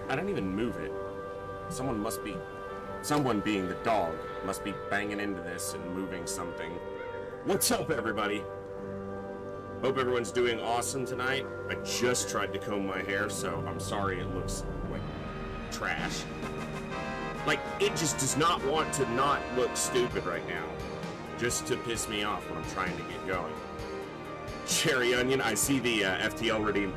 I didn't even move it. Someone being the dog must be banging into this and moving something. What's up, everybody? Hope everyone's doing awesome tonight. I just tried to comb my hair, so I'm sorry it looks like trash. Like, it just does not want to not look stupid right now. Just to piss me off when I'm trying to get going. Cherry Onion, I see the FTL redeem.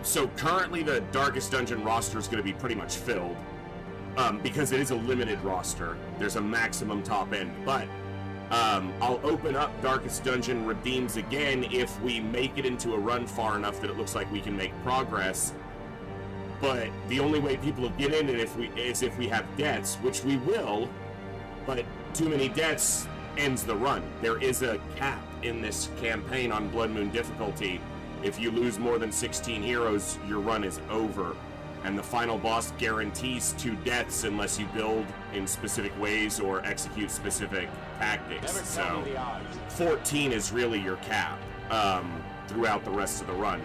So currently the Darkest Dungeon roster is going to be pretty much filled. Because it is a limited roster. There's a maximum top end, but I'll open up Darkest Dungeon redeems again if we make it into a run far enough that it looks like we can make progress. But the only way people will get in is if we have deaths, which we will, but too many deaths ends the run. There is a cap in this campaign on Blood Moon difficulty. If you lose more than 16 heroes, your run is over. And the final boss guarantees 2 deaths unless you build in specific ways or execute specific tactics. So 14 is really your cap throughout the rest of the run.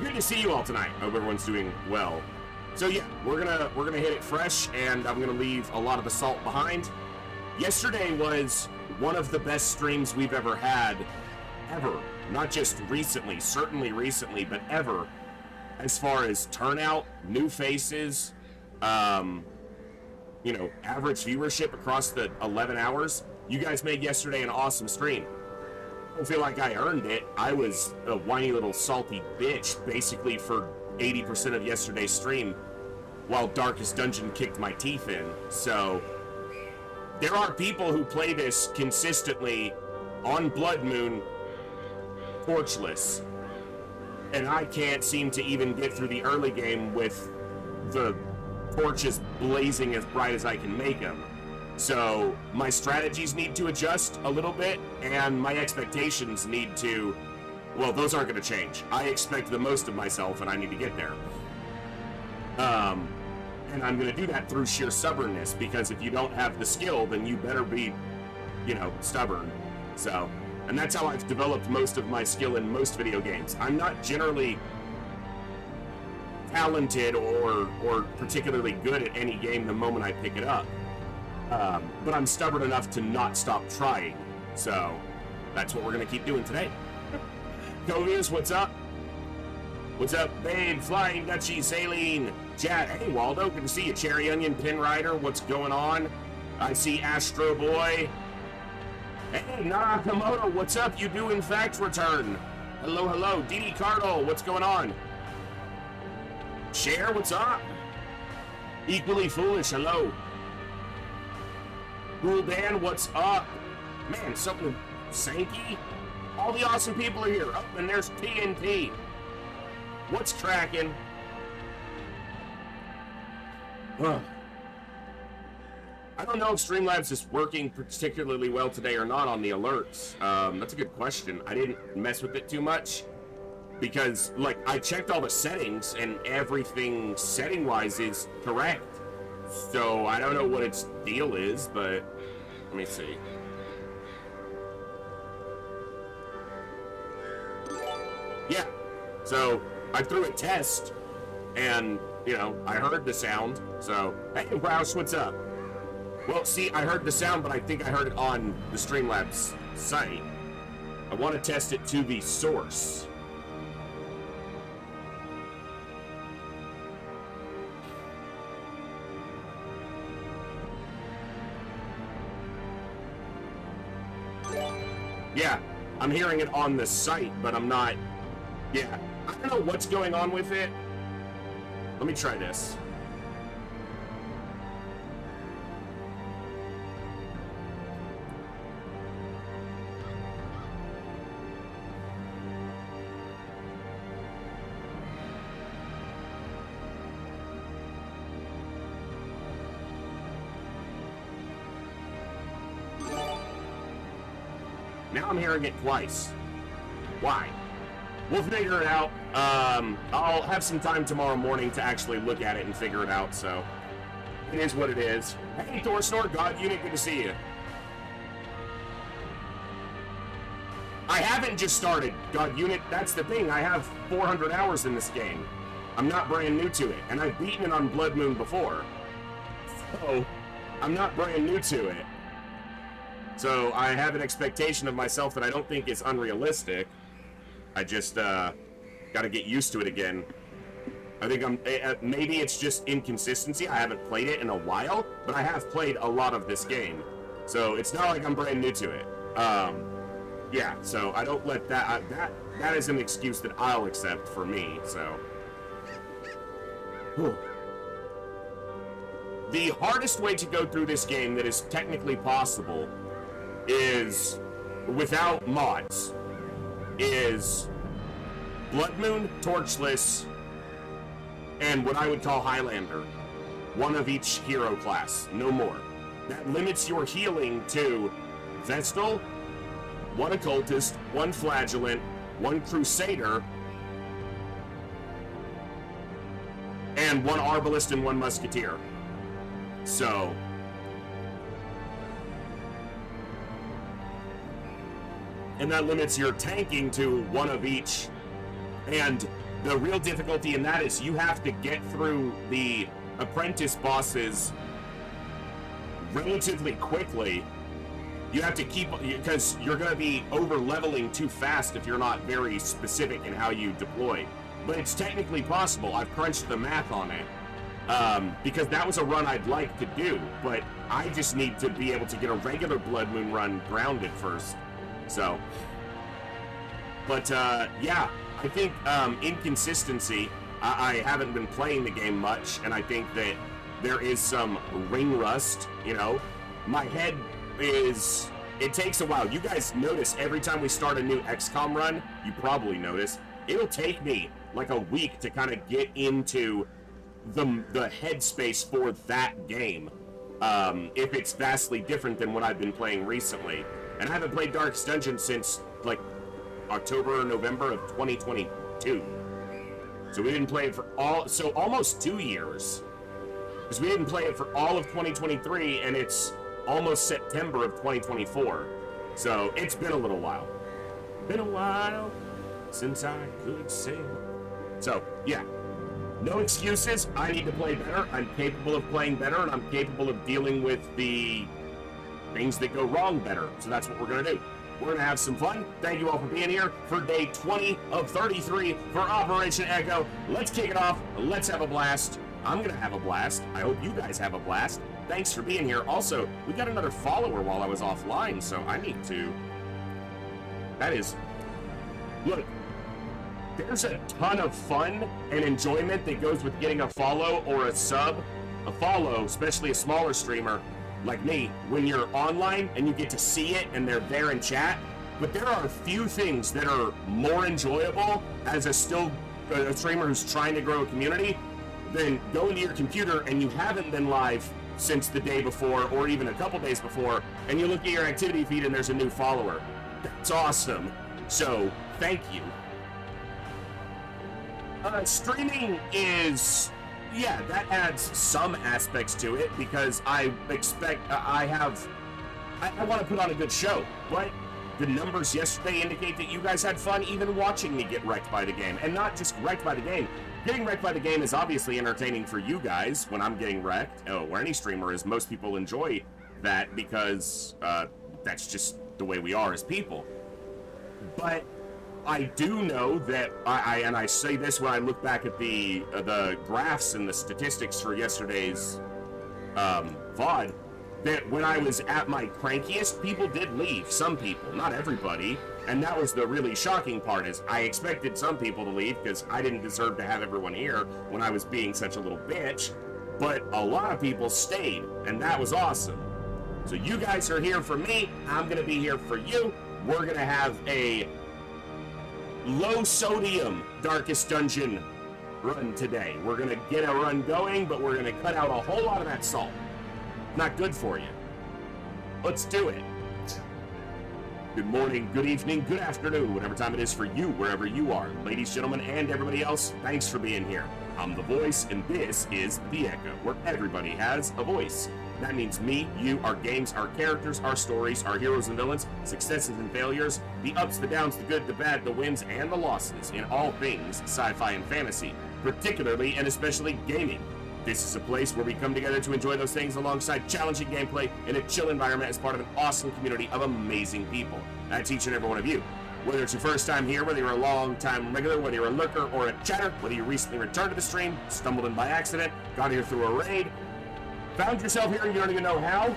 Good to see you all tonight. Hope everyone's doing well. So yeah, we're gonna hit it fresh, and I'm gonna leave a lot of the salt behind. Yesterday was one of the best streams we've ever had, ever. Not just recently, certainly recently, but ever. As far as turnout, new faces, you know, average viewership across the 11 hours. You guys made yesterday an awesome stream. I don't feel like I earned it. I was a whiny little salty bitch basically for 80% of yesterday's stream while Darkest Dungeon kicked my teeth in. So there are people who play this consistently on Blood Moon torchless. And I can't seem to even get through the early game with the torches blazing as bright as I can make them. So my strategies need to adjust a little bit, and my expectations need to, well, those aren't going to change. I expect the most of myself, and I need to get there. And I'm going to do that through sheer stubbornness, because if you don't have the skill, then you better be, you know, stubborn. So, and that's how I've developed most of my skill in most video games. I'm not generally talented or particularly good at any game the moment I pick it up. But I'm stubborn enough to not stop trying. So that's what we're going to keep doing today. Covius, what's up? What's up, babe? Flying Dutchie, Saline, chat. Hey, Waldo, good to see you. Cherry Onion, Pin Rider, what's going on? I see Astro Boy. Hey, Nakamoto, what's up? You do in fact return. Hello, hello. Didi Cardinal, what's going on? Cher, what's up? Equally Foolish, hello. Cool Dan, what's up? Man, something Sankey? All the awesome people are here. Oh, and there's TNT. What's cracking? I don't know if Streamlabs is working particularly well today or not on the alerts. That's a good question. I didn't mess with it too much because, like, I checked all the settings and everything setting-wise is correct. So I don't know what its deal is, but let me see. Yeah, so I threw a test and, you know, I heard the sound. So, hey, Roush, what's up? Well, see, I heard the sound, but I think I heard it on the Streamlabs site. I want to test it to the source. Yeah, I'm hearing it on the site, but I'm not... Yeah, I don't know what's going on with it. Let me try this. Now I'm hearing it twice. Why? We'll figure it out. I'll have some time tomorrow morning to actually look at it and figure it out, so it is what it is. Hey, Thor Snort, God Unit, good to see you. I haven't just started God Unit. That's the thing. I have 400 hours in this game. I'm not brand new to it, and I've beaten it on Blood Moon before. So, I'm not brand new to it. So, I have an expectation of myself that I don't think is unrealistic. I just, gotta get used to it again. I think maybe it's just inconsistency. I haven't played it in a while, but I have played a lot of this game. So, it's not like I'm brand new to it. Yeah, so I don't let that, that is an excuse that I'll accept for me, so. Whew. The hardest way to go through this game that is technically possible is, without mods, is Blood Moon, Torchless, and what I would call Highlander. One of each hero class, no more. That limits your healing to Vestal, one Occultist, one Flagellant, one Crusader, and one Arbalist and one Musketeer. So, and that limits your tanking to one of each. And the real difficulty in that is you have to get through the apprentice bosses relatively quickly. You have to keep, because you're going to be over leveling too fast if you're not very specific in how you deploy. But it's technically possible. I've crunched the math on it. Because that was a run I'd like to do, but I just need to be able to get a regular Blood Moon run grounded first. So, but yeah, I think inconsistency, I haven't been playing the game much, and I think that there is some ring rust, you know. My head is, it takes a while. You guys notice every time we start a new XCOM run, you probably notice, it'll take me like a week to kind of get into the headspace for that game, if it's vastly different than what I've been playing recently. And I haven't played Darkest Dungeon since like October or November of 2022. So we didn't play it for almost 2 years. Because we didn't play it for all of 2023, and it's almost September of 2024. So it's been a little while. Been a while since I could sing. So, yeah. No excuses. I need to play better. I'm capable of playing better, and I'm capable of dealing with the things that go wrong better. So that's what we're going to do. We're going to have some fun. Thank you all for being here for day 20 of 33 for Operation Echo. Let's kick it off. Let's have a blast. I'm going to have a blast. I hope you guys have a blast. Thanks for being here. Also, we got another follower while I was offline, so I need to... That is... Look. There's a ton of fun and enjoyment that goes with getting a follow or a sub. A follow, especially a smaller streamer like me, when you're online and you get to see it and they're there in chat. But there are a few things that are more enjoyable as a streamer who's trying to grow a community than going to your computer and you haven't been live since the day before or even a couple days before, and you look at your activity feed and there's a new follower. That's awesome. So, thank you. Streaming is, yeah, that adds some aspects to it because I expect, I want to put on a good show, but the numbers yesterday indicate that you guys had fun even watching me get wrecked by the game. And not just wrecked by the game. Getting wrecked by the game is obviously entertaining for you guys when I'm getting wrecked, or any streamer is. Most people enjoy that because that's just the way we are as people. But I do know that, and I say this when I look back at the graphs and the statistics for yesterday's VOD, that when I was at my crankiest, people did leave. Some people, not everybody. And that was the really shocking part, is I expected some people to leave because I didn't deserve to have everyone here when I was being such a little bitch. But a lot of people stayed, and that was awesome. So you guys are here for me. I'm going to be here for you. We're going to have a low sodium Darkest Dungeon run today. We're going to get a run going, but we're going to cut out a whole lot of that salt. Not good for you. Let's do it. Good morning, good evening, good afternoon, whatever time it is for you, wherever you are. Ladies, gentlemen, and everybody else, thanks for being here. I'm The Voice, and this is The Echo, where everybody has a voice. That means me, you, our games, our characters, our stories, our heroes and villains, successes and failures, the ups, the downs, the good, the bad, the wins, and the losses in all things sci-fi and fantasy, particularly and especially gaming. This is a place where we come together to enjoy those things alongside challenging gameplay in a chill environment as part of an awesome community of amazing people. That's each and every one of you. Whether it's your first time here, whether you're a long-time regular, whether you're a lurker or a chatter, whether you recently returned to the stream, stumbled in by accident, got here through a raid, found yourself here and you don't even know how,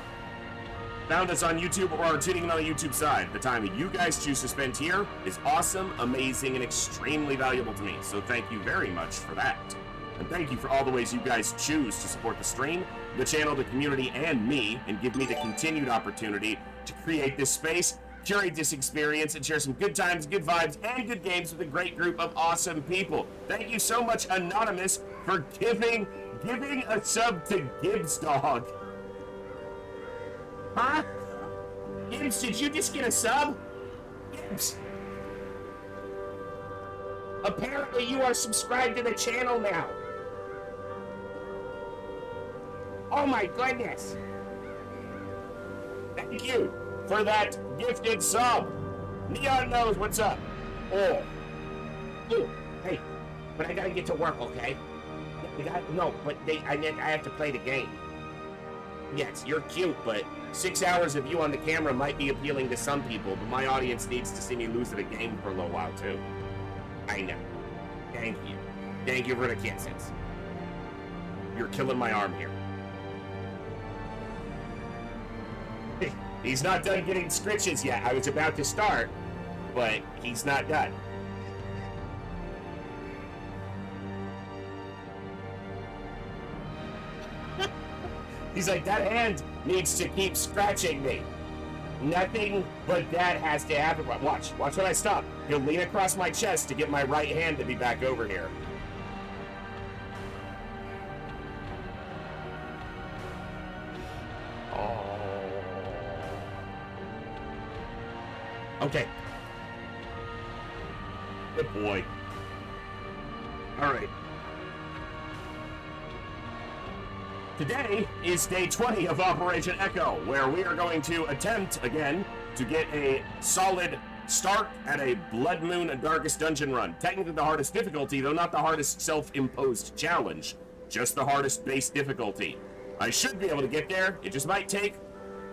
found us on YouTube or are tuning in on the YouTube side. The time you guys choose to spend here is awesome, amazing, and extremely valuable to me. So thank you very much for that. And thank you for all the ways you guys choose to support the stream, the channel, the community, and me, and give me the continued opportunity to create this space, curate this experience, and share some good times, good vibes, and good games with a great group of awesome people. Thank you so much, Anonymous, for giving a sub to Gibbs Dog. Huh? Gibbs, did you just get a sub? Gibbs. Apparently you are subscribed to the channel now. Oh my goodness. Thank you for that gifted sub. Neon knows what's up. Oh. Ooh, hey, but I gotta get to work, okay? I have to play the game. Yes, you're cute, but 6 hours of you on the camera might be appealing to some people, but my audience needs to see me lose at a game for a little while, too. I know. Thank you. Thank you for the kisses. You're killing my arm here. He's not done getting scritches yet. I was about to start, but he's not done. He's like, that hand needs to keep scratching me. Nothing but that has to happen. Watch when I stop. He'll lean across my chest to get my right hand to be back over here. Oh. Okay. Good boy. All right. Today is day 20 of Operation Echo, where we are going to attempt, again, to get a solid start at a Blood Moon Darkest Dungeon run. Technically the hardest difficulty, though not the hardest self-imposed challenge, just the hardest base difficulty. I should be able to get there, it just might take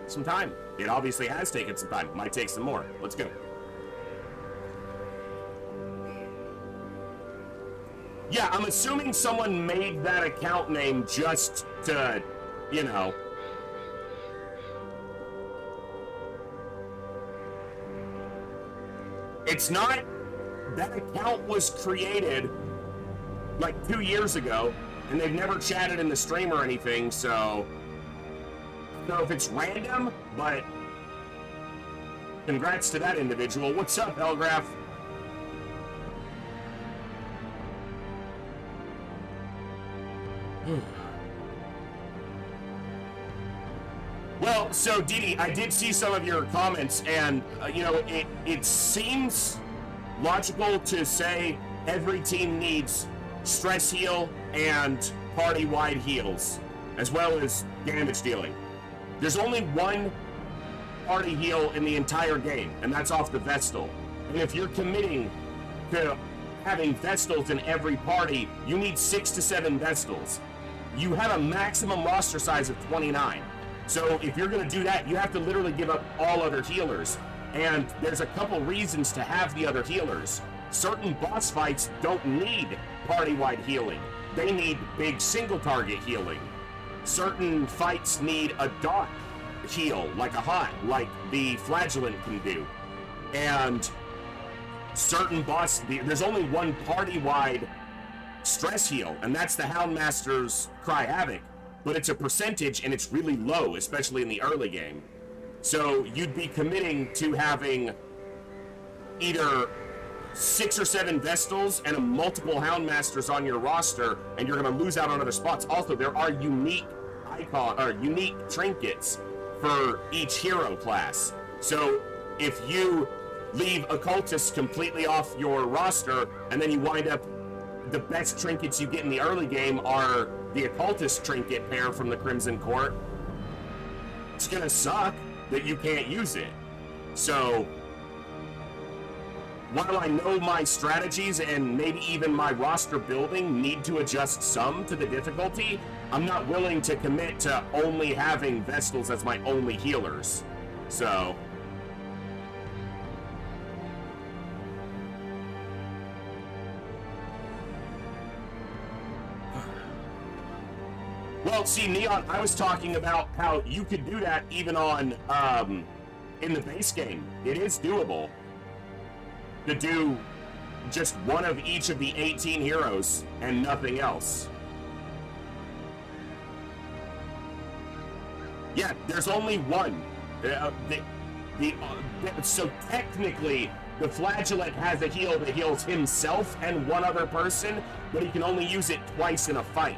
some time. It obviously has taken some time, it might take some more. Let's go. Yeah, I'm assuming someone made that account name just to, you know. It's not, that account was created like 2 years ago, and they've never chatted in the stream or anything, so if it's random, but congrats to that individual. What's up, Elgraph? Well, so Didi, I did see some of your comments, and you know, it seems logical to say every team needs stress heal and party-wide heals, as well as damage dealing. There's only one party heal in the entire game, and that's off the Vestal. And if you're committing to having Vestals in every party, you need 6 to 7 Vestals. You have a maximum roster size of 29. So if you're going to do that, you have to literally give up all other healers. And there's a couple reasons to have the other healers. Certain boss fights don't need party-wide healing. They need big single-target healing. Certain fights need a dot heal, like a hot, like the Flagellant can do. And certain boss, there's only one party-wide stress heal, and that's the Houndmaster's Cry Havoc, but it's a percentage and it's really low, especially in the early game. So you'd be committing to having either 6 or 7 Vestals and multiple Houndmasters on your roster, and you're going to lose out on other spots. Also, there are unique unique trinkets for each hero class. So if you leave Occultists completely off your roster, and then you wind up, the best trinkets you get in the early game are the Occultist trinket pair from the Crimson Court, it's gonna suck that you can't use it. So, while I know my strategies and maybe even my roster building need to adjust some to the difficulty, I'm not willing to commit to only having Vestals as my only healers. So... Well, see, Neon, I was talking about how you could do that even on, in the base game. It is doable to do just one of each of the 18 heroes and nothing else. Yeah, there's only one. So technically, the Flagellant has a heal that heals himself and one other person, but he can only use it twice in a fight.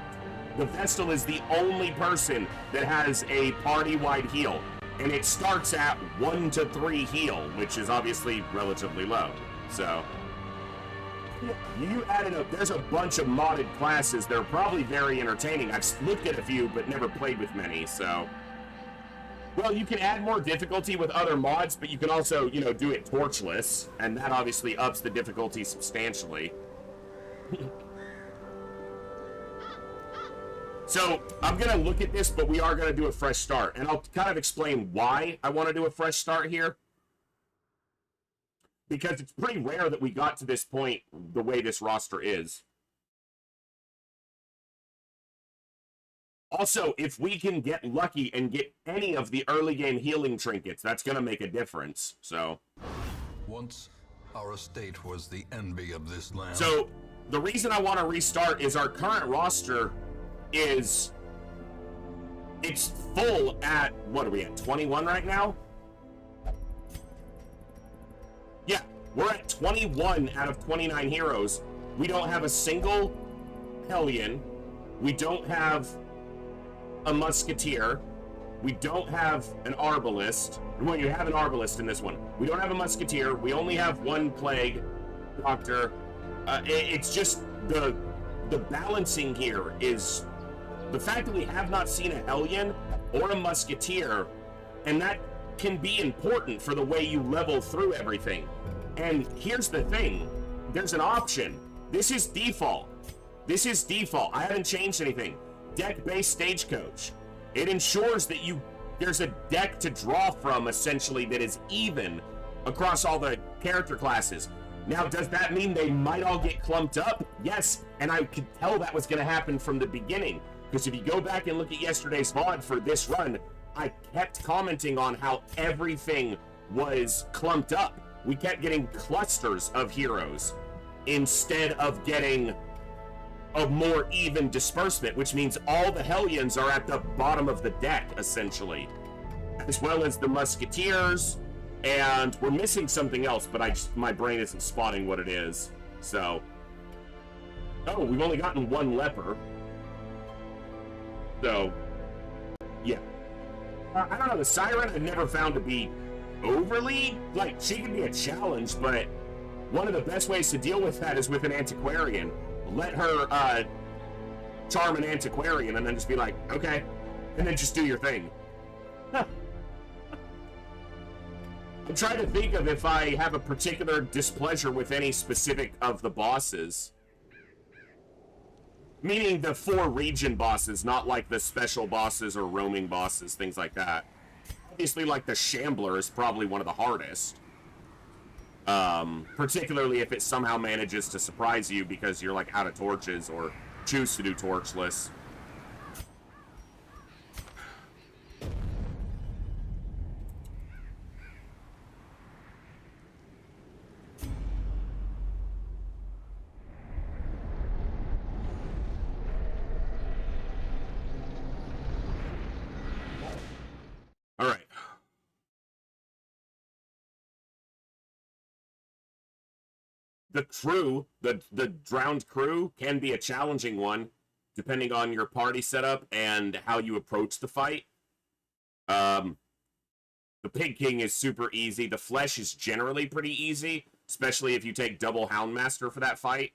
The Vestal is the only person that has a party-wide heal, and it starts at 1 to 3 heal, which is obviously relatively low. So, you added up, there's a bunch of modded classes that are probably very entertaining. I've looked at a few, but never played with many, so... Well, you can add more difficulty with other mods, but you can also, you know, do it torchless, and that obviously ups the difficulty substantially. So, I'm going to look at this, but we are going to do a fresh start. And I'll kind of explain why I want to do a fresh start here. Because it's pretty rare that we got to this point the way this roster is. Also, if we can get lucky and get any of the early game healing trinkets, that's going to make a difference. So, once our estate was the envy of this land. So, the reason I want to restart is our current roster... it's full at, what are we at, 21 right now? Yeah, we're at 21 out of 29 heroes. We don't have a single Hellion. We don't have a Musketeer. We don't have an Arbalist. Well, you have an Arbalist in this one. We don't have a Musketeer. We only have one Plague Doctor. It's just the balancing here is... the fact that we have not seen a Hellion or a Musketeer, and that can be important for the way you level through everything. And here's the thing, there's an option. This is default. This is default. I haven't changed anything. Deck-based Stagecoach. It ensures that there's a deck to draw from, essentially, that is even across all the character classes. Now, does that mean they might all get clumped up? Yes, and I could tell that was going to happen from the beginning. Because if you go back and look at yesterday's VOD for this run, I kept commenting on how everything was clumped up. We kept getting clusters of heroes instead of getting a more even disbursement, which means all the Hellions are at the bottom of the deck, essentially. As well as the Musketeers, and we're missing something else, but my brain isn't spotting what it is. So, oh, we've only gotten one Leper. So, yeah. I don't know, the Siren I've never found to be overly, like, she can be a challenge, but one of the best ways to deal with that is with an Antiquarian. Let her, charm an Antiquarian and then just be like, okay, and then just do your thing. Huh. I'm trying to think of if I have a particular displeasure with any specific of the bosses. Meaning the 4 region bosses, not like the special bosses or roaming bosses, things like that. Obviously, like the Shambler is probably one of the hardest. Particularly if it somehow manages to surprise you because you're like out of torches or choose to do torchless. All right. The crew, the drowned crew, can be a challenging one, depending on your party setup and how you approach the fight. The Pig King is super easy. The Flesh is generally pretty easy, especially if you take double Houndmaster for that fight.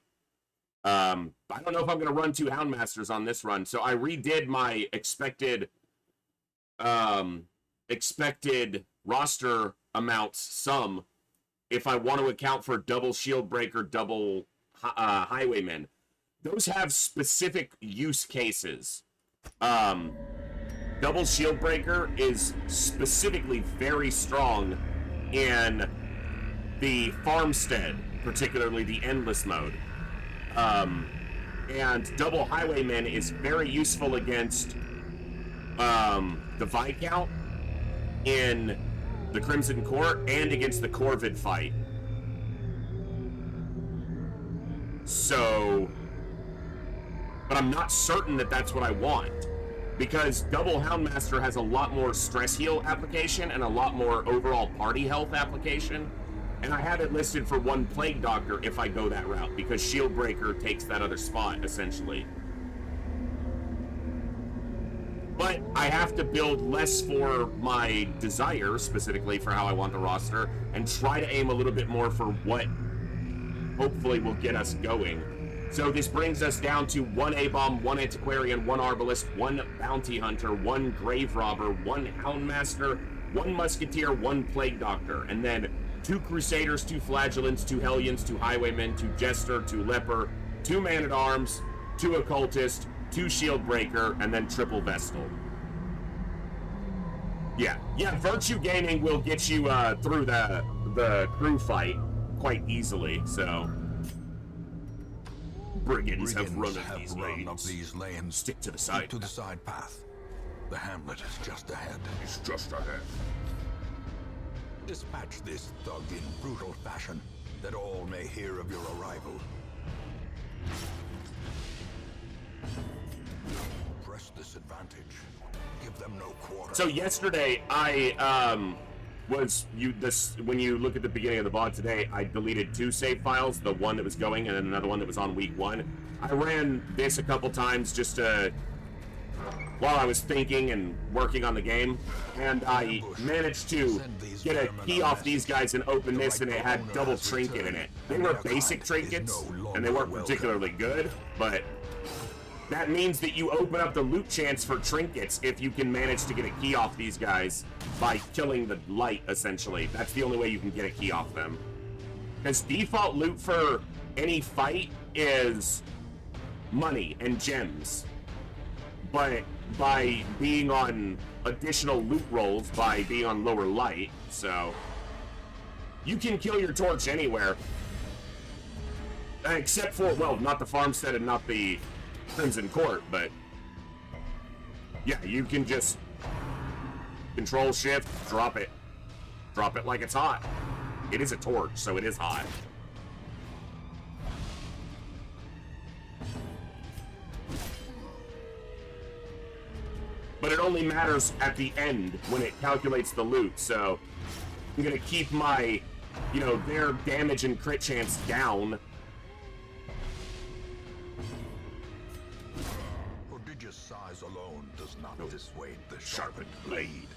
I don't know if I'm going to run 2 Houndmasters on this run, so I redid my expected expected roster amounts some if I want to account for double shield breaker, double highwaymen. Those have specific use cases. Double shield breaker is specifically very strong in the farmstead, particularly the endless mode. And double highwaymen is very useful against the Viscount in the Crimson Court and against the Corvid fight. So, but I'm not certain that that's what I want, because double Houndmaster has a lot more stress heal application and a lot more overall party health application, and I have it listed for one Plague Doctor if I go that route, because Shield Breaker takes that other spot, essentially. But I have to build less for my desire, specifically for how I want the roster, and try to aim a little bit more for what hopefully will get us going. So this brings us down to 1 A-Bomb, 1 Antiquarian, 1 Arbalist, 1 Bounty Hunter, 1 Grave Robber, 1 Houndmaster, 1 Musketeer, 1 Plague Doctor, and then 2 Crusaders, 2 Flagellants, 2 Hellions, 2 Highwaymen, 2 Jester, 2 Leper, 2 Man-at-Arms, 2 Occultist, 2 Shield Breaker, and then triple Vestal. Yeah, Virtue Gaming will get you through the crew fight quite easily, so... Brigands have run up these lanes. Stick to the side. Keep to the side path. The hamlet is just ahead. It's just ahead. Dispatch this thug in brutal fashion, that all may hear of your arrival. Press this advantage. Give them no quarter. So yesterday, when you look at the beginning of the VOD today, I deleted 2 save files, the one that was going and then another one that was on week 1. I ran this a couple times just while I was thinking and working on the game, and I managed to get a key off these guys and open this, and it had double trinket in it. They were basic trinkets, and they weren't particularly good, but that means that you open up the loot chance for trinkets if you can manage to get a key off these guys by killing the light, essentially. That's the only way you can get a key off them. Because default loot for any fight is money and gems. But by being on additional loot rolls, by being on lower light, so... You can kill your torch anywhere. Except for, well, not the farmstead and not the Crimson Court, but yeah, you can just control shift, drop it like it's hot. It is a torch, so it is hot. But it only matters at the end when it calculates the loot, so I'm gonna keep my, their damage and crit chance down. Size alone does not dissuade the sharpened blade.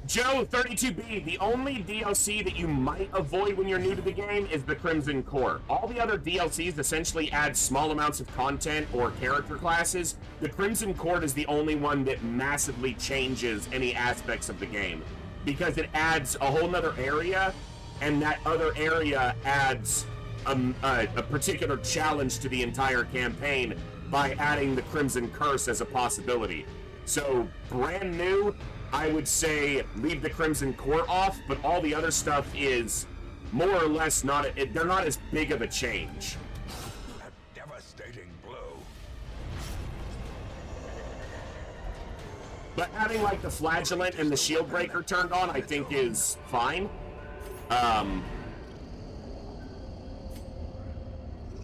Joe 32B, the only DLC that you might avoid when you're new to the game is the Crimson Court. All the other DLCs essentially add small amounts of content or character classes. The Crimson Court is the only one that massively changes any aspects of the game, because it adds a whole nother area, and that other area adds a particular challenge to the entire campaign by adding the Crimson Curse as a possibility. So, brand new, I would say leave the Crimson Court off, but all the other stuff is more or less they're not as big of a change. A devastating blow. But having like the Flagellant and the Shield Breaker turned on, I think is fine.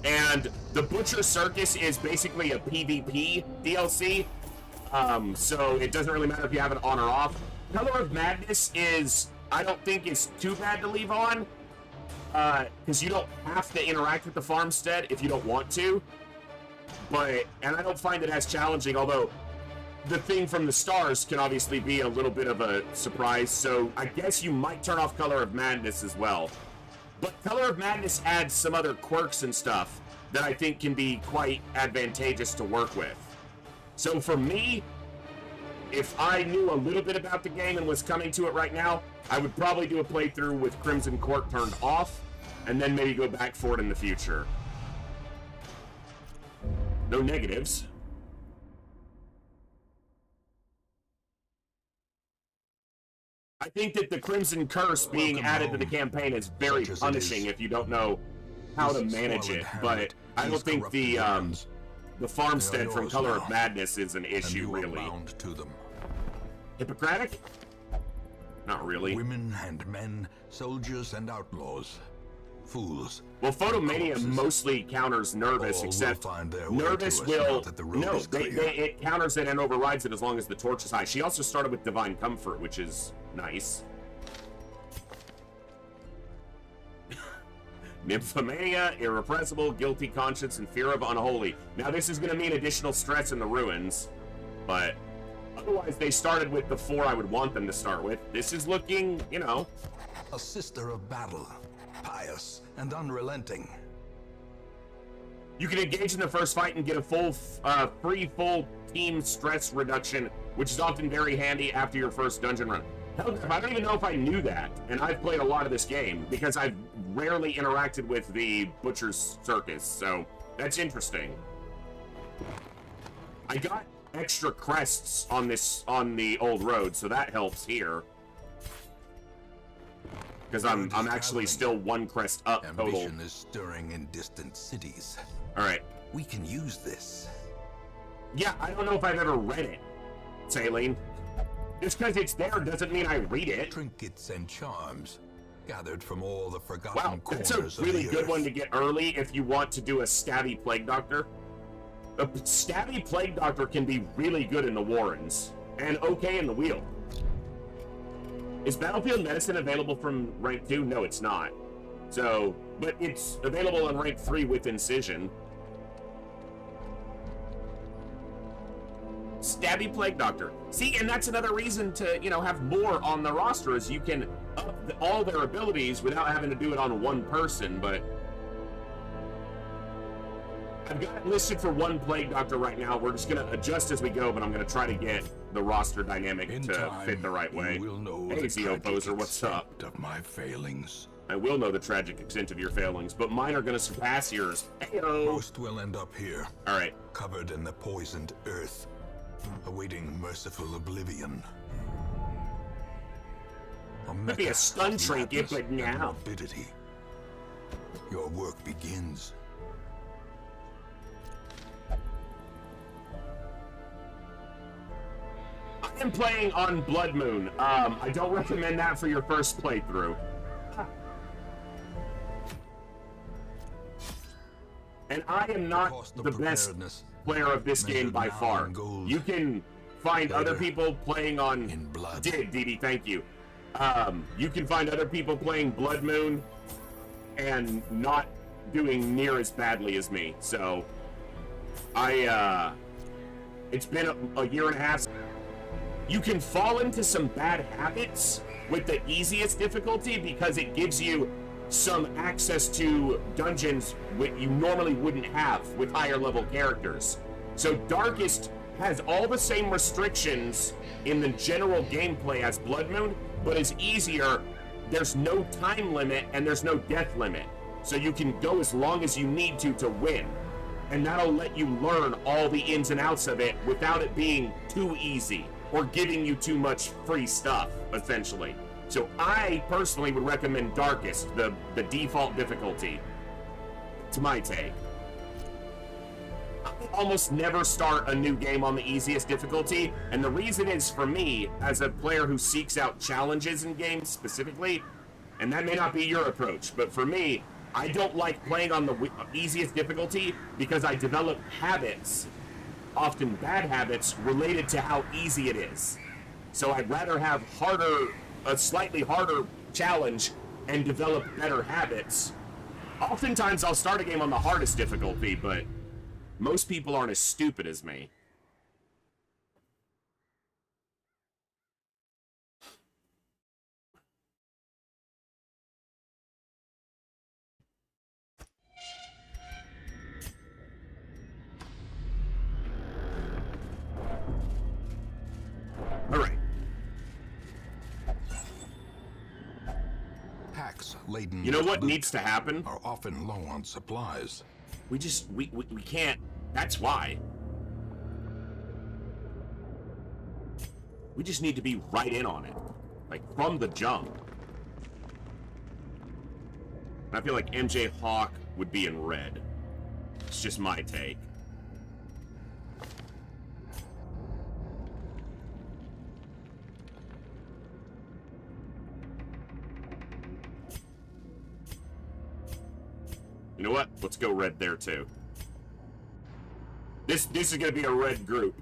And the Butcher Circus is basically a PvP DLC. So it doesn't really matter if you have it on or off. Color of Madness I don't think is too bad to leave on, because you don't have to interact with the farmstead if you don't want to. And I don't find it as challenging, although the thing from the stars can obviously be a little bit of a surprise, so I guess you might turn off Color of Madness as well. But Color of Madness adds some other quirks and stuff that I think can be quite advantageous to work with. So for me, if I knew a little bit about the game and was coming to it right now, I would probably do a playthrough with Crimson Court turned off, and then maybe go back for it in the future. No negatives. I think that the Crimson Curse being added to the campaign is very punishing if you don't know how to manage it, but I don't think the farmstead from Color of Madness is an issue, really. To them. Hippocratic? Not really. Women and men, soldiers and outlaws, fools. Well, Photomania mostly counters Nervous, except Nervous will... No, it counters it and overrides it as long as the torch is high. She also started with Divine Comfort, which is nice. Nymphomania, Irrepressible, Guilty Conscience, and Fear of Unholy. Now, this is going to mean additional stress in the ruins, but otherwise they started with the 4 I would want them to start with. This is looking, you know... A sister of battle, pious and unrelenting. You can engage in the first fight and get a free full team stress reduction, which is often very handy after your first dungeon run. Hell, I don't even know if I knew that, and I've played a lot of this game, because I've rarely interacted with the Butcher's Circus, so that's interesting. I got extra crests on the old road, so that helps here. Because I'm actually still 1 crest up total. Ambition is stirring in distant cities. Alright. We can use this. Yeah, I don't know if I've ever read it, Saline. Just because it's there doesn't mean I read it. Trinkets and charms gathered from all the forgotten corners of the earth. That's a really good one to get early if you want to do a Stabby Plague Doctor. A Stabby Plague Doctor can be really good in the Warrens, and okay in the Wheel. Is Battlefield Medicine available from rank 2? No, it's not. So, but it's available in rank 3 with Incision. Stabby Plague Doctor. See, and that's another reason to, you know, have more on the roster, is you can up all their abilities without having to do it on one person, but I've got it listed for 1 Plague Doctor right now. We're just going to adjust as we go, but I'm going to try to get the roster dynamic to fit the right way. Hey, Zeo Poser, what's up? Of my failings. I will know the tragic extent of your failings, but mine are going to surpass yours. Heyo! Most will end up here. All right. Covered in the poisoned earth, awaiting merciful oblivion. Could be a stun trinket, but now. Morbidity. Your work begins. I am playing on Blood Moon. I don't recommend that for your first playthrough. And I am not the best player of this game by far. You can find other people playing on... DD, thank you. You can find other people playing Blood Moon and not doing near as badly as me. So, it's been a year and a half. You can fall into some bad habits with the easiest difficulty because it gives you some access to dungeons you normally wouldn't have with higher level characters. So Darkest has all the same restrictions in the general gameplay as Blood Moon, but is easier. There's no time limit and there's no death limit. So you can go as long as you need to win. And that'll let you learn all the ins and outs of it without it being too easy or giving you too much free stuff, essentially. So I personally would recommend Darkest, the default difficulty, to my take. I almost never start a new game on the easiest difficulty, and the reason is, for me, as a player who seeks out challenges in games specifically, and that may not be your approach, but for me, I don't like playing on the easiest difficulty because I develop habits, often bad habits, related to how easy it is. So I'd rather have a slightly harder challenge and develop better habits. Oftentimes I'll start a game on the hardest difficulty, but most people aren't as stupid as me. laden You know with what loot needs to happen? are often low on supplies. We can't. That's why. We just need to be right in on it. Like, from the jump. I feel like MJ Hawk would be in red. It's just my take. You know what? Let's go red there too. This is gonna be a red group.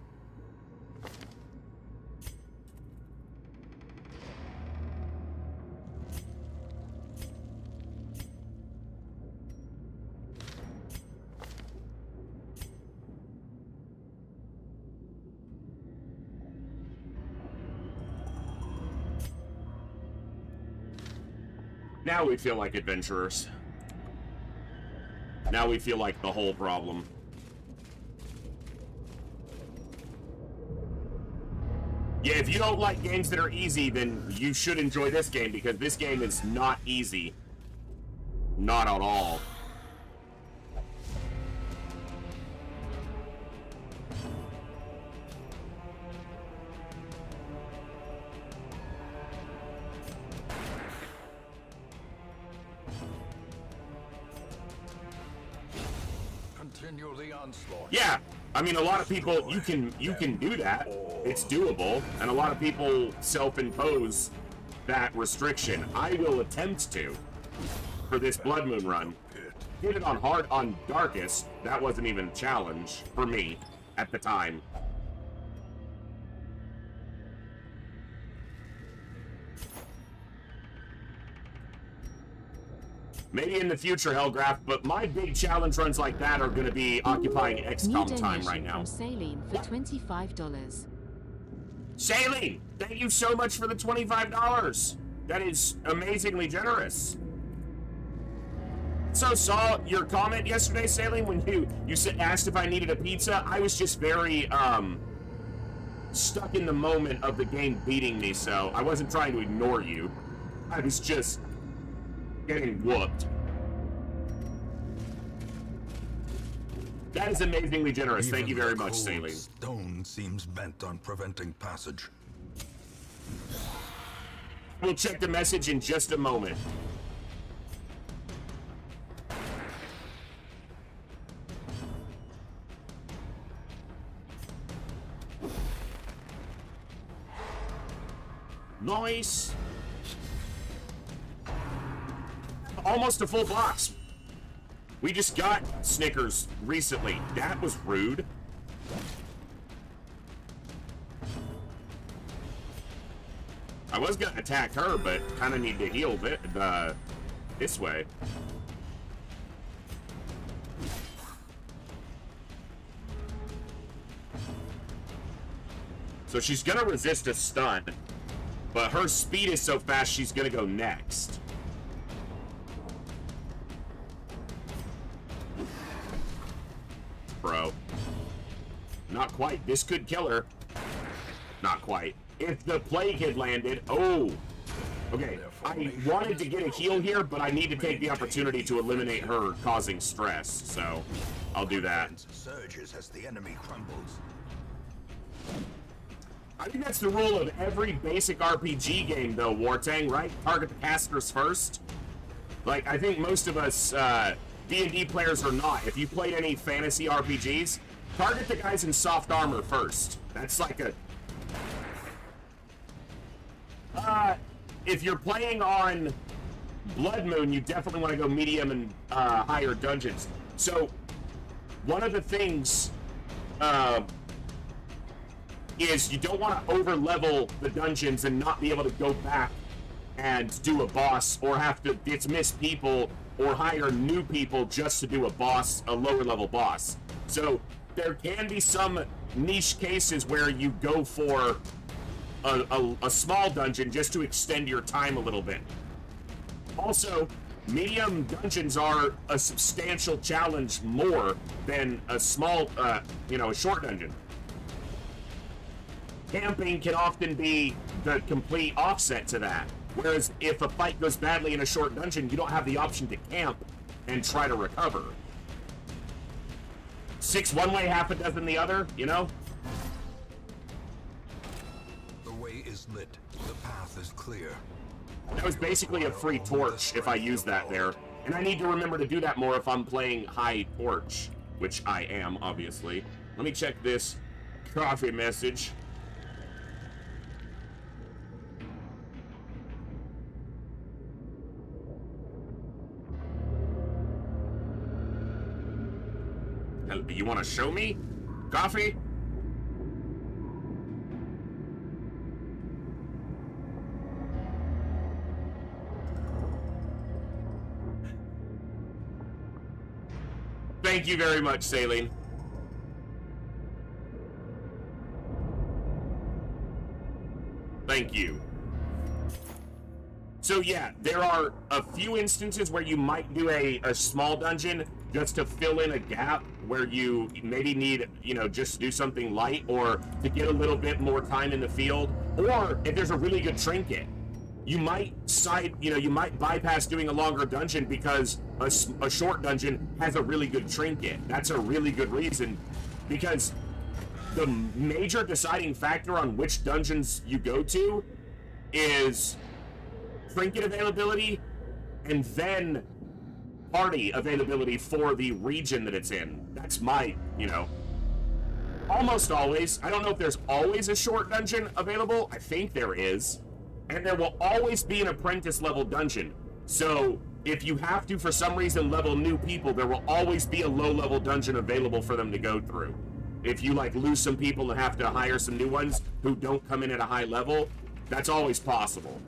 Now we feel like adventurers. Now we feel like the whole problem. Yeah, if you don't like games that are easy, then you should enjoy this game, because this game is not easy. Not at all. Continue the onslaught. Yeah, I mean, a lot of people, you can do that. It's doable, and a lot of people self-impose that restriction. I will attempt to for this Blood Moon run. Did it on hard, on darkest. That wasn't even a challenge for me at the time. Maybe in the future, Hellgraph, but my big challenge runs like that are going to be occupying XCOM time right now. From Saline for $25. Saline, thank you so much for the $25. That is amazingly generous. So saw your comment yesterday, Saline, when you asked if I needed a pizza. I was just very stuck in the moment of the game beating me, so I wasn't trying to ignore you. I was just getting whooped. That is amazingly generous. Thank you very much, Saline. Stone seems bent on preventing passage. We'll check the message in just a moment. Nice. Almost a full box. We just got Snickers recently. That was rude. I was gonna attack her, but kind of need to heal this way. So she's gonna resist a stun, but her speed is so fast she's gonna go next. Bro. Not quite. This could kill her. Not quite. If the plague had landed... Oh! Okay, I wanted to get a heal here, but I need to take the opportunity to eliminate her causing stress, so I'll do that. Surges as the enemy crumbles. I think that's the rule of every basic RPG game, though, Wartang, right? Target the casters first. Like, I think most of us... D&D players are not. If you played any fantasy RPGs, target the guys in soft armor first. That's like a... if you're playing on Blood Moon, you definitely want to go medium and higher dungeons. So, one of the things is you don't want to over-level the dungeons and not be able to go back and do a boss, or have to dismiss people or hire new people just to do a lower level boss. So there can be some niche cases where you go for a small dungeon just to extend your time a little bit. Also, medium dungeons are a substantial challenge more than a small, a short dungeon. Camping can often be the complete offset to that. Whereas if a fight goes badly in a short dungeon, you don't have the option to camp and try to recover. 6 one way, half a dozen the other, you know? The way is lit. The path is clear. That was basically a free torch if I use that there. And I need to remember to do that more if I'm playing high torch, which I am, obviously. Let me check this coffee message. You want to show me? Coffee? Thank you very much, Saline. Thank you. So yeah, there are a few instances where you might do a small dungeon just to fill in a gap where you maybe need, you know, just do something light or to get a little bit more time in the field. Or if there's a really good trinket, you might you might bypass doing a longer dungeon because a short dungeon has a really good trinket. That's a really good reason, because the major deciding factor on which dungeons you go to is trinket availability and then party availability for the region that it's in. That's my, you know, almost always. I don't know if there's always a short dungeon available. I think there is. And there will always be an apprentice level dungeon. So if you have to, for some reason, level new people, there will always be a low level dungeon available for them to go through. If you like lose some people and have to hire some new ones who don't come in at a high level, that's always possible.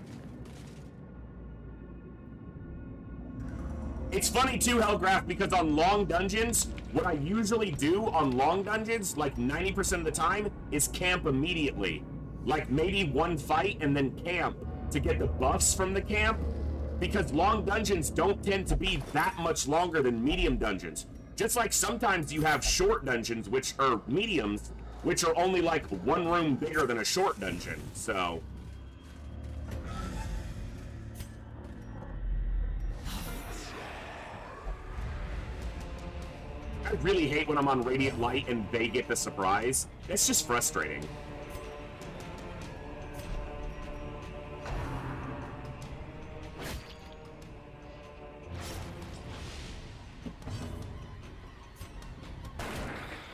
It's funny too, Hellgraph, because on long dungeons, what I usually do on long dungeons, like 90% of the time, is camp immediately. Like maybe one fight and then camp to get the buffs from the camp, because long dungeons don't tend to be that much longer than medium dungeons. Just like sometimes you have short dungeons, which are mediums, which are only like one room bigger than a short dungeon, so... I really hate when I'm on Radiant Light and they get the surprise. It's just frustrating.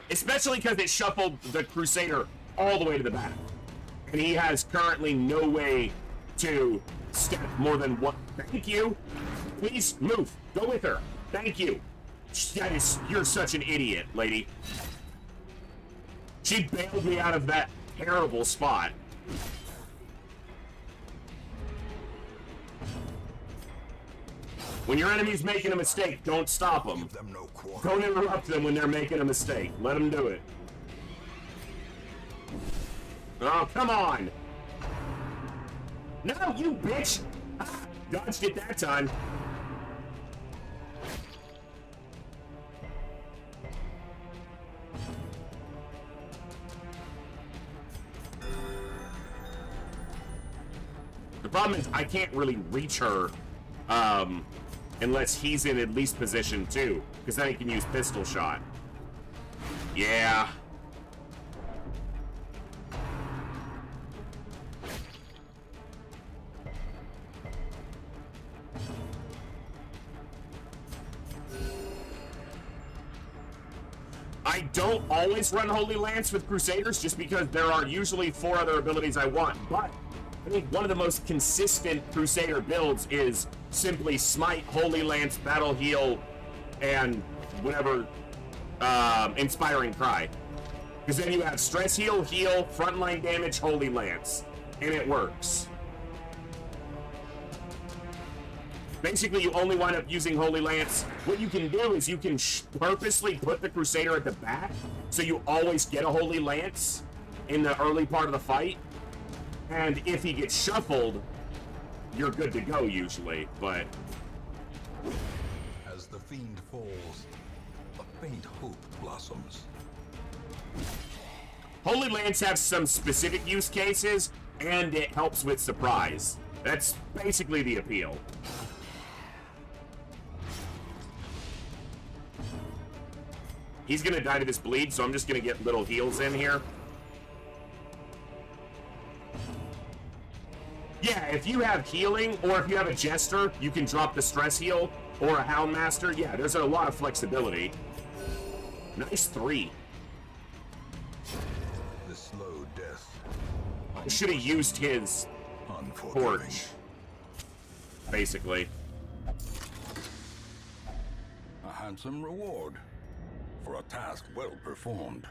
Especially because it shuffled the Crusader all the way to the back. And he has currently no way to step more than one. Thank you. Please move. Go with her. Thank you. You're such an idiot, lady. She bailed me out of that terrible spot. When your enemy's making a mistake, don't stop them. Don't interrupt them when they're making a mistake. Let them do it. Oh, come on! No, you bitch! Ah, dodged it that time. The problem is I can't really reach her unless he's in at least position 2, because then he can use pistol shot. Yeah. I don't always run Holy Lance with Crusaders just because there are usually 4 other abilities I want, but I think one of the most consistent Crusader builds is simply Smite, Holy Lance, Battle Heal, and whatever, Inspiring Cry. Because then you have Stress Heal, Heal, Frontline Damage, Holy Lance, and it works. Basically, you only wind up using Holy Lance. What you can do is you can purposely put the Crusader at the back, so you always get a Holy Lance in the early part of the fight. And if he gets shuffled, you're good to go usually, but... As the fiend falls, a faint hope blossoms. Holy Lance has some specific use cases, and it helps with surprise. That's basically the appeal. He's gonna die to this bleed, so I'm just gonna get little heals in here. Yeah, if you have healing, or if you have a Jester, you can drop the stress heal, or a Houndmaster. Yeah, there's a lot of flexibility. Nice 3. The slow death. I should have used his Unforgiving. torch. Basically. A handsome reward for a task well performed.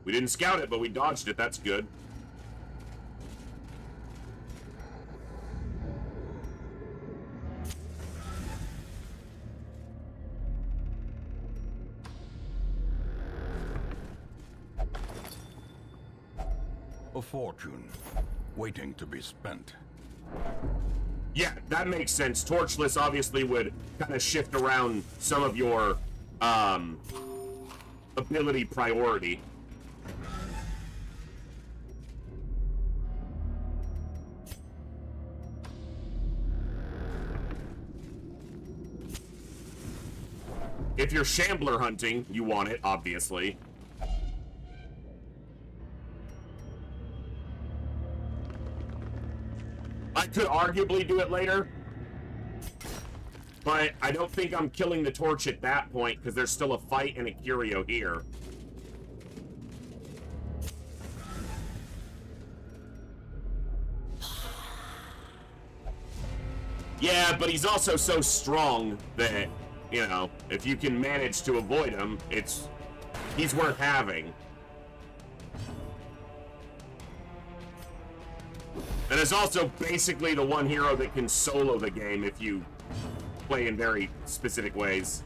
We didn't scout it, but we dodged it. That's good. A fortune waiting to be spent. Yeah, that makes sense. Torchless obviously would kind of shift around some of your ability priority. If you're Shambler hunting, you want it, obviously. I could arguably do it later, but I don't think I'm killing the torch at that point because there's still a fight and a curio here. Yeah, but he's also so strong that, you know, if you can manage to avoid him, he's worth having. And is also basically the one hero that can solo the game if you play in very specific ways.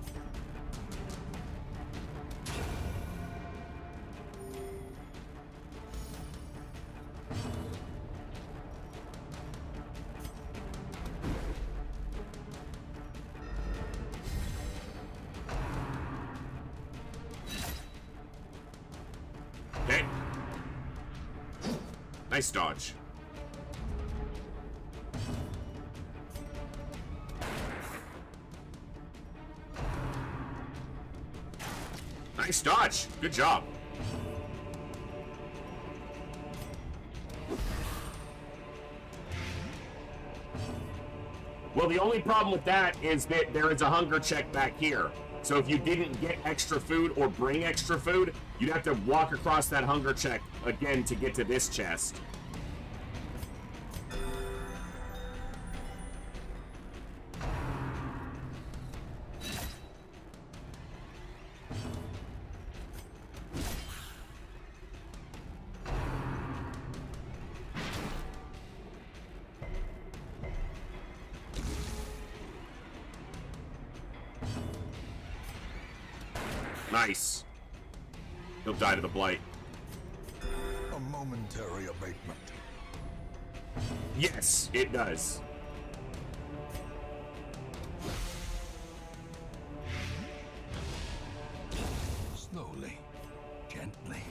Okay. Nice dodge. Nice dodge. Good job. Well, the only problem with that is that there is a hunger check back here. So if you didn't get extra food or bring extra food, you'd have to walk across that hunger check again to get to this chest. Nice. He'll die to the blight. A momentary abatement. Yes, it does. Slowly, gently.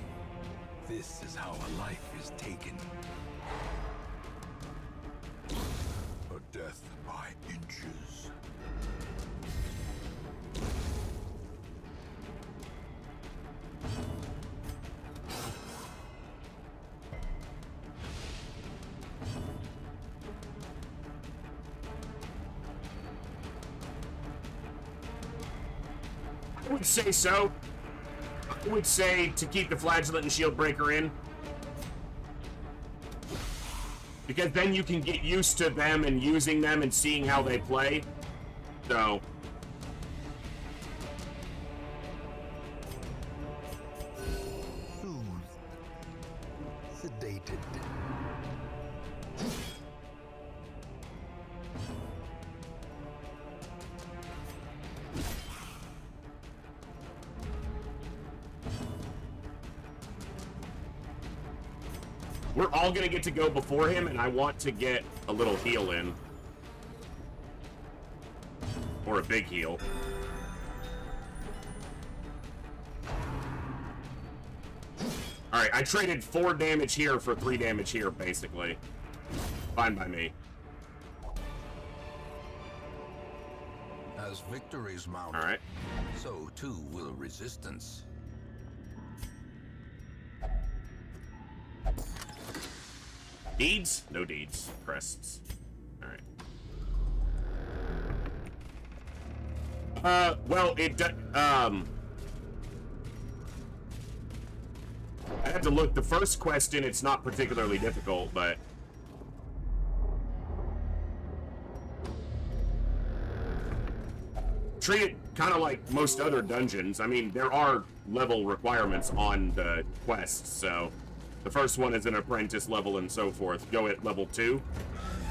This is how a life is taken. A death by inches. I would say so. I would say to keep the Flagellant and Shield Breaker in. Because then you can get used to them and using them and seeing how they play. So. Soothed. Sedated. We're all gonna get to go before him, and I want to get a little heal in. Or a big heal. Alright, I traded 4 damage here for 3 damage here, basically. Fine by me. As victories mount, Alright. so too will resistance. Deeds? No deeds. Crests. Alright. Well, I had to look. The first question, it's not particularly difficult, but... treat it kind of like most other dungeons. I mean, there are level requirements on the quests, so... the first one is an apprentice level and so forth. Go at level 2.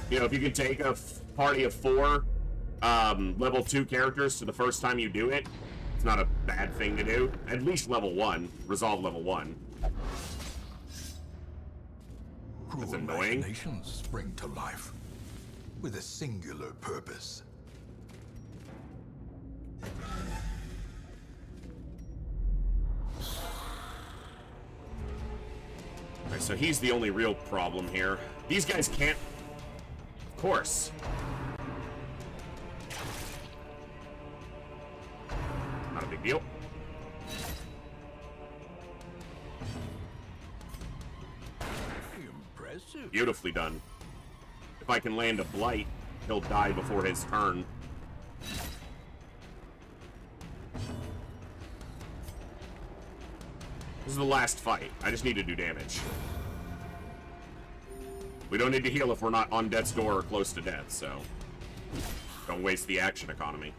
You know, if you can take a party of 4 level 2 characters to the first time you do it, it's not a bad thing to do. At least level 1. Resolve level 1. That's annoying. Imaginations spring to life with a singular purpose. Alright, so he's the only real problem here. These guys can't... Of course. Not a big deal. Impressive. Beautifully done. If I can land a blight, he'll die before his turn. This is the last fight. I just need to do damage. We don't need to heal if we're not on death's door or close to death, so... don't waste the action economy.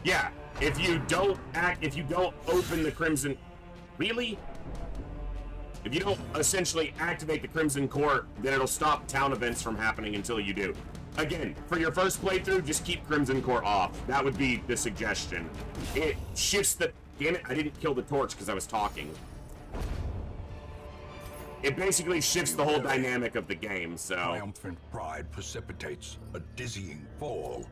Yeah, if you don't open the Crimson... Really? If you don't essentially activate the Crimson Court, then it'll stop town events from happening until you do. Again, for your first playthrough, just keep Crimson Court off. That would be the suggestion. It shifts the... Damn it, I didn't kill the torch because I was talking. It basically shifts the whole dynamic of the game, so... Triumphant pride precipitates a dizzying fall.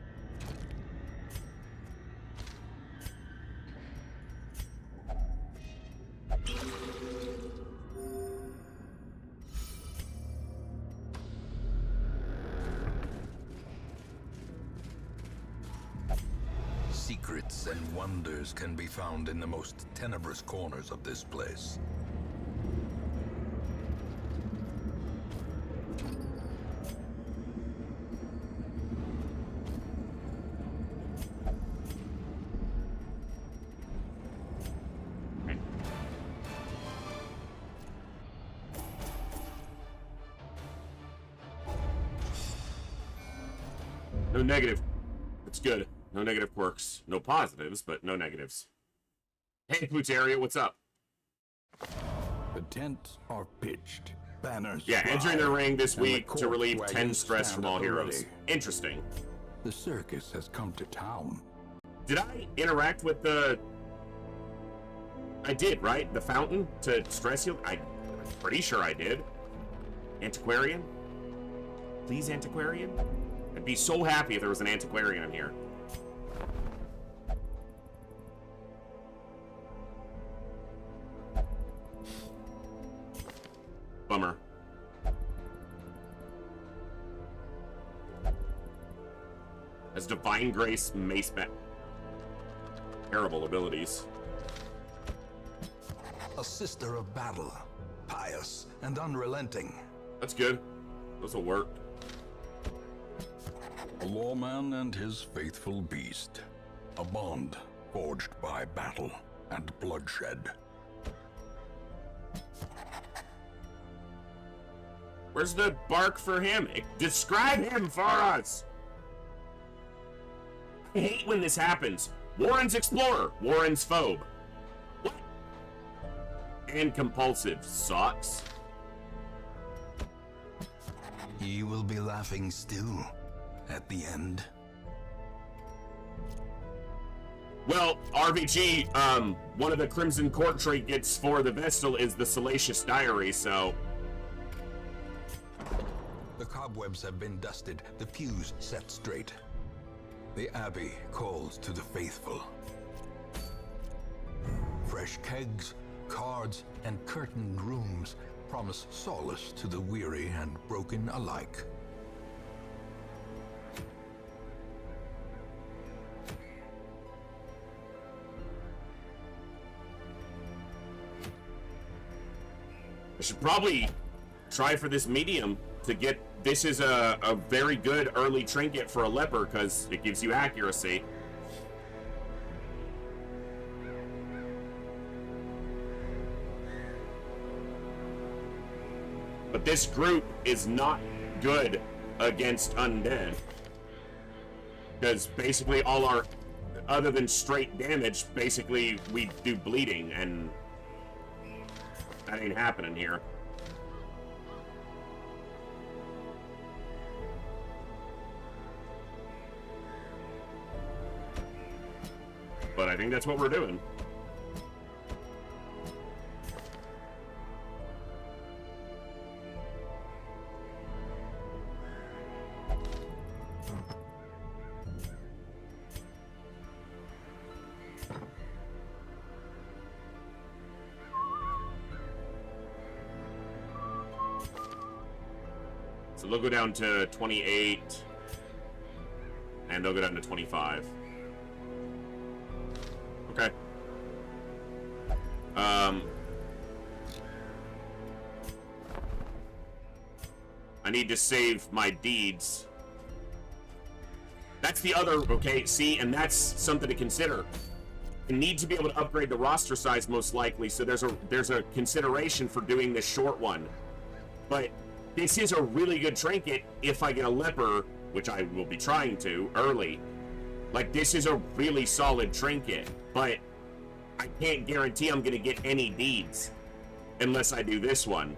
Secrets and wonders can be found in the most tenebrous corners of this place. No negative. That's good. No negative quirks. No positives, but no negatives. Hey, Plutaria, what's up? The tents are pitched. Banners Yeah, fly, entering the ring this and the week to court relieve wagons 10 stress stand from all at the heroes. ready. Interesting. The circus has come to town. Did I interact with the... I did, right? The fountain to stress heal? I'm pretty sure I did. Antiquarian? Please, Antiquarian? I'd be so happy if there was an Antiquarian in here. Bummer. As Divine Grace Mace back. Terrible abilities. A sister of battle, pious and unrelenting. That's good. This'll work. A lawman and his faithful beast. A bond forged by battle and bloodshed. Where's the bark for him? Describe him for us! I hate when this happens. Warren's Explorer, Warren's Phobe. What? And Compulsive sucks. He will be laughing still at the end. Well, RVG, one of the Crimson Court trinkets for the Vestal is the Salacious Diary, so... The cobwebs have been dusted, the pews set straight. The Abbey calls to the faithful. Fresh kegs, cards, and curtained rooms promise solace to the weary and broken alike. I should probably try for this medium to get... This is a very good early trinket for a leper because it gives you accuracy. But this group is not good against undead. Because basically all our... Other than straight damage, basically we do bleeding, and... That ain't happening here. But I think that's what we're doing. So they'll go down to 28, and they'll go down to 25. Okay. I need to save my deeds. That's the other, okay, see, and that's something to consider. I need to be able to upgrade the roster size most likely, so there's a consideration for doing this short one. But this is a really good trinket if I get a leper, which I will be trying to, early. Like, this is a really solid trinket, but I can't guarantee I'm gonna get any deeds unless I do this one.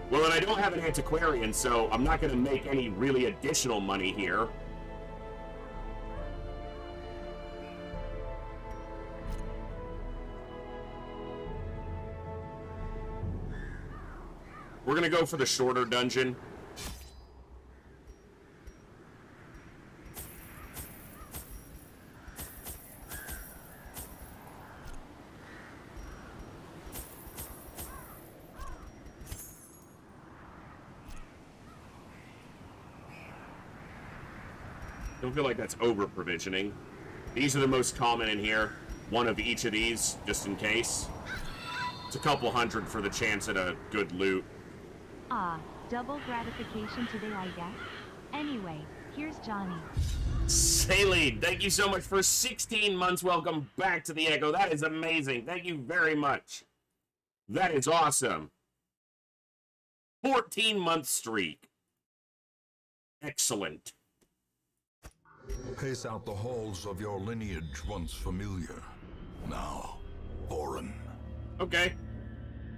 Well, and I don't have an antiquarian, so I'm not gonna make any really additional money here. We're gonna go for the shorter dungeon. Don't feel like that's over-provisioning. These are the most common in here. One of each of these, just in case. It's a couple hundred for the chance at a good loot. Ah, double gratification today, I guess. Anyway, here's Johnny. Saline, thank you so much for 16 months. Welcome back to the Echo. That is amazing. Thank you very much. That is awesome. 14-month streak. Excellent. Pace out the halls of your lineage once familiar, now foreign. Okay.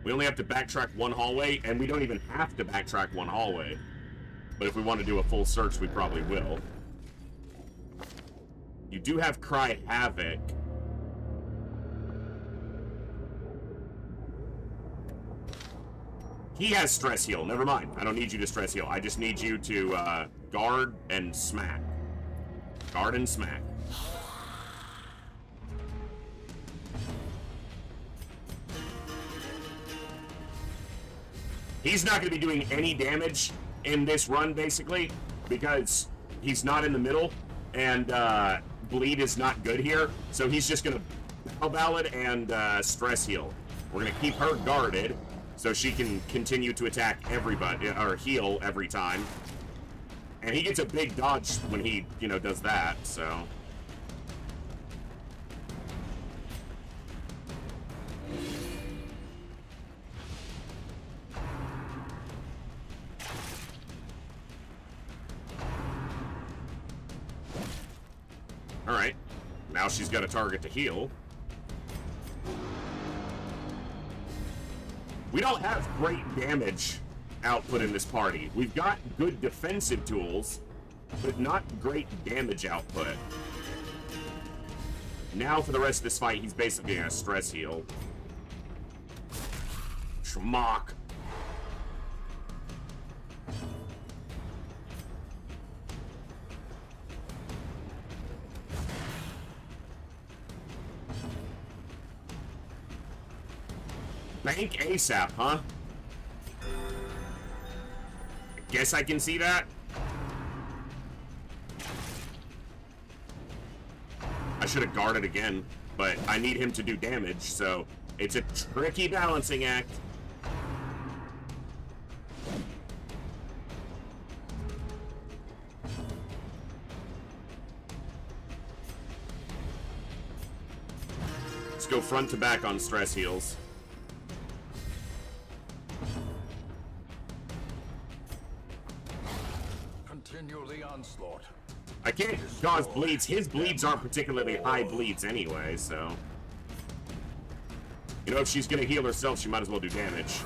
We only have to backtrack one hallway, and we don't even have to backtrack one hallway. But if we want to do a full search, we probably will. You do have Cry Havoc. He has Stress Heal. Never mind. I don't need you to Stress Heal. I just need you to guard and smack. Guard and smack. He's not going to be doing any damage in this run, basically, because he's not in the middle, and bleed is not good here, so he's just going to Battle Ballad and Stress Heal. We're going to keep her guarded, so she can continue to attack everybody, or heal every time. And he gets a big dodge when he, you know, does that, so... Now she's got a target to heal. We don't have great damage output in this party. We've got good defensive tools, but not great damage output. Now for the rest of this fight, he's basically gonna stress heal. Schmuck. Bank ASAP, huh? Guess I can see that. I should have guarded again, but I need him to do damage, so it's a tricky balancing act. Let's go front to back on stress heals. Continue the onslaught. I can't cause bleeds. His bleeds aren't particularly high bleeds anyway, so... You know, if she's gonna heal herself, she might as well do damage.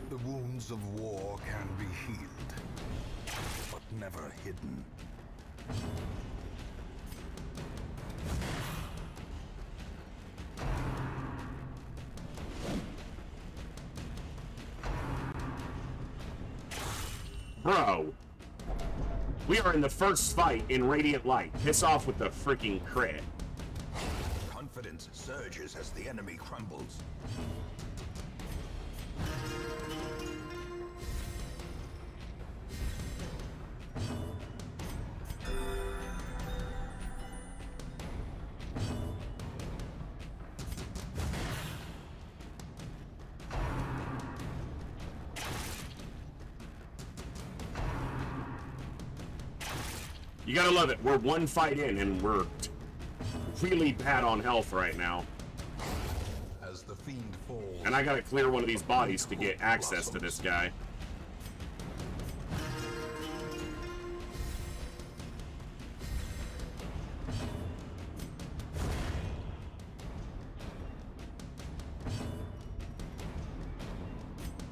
The wounds of war can be healed, but never hidden. Bro, we are in the first fight in Radiant Light. Piss off with the freaking crit. Confidence surges as the enemy crumbles. You gotta love it. We're one fight in, and we're really bad on health right now. As the fiend falls, And I gotta clear one of these bodies to get access to this guy.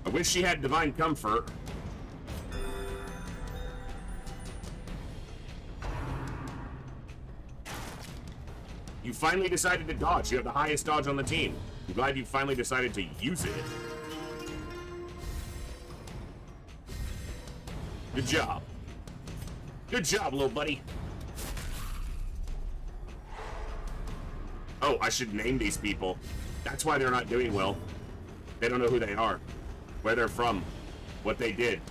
I wish she had Divine Comfort. You finally decided to dodge. You have the highest dodge on the team. I'm glad you finally decided to use it. Good job. Good job, little buddy. Oh, I should name these people. That's why they're not doing well. They don't know who they are, where they're from, what they did.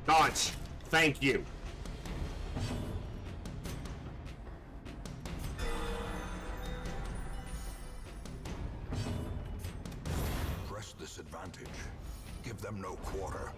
Dodge. Thank you. press this advantage. Give them no quarter.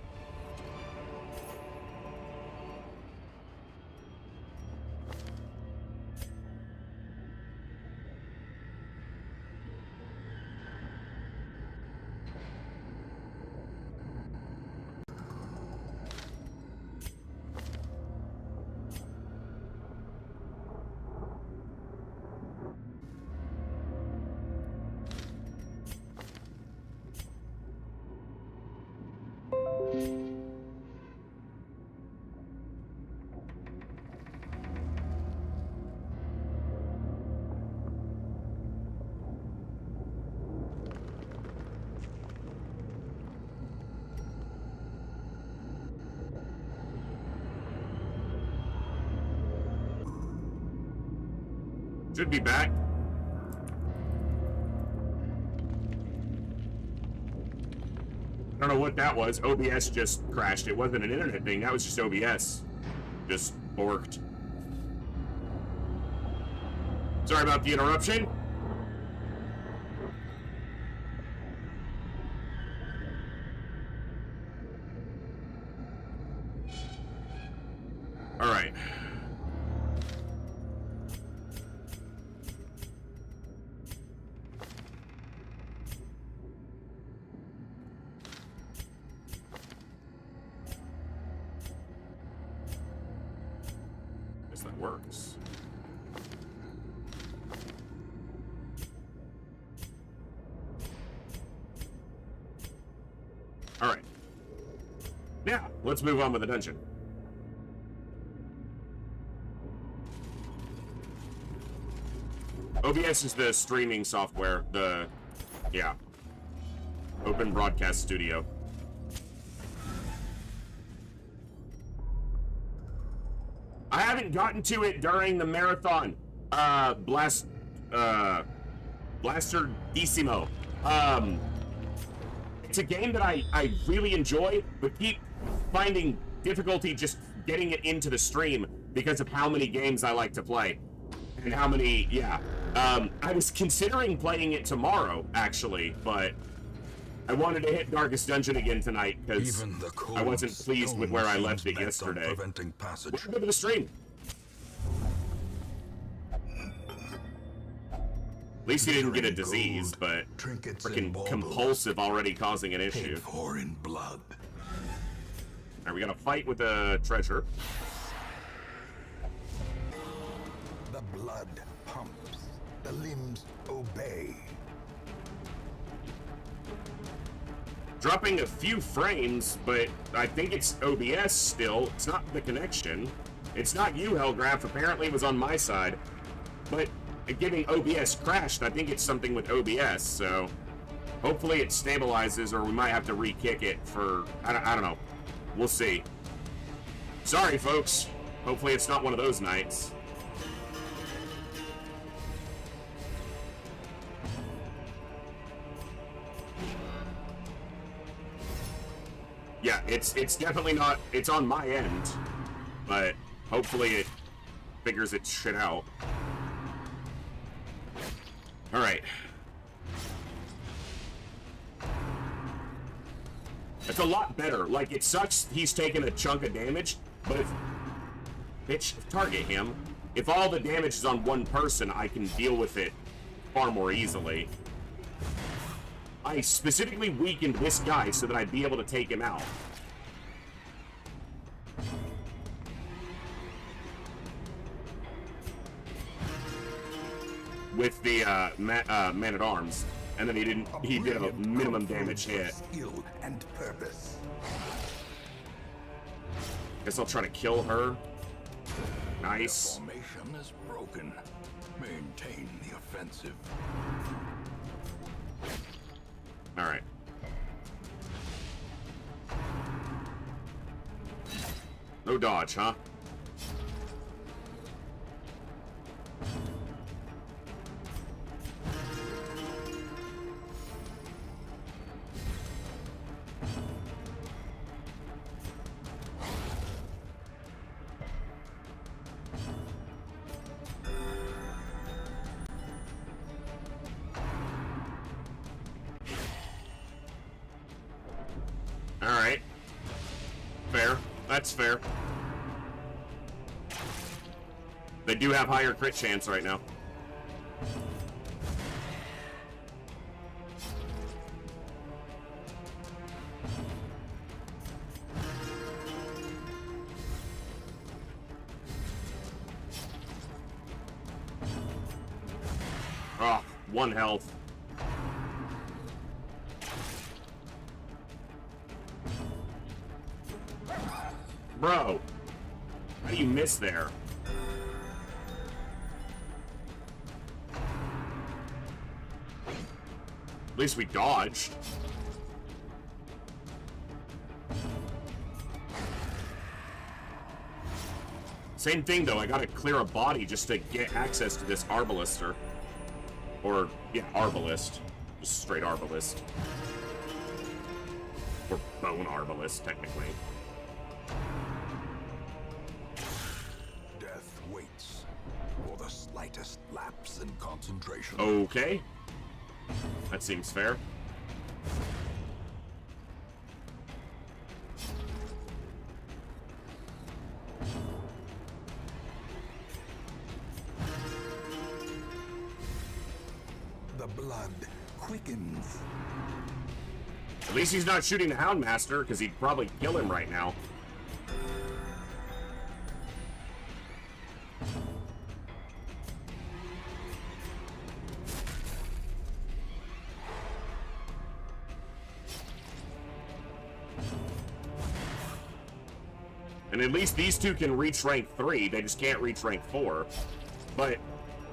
Should be back. I don't know what that was. OBS just crashed. It wasn't an internet thing. That was just OBS. Just borked. Sorry about the interruption. Alright. Guess that works. Alright. Yeah, let's move on with the dungeon. OBS is the streaming software, yeah. Open Broadcast Studio. I haven't gotten to it during the marathon. Blaster Decimo. It's a game that I really enjoy, but keep finding difficulty just getting it into the stream because of how many games I like to play. And how many, yeah. I was considering playing it tomorrow, actually, but I wanted to hit Darkest Dungeon again tonight because I wasn't pleased with where I left it yesterday. Preventing passage. Welcome to the stream. At least he didn't get a disease, but freaking compulsive already causing an issue. For in blood. Alright, we got a fight with a treasure. The blood pumps. The limbs obey. Dropping a few frames, but I think it's OBS still. It's not the connection. It's not you, Hellgraph. Apparently it was on my side. But getting OBS crashed, I think it's something with OBS, so hopefully it stabilizes, or we might have to re-kick it for, I don't know. We'll see. Sorry, folks. Hopefully it's not one of those nights. Yeah, it's definitely not, it's on my end, but hopefully it figures its shit out. Alright. It's a lot better. Like, it sucks he's taking a chunk of damage, but if... Bitch, target him. If all the damage is on one person, I can deal with it far more easily. I specifically weakened this guy so that I'd be able to take him out. With the man-at-arms, and then he did a minimum damage hit. Skill and purpose. Guess I'll try to kill her. Nice. The formation is broken. Maintain the offensive. Alright. No dodge, huh? Alright. Fair. That's fair. They do have higher crit chance right now. Oh, 1 health. Bro, how do you miss there? At least we dodged. Same thing though, I gotta clear a body just to get access to this Arbalister. Or, yeah, Arbalist. Just straight Arbalist. Or Bone Arbalist, technically. Death waits for the slightest lapse in concentration. Okay. That seems fair. blood quickens. At least he's not shooting the Houndmaster, because he'd probably kill him right now. And at least these two can reach rank 3, they just can't reach rank 4. But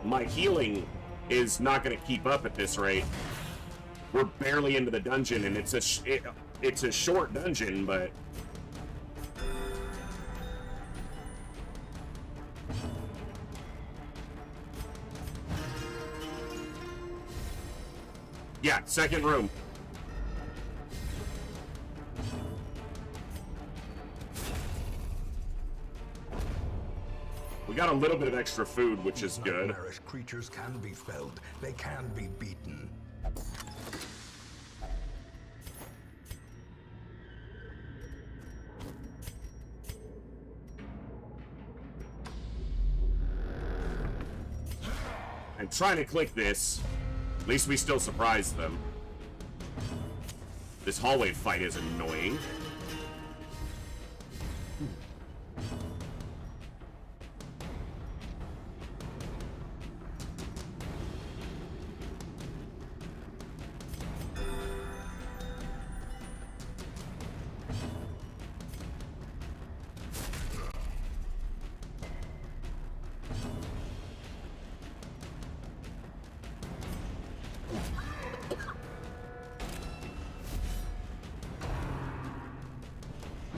my healing is not going to keep up at this rate. We're barely into the dungeon, and it's a short dungeon, but yeah, second room. We got a little bit of extra food, which is good. Nightmarish creatures can be felled. They can be beaten. I'm trying to click this. At least we still surprised them. This hallway fight is annoying.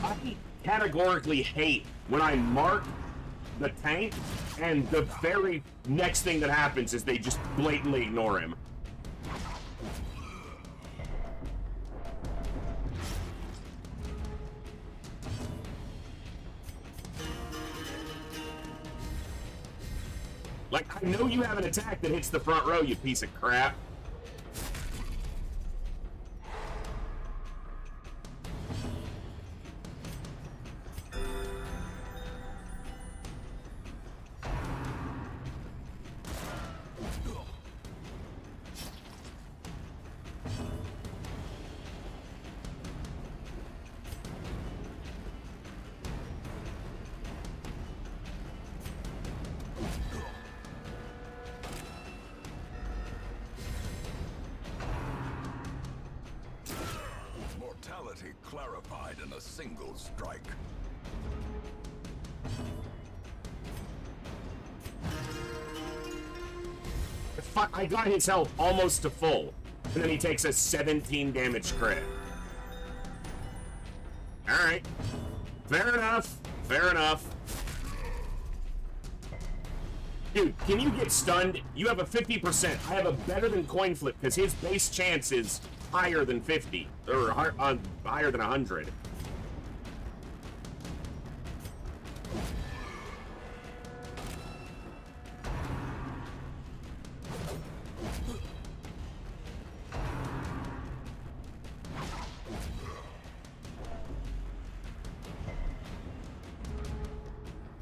I categorically hate when I mark the tank and the very next thing that happens is they just blatantly ignore him. Like, I know you have an attack that hits the front row, you piece of crap. Mortality clarified in a single strike. I got his health almost to full, and then he takes a 17 damage crit. Alright. Fair enough. Fair enough. Dude, can you get stunned? You have a 50%. I have a better than coin flip, because his base chance is higher than 50. Or higher than 100.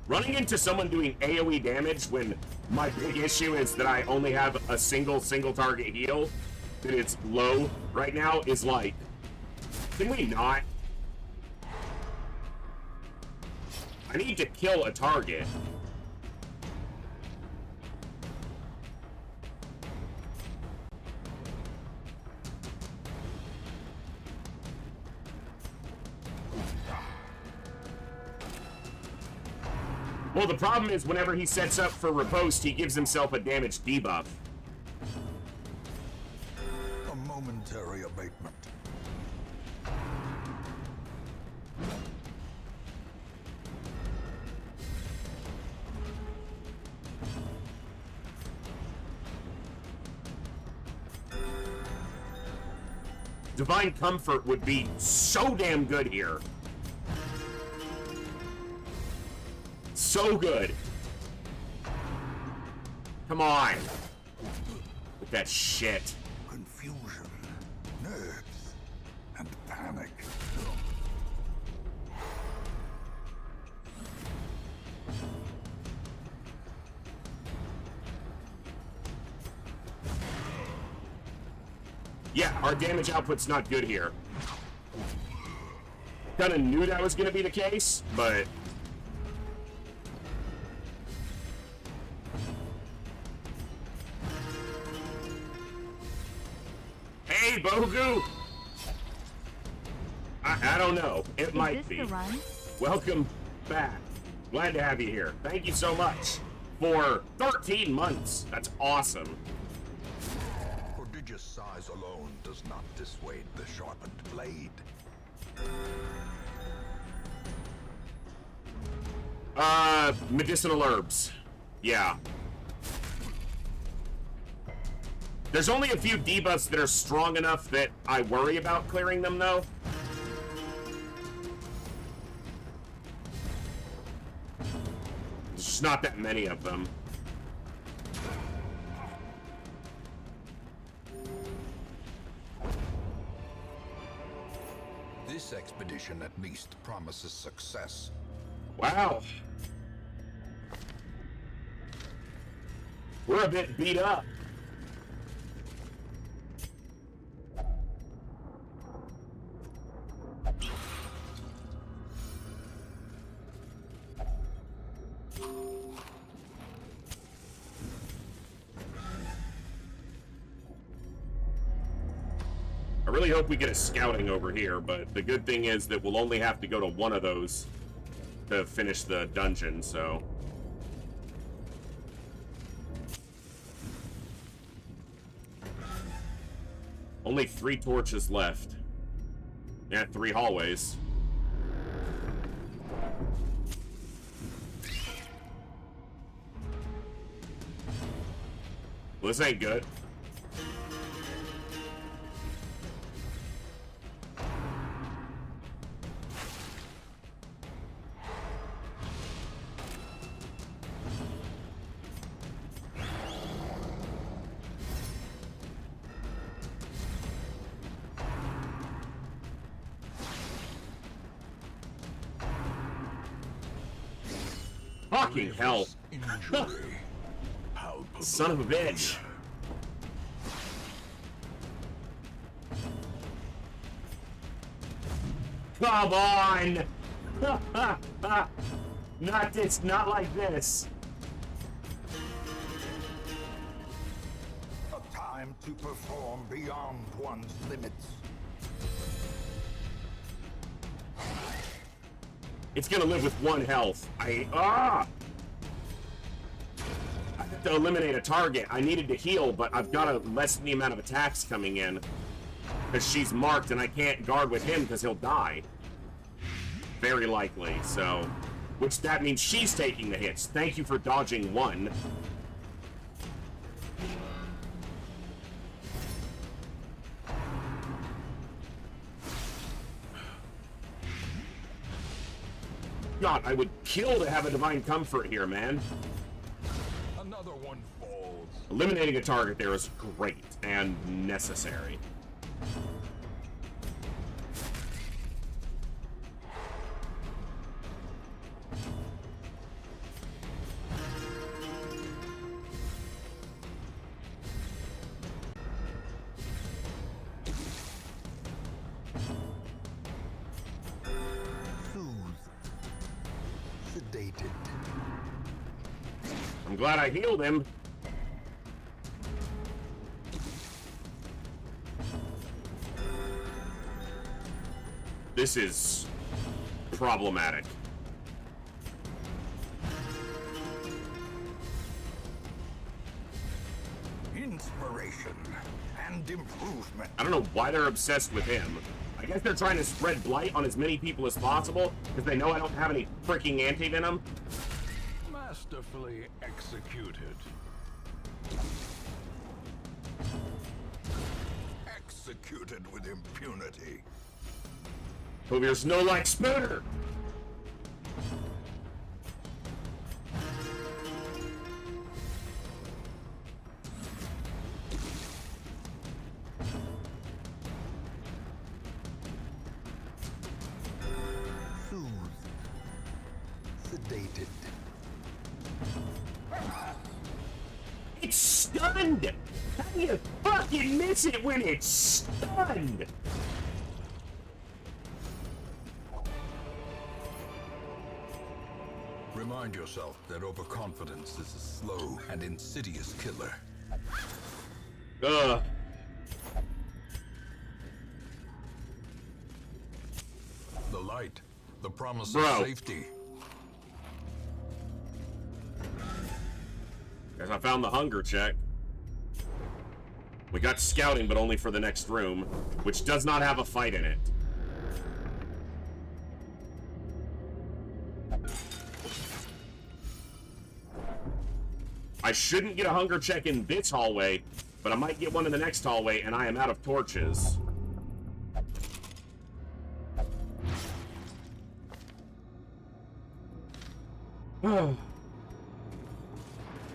Running into someone doing AoE damage when my big issue is that I only have a single target heal, that it's low right now, is like, can we not? I need to kill a target. Well, the problem is whenever he sets up for riposte, he gives himself a damage debuff. A momentary abatement. Divine Comfort would be so damn good here. So good. Come on. With that shit. Confusion, nerves, and panic. Yeah, our damage output's not good here. Kinda knew that was gonna be the case, but... Hey, Bogu! I don't know. It might be. Is this the run? Welcome back. Glad to have you here. Thank you so much for 13 months. That's awesome. Prodigious size alone does not dissuade the sharpened blade. Medicinal herbs. Yeah. There's only a few debuffs that are strong enough that I worry about clearing them, though. There's just not that many of them. This expedition at least promises success. Wow. We're a bit beat up. I really hope we get a scouting over here, but the good thing is that we'll only have to go to one of those to finish the dungeon, so... Only 3 torches left. Yeah, 3 hallways. Well, this ain't good. Fucking hell. Injury. Son of a bitch. Come on! Not this, not like this. A time to perform beyond one's limits. It's gonna live with 1 health. I have to eliminate a target. I needed to heal, but I've got to lessen the amount of attacks coming in. Because she's marked and I can't guard with him because he'll die. Very likely, so... Which that means she's taking the hits. Thank you for dodging 1. God, I would kill to have a divine comfort here, man. Another one falls. Eliminating a target there is great and necessary. Sedated. I'm glad I healed him. This is problematic. Inspiration and improvement. I don't know why they're obsessed with him. I guess they're trying to spread blight on as many people as possible because they know I don't have any freaking anti-venom. Masterfully executed. Executed with impunity. Hope there's no like spooner. It's stunned! How do you fucking miss it when it's stunned? Remind yourself that overconfidence is a slow and insidious killer. Ugh. The light, the promise Bro. of safety. Guess I found the hunger check. We got scouting, but only for the next room, which does not have a fight in it. I shouldn't get a hunger check in this hallway, but I might get one in the next hallway, and I am out of torches.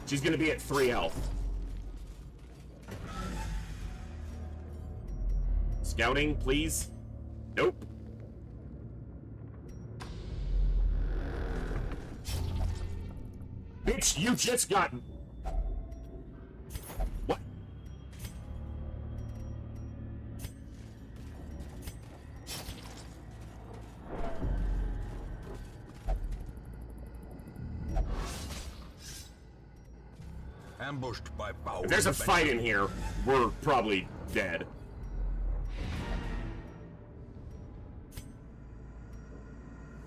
She's gonna be at 3 health. Scouting, please. Nope. Bitch, you just got... What? Ambushed by powers. If there's a of fight in here, we're probably dead.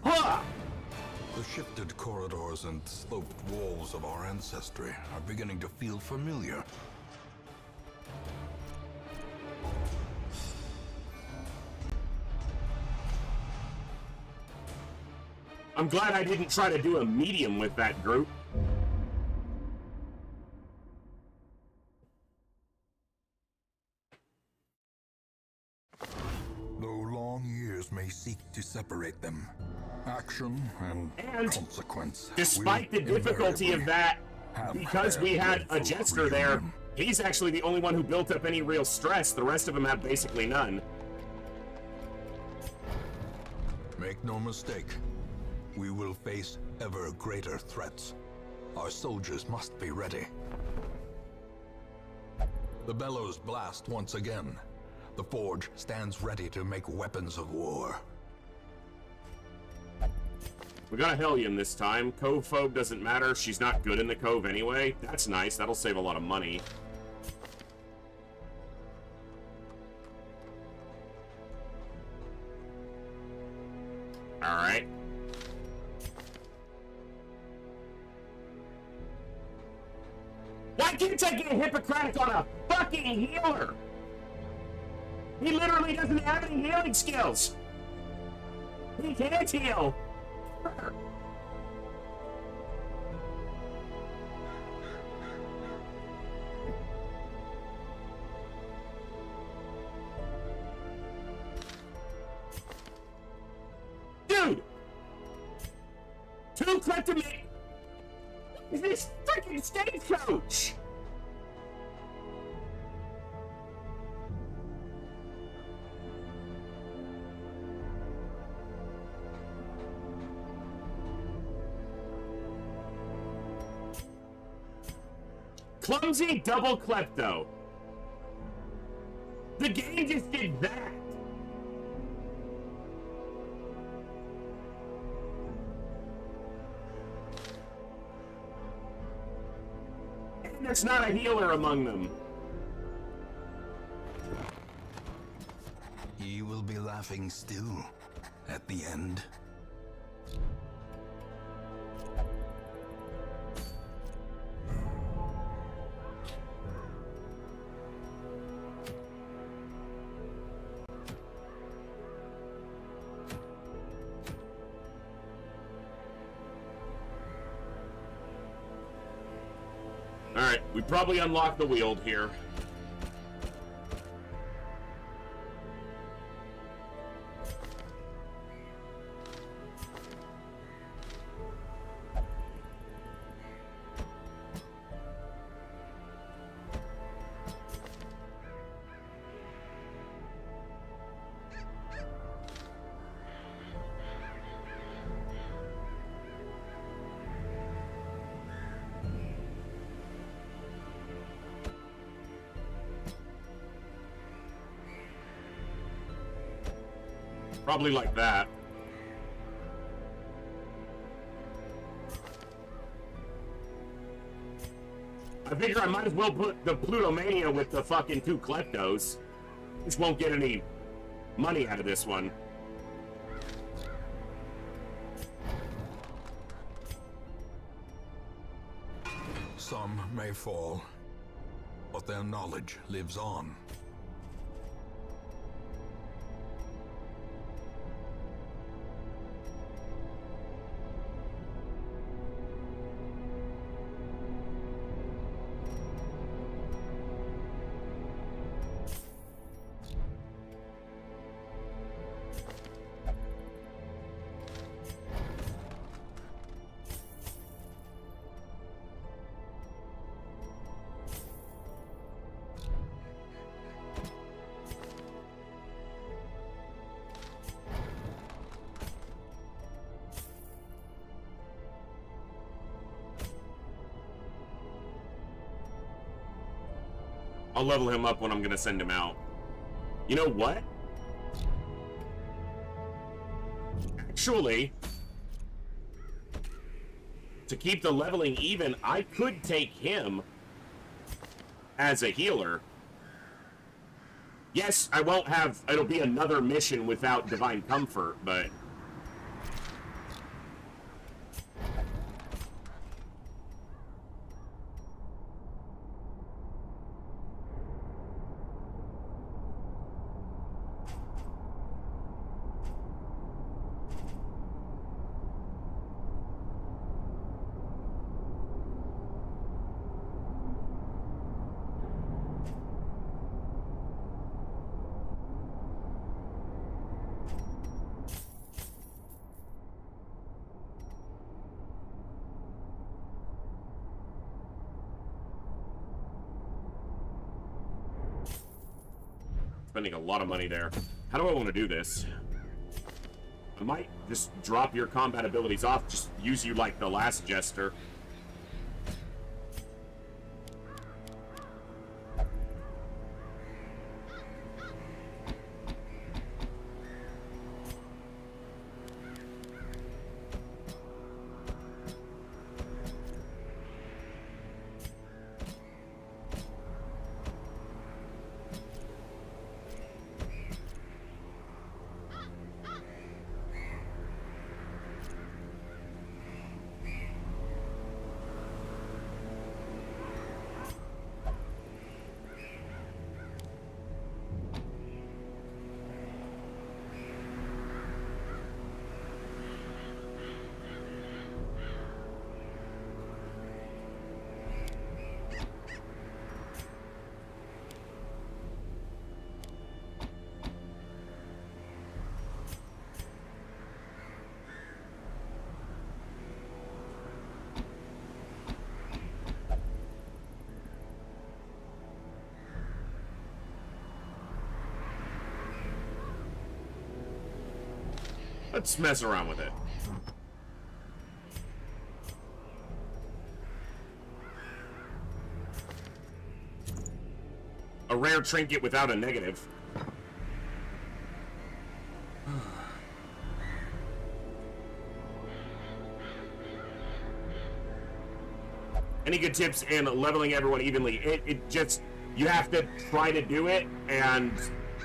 Huh! The shifted corridors and sloped walls of our ancestry are beginning to feel familiar. I'm glad I didn't try to do a medium with that group. Though long years may seek to separate them, action and consequence. Despite the will difficulty of that, have because we had a painful jester there, reunion. he's actually the only one who built up any real stress. The rest of them have basically none. Make no mistake, we will face ever greater threats. Our soldiers must be ready. The bellows blast once again. The forge stands ready to make weapons of war. We got a Hellion this time. Cove phobe doesn't matter. She's not good in the cove anyway. That's nice. That'll save a lot of money. Alright. Why can't I get a Hippocratic on a fucking healer? He literally doesn't have any healing skills. He can't heal. Dude! 2 kleptomaniacs! Is this freaking stagecoach? Clumsy double klepto. The game just did that. And there's not a healer among them. He will be laughing still at the end. Alright, we probably unlocked the wield here. Probably like that. I figure I might as well put the Plutomania with the fucking 2 Kleptos. Just won't get any money out of this one. Some may fall, but their knowledge lives on. I'll level him up when I'm gonna send him out. You know what? Actually, to keep the leveling even, I could take him as a healer. Yes, I won't have... It'll be another mission without Divine Comfort, but... Spending a lot of money there. How do I want to do this? I might just drop your combat abilities off, just use you like the last Jester. Let's mess around with it. A rare trinket without a negative. Any good tips in leveling everyone evenly? It just, you have to try to do it, and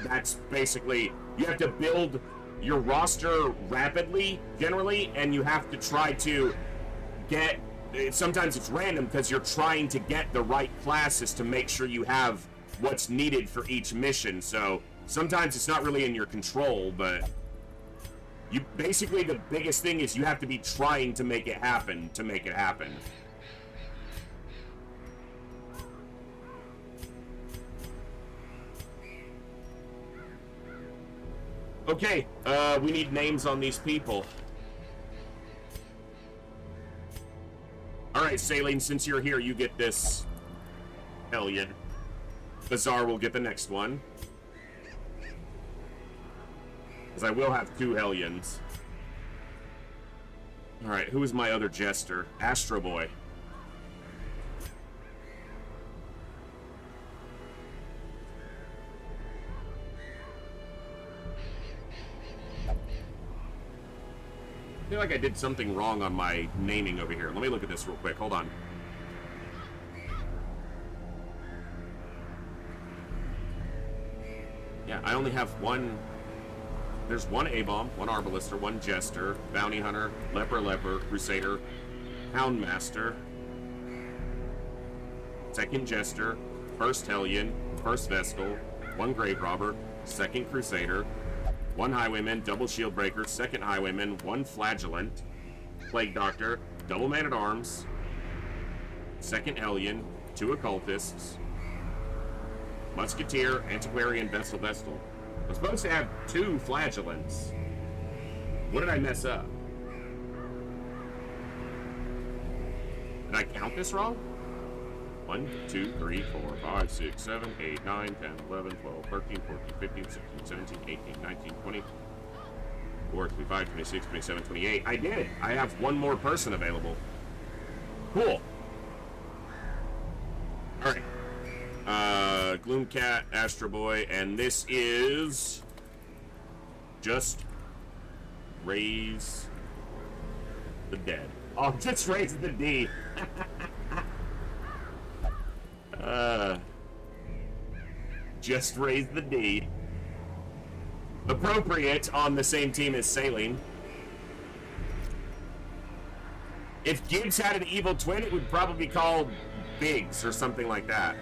that's basically, you have to build your roster rapidly, generally, and you have to try to get, sometimes it's random because you're trying to get the right classes to make sure you have what's needed for each mission, so sometimes it's not really in your control, but you basically, the biggest thing is you have to be trying to make it happen, to make it happen. Okay, we need names on these people. Alright, Saline, since you're here, you get this Hellion. Bazaar will get the next one. Because I will have 2 Hellions. Alright, who is my other Jester? Astro Boy. feel like I did something wrong on my naming over here. Let me look at this real quick. Hold on. Yeah, I only have one. There's one A-bomb, one Arbalister, one Jester, Bounty Hunter, Leper, Crusader, Houndmaster, second Jester, first Hellion, first Vestal, one Grave Robber, second Crusader, one Highwayman, double Shield Breaker, second Highwayman, one Flagellant, Plague Doctor, double Man-at-Arms, second Hellion, two Occultists, Musketeer, Antiquarian, Vestal. I'm supposed to have two Flagellants. What did I mess up? Did I count this wrong? 1, 2, 3, 4, 5, 6, 7, 8, 9, 10, 11, 12, 13, 14, 15, 16, 17, 18, 19, 20, 24, 25, 26, 27, 28. I did it. I have one more person available. Cool. All right. Gloomcat, Astro Boy, and this is Just Raise the Dead. Oh, Just Raise the D. Just Raise the D. Appropriate on the same team as Saline. If Gibbs had an evil twin, it would probably be called Biggs or something like that.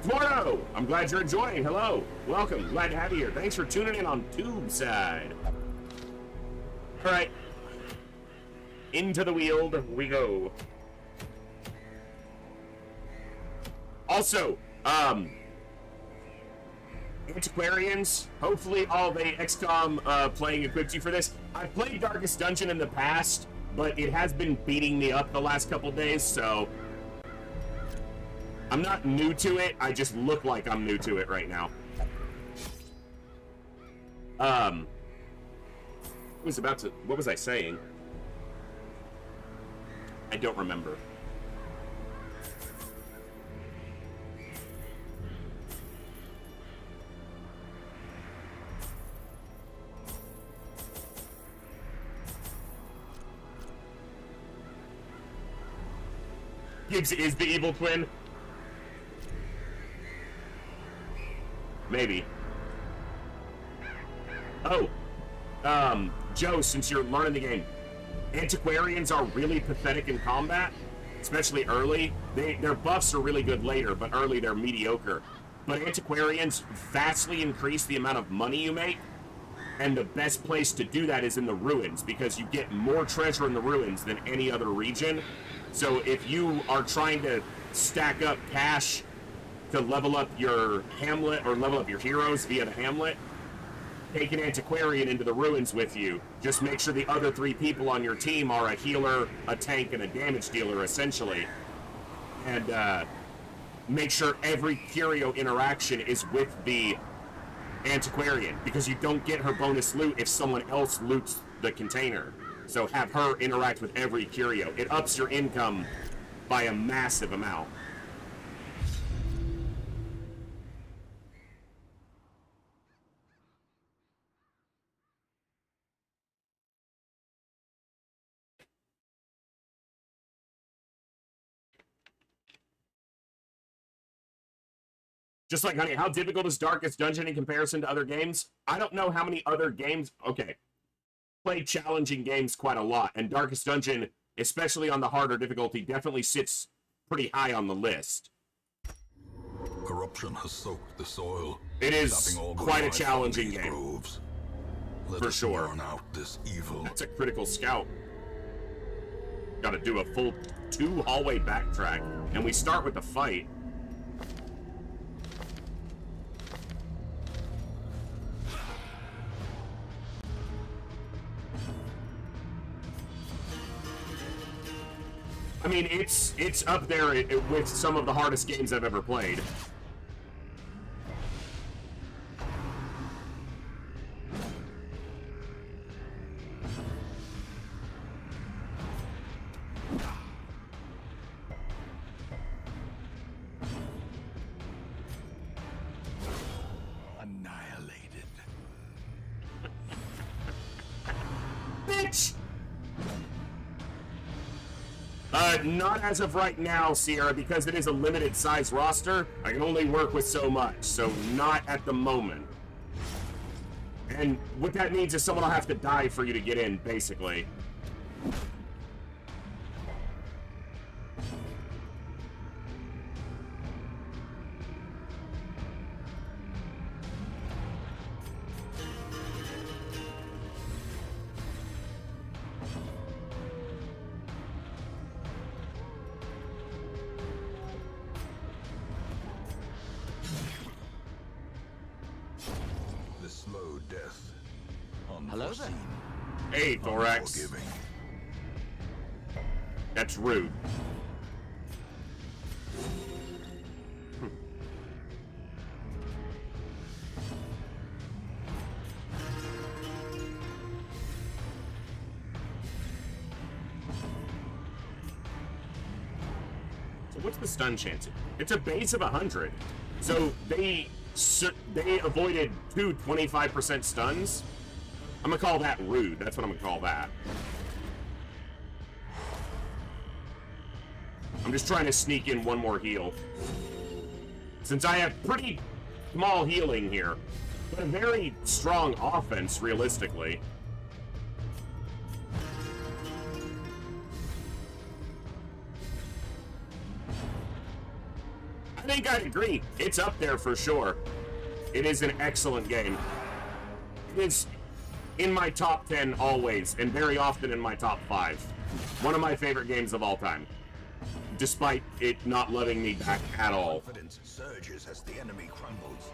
Moro, I'm glad you're enjoying. Hello, welcome. Glad to have you here. Thanks for tuning in on Tubeside. All right, into the Weald we go. Also, Antiquarians, hopefully all the XCOM playing equipped you for this. I've played Darkest Dungeon in the past, but it has been beating me up the last couple days, so I'm not new to it. I just look like I'm new to it right now. What was I saying? I don't remember. Gibbs is the evil twin. Maybe. Oh. Joe, since you're learning the game, Antiquarians are really pathetic in combat, especially early. Their buffs are really good later, but early they're mediocre. But Antiquarians vastly increase the amount of money you make, and the best place to do that is in the ruins, because you get more treasure in the ruins than any other region. So if you are trying to stack up cash to level up your hamlet or level up your heroes via the hamlet, take an Antiquarian into the ruins with you. Just make sure the other 3 people on your team are a healer, a tank, and a damage dealer, essentially. And make sure every curio interaction is with the Antiquarian, because you don't get her bonus loot if someone else loots the container. So have her interact with every curio. It ups your income by a massive amount. Just like, honey, how difficult is Darkest Dungeon in comparison to other games? I don't know how many other games... Okay. Play challenging games quite a lot, and Darkest Dungeon, especially on the harder difficulty, definitely sits pretty high on the list. Corruption has soaked the soil. It is quite a challenging game. For sure. Burn out this evil. That's a critical scout. Gotta do a full 2 hallway backtrack, and we start with the fight. I mean, it's up there with some of the hardest games I've ever played. Annihilated. Bitch! Not as of right now, Sierra, because it is a limited size roster. I can only work with so much, so not at the moment. And what that means is someone will have to die for you to get in, basically. The slow death. Hello there. Hey, Thorax. Unforgiving. That's rude. So what's the stun chance? It's a base of 100. So they avoided two 25% stuns. I'm gonna call that rude. That's what I'm gonna call that. I'm just trying to sneak in one more heal. Since I have pretty small healing here, but a very strong offense, realistically. I think I'd agree. It's up there for sure. It is an excellent game. It is in my top 10 always, and very often in my top 5. One of my favorite games of all time. Despite it not letting me back at all. Confidence surges as the enemy crumbles.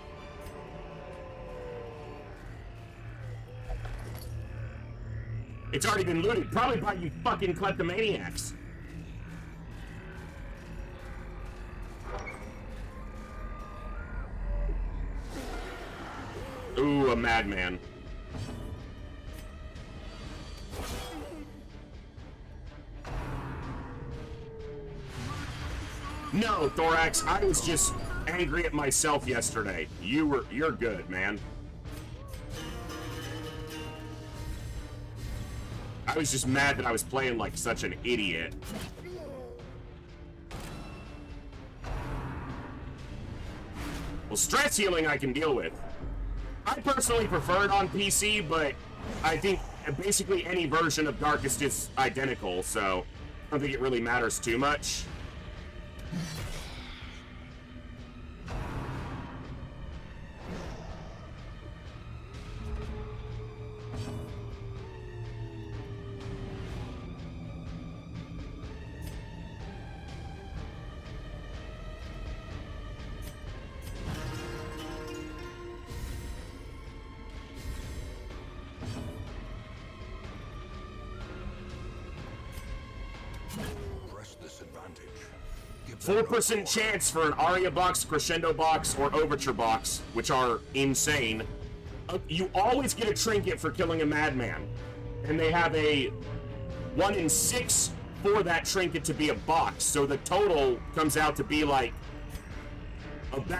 It's already been looted, probably by you fucking kleptomaniacs. Ooh, a madman. No, Thorax, I was just angry at myself yesterday. You're good, man. I was just mad that I was playing like such an idiot. Well, stress healing I can deal with. I personally prefer it on PC, but I think basically any version of Darkest is identical, so I don't think it really matters too much. Press this advantage. Give them 4% no chance for an Aria box, Crescendo box, or Overture box, which are insane. You always get a trinket for killing a madman. And they have a 1 in 6 for that trinket to be a box. So the total comes out to be like...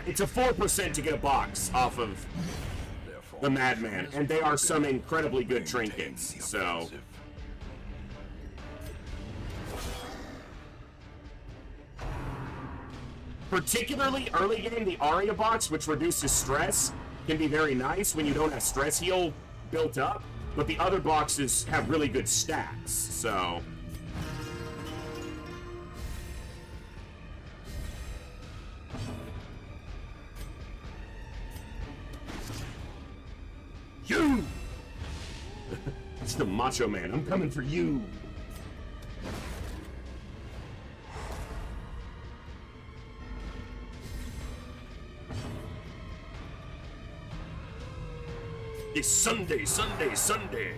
it's a 4% to get a box off of the madman. And they are some incredibly good trinkets, so... Particularly early game, the Aria box, which reduces stress, can be very nice when you don't have stress heal built up, but the other boxes have really good stats, so... You! It's the Macho Man. I'm coming for you! It's Sunday, Sunday, Sunday.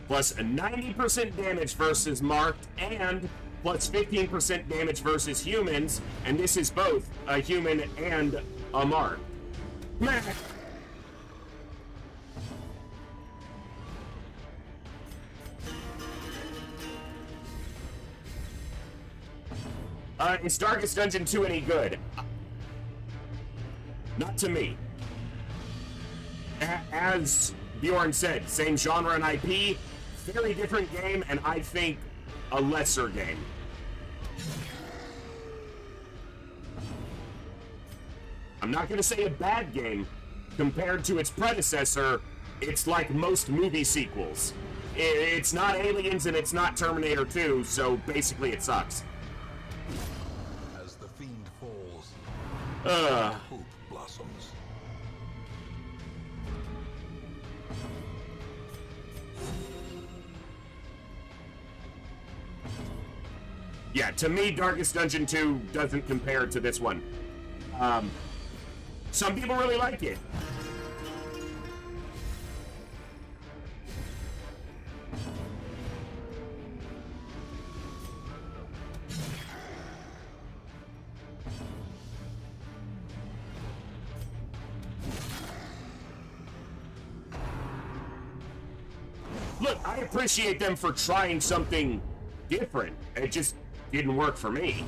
Plus a 90% damage versus marked and plus 15% damage versus humans, and this is both a human and a marked. Meh. Is Darkest Dungeon 2 any good? Not to me. As Bjorn said, same genre and IP, very different game, and I think a lesser game. I'm not going to say a bad game. Compared to its predecessor, it's like most movie sequels. It's not Aliens and it's not Terminator 2, so basically it sucks. As the fiend falls, hope blossoms. Yeah, to me, Darkest Dungeon 2 doesn't compare to this one. Some people really like it. Look, I appreciate them for trying something different. It just didn't work for me.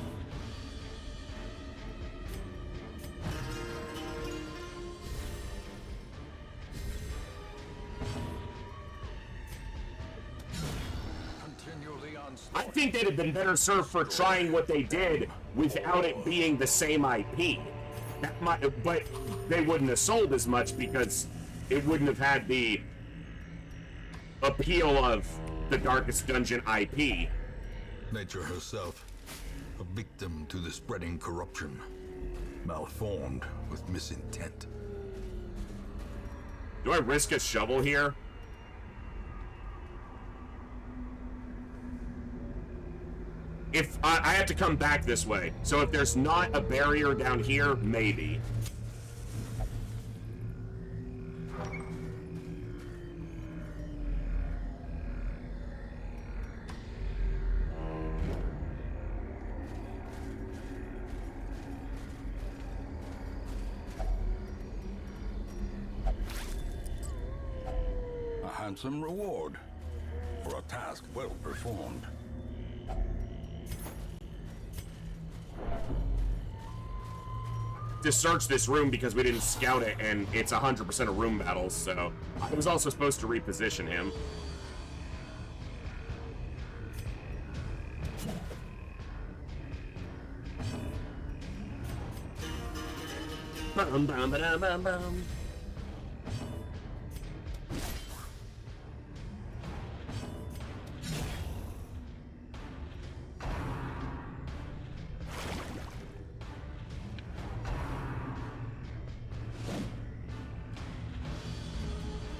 I think they'd have been better served for trying what they did without it being the same IP. That might, but they wouldn't have sold as much because it wouldn't have had the appeal of the Darkest Dungeon IP. Nature herself, a victim to the spreading corruption, malformed with misintent. Do I risk a shovel here? If I have to come back this way, so if there's not a barrier down here, maybe. A handsome reward for a task well performed. To search this room because we didn't scout it, and it's 100% a room battle, so I was also supposed to reposition him. Bum, bum, ba-dum, bum, bum.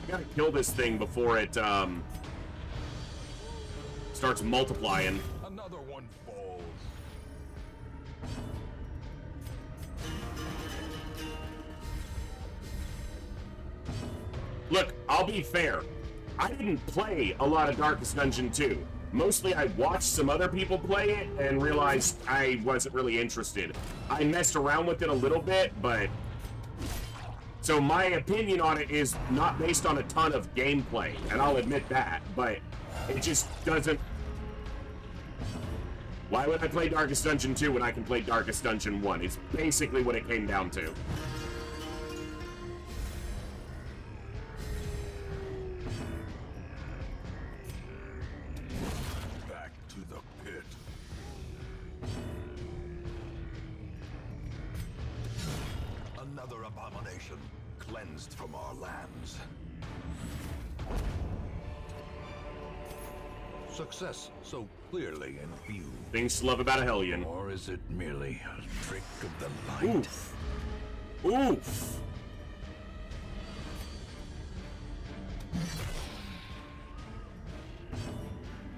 Gotta kill this thing before it starts multiplying. Another one falls. Look, I'll be fair. I didn't play a lot of Darkest Dungeon 2. Mostly I watched some other people play it and realized I wasn't really interested. I messed around with it a little bit, but... So my opinion on it is not based on a ton of gameplay, and I'll admit that, but it just doesn't... Why would I play Darkest Dungeon 2 when I can play Darkest Dungeon 1? It's basically what it came down to. Back to the pit. Another abomination cleansed from our lands. Success so clearly in view. Things to love about a Hellion. Or is it merely a trick of the light? Oof. Oof.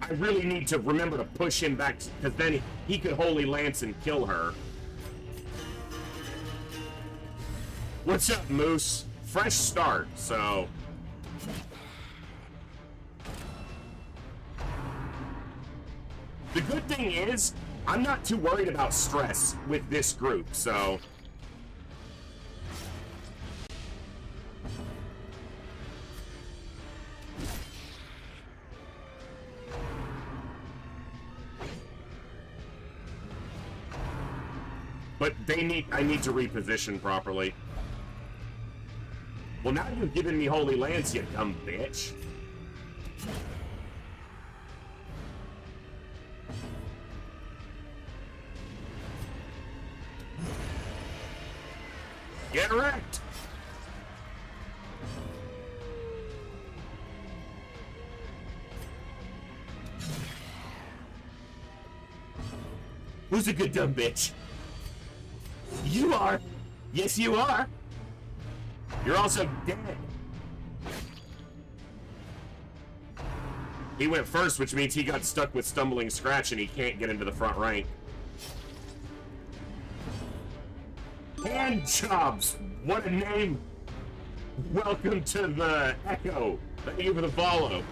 I really need to remember to push him back, because then he could Holy Lance and kill her. What's up, Moose? Fresh start, so... The good thing is, I'm not too worried about stress with this group, so... But I need to reposition properly. Well, now you've given me Holy Lance, you dumb bitch. Get wrecked! Who's a good dumb bitch? You are! Yes, you are! You're also dead. He went first, which means he got stuck with Stumbling Scratch and he can't get into the front rank. Hand jobs! What a name! Welcome to the Echo. Thank you for the follow.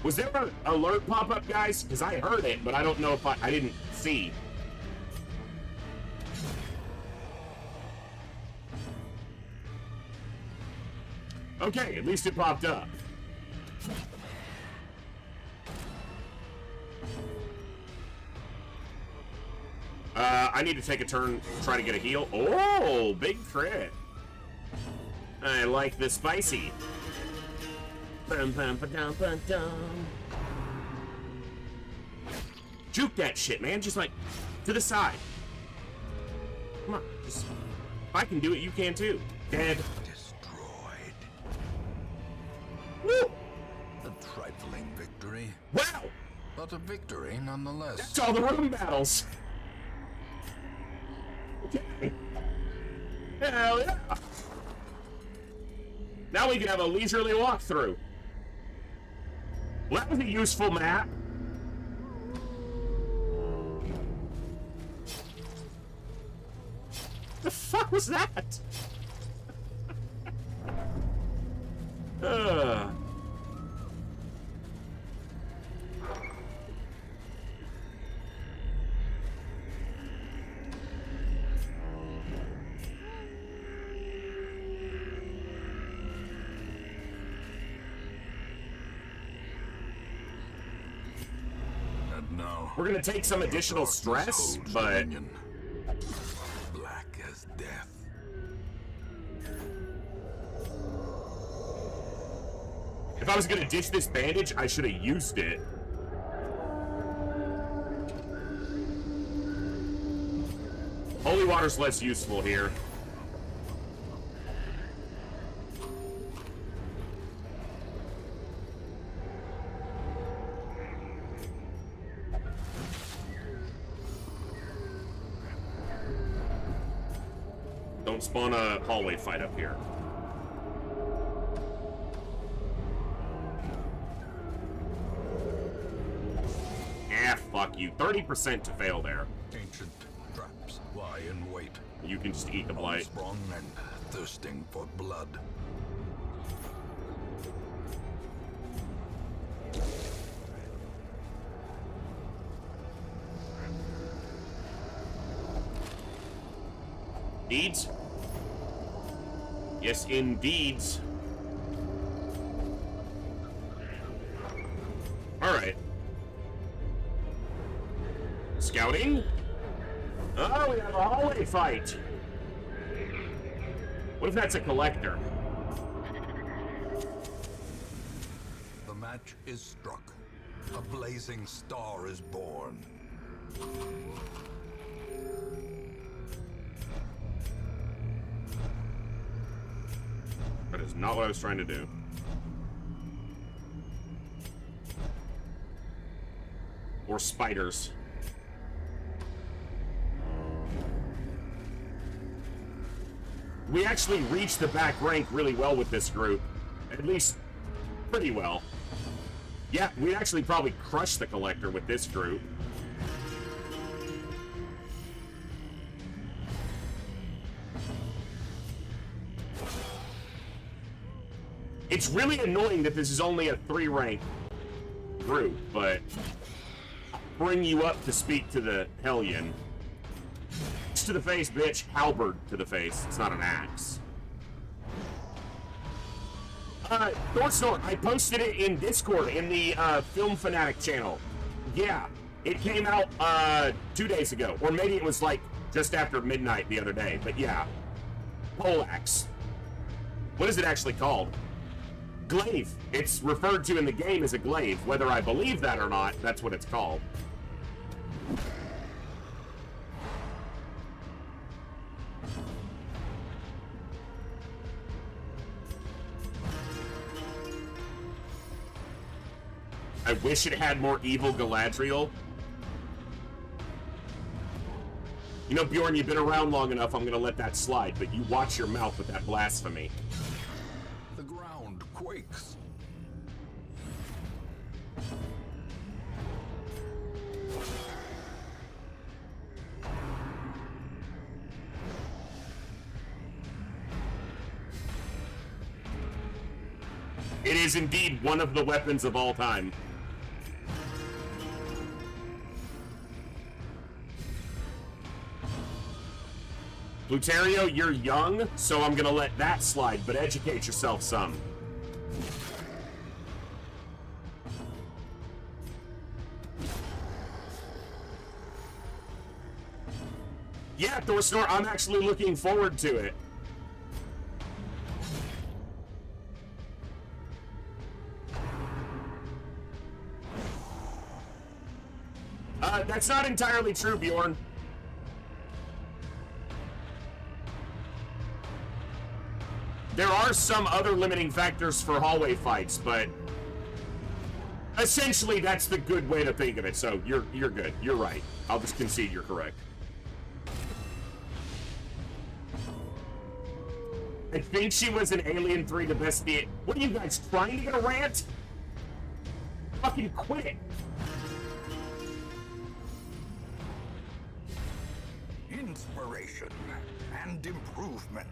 Was there an alert pop up, guys? Because I heard it, but I don't know if I didn't see. Okay, at least it popped up. I need to take a turn, try to get a heal. Oh, big crit. I like the spicy. Bum, bum, ba-dum, ba-dum. Juke that shit, man. Just like, to the side. Come on, just... If I can do it, you can too. Dead. Destroyed. Woo! A trifling victory, Wow! but a victory nonetheless. That's all the room battles. Okay. Hell yeah! Now we can have a leisurely walkthrough. Well, that was a useful map. The fuck was that? And now, We're gonna take some additional stress, but black as death. if I was gonna ditch this bandage, I should have used it. Holy water's less useful here. Don't spawn a hallway fight up here. Ah, fuck you. 30% to fail there. Ancient traps lie in wait, You can just eat the blight. sprung and thirsting for blood. Deeds? Yes, indeeds. Alright. Scouting? Oh, we have a hallway fight. What if that's a collector? The match is struck. A blazing star is born. That is not what I was trying to do. Or spiders. We actually reached the back rank really well with this group. At least, pretty well. Yeah, we actually probably crushed the collector with this group. It's really annoying that this is only a 3-rank group, but I'll bring you up to speak to the Hellion. Axe to the face, bitch. Halberd to the face. It's not an axe. Thorstone, I posted it in Discord in the Film Fanatic channel. Yeah, it came out 2 days ago, or maybe it was like just after midnight the other day. But yeah, poleaxe. What is it actually called? Glaive. It's referred to in the game as a glaive. Whether I believe that or not, that's what it's called. I wish it had more evil Galadriel. You know, Bjorn, you've been around long enough, I'm gonna let that slide, but you watch your mouth with that blasphemy. The ground quakes. It is indeed one of the weapons of all time. Luterio, you're young, so I'm gonna let that slide, but educate yourself some. Yeah, Thorsnor, I'm actually looking forward to it. That's not entirely true, Bjorn. There are some other limiting factors for hallway fights, but essentially that's the good way to think of it. So you're good. You're right. I'll just concede you're correct. I think she was in Alien 3 the best the. What are you guys trying to get a rant? Fucking quit it. Inspiration and improvement.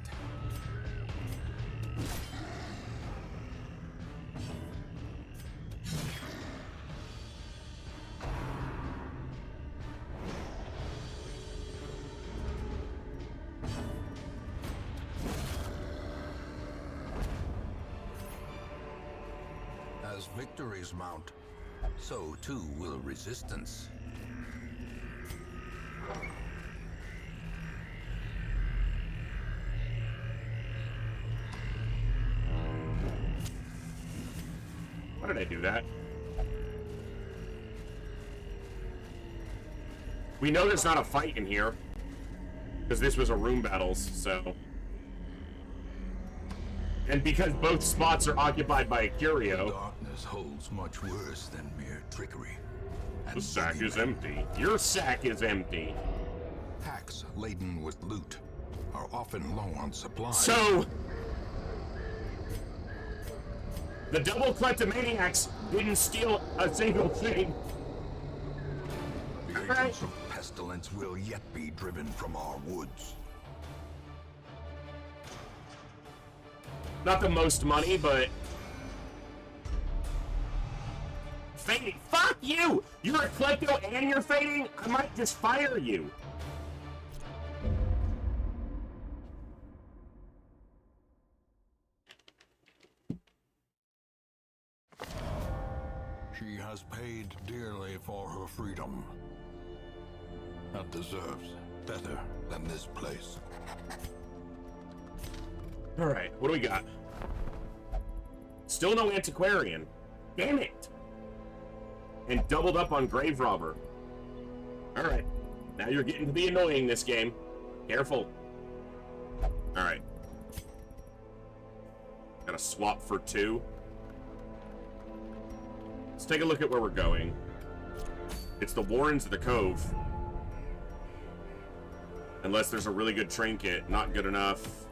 As victories mount, so too will resistance. Why did I do that? We know there's not a fight in here, because this was a room battles, so. And because both spots are occupied by a curio. Darkness holds much worse than mere trickery. The sack is empty. Your sack is empty. Packs laden with loot are often low on supplies. So, the double kleptomaniacs didn't steal a single thing. The agents of pestilence will yet be driven from our woods. Not the most money, but fading. Fuck you! You're a klepto and you're fading? I might just fire you. She has paid dearly for her freedom. And deserves better than this place. Alright, what do we got? Still no antiquarian. Damn it! And doubled up on grave robber. Alright, now you're getting to be annoying this game. Careful. Alright. Gotta swap for 2. Let's take a look at where we're going. It's the Warrens of the Cove. Unless there's a really good trinket. Not good enough.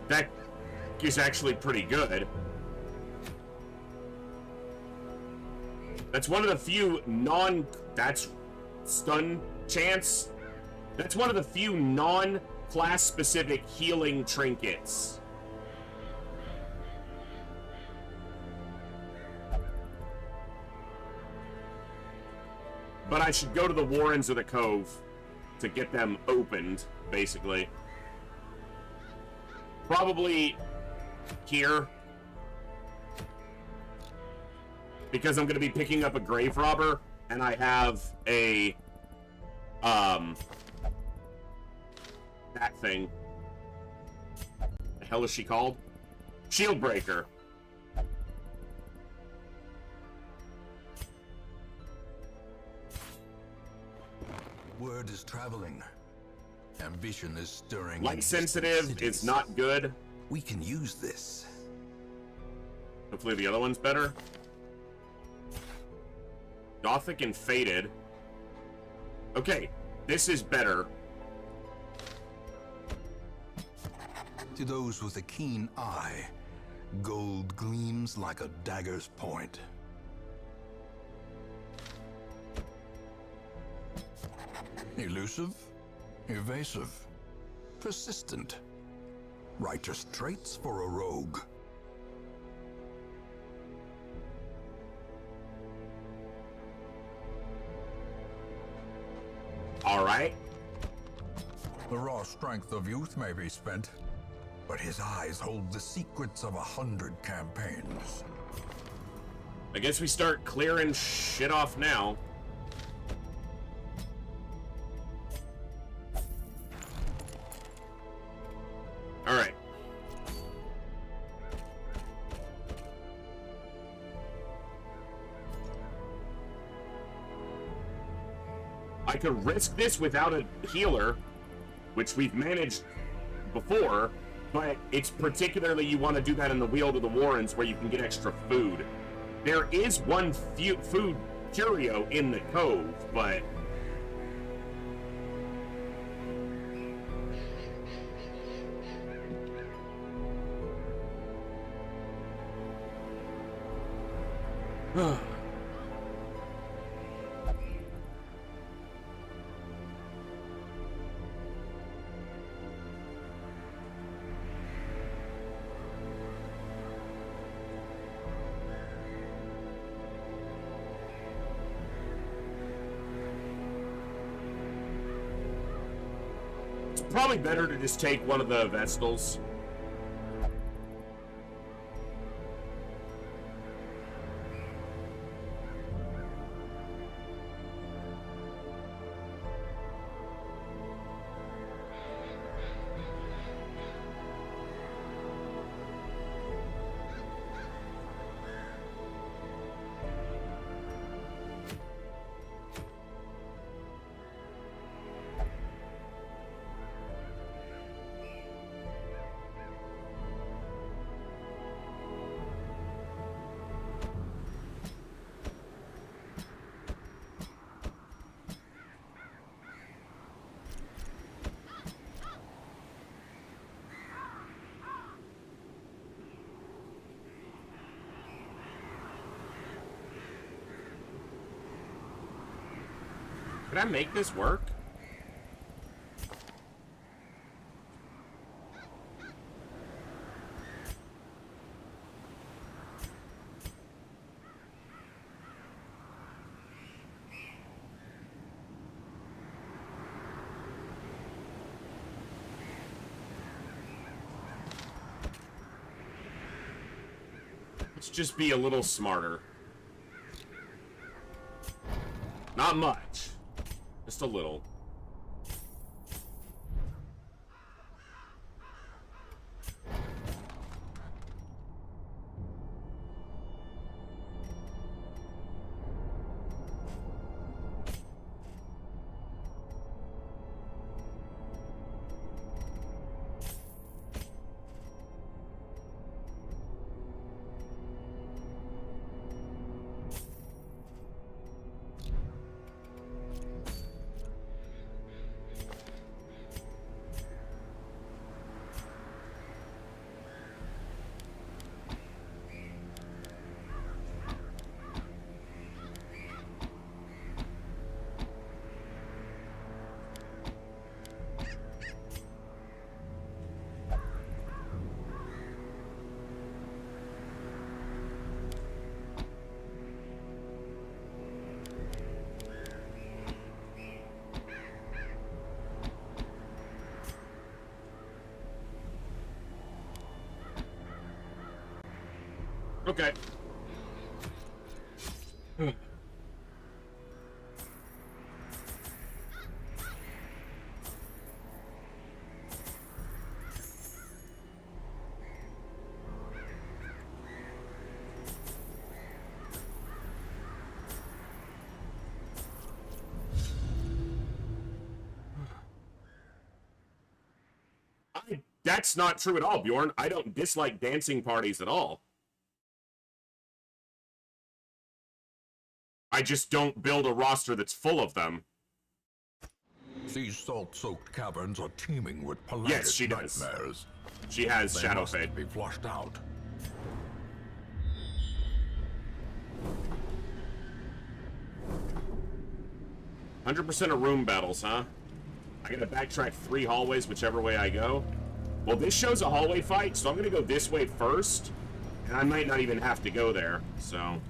That is actually pretty good. That's one of the few that's stun chance. That's one of the few non-class specific healing trinkets. But I should go to the Warrens of the Cove to get them opened, basically. Probably here. Because I'm going to be picking up a grave robber, and I have a, that thing. hell is she called? Shield Breaker. Word is traveling. Ambition is stirring. Light in distant sensitive cities. is not good. We can use this. Hopefully the other one's better. Gothic and Faded. Okay, this is better. To those with a keen eye, gold gleams like a dagger's point. Elusive, evasive, persistent. Righteous traits for a rogue. All right. The raw strength of youth may be spent, but his eyes hold the secrets of 100 campaigns. I guess we start clearing shit off now. All right. I could risk this without a healer, which we've managed before, but it's particularly you want to do that in the Wield of the Warrens where you can get extra food. There is one food curio in the cove, but... It's probably better to just take one of the Vestals. Can I make this work? Let's just be a little smarter. Not much. Just a little. Okay. That's not true at all, Bjorn. I don't dislike dancing parties at all. I just don't build a roster that's full of them. These salt-soaked caverns are teeming with pelagic Yes, she does. nightmares. She has They Shadow must Fade. be flushed out. 100% of room battles, huh? I gotta backtrack 3 hallways whichever way I go. Well, this shows a hallway fight, so I'm gonna go this way first. And I might not even have to go there, so...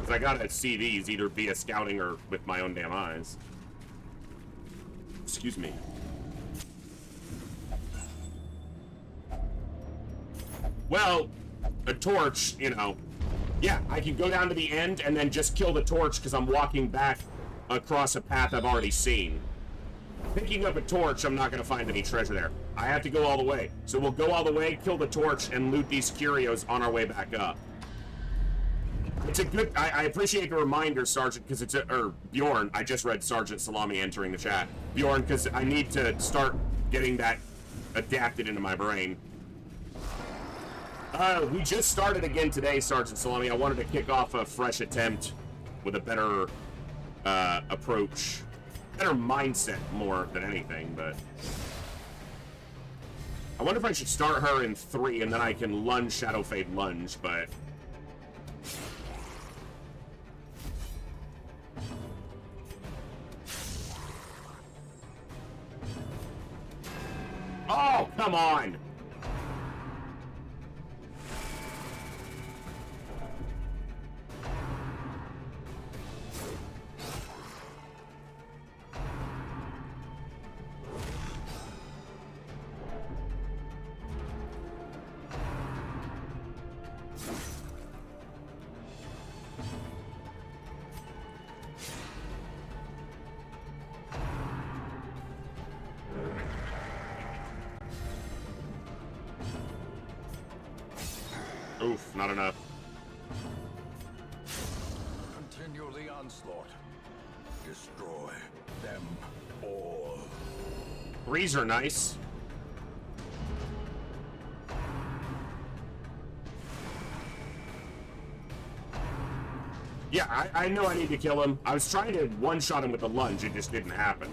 I gotta see these either via scouting or with my own damn eyes. Excuse me. Well, a torch, you know. Yeah, I can go down to the end and then just kill the torch because I'm walking back across a path I've already seen. Picking up a torch, I'm not gonna find any treasure there. I have to go all the way. So we'll go all the way, kill the torch, and loot these curios on our way back up. It's a good... I appreciate the reminder, Sergeant, because it's a... Or, Bjorn. I just read Sergeant Salami entering the chat. Bjorn, because I need to start getting that adapted into my brain. We just started again today, Sergeant Salami. I wanted to kick off a fresh attempt with a better approach. Better mindset, more than anything, but... I wonder if I should start her in 3, and then I can lunge Shadow Fade lunge, but... Oh, come on! Oof, not enough. Continue the onslaught. Destroy them all. 3s are nice. Yeah, I know I need to kill him. I was trying to one-shot him with the lunge, it just didn't happen.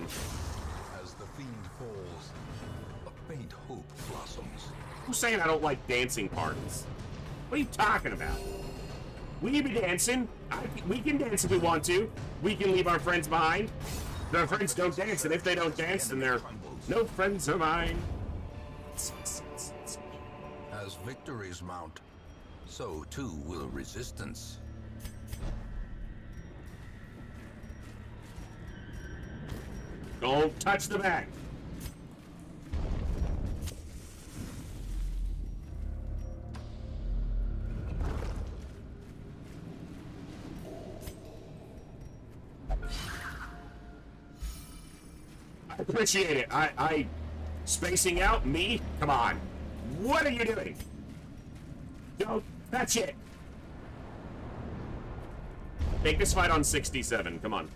As the fiend falls, a faint hope blossoms. Who's saying I don't like dancing parties? What are you talking about? We be dancing. We can dance if we want to. We can leave our friends behind. Our friends don't dance, and if they don't dance, then they're no friends of mine. As victories mount, so too will resistance. Don't touch the back. I appreciate it. I spacing out me? Come on. What are you doing? Don't touch it. Make this fight on 67. Come on.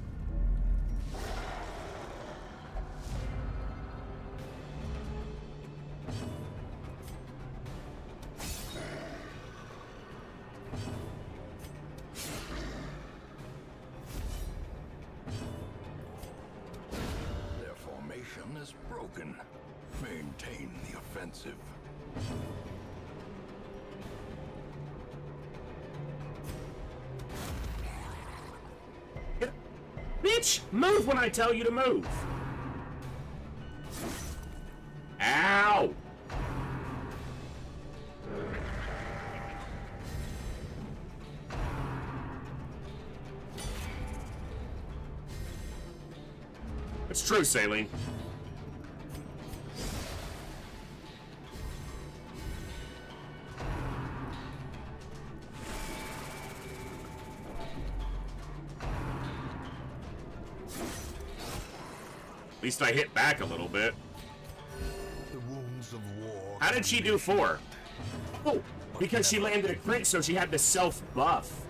Their formation is broken. Maintain the offensive. Bitch, move when I tell you to move. Ow! It's true, Saline. least I hit back a little bit. The wounds of war. How did she do 4? Oh, because she landed a crit, so she had the self buff.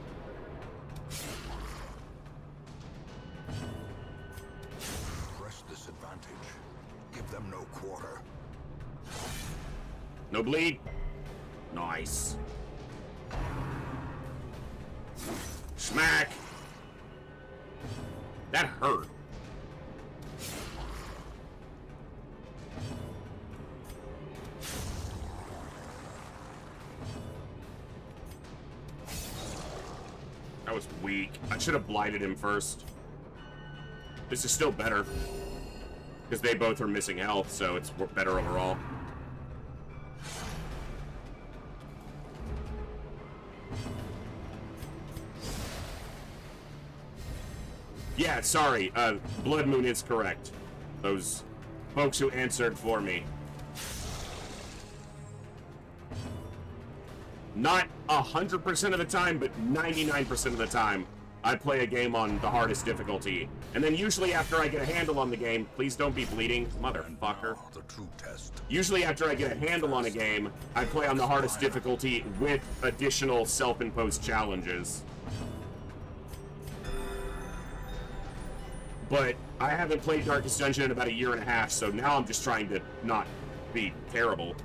Press this advantage. Give them no quarter. No bleed. Nice. Smack. That hurt. That was weak. I should have blighted him first. This is still better. Because they both are missing health, so it's better overall. Yeah, sorry. Blood Moon is correct. Those folks who answered for me. Not 100% of the time, but 99% of the time, I play a game on the hardest difficulty. And then usually after I get a handle on the game, please don't be bleeding, motherfucker. The true test. Usually after I get a handle on a game, I play on the hardest difficulty with additional self-imposed challenges. But I haven't played Darkest Dungeon in about 1.5 years, so now I'm just trying to not be terrible.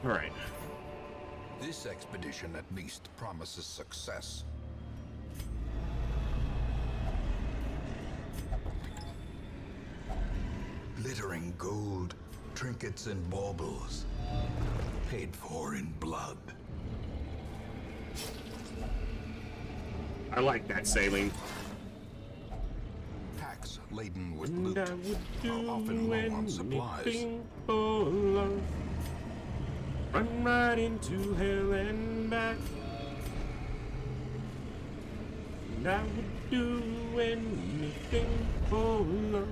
All right. This expedition at least promises success. Glittering gold, trinkets and baubles, paid for in blood. I like that sailing. Packs laden with loot are often low on supplies. For love. Run right into hell and back. And I would do anything for love.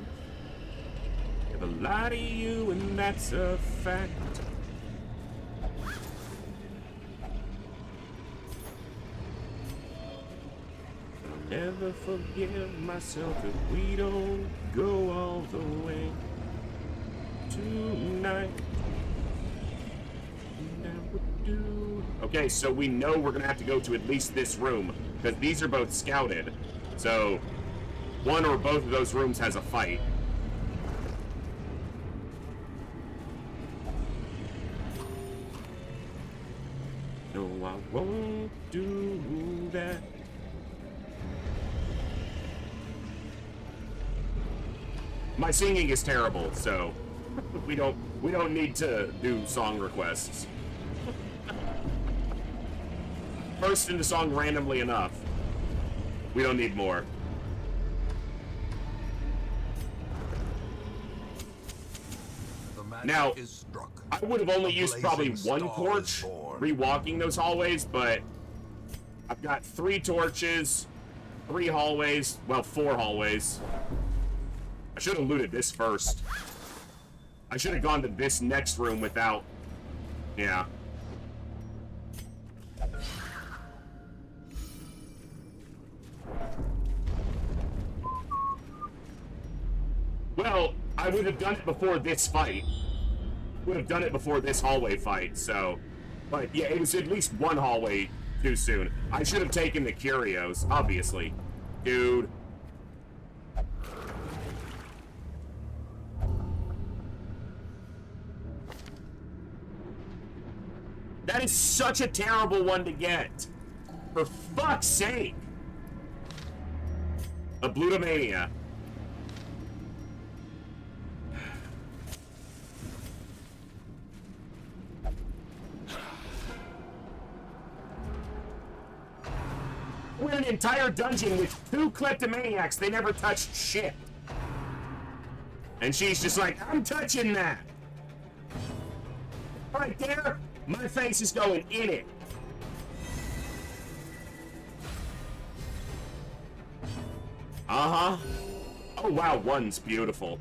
Never lie to you, and that's a fact. I'll never forgive myself if we don't go all the way tonight. And I would do... Okay, so we know we're gonna have to go to at least this room, because these are both scouted. So, one or both of those rooms has a fight. No, I won't do that. My singing is terrible, so we don't need to do song requests. Burst into song randomly enough. We don't need more. Now, I would have only used probably one torch rewalking those hallways, but I've got 3 torches, 3 hallways, well, 4 hallways. I should have looted this first. I should have gone to this next room without... Yeah. Well, I would have done it before this fight. Would have done it before this hallway fight, so... But, yeah, it was at least one hallway too soon. I should have taken the curios, obviously. Dude. That is such a terrible one to get. For fuck's sake. A Blutomania. We're in an entire dungeon with 2 kleptomaniacs. They never touched shit. And she's just like, I'm touching that. Right there, my face is going in it. Uh-huh. Oh, wow, 1's beautiful.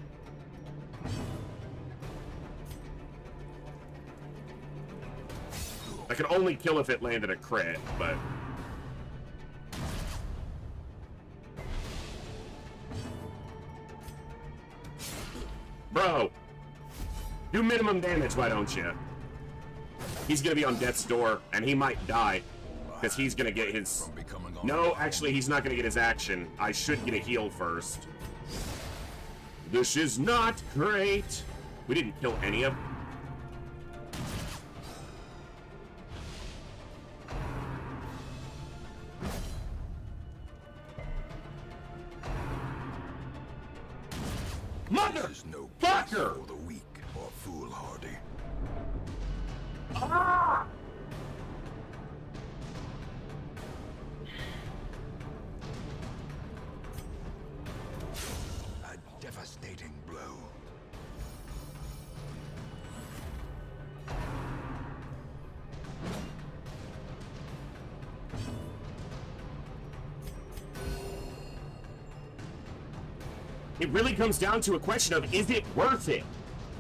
I could only kill if it landed a crit, but... Bro! Do minimum damage, why don't you? He's gonna be on death's door, and he might die. Because he's gonna get his... No, actually, he's not gonna get his action. I should get a heal first. This is not great! We didn't kill any of them. This is no place for the weak or foolhardy. Ah! A devastating blow. It really comes down to a question of, is it worth it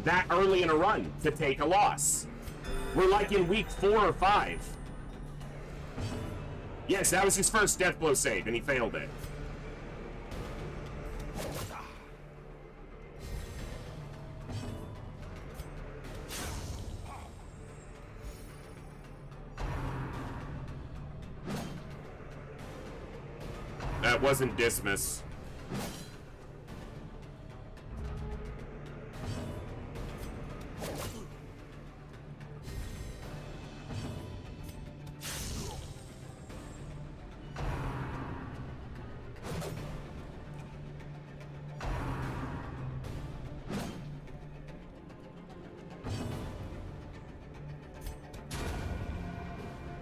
that early in a run to take a loss? We're like in week 4 or 5. Yes, that was his first death blow save, and he failed it. That wasn't Dismas.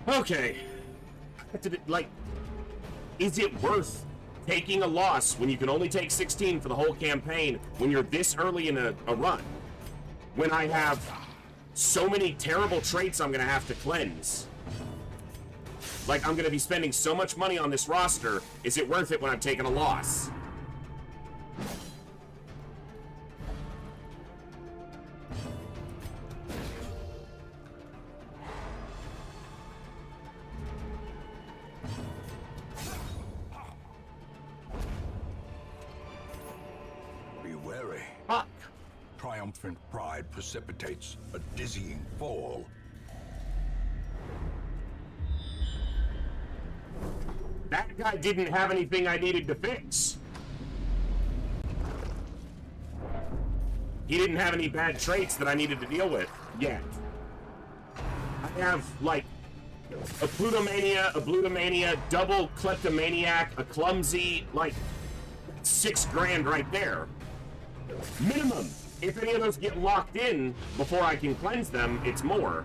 Okay. Like, is it worth taking a loss when you can only take 16 for the whole campaign when you're this early in a run? When I have so many terrible traits I'm gonna have to cleanse. Like, I'm gonna be spending so much money on this roster, is it worth it when I'm taking a loss? Be wary. Fuck. Triumphant pride precipitates a dizzying fall. That guy didn't have anything I needed to fix. He didn't have any bad traits that I needed to deal with yet. I have, like, a Plutomania, a Blutomania, double Kleptomaniac, a Clumsy, like, 6 grand right there. Minimum. If any of those get locked in before I can cleanse them, it's more.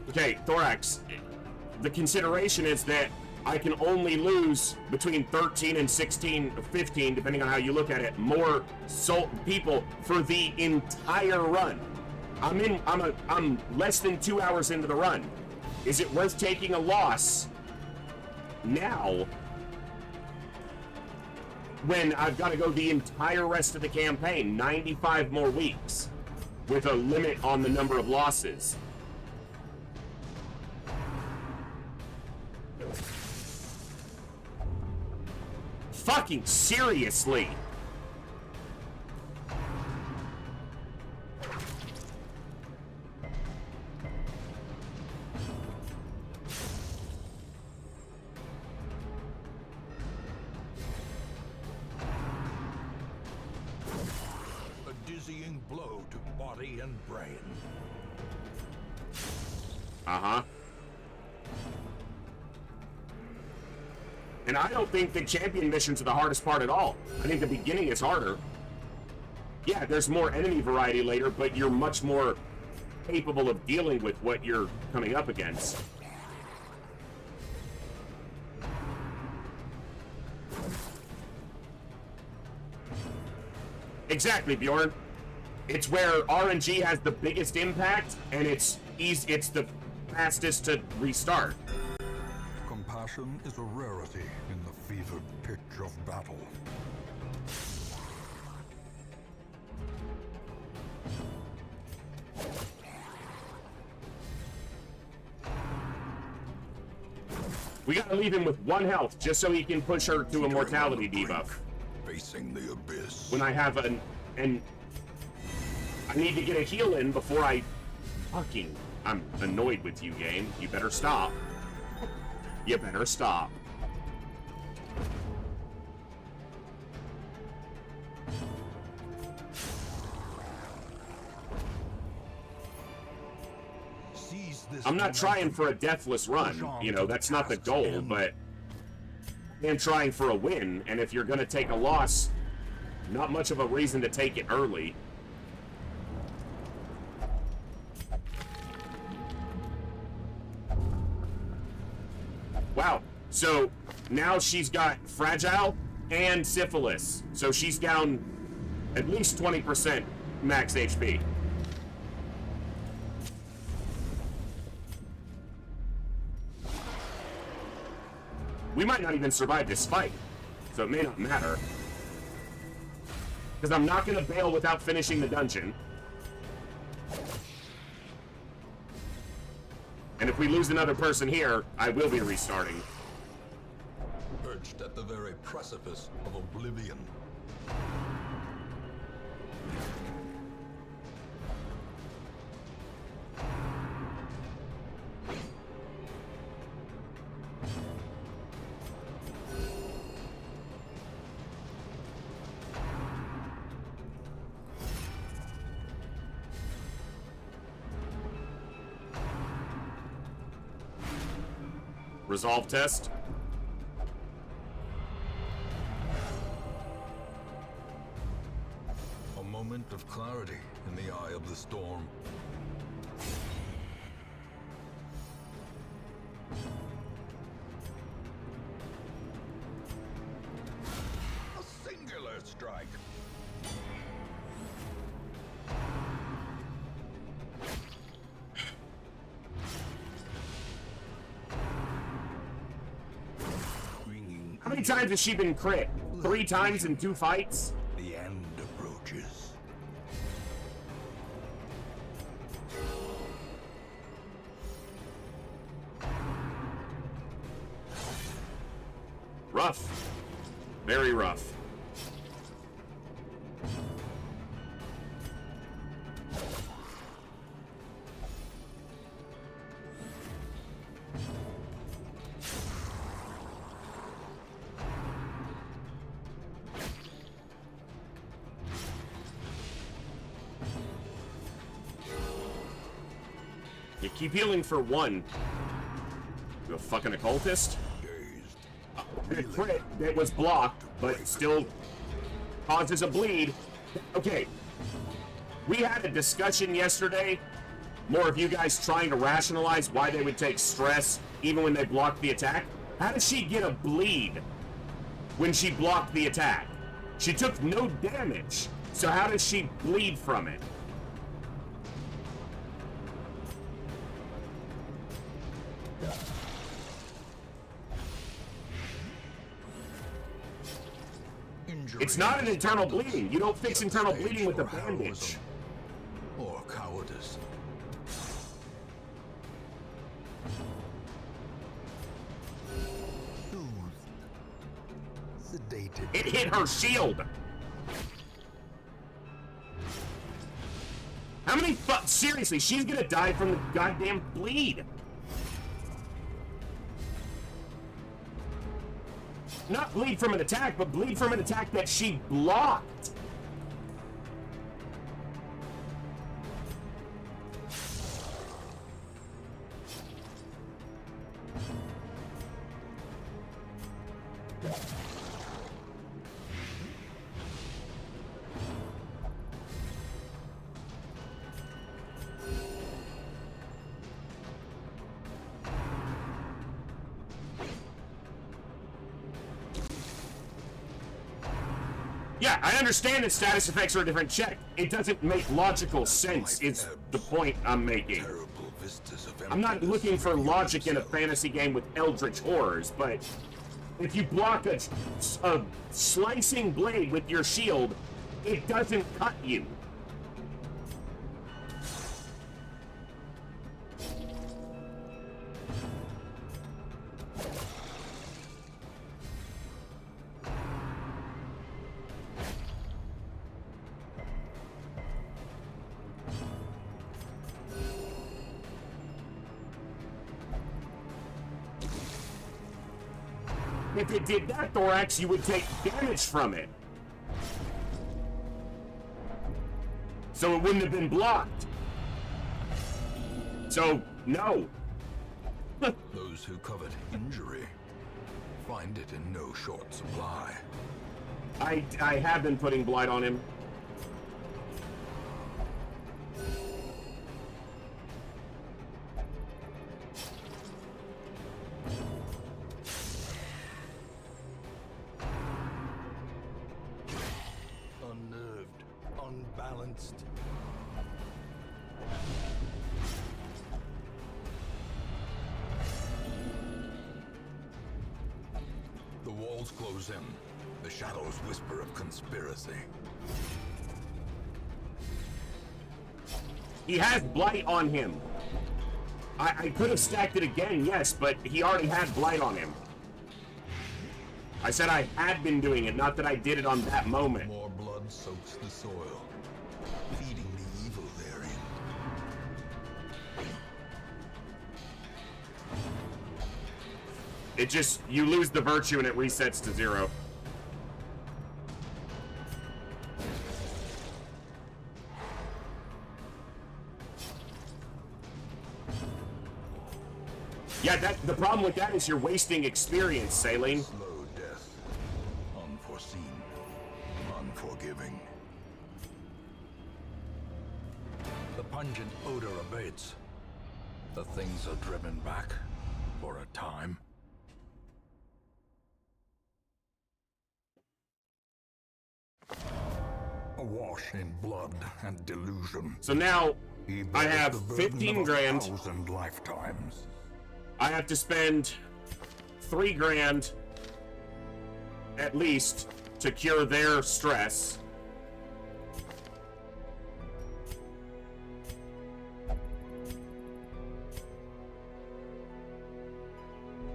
Okay, Thorax, the consideration is that I can only lose between 13 and 16, 15, depending on how you look at it, more people for the entire run. I'm less than 2 hours into the run. Is it worth taking a loss now when I've got to go the entire rest of the campaign, 95 more weeks, with a limit on the number of losses? Fucking seriously! A dizzying blow to body and brain. Uh-huh. And I don't think the champion missions are the hardest part at all. I think the beginning is harder. Yeah, there's more enemy variety later, but you're much more capable of dealing with what you're coming up against. Exactly, Bjorn. It's where RNG has the biggest impact, and it's the fastest to restart. Compassion is a rarity in the fevered pitch of battle. We gotta leave him with 1 health, just so he can push her to a mortality debuff. Facing the abyss. When I have and I need to get a heal in before I fucking... I'm annoyed with you, game. You better stop. You better stop. I'm not trying for a deathless run, you know, that's not the goal, but I'm trying for a win, and if you're gonna take a loss, not much of a reason to take it early. Wow, so now she's got fragile and syphilis, so she's down at least 20% max HP. We might not even survive this fight, so it may not matter. Because I'm not going to bail without finishing the dungeon. And if we lose another person here, I will be restarting. Perched at the very precipice of oblivion. Resolve test. A moment of clarity in the eye of the storm. A singular strike. How many times has she been crit? 3 times in 2 fights? The end approaches. Rough. Very rough. You keep healing for 1. You a fucking occultist? A crit that was blocked, but still causes a bleed. Okay. We had a discussion yesterday, more of you guys trying to rationalize why they would take stress even when they blocked the attack. How did she get a bleed when she blocked the attack? She took no damage, so how does she bleed from it? It's not an internal bleeding. You don't fix internal bleeding with a bandage. Or cowardice. Soothed. Sedated. It hit her shield. How many seriously, she's gonna die from the goddamn bleed. Not bleed from an attack, but bleed from an attack that she blocked. Yeah, I understand that status effects are a different check. It doesn't make logical sense, is the point I'm making. Terrible vistas of I'm not emptiness looking for reveal logic in a themselves. fantasy game with eldritch horrors, but if you block a slicing blade with your shield, it doesn't cut you. If it did that, Thorax, you would take damage from it. So it wouldn't have been blocked. So, no. Those who covet injury find it in no short supply. I have been putting blight on him. Unnerved, unbalanced. The walls close in. The shadows whisper of conspiracy. He has blight on him. I could have stacked it again, yes, but he already had blight on him. I said I had been doing it, not that I did it on that moment. More blood soaks the soil, feeding the evil therein. It just, you lose the virtue and it resets to 0. Yeah, the problem with that is you're wasting experience, Saline. Slow death, unforeseen, unforgiving. The pungent odor abates. The things are driven back for a time. Awash in blood and delusion. So now He I bears have the burden 15 of grand. 1,000 lifetimes. I have to spend 3 grand at least to cure their stress.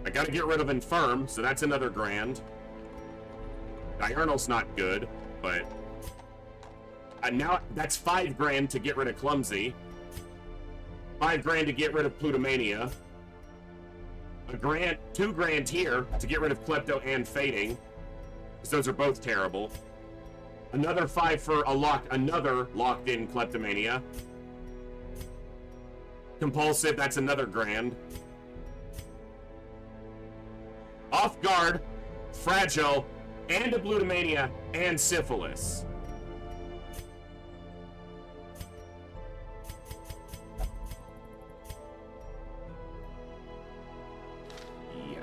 I gotta get rid of Infirm, so that's another grand. Diurnal's not good, but now that's 5 grand to get rid of Clumsy. 5 grand to get rid of Plutomania. A grand, 2 grand here to get rid of Klepto and Fading, because those are both terrible. Another 5 for another locked-in Kleptomania. Compulsive, that's another grand. Off guard, fragile, and a Plutomania and syphilis. Yeah.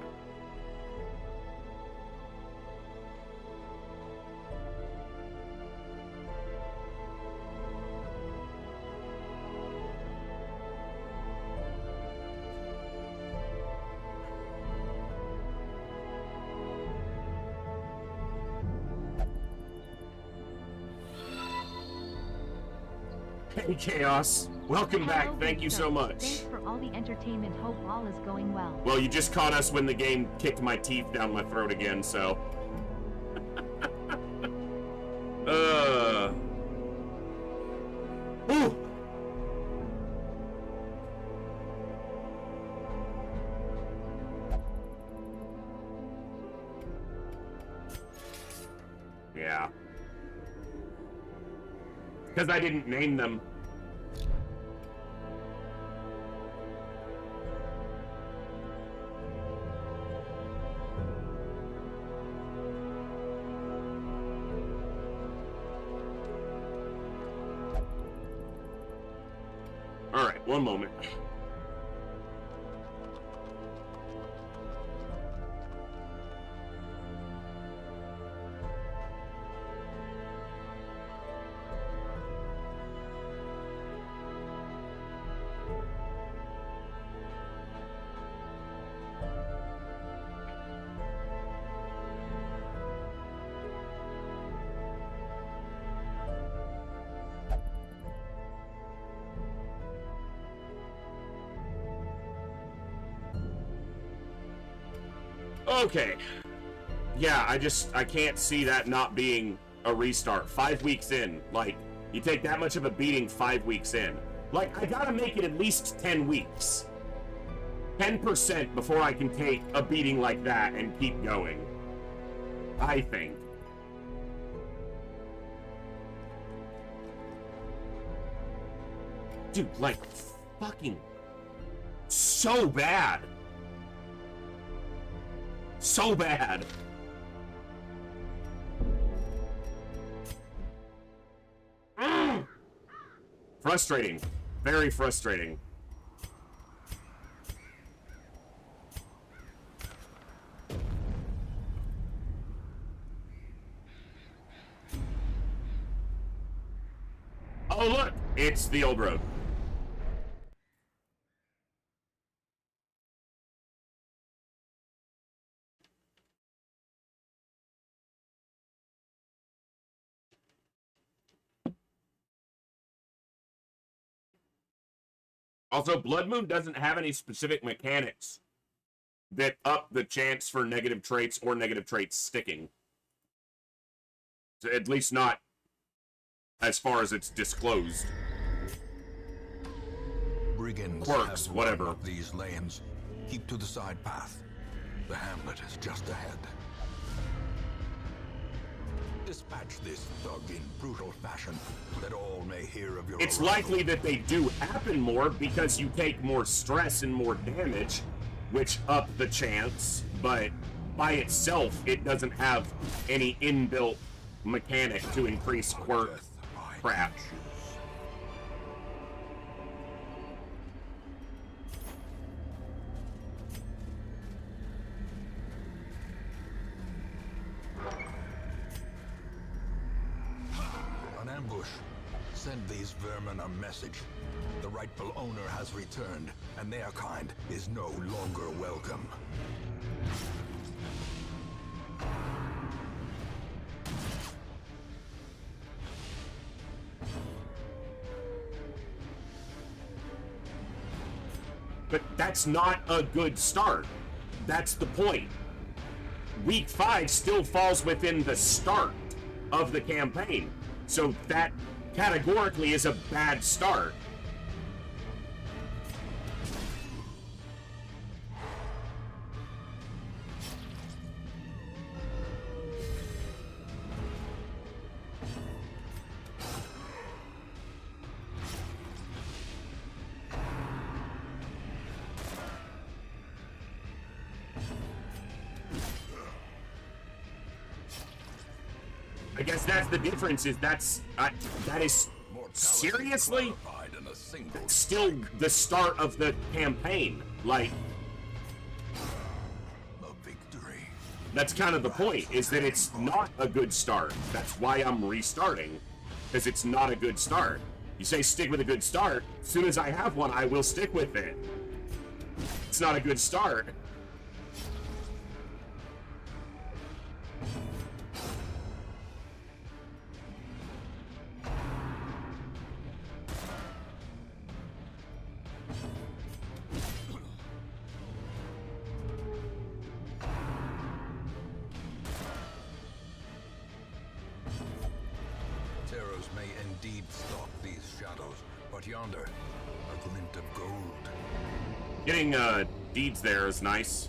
Hey, Chaos. Welcome back. Hello, Thank you Victor. so much. Thanks for all the entertainment. Hope all is going well. Well, you just caught us when the game kicked my teeth down my throat again, so. Ooh. Yeah. Because I didn't name them. All right, one moment. Okay. Yeah, I can't see that not being a restart. 5 weeks in. Like, you take that much of a beating 5 weeks in. Like, I gotta make it at least 10 weeks. 10% before I can take a beating like that and keep going. I think. Dude, like, fucking so bad. So bad. Frustrating. Very frustrating. Oh, look! It's the old road. Also, Blood Moon doesn't have any specific mechanics that up the chance for negative traits or negative traits sticking. So at least not as far as it's disclosed. Brigands Quirks, have whatever. run up these lanes. Keep to the side path. The hamlet is just ahead. Dispatch this thug in brutal fashion, that all may hear of your It's arrival. likely that they do happen more because you take more stress and more damage, which up the chance, but by itself, it doesn't have any inbuilt mechanic to increase quirk crap. An ambush. Send these vermin a message. The rightful owner has returned, and their kind is no longer welcome. But that's not a good start. That's the point. Week 5 still falls within the start of the campaign. So that categorically is a bad start. I guess that's the difference. Is that is seriously still the start of the campaign. Like, A victory. that's kind of the point. Is that it's not a good start. That's why I'm restarting, because it's not a good start. You say stick with a good start. As soon as I have one, I will stick with it. It's not a good start. Terrors may indeed stalk these shadows, but yonder, a glint of gold. Getting deeds there is nice.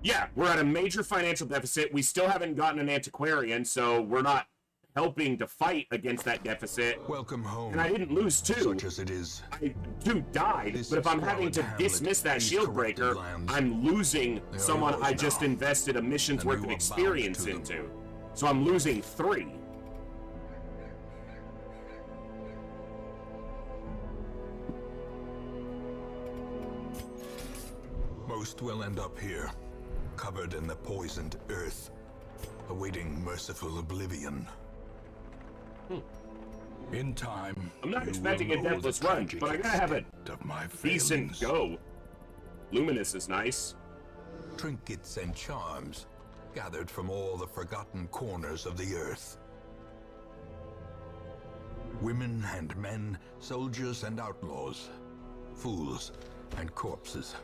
Yeah, we're at a major financial deficit. We still haven't gotten an antiquarian, so we're not helping to fight against that deficit. Welcome home. And I didn't lose two. Such as it is. Two died, This but if I'm having to squalid dismiss that hamlet, these shield breaker, corrupted lands, I'm losing they are someone yours I just now, invested a mission's and worth you of are bound experience to them. into. So I'm losing 3. Most will end up here, covered in the poisoned earth, awaiting merciful oblivion. In time, I'm not you expecting a will know the deathless run, tragic but I gotta have a extent of my decent failings. go. Luminous is nice. Trinkets and charms, gathered from all the forgotten corners of the earth. Women and men, soldiers and outlaws, fools and corpses.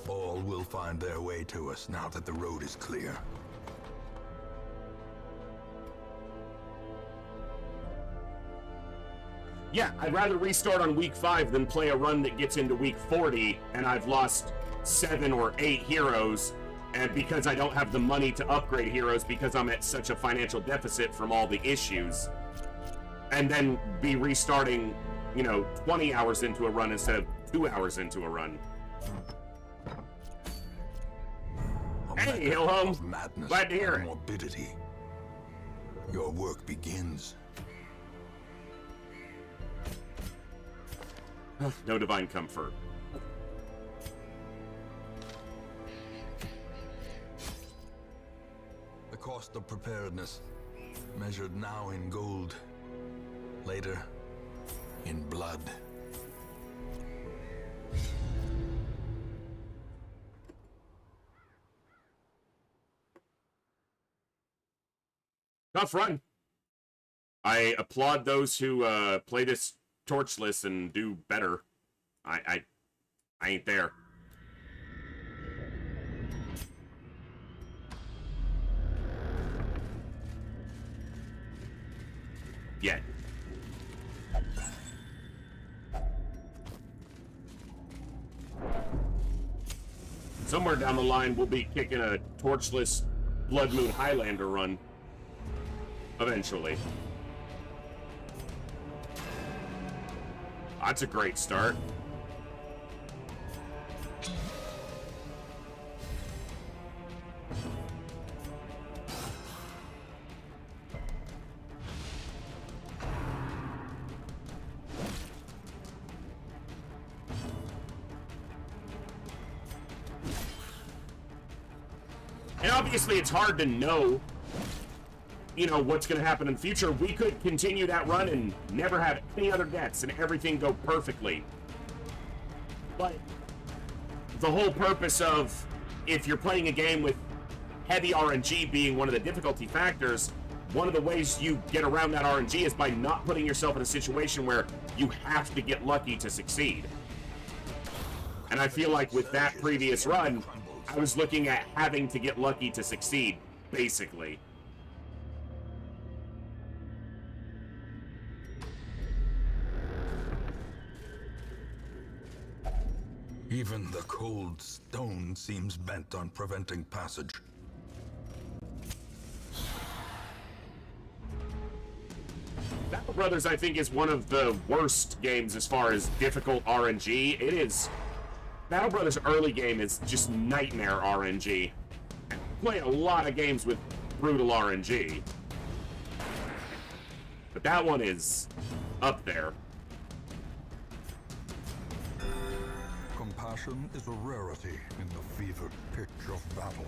All will find their way to us now that the road is clear. Yeah, I'd rather restart on week 5 than play a run that gets into week 40 and I've lost 7 or 8 heroes, and because I don't have the money to upgrade heroes because I'm at such a financial deficit from all the issues, and then be restarting, 20 hours into a run instead of 2 hours into a run. Hey, Hillhome. Madness Glad to hear and it. morbidity. Your work begins. No divine comfort. The cost of preparedness, measured now in gold, later in blood. Tough run. I applaud those who play this torchless and do better. I ain't there. Yet. Somewhere down the line, we'll be kicking a torchless Blood Moon Highlander run. Eventually. That's a great start. And obviously it's hard to know, what's going to happen in the future. We could continue that run and never have any other deaths and everything go perfectly. But the whole purpose of, if you're playing a game with heavy RNG being one of the difficulty factors, one of the ways you get around that RNG is by not putting yourself in a situation where you have to get lucky to succeed. And I feel like with that previous run, I was looking at having to get lucky to succeed, basically. Even the cold stone seems bent on preventing passage. Battle Brothers, I think, is one of the worst games as far as difficult RNG. It is. Battle Brothers' early game is just nightmare RNG. I play a lot of games with brutal RNG. But that one is up there. Compassion is a rarity in the fevered pitch of battle.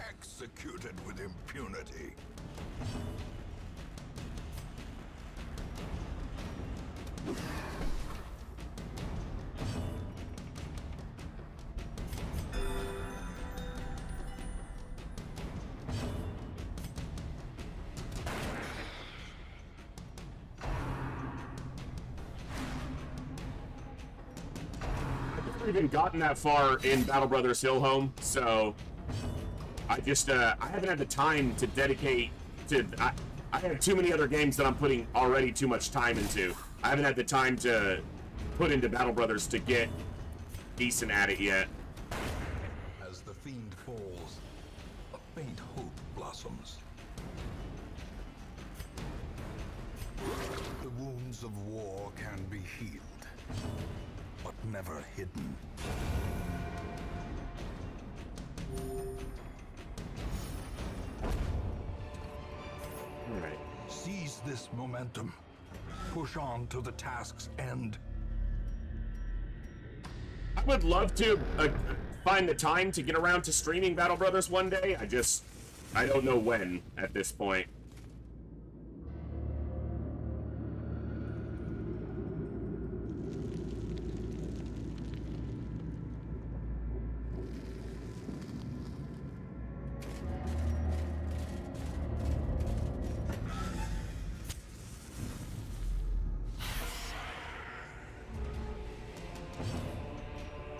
Executed with impunity. I've never even gotten that far in Battle Brothers Hillhome, so I haven't had the time to dedicate to. I have too many other games that I'm putting already too much time into. I haven't had the time to put into Battle Brothers to get decent at it yet. As the fiend falls, a faint hope blossoms. The wounds of war can be healed, but never hidden. All right. Seize this momentum. Push on to the task's end. I would love to find the time to get around to streaming Battle Brothers one day. I don't know when at this point.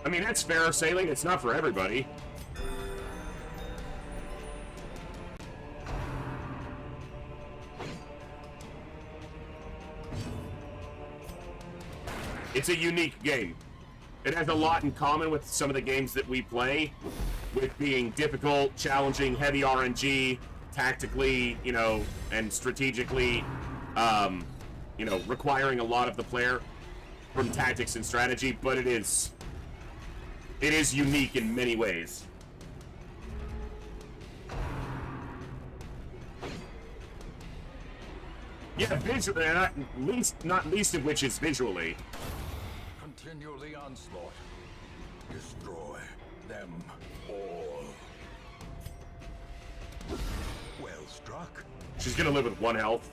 I mean, that's fair sailing. It's not for everybody. It's a unique game. It has a lot in common with some of the games that we play, with being difficult, challenging, heavy RNG, tactically, you know, and strategically, you know, requiring a lot of the player from tactics and strategy, but it is unique in many ways. Yeah, visually, not least of which is visually. Continue the onslaught. Destroy them all. Well struck. She's gonna live with 1 health.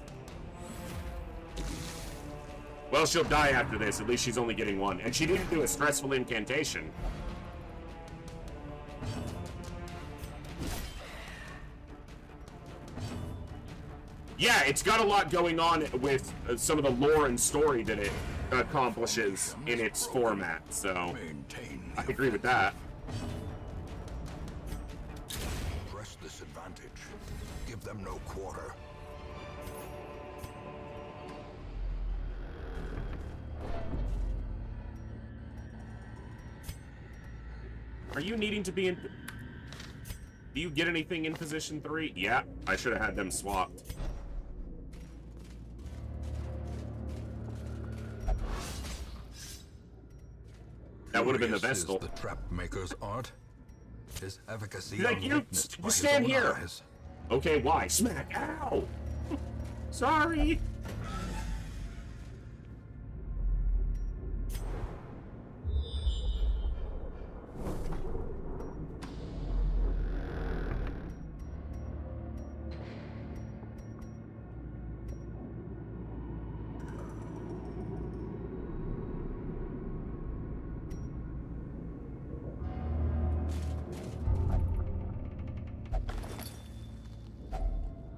Well, she'll die after this. At least she's only getting 1. And she didn't do a stressful incantation. Yeah, it's got a lot going on with some of the lore and story that it accomplishes in its format, so Maintain. I agree with that. Press this advantage. Give them no quarter. Are you needing to be in... Do you get anything in position 3? Yeah, I should have had them swapped. That would have been the Curious Vestal. is the trap maker's art. His efficacy Like, you unwitnessed by his stand own here. eyes. Okay, why? Smack! Ow! Sorry!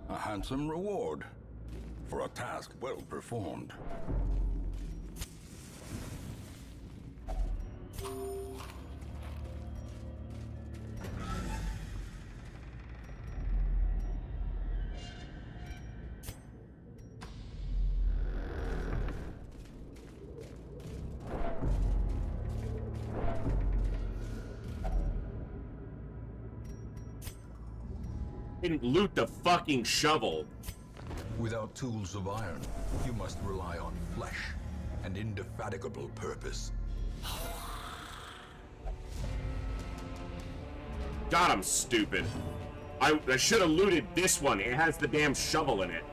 A handsome reward for a task well performed. Didn't loot the fucking shovel. Without tools of iron, you must rely on flesh and indefatigable purpose. God, I'm stupid. I should have looted this one. It has the damn shovel in it.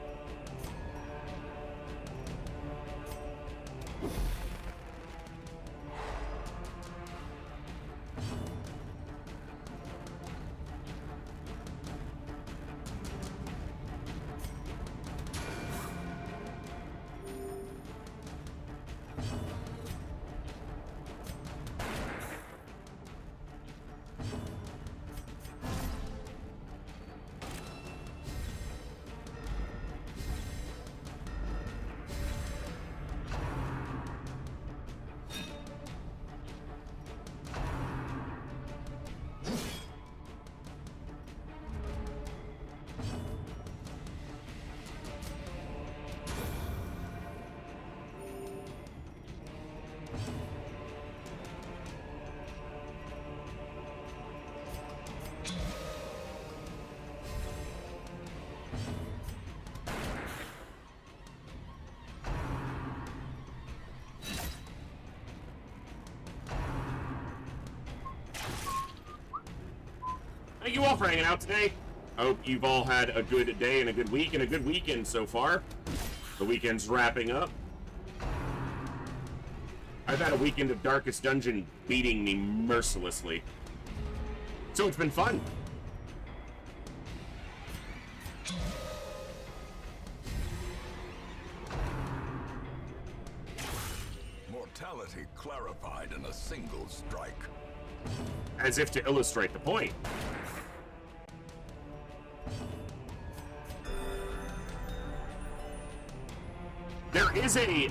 Thank you all for hanging out today. I hope you've all had a good day and a good week and a good weekend so far. The weekend's wrapping up. I've had a weekend of Darkest Dungeon beating me mercilessly. So it's been fun. Mortality clarified in a single strike. As if to illustrate the point. There is a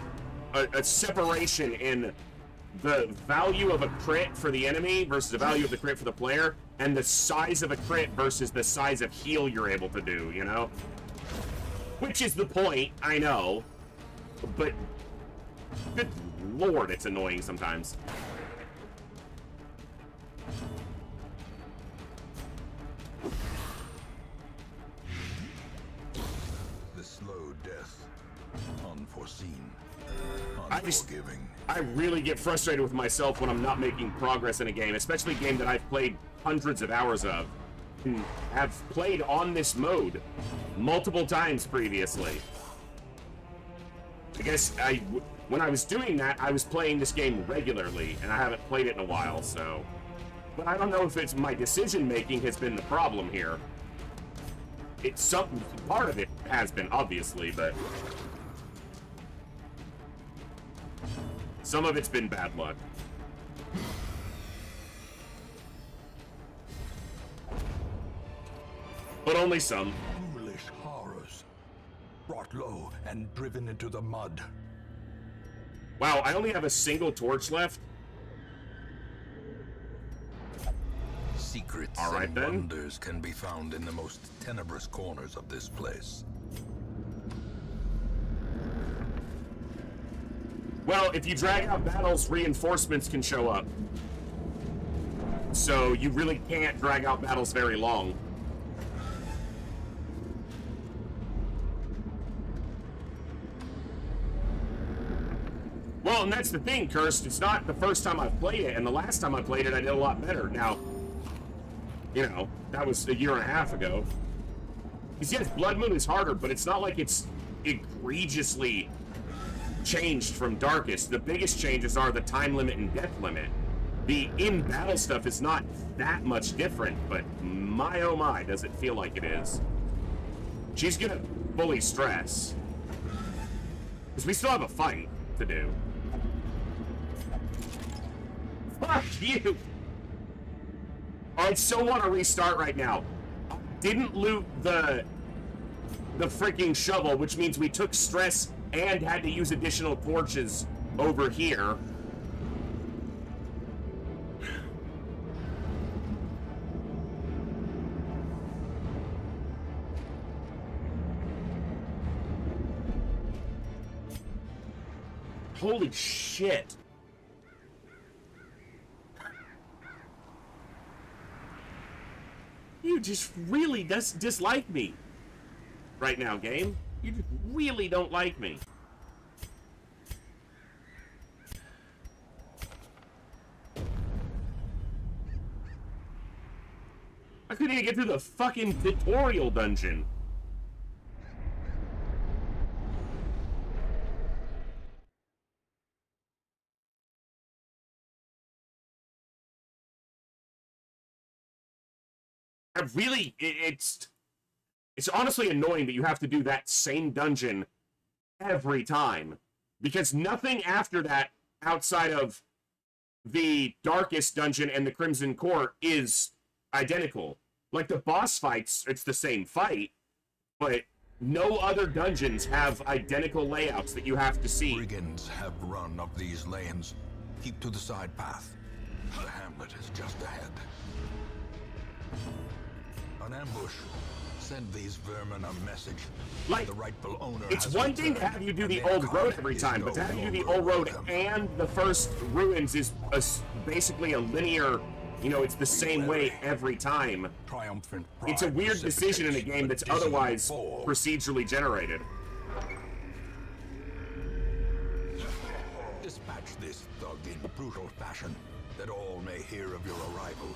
separation in the value of a crit for the enemy versus the value of the crit for the player, and the size of a crit versus the size of heal you're able to do, you know? Which is the point, I know. But, good lord, it's annoying sometimes. The slow death. Unforeseen. Unforgiving. I really get frustrated with myself when I'm not making progress in a game, especially a game that I've played hundreds of hours of, and have played on this mode multiple times previously. I guess when I was doing that, I was playing this game regularly, and I haven't played it in a while, so... But I don't know if it's my decision-making has been the problem here. It's something, part of it has been, obviously, but... Some of it's been bad luck. But only some. Foolish horrors. Brought low and driven into the mud. Wow, I only have a single torch left? Secrets and wonders can be found in the most tenebrous corners of this place. Well, if you drag out battles, reinforcements can show up. So you really can't drag out battles very long. Well, and that's the thing, Cursed. It's not the first time I've played it, and the last time I played it, I did a lot better. Now, you know, that was a year and a half ago. Because yes, Blood Moon is harder, but it's not like it's egregiously changed from Darkest. The biggest changes are the time limit and death limit. The in-battle stuff is not that much different, but my oh my, does it feel like it is. She's gonna fully stress. Because we still have a fight to do. Fuck you! I so want to restart right now. Didn't loot the freaking shovel, which means we took stress and had to use additional torches over here. Holy shit. You just really dislike me right now, game. You just really don't like me. I couldn't even get through the fucking tutorial dungeon. It's honestly annoying that you have to do that same dungeon every time, because nothing after that outside of the Darkest dungeon and the Crimson Court is identical. Like the boss fights, it's the same fight, but no other dungeons have identical layouts that you have to see. Brigands have run of these lanes. Keep to the side path. The hamlet is just ahead. An ambush. Send these vermin a message. Like, the rightful owner it's one thing to have you do the old road every time, but to have you do the old road and the first ruins is basically a linear, you know, it's the same way every time. Triumphant it's a weird decision in a game that's otherwise procedurally generated. Dispatch this thug in brutal fashion, that all may hear of your arrival.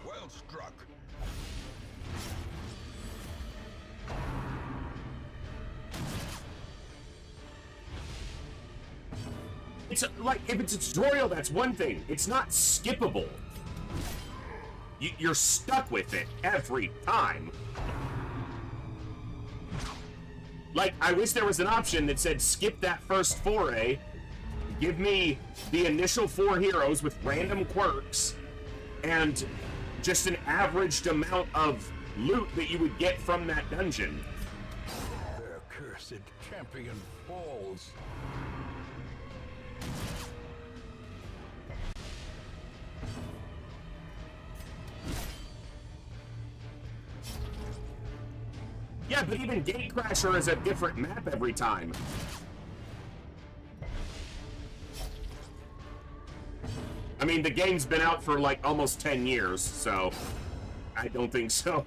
Well struck. It's like, if it's a tutorial, that's one thing. It's not skippable. You're stuck with it every time. Like, I wish there was an option that said skip that first foray, give me the initial 4 heroes with random quirks, and just an averaged amount of loot that you would get from that dungeon. Their cursed champion falls. Yeah, but even Gatecrasher is a different map every time. I mean, the game's been out for like almost 10 years, so I don't think so.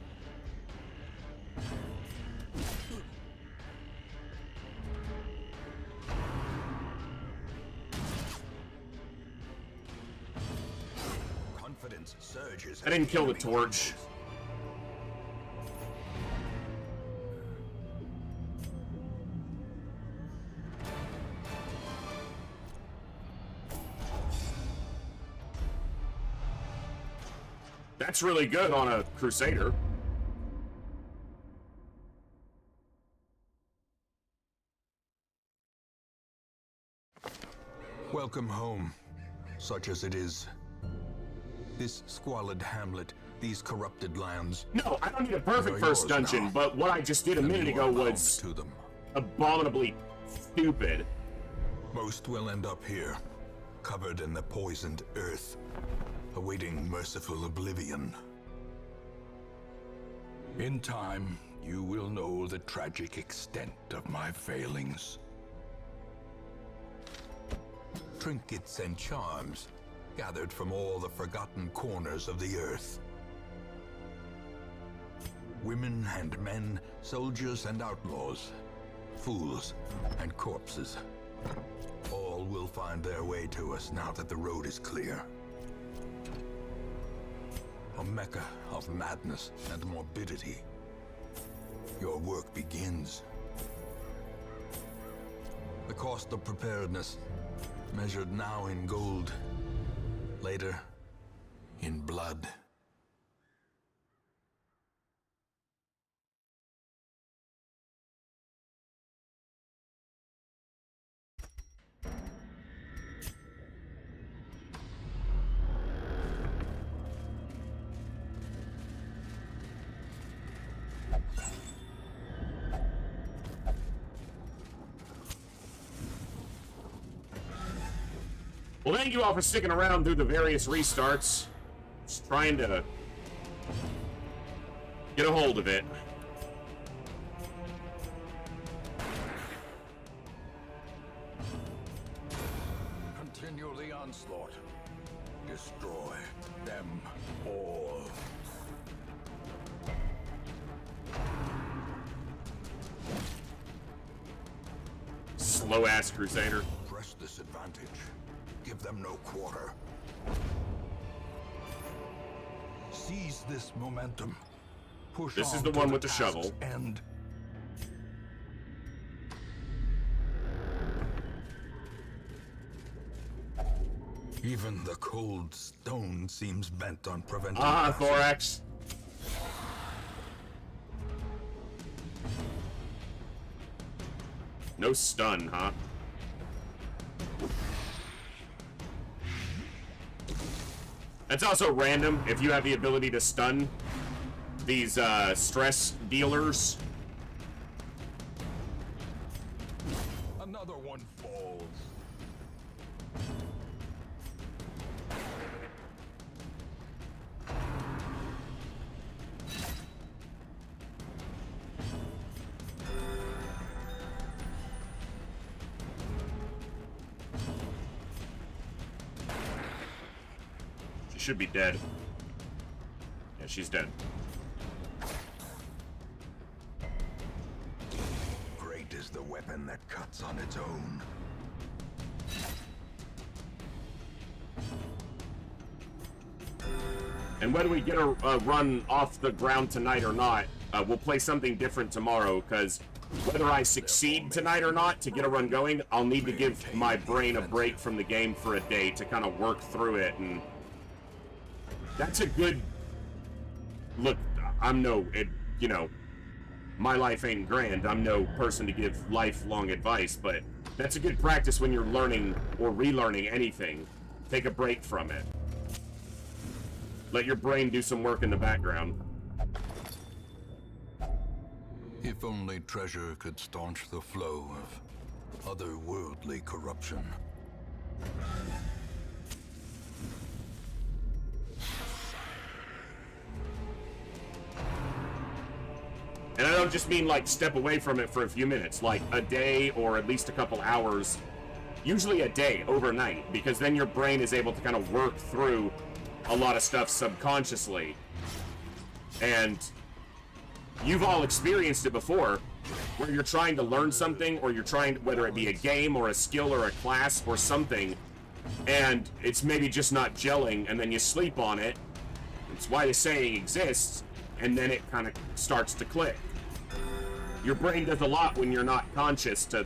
Confidence surges. I didn't kill the torch. That's really good on a Crusader. Welcome home, such as it is. This squalid hamlet, these corrupted lands. No, I don't need a perfect They're first yours dungeon, now. but what I just did a And minute you ago are bound was to them. abominably stupid. Most will end up here, covered in the poisoned earth, awaiting merciful oblivion. In time, you will know the tragic extent of my failings. Trinkets and charms, gathered from all the forgotten corners of the earth. Women and men, soldiers and outlaws, fools and corpses. All will find their way to us now that the road is clear. A mecca of madness and morbidity. Your work begins. The cost of preparedness, measured now in gold, later in blood. Well, thank you all for sticking around through the various restarts. Just trying to get a hold of it. Continue the onslaught. Destroy them all. Slow-ass Crusader. Press this advantage. Give them no quarter. Seize this momentum. Push This is on the to one with the task's shovel. End. Even the cold stone seems bent on preventing Ah, passage. Thorax. No stun, huh? That's also random if you have the ability to stun these stress dealers. Another one falls. She should be dead. Yeah, she's dead. Great is the weapon that cuts on its own. And whether we get a run off the ground tonight or not, we'll play something different tomorrow, because whether I succeed tonight or not to get a run going, I'll need to give my brain a break from the game for a day to kind of work through it, and that's a good... Look, I'm no... you know, my life ain't grand. I'm no person to give lifelong advice, but that's a good practice when you're learning or relearning anything. Take a break from it. Let your brain do some work in the background. If only treasure could staunch the flow of otherworldly corruption. And I don't just mean like step away from it for a few minutes, like a day or at least a couple hours. Usually a day, overnight, because then your brain is able to kind of work through a lot of stuff subconsciously. And you've all experienced it before, where you're trying to learn something, or you're trying, whether it be a game or a skill or a class or something, and it's maybe just not gelling, and then you sleep on it. It's why the saying exists, and then it kind of starts to click. Your brain does a lot when you're not conscious to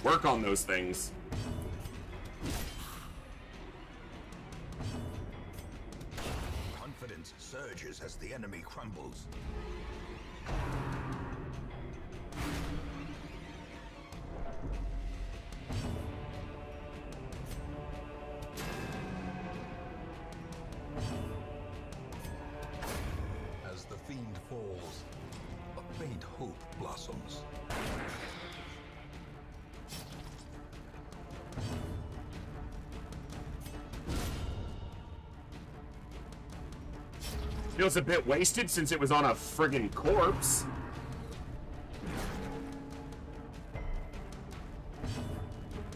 work on those things. Confidence surges as the enemy crumbles. As the fiend falls, a faint hope blossoms. Feels a bit wasted since it was on a friggin' corpse.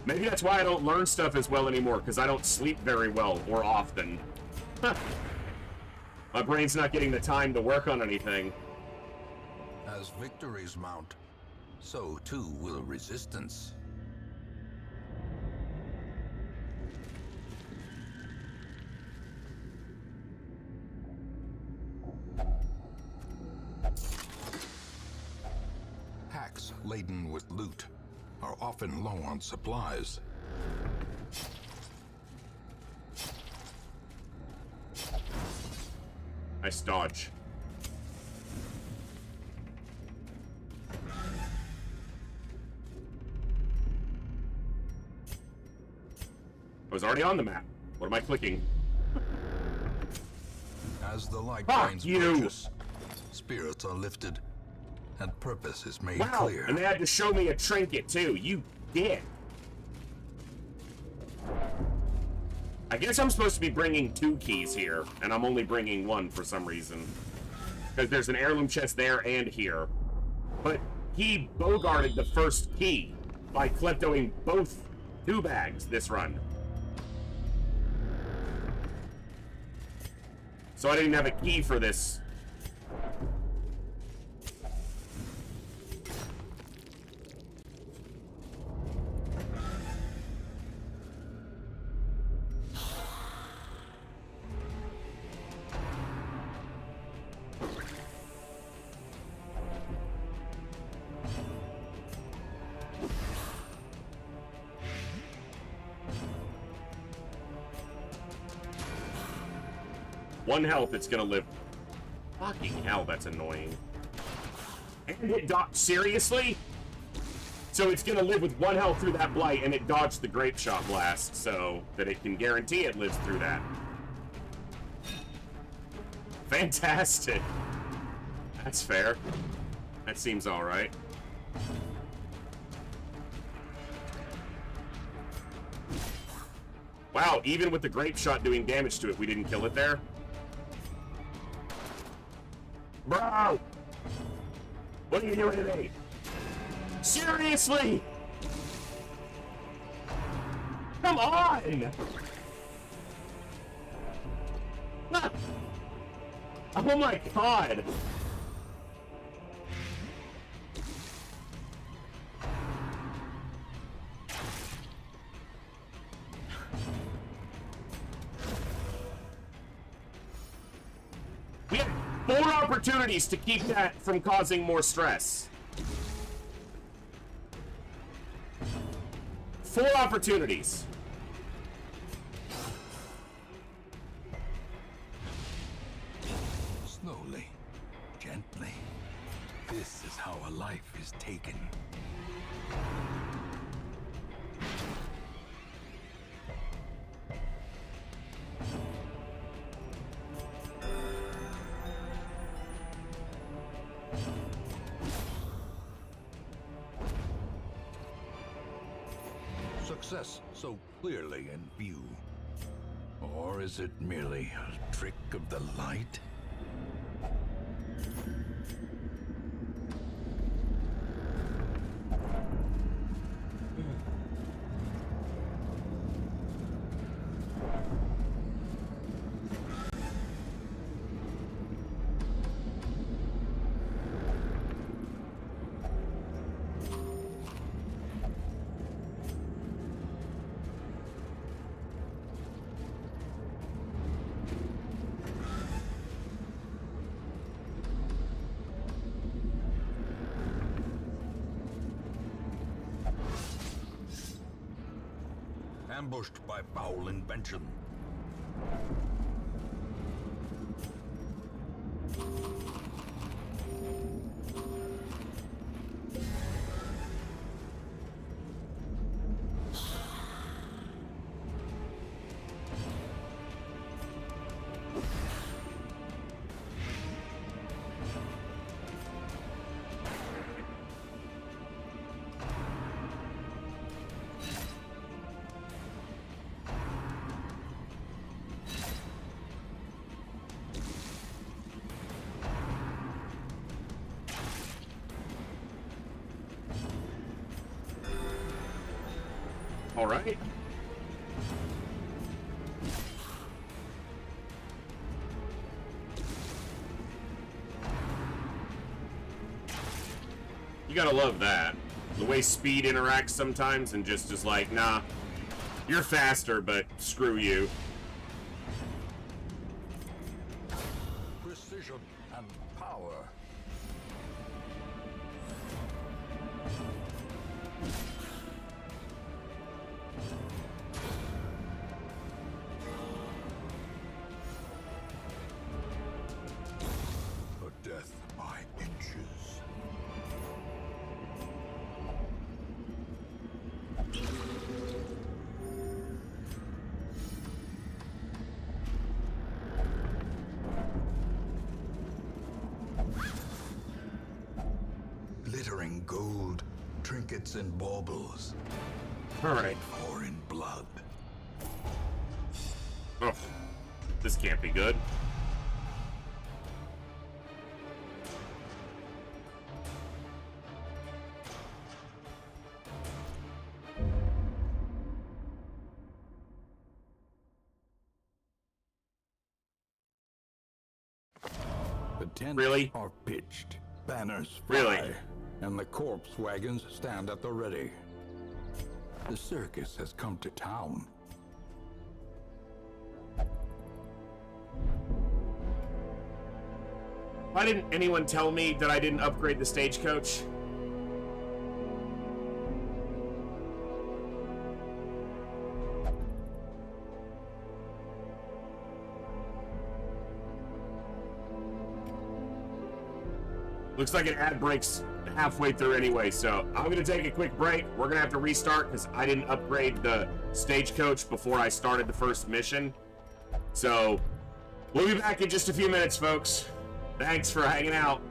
Maybe that's why I don't learn stuff as well anymore, because I don't sleep very well or often. My brain's not getting the time to work on anything. As victories mount, so too will resistance. Packs laden with loot are often low on supplies. Nice dodge. I was already on the map. What am I clicking? As the light Fuck gains you! purchase, spirits are lifted, and purpose is made Wow, clear. and they had to show me a trinket too. You dick. I guess I'm supposed to be bringing 2 keys here, and I'm only bringing 1 for some reason. Because there's an heirloom chest there and here. But he bogarted the first key by kleptoing both 2 bags this run. So I didn't have a key for this. One health, it's gonna live. Fucking hell, that's annoying. And it dodged. Seriously? So it's gonna live with 1 health through that blight, and it dodged the grape shot blast, so that it can guarantee it lives through that. Fantastic. That's fair. That seems alright. Wow, even with the grape shot doing damage to it, we didn't kill it there? Bro! What are you doing to me? Seriously? Come on! Ah! Oh my god! We had 4 opportunities to keep that from causing more stress. 4 opportunities. Slowly, gently, This is how a life is taken. Success so clearly in view. Or is it merely a trick of the light? Ambushed by foul invention. All right. You gotta love that. The way speed interacts sometimes and just is like, nah, you're faster, but screw you. Precision and power. A death by inches. Glittering gold, trinkets and baubles. All right. Pour in blood. Oh, this can't be good. The tents Really? are pitched, banners fly, Really? and the corpse wagons stand at the ready. The circus has come to town. Why didn't anyone tell me that I didn't upgrade the stagecoach? Looks like an ad breaks halfway through anyway, so I'm gonna take a quick break. We're gonna have to restart because I didn't upgrade the stagecoach before I started the first mission. So we'll be back in just a few minutes, folks. Thanks for hanging out.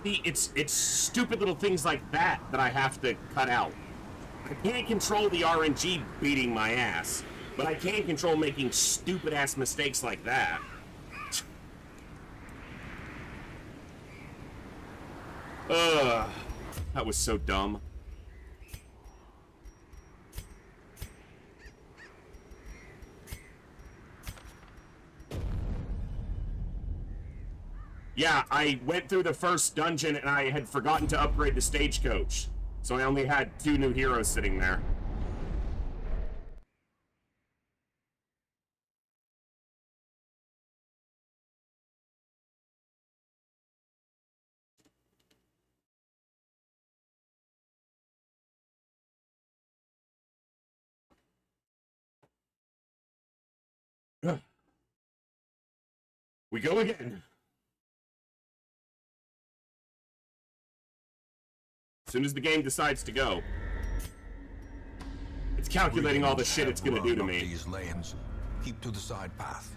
See, it's stupid little things like that that I have to cut out. I can't control the RNG beating my ass, but I can control making stupid-ass mistakes like that. Ugh, that was so dumb. Yeah, I went through the first dungeon and I had forgotten to upgrade the stagecoach. So I only had 2 new heroes sitting there. We go again. As soon as the game decides to go. It's calculating all the shit it's gonna do to me. These lanes. Keep to the side path.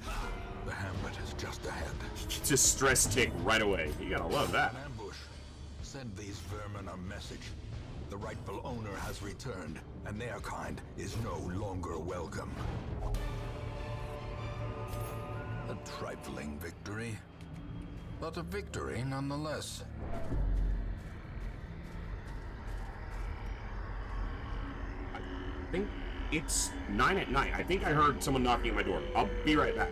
The hamlet is just ahead. It's a stress tick right away. You gotta love that. An ambush. Send these vermin a message. The rightful owner has returned, and their kind is no longer welcome. A trifling victory, but a victory nonetheless. I think it's 9 at night. I think I heard someone knocking at my door. I'll be right back.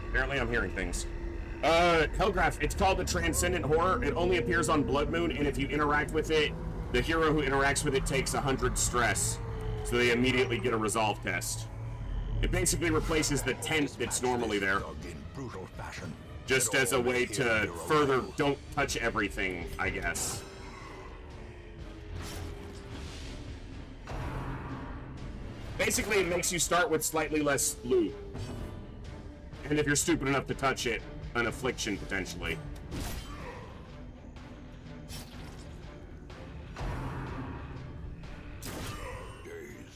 Apparently I'm hearing things. Hellgraph, it's called the Transcendent Horror. It only appears on Blood Moon, and if you interact with it, the hero who interacts with it takes 100 stress. So they immediately get a resolve test. It basically replaces the tent that's normally there. Just as a way to further don't touch everything, I guess. Basically, it makes you start with slightly less loot. And if you're stupid enough to touch it, an affliction, potentially.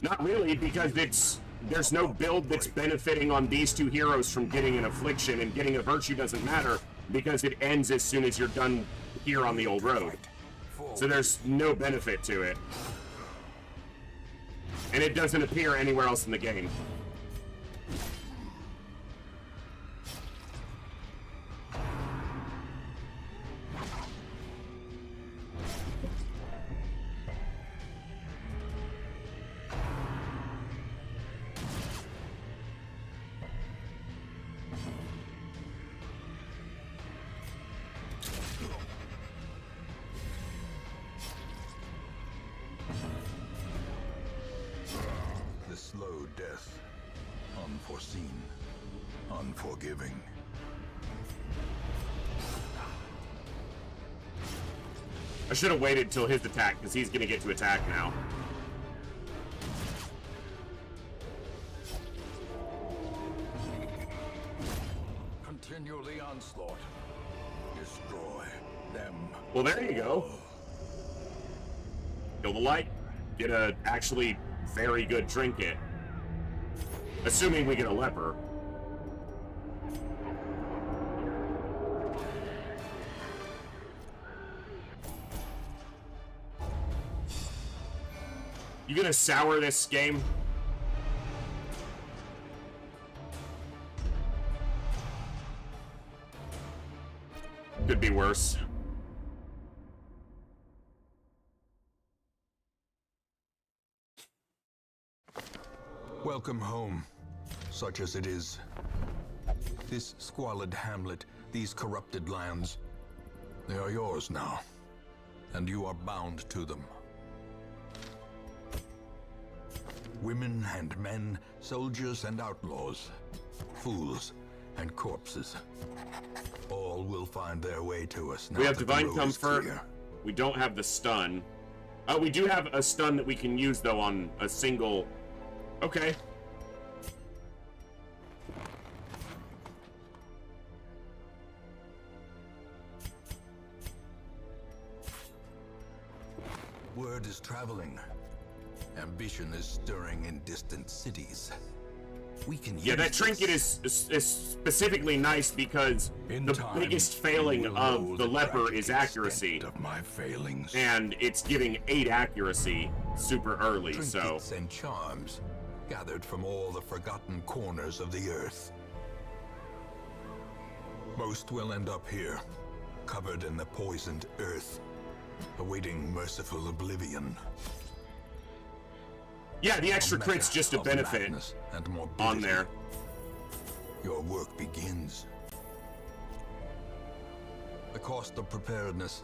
Not really, because there's no build that's benefiting on these 2 heroes from getting an affliction, and getting a virtue doesn't matter, because it ends as soon as you're done here on the old road. So there's no benefit to it. And it doesn't appear anywhere else in the game. Slow death. Unforeseen. Unforgiving. I should have waited till his attack, because he's going to get to attack now. Continue the onslaught. Destroy them. Well, there you go. Kill the light. Get a actually very good trinket. Assuming we get a leper. You gonna sour this game? Could be worse. Welcome home, such as it is. This squalid hamlet, these corrupted lands, they are yours now, and you are bound to them. Women and men, soldiers and outlaws, fools and corpses, all will find their way to us now. We have that the divine road is comfort. clear. We don't have the stun. We do have a stun that we can use though on a single. Okay. Word is traveling. Ambition is stirring in distant cities. We can Yeah, use that trinket this. is specifically nice because In the time, biggest you failing will of know the leper tragic is accuracy. extent of my failings. And it's giving 8 accuracy super early, so Trinkets and charms gathered from all the forgotten corners of the earth. Most will end up here, covered in the poisoned earth, awaiting merciful oblivion. yeah, the extra A crit's mecca just a of benefit madness and morbidity. on there. Your work begins. The cost of preparedness,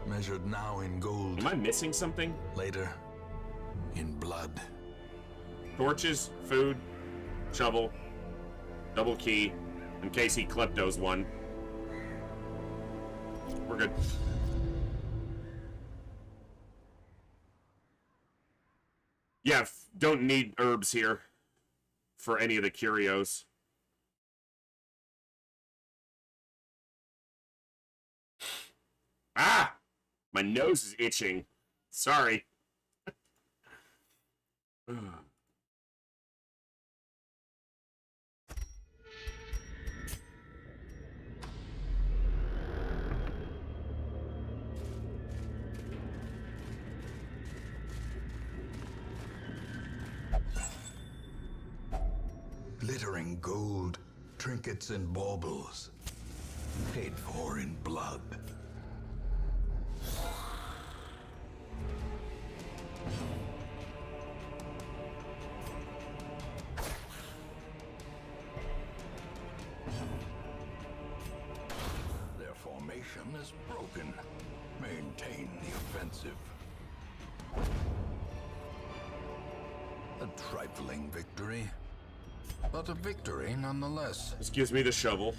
measured now in gold, Am I missing something? later in blood. Torches, food, shovel, double key, in case he kleptos one. We're good. Yeah, don't need herbs here for any of the curios. Ah! My nose is itching. Sorry. Glittering gold, trinkets and baubles, paid for in blood. Their formation is broken. Maintain the offensive. A trifling victory, but a victory nonetheless. This gives me the shovel.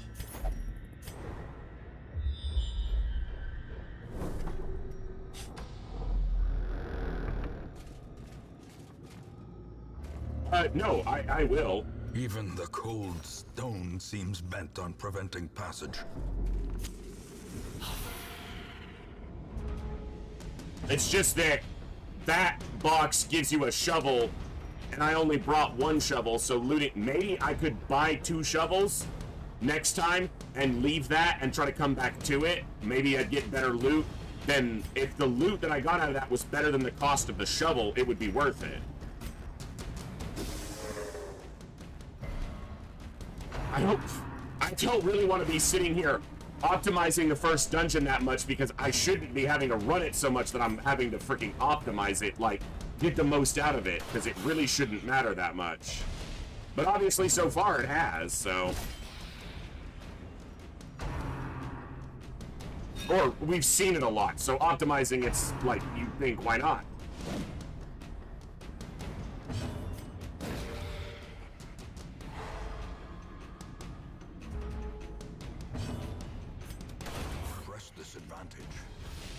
No, I will. Even the cold stone seems bent on preventing passage. It's just that that box gives you a shovel, and I only brought 1 shovel, so looting. Maybe I could buy 2 shovels next time and leave that and try to come back to it. Maybe I'd get better loot. Then if the loot that I got out of that was better than the cost of the shovel, it would be worth it. I don't really want to be sitting here optimizing the first dungeon that much because I shouldn't be having to run it so much that I'm having to freaking optimize it, like, get the most out of it, because it really shouldn't matter that much. But obviously so far it has, so... Or we've seen it a lot, so optimizing it's like, you think, why not? Press this advantage.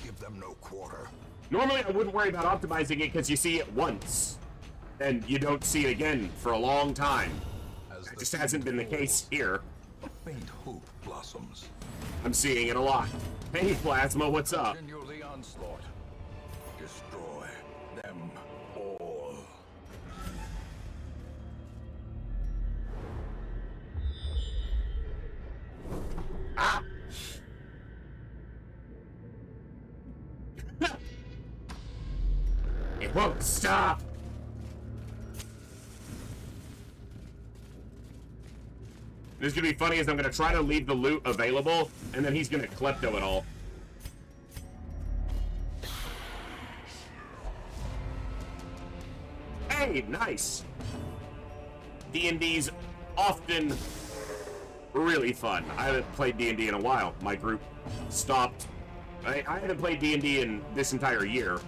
Give them no quarter. Normally I wouldn't worry about optimizing it because you see it once, and you don't see it again for a long time. As It the just hasn't been the case here. a faint hope blossoms. I'm seeing it a lot. Hey, Plasma, what's up? Continue the onslaught. Destroy them all. Ah! It won't stop! This is gonna be funny is I'm gonna try to leave the loot available, and then he's gonna klepto it all. Hey, nice! D&D's often really fun. I haven't played D&D in a while. My group stopped. I haven't played D&D in this entire year,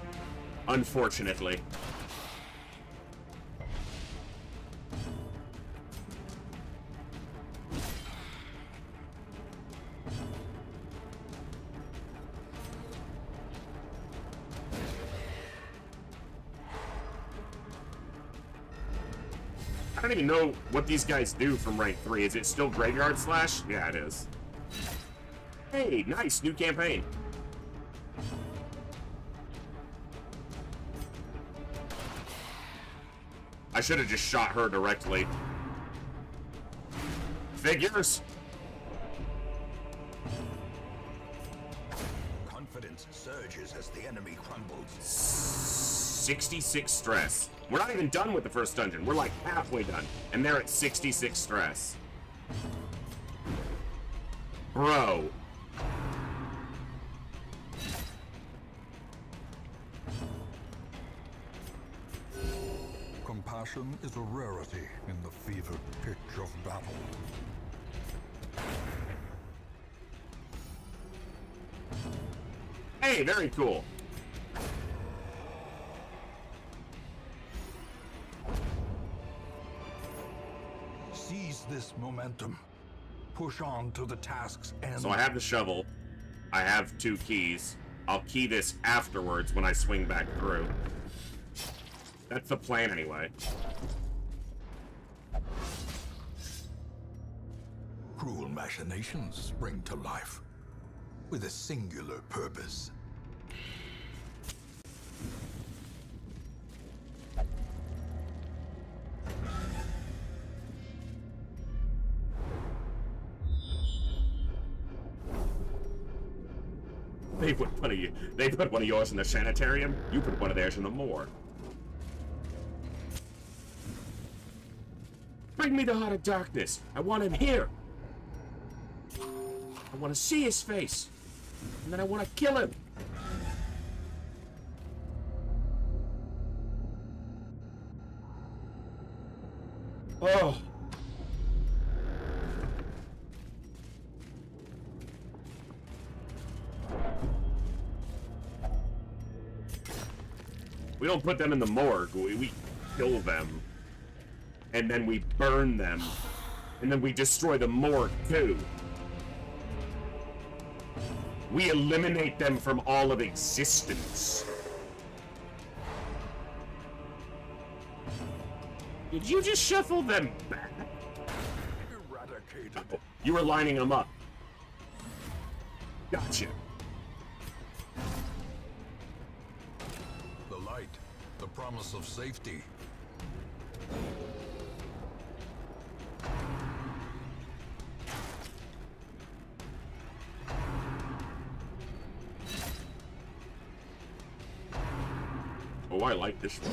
unfortunately. I don't even know what these guys do from rank 3. Is it still Graveyard Slash? Yeah, it is. Hey, nice, new campaign. I should have just shot her directly. Figures. Confidence surges as the enemy crumbles. 66 stress. We're not even done with the first dungeon. We're like halfway done. And they're at 66 stress. Bro. Compassion is a rarity in the fevered pitch of battle. Hey, very cool. Seize this momentum. Push on to the task's end. So I have the shovel. I have 2 keys. I'll key this afterwards when I swing back through. That's the plan anyway. Cruel machinations spring to life with a singular purpose. They put one of yours in the sanitarium. You put one of theirs in the morgue. Bring me the Heart of Darkness. I want him here. I want to see his face. And then I want to kill him. Oh. We don't put them in the morgue. We kill them. And then we burn them. And then we destroy the morgue, too. We eliminate them from all of existence. Did you just shuffle them back? Eradicated. Oh, you were lining them up. Gotcha. The light, the promise of safety. Oh, I like this one.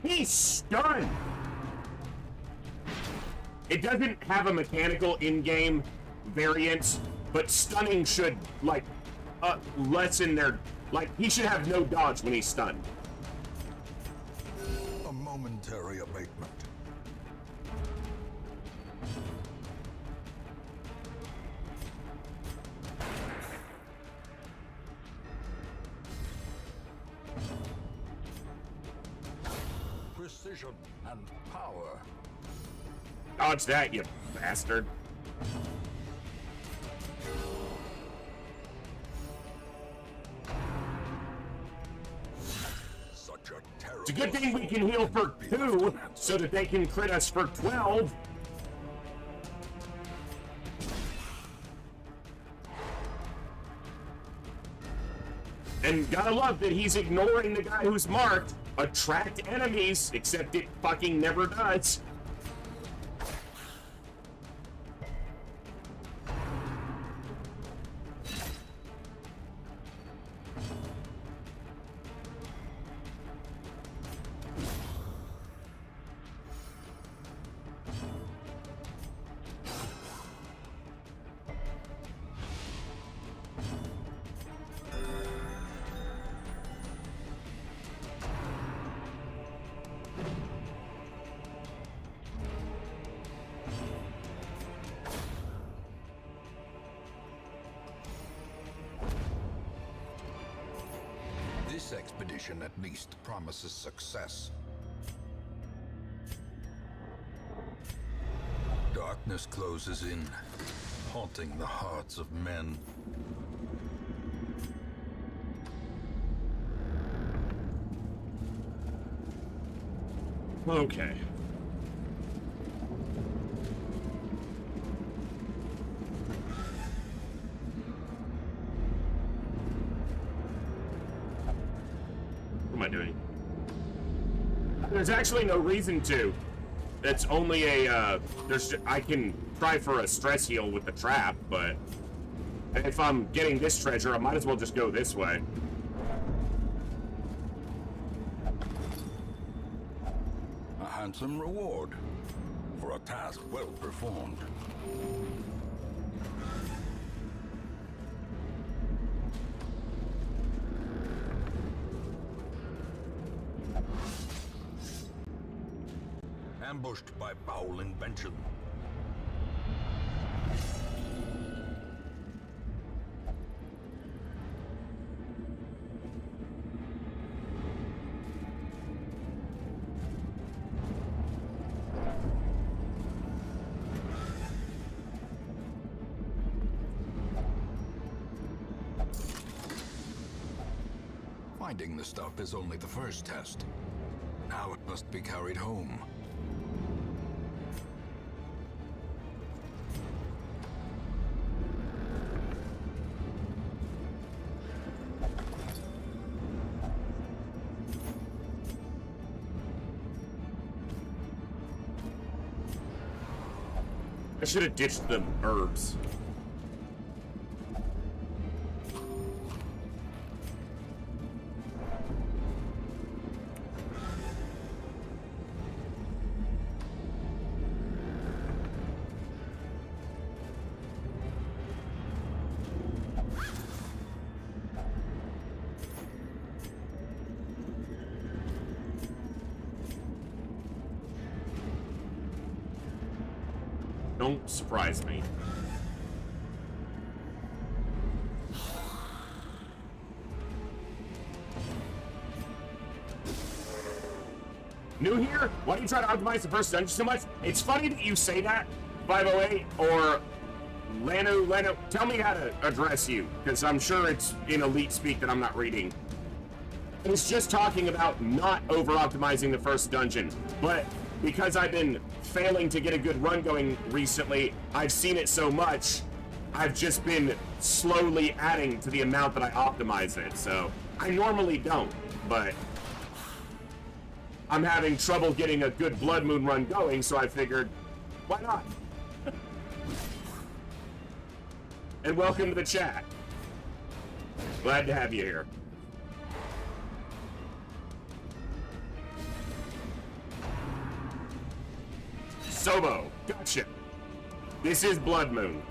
He's stunned! It doesn't have a mechanical in-game variant, but stunning should, like, lessen their... Like, he should have no dodge when he's stunned. A momentary abatement. Precision and power. Dodge that, you bastard. Such a terrible... It's a good thing we can heal for 2, so that they can crit us for 12. And gotta love that he's ignoring the guy who's marked attract enemies, except it fucking never does. This expedition at least promises success. Darkness closes in, haunting the hearts of men. Okay. What am I doing? There's actually no reason to. It's only a, I can try for a stress heal with the trap, but if I'm getting this treasure, I might as well just go this way. A handsome reward for a task well performed. Ambushed by foul invention. Finding the stuff is only the first test. Now it must be carried home. I should have ditched the herbs. Don't surprise me. New here? Why do you try to optimize the first dungeon so much? It's funny that you say that, 508, or Lano, tell me how to address you, because I'm sure it's in elite speak that I'm not reading. It's just talking about not over-optimizing the first dungeon, but because I've been failing to get a good run going recently, I've seen it so much, I've just been slowly adding to the amount that I optimize it, so I normally don't, but I'm having trouble getting a good Blood Moon run going, so I figured, why not? And welcome to the chat. Glad to have you here. Sobo, gotcha. This is Blood Moon.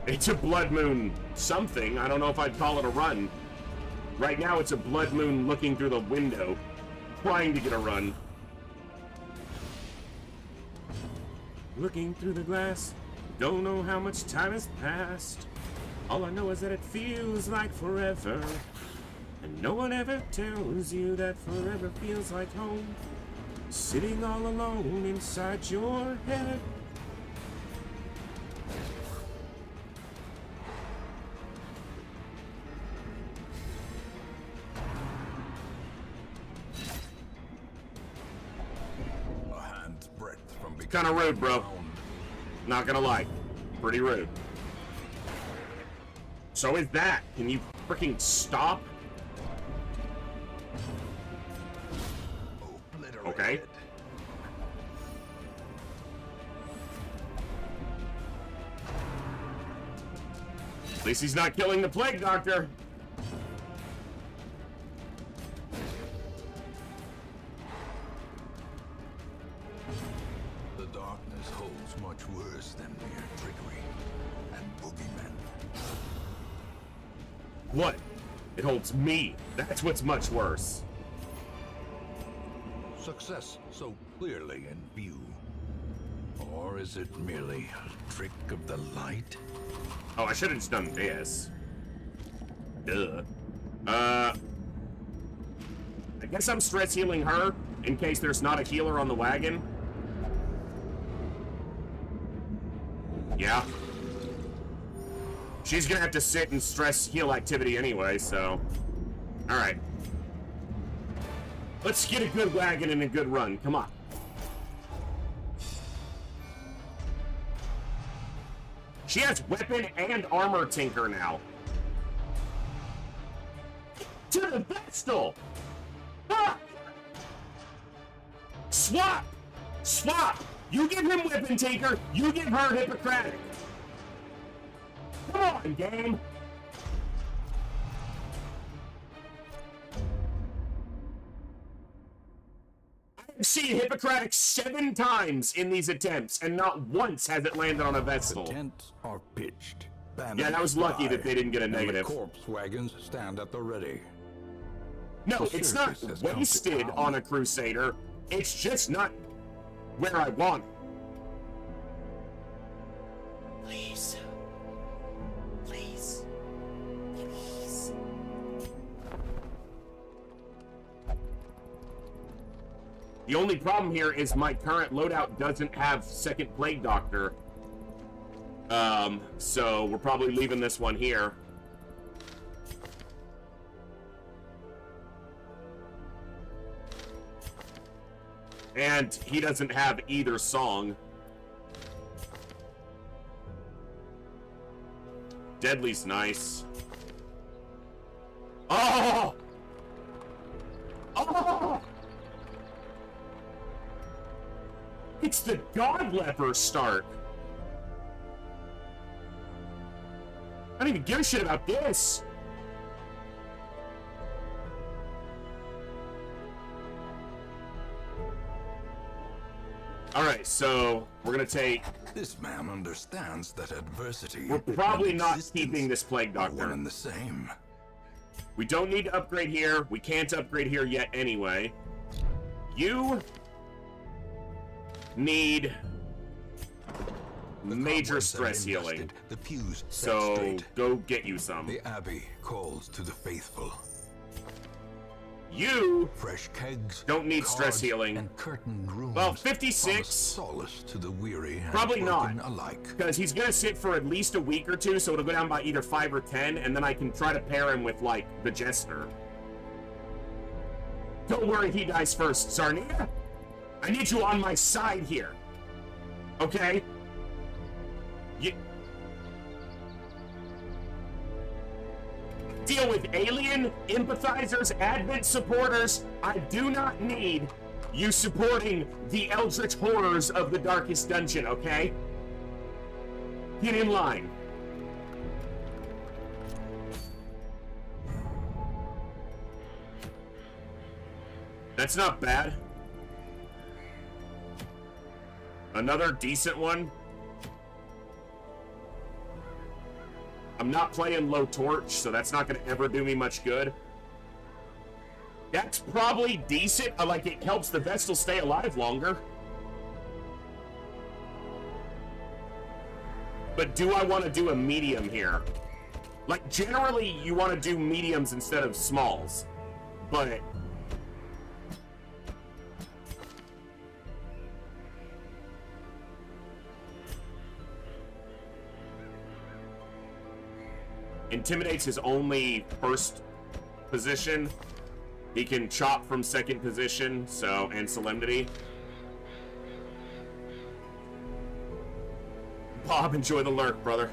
It's a Blood Moon something. I don't know if I'd call it a run. Right now it's a Blood Moon looking through the window, trying to get a run. Looking through the glass, don't know how much time has passed. All I know is that it feels like forever. And no one ever tells you that forever feels like home. Sitting all alone inside your head. A hand's breadth from Kind of rude, bro. Not gonna lie. Pretty rude. So is that. Can you freaking stop? At least he's not killing the plague doctor. The darkness holds much worse than mere trickery and boogeymen. What? It holds me. That's what's much worse. Success so clearly in view. Or is it merely a trick of the light? Oh, I should have just done this. Duh. I guess I'm stress healing her in case there's not a healer on the wagon. Yeah. She's gonna have to sit and stress heal activity anyway, so. Alright. Let's get a good wagon and a good run. Come on. She has weapon and armor tinker now. To the Vestal! Ah! Swap! Swap! You give him weapon tinker, you give her Hippocratic. Come on, game! I've seen Hippocratic 7 times in these attempts, and not once has it landed on a Vestal. The tents are pitched. Yeah, that was lucky fly, that they didn't get a and negative. The corpse wagons stand at the ready. No, The it's not circus has come to wasted town. on a Crusader. It's just not where I want it. Please. Please. Please. The only problem here is my current loadout doesn't have second Plague Doctor. So we're probably leaving this one here. And he doesn't have either song. Deadly's nice. Oh! Oh! It's the God Leper start. I don't even give a shit about this. Alright, so we're gonna take... This man understands that adversity. We're probably and not existence keeping this Plague are one Doctor. and the same. We don't need to upgrade here. We can't upgrade here yet anyway. You need The major cobwebs have stress been healing. dusted, the pews set So straight. go get you some. The abbey calls to the faithful. You Fresh kegs, don't need stress cards, healing. and curtained rooms. Well, promise 56. solace to the weary and Probably broken not. alike. Because he's gonna sit for at least a week or two, so it'll go down by either 5 or 10, and then I can try to pair him with, like, the Jester. Don't worry, he dies first, Sarnia. I need you on my side here. Okay? You... Deal with alien, empathizers, Advent supporters. I do not need you supporting the eldritch horrors of the darkest dungeon, okay? Get in line. That's not bad. Another decent one. I'm not playing low torch, so that's not going to ever do me much good. That's probably decent. Like, it helps the Vestal stay alive longer. But do I want to do a medium here? Like, generally, you want to do mediums instead of smalls. But... Intimidate's his only first position. He can chop from second position, so, and Solemnity. Bob, enjoy the lurk, brother.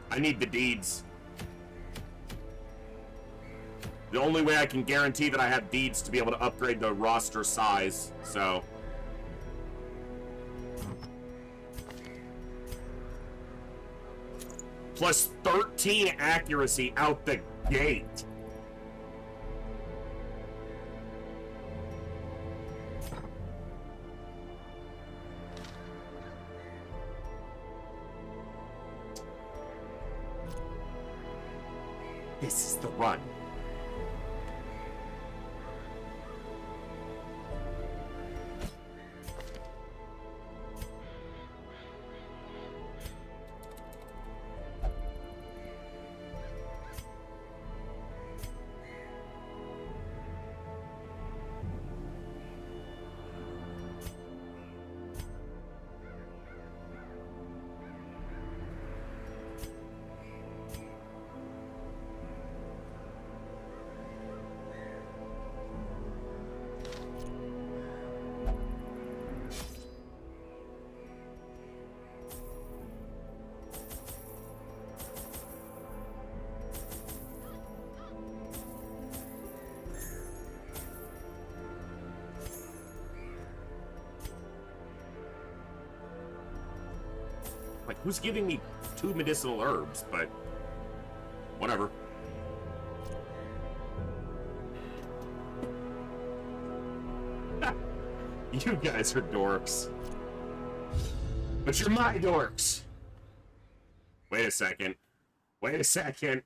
I need the deeds. The only way I can guarantee that I have deeds to be able to upgrade the roster size, so... Plus 13 accuracy out the gate. This is the run. Like, who's giving me 2 medicinal herbs? But whatever. You guys are dorks. But you're my dorks. Wait a second. Wait a second.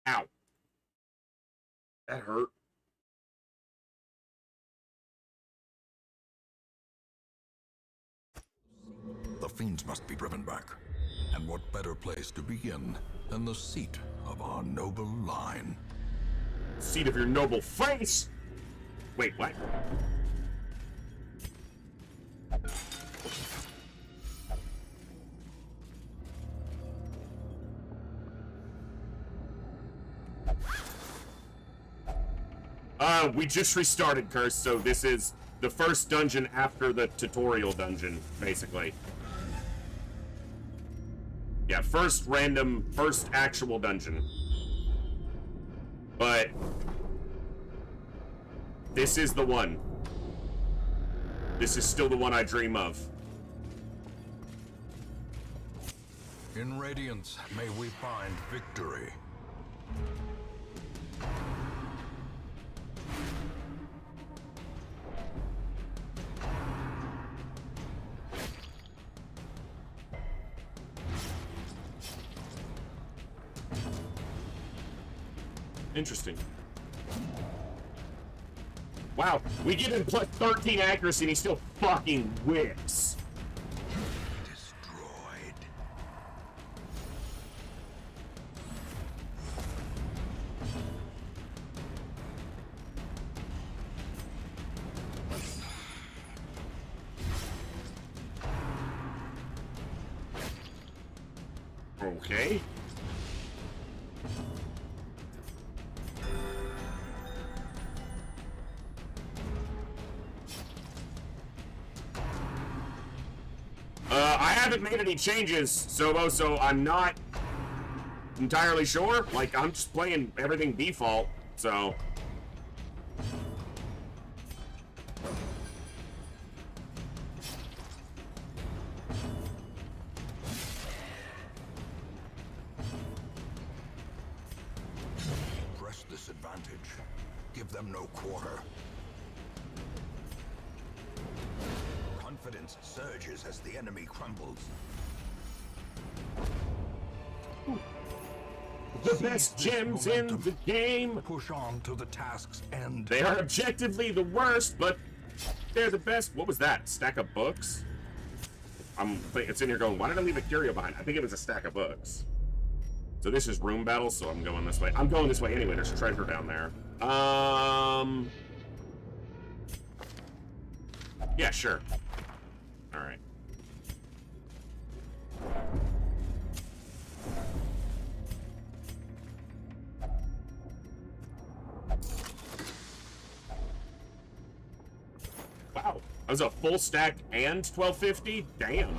Ow. That hurt. The fiends must be driven back. And what better place to begin than the seat of our noble line? Seat of your noble face? Wait, what? We just restarted, Curse, so this is the first dungeon after the tutorial dungeon, basically. Yeah, first actual dungeon. But this is the one. This is still the one I dream of. In Radiance, may we find victory. Interesting. Wow, we give him plus 13 accuracy and he still fucking whips. Destroyed. Okay. I haven't made any changes, so I'm not entirely sure. Like, I'm just playing everything default, so... Press this advantage. Give them no quarter. Confidence surges as the enemy crumbles. The best gems in the game! Push on to the task's end. They are objectively the worst, but they're the best. What was that? Stack of books? It's in here going, why did I leave a curio behind? I think it was a stack of books. So this is room battle, so I'm going this way. I'm going this way anyway. There's treasure down there. Yeah, sure. Alright. Wow. That was a full stack and 1250? Damn.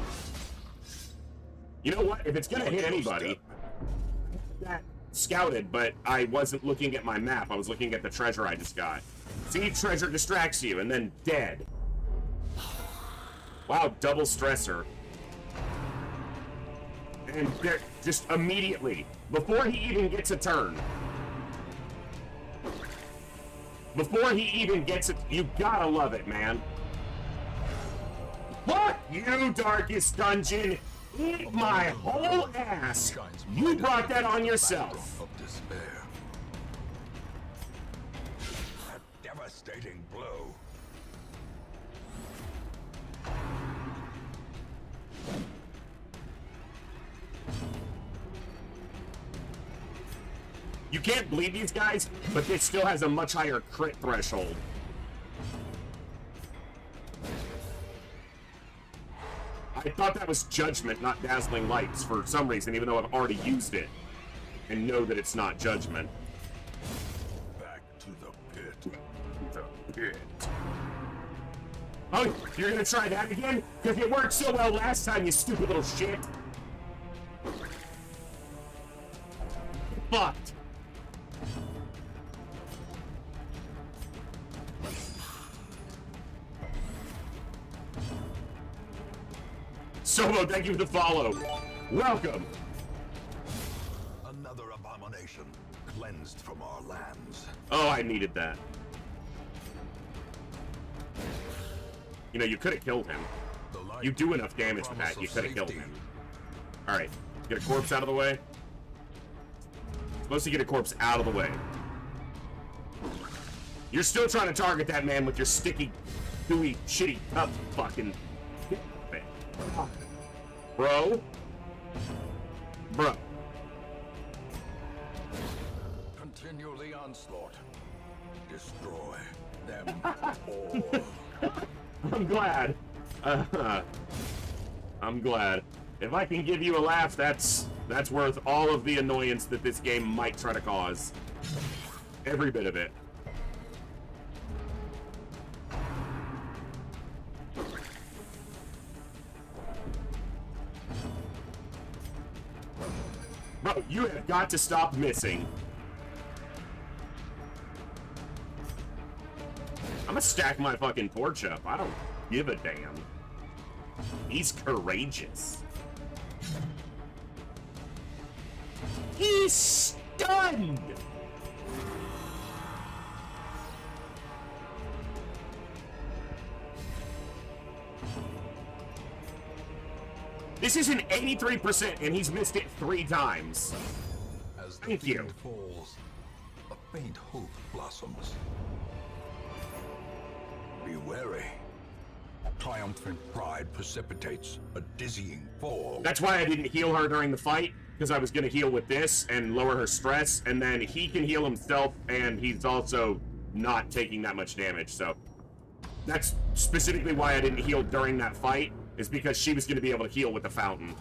You know what? If it's gonna hit anybody, that scouted, but I wasn't looking at my map. I was looking at the treasure I just got. See, treasure distracts you, and then dead. Wow, double stressor. And there, just immediately, before he even gets a turn. Before he even gets it, you gotta love it, man. Fuck you, Darkest Dungeon! Eat my whole ass! You brought that on yourself! Of despair. A devastating blow. You can't bleed these guys, but this still has a much higher crit threshold. I thought that was Judgment, not Dazzling Lights, for some reason, even though I've already used it. And know that it's not Judgment. Back to the pit. The pit. Oh, you're gonna try that again? Because it worked so well last time, you stupid little shit. Fucked. Solo, thank you for the follow. Welcome. Another abomination cleansed from our lands. Oh, I needed that. You know, you could have killed him. You do enough damage with that, you could have killed him. Alright, get a corpse out of the way. Supposed to get a corpse out of the way. You're still trying to target that man with your sticky, gooey, shitty cup fucking... Bro? Bro. Continue the onslaught. Destroy them all. I'm glad. I'm glad. If I can give you a laugh, that's worth all of the annoyance that this game might try to cause. Every bit of it. Bro, you have got to stop missing. I'm gonna stack my fucking torch up. I don't give a damn. He's courageous. He's stunned! This is an 83% and he's missed it 3 times. As the Thank you. field falls, a faint hope blossoms. Be wary. Triumphant pride precipitates a dizzying fall. That's why I didn't heal her during the fight, because I was going to heal with this and lower her stress, and then he can heal himself, and he's also not taking that much damage, so... That's specifically why I didn't heal during that fight, is because she was going to be able to heal with the fountain.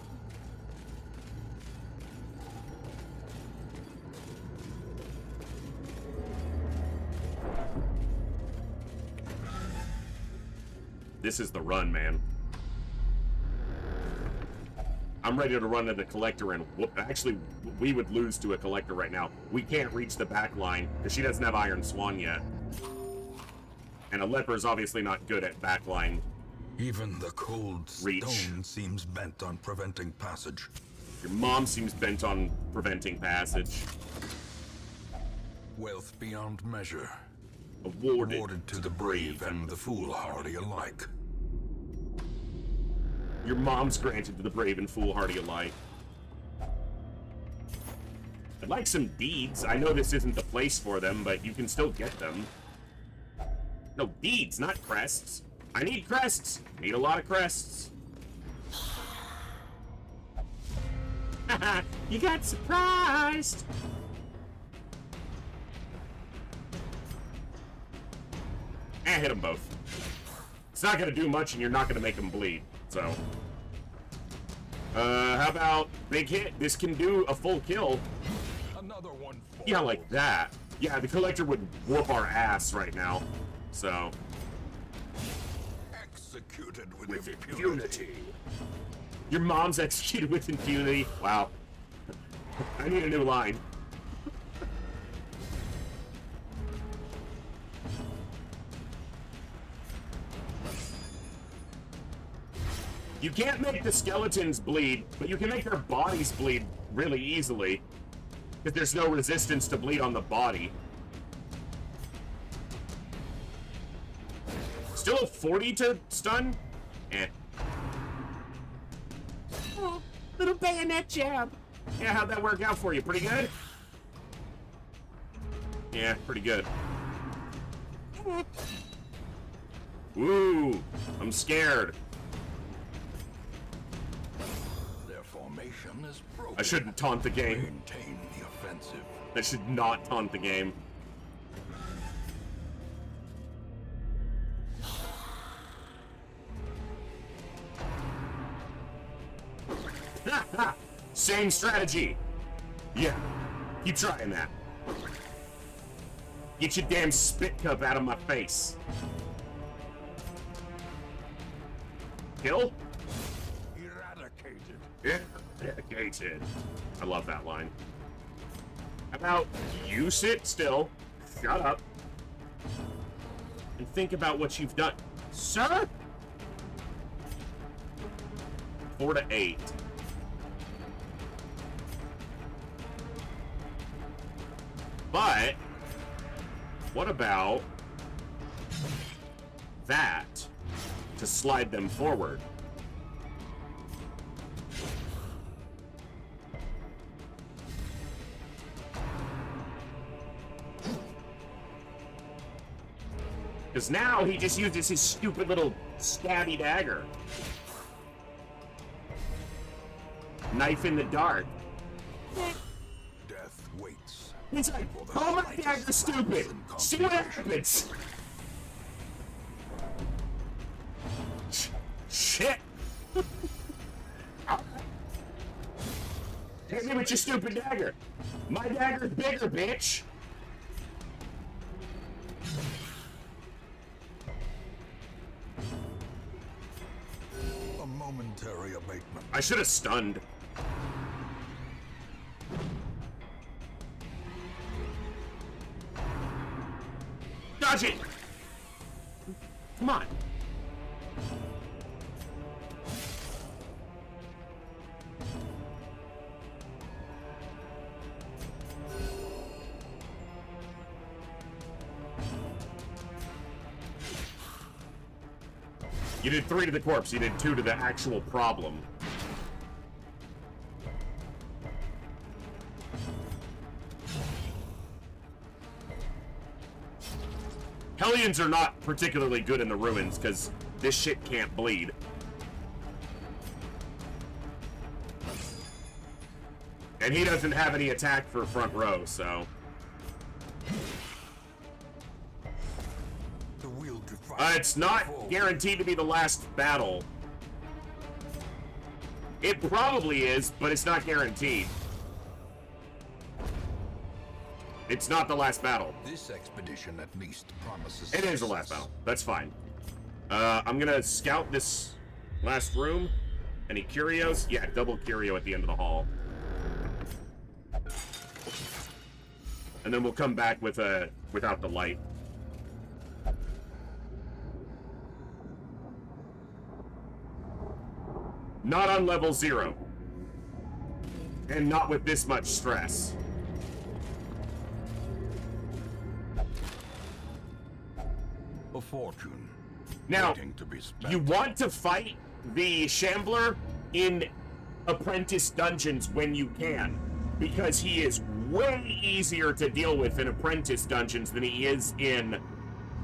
This is the run, man. I'm ready to run to the collector and whoop. Actually, we would lose to a collector right now. We can't reach the back line because she doesn't have Iron Swan yet. And a leper is obviously not good at backline. Even the cold Reach. stone seems bent on preventing passage. Your mom seems bent on preventing passage. Wealth beyond measure. Awarded to the brave and the foolhardy alike. Your mom's granted to the brave and foolhardy alike. I'd like some deeds. I know this isn't the place for them, but you can still get them. No, deeds, not crests. I need crests. Need a lot of crests. Haha, you got surprised. Hit them both. It's not gonna do much, and you're not gonna make them bleed. So, how about big hit? This can do a full kill. Another one. Yeah, like that. Yeah, the collector would whoop our ass right now. So, Executed with impunity. Your mom's executed with impunity. Wow. I need a new line. You can't make the skeletons bleed, but you can make their bodies bleed really easily. Because there's no resistance to bleed on the body. Still a 40 to stun? Eh. Oh, little bayonet jab. Yeah, how'd that work out for you? Pretty good? Yeah, pretty good. Ooh, I'm scared. Their formation is broken. I shouldn't taunt the game. Maintain the offensive. I should not taunt the game. Same strategy. Yeah, keep trying that. Get your damn spit cup out of my face. Kill? Eradicated. Eradicated. I love that line. How about you sit still, shut up, and think about what you've done. Sir? 4 to 8. But what about that to slide them forward? Because now he just uses his stupid little stabby dagger. Knife in the dark. Death waits. He's like, oh, my dagger's stupid. See what happens. Shit. Hit me with your stupid dagger. My dagger's bigger, bitch. A momentary abatement. I should have stunned. Dodge it! Come on. You did 3 to the corpse, you did 2 to the actual problem. Hellions are not particularly good in the ruins, because this shit can't bleed. And he doesn't have any attack for front row, so... The will to fight. It's not guaranteed to be the last battle. It probably is, but it's not guaranteed. It's not the last battle. This expedition at least promises. It is the last battle. That's fine. I'm gonna scout this last room. Any curios? Yeah, double curio at the end of the hall. And then we'll come back with without the light. Not on level 0. And not with this much stress. A fortune. Now, waiting to be spent. you want to fight the Shambler in Apprentice Dungeons when you can, because he is way easier to deal with in Apprentice Dungeons than he is in,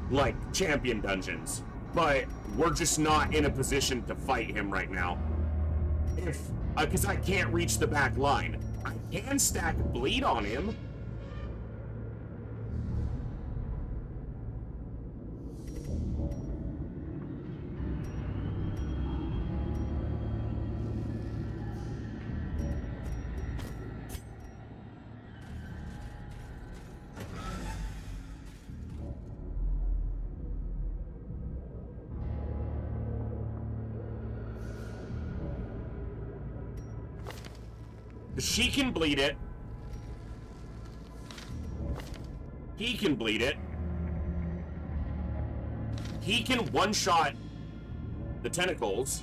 like, Champion Dungeons. But we're just not in a position to fight him right now. Because I can't reach the back line. I can stack bleed on him. She can bleed it. He can bleed it. He can one-shot the tentacles.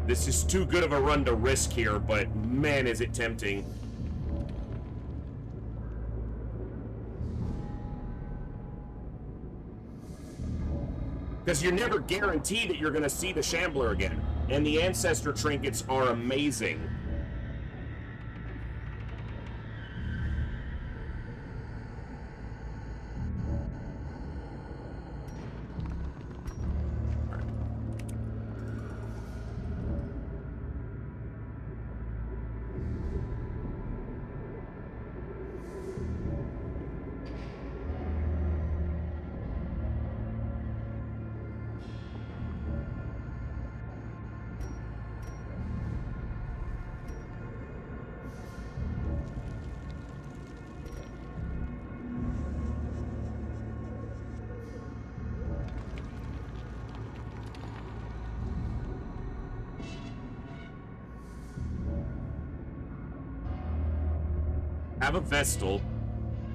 This is too good of a run to risk here, but man, is it tempting. Because you're never guaranteed that you're going to see the Shambler again. And the Ancestor trinkets are amazing. I have a Vestal.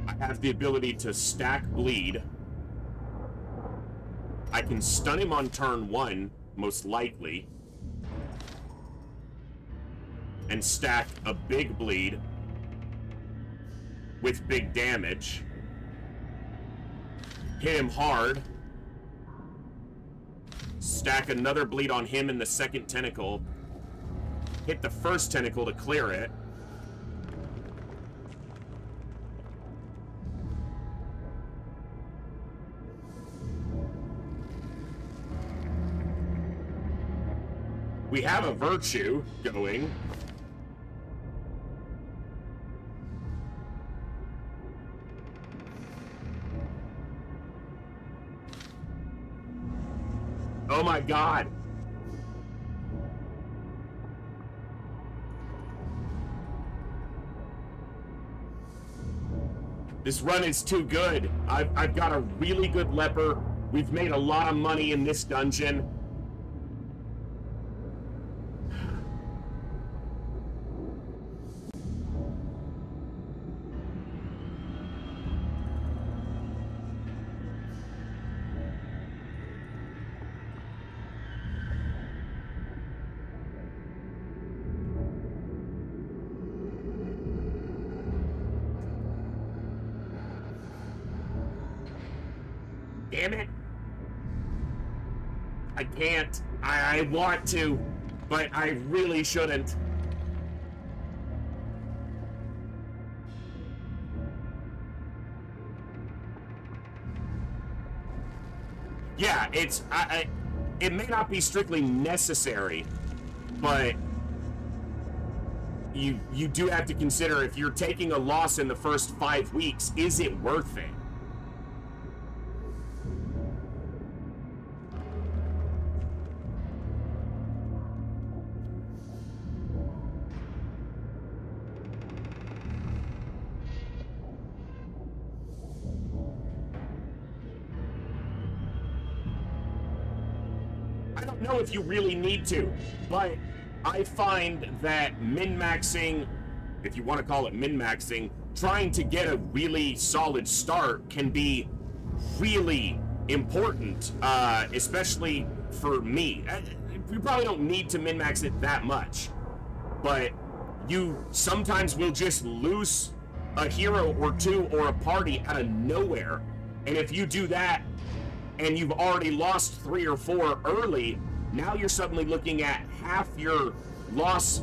I have the ability to stack bleed. I can stun him on turn 1, most likely. And stack a big bleed with big damage. Hit him hard. Stack another bleed on him in the second tentacle. Hit the first tentacle to clear it. We have a Virtue going. Oh my God. This run is too good. I've got a really good leper. We've made a lot of money in this dungeon. Damn it. I can't. I want to, but I really shouldn't. Yeah, it's... it may not be strictly necessary, but you do have to consider if you're taking a loss in the first 5 weeks, is it worth it? I don't know if you really need to, but I find that min-maxing, if you want to call it min-maxing, trying to get a really solid start can be really important, especially for me. You probably don't need to min-max it that much, but you sometimes will just lose a hero or two or a party out of nowhere, and if you do that, and you've already lost 3 or 4 early, now you're suddenly looking at half your loss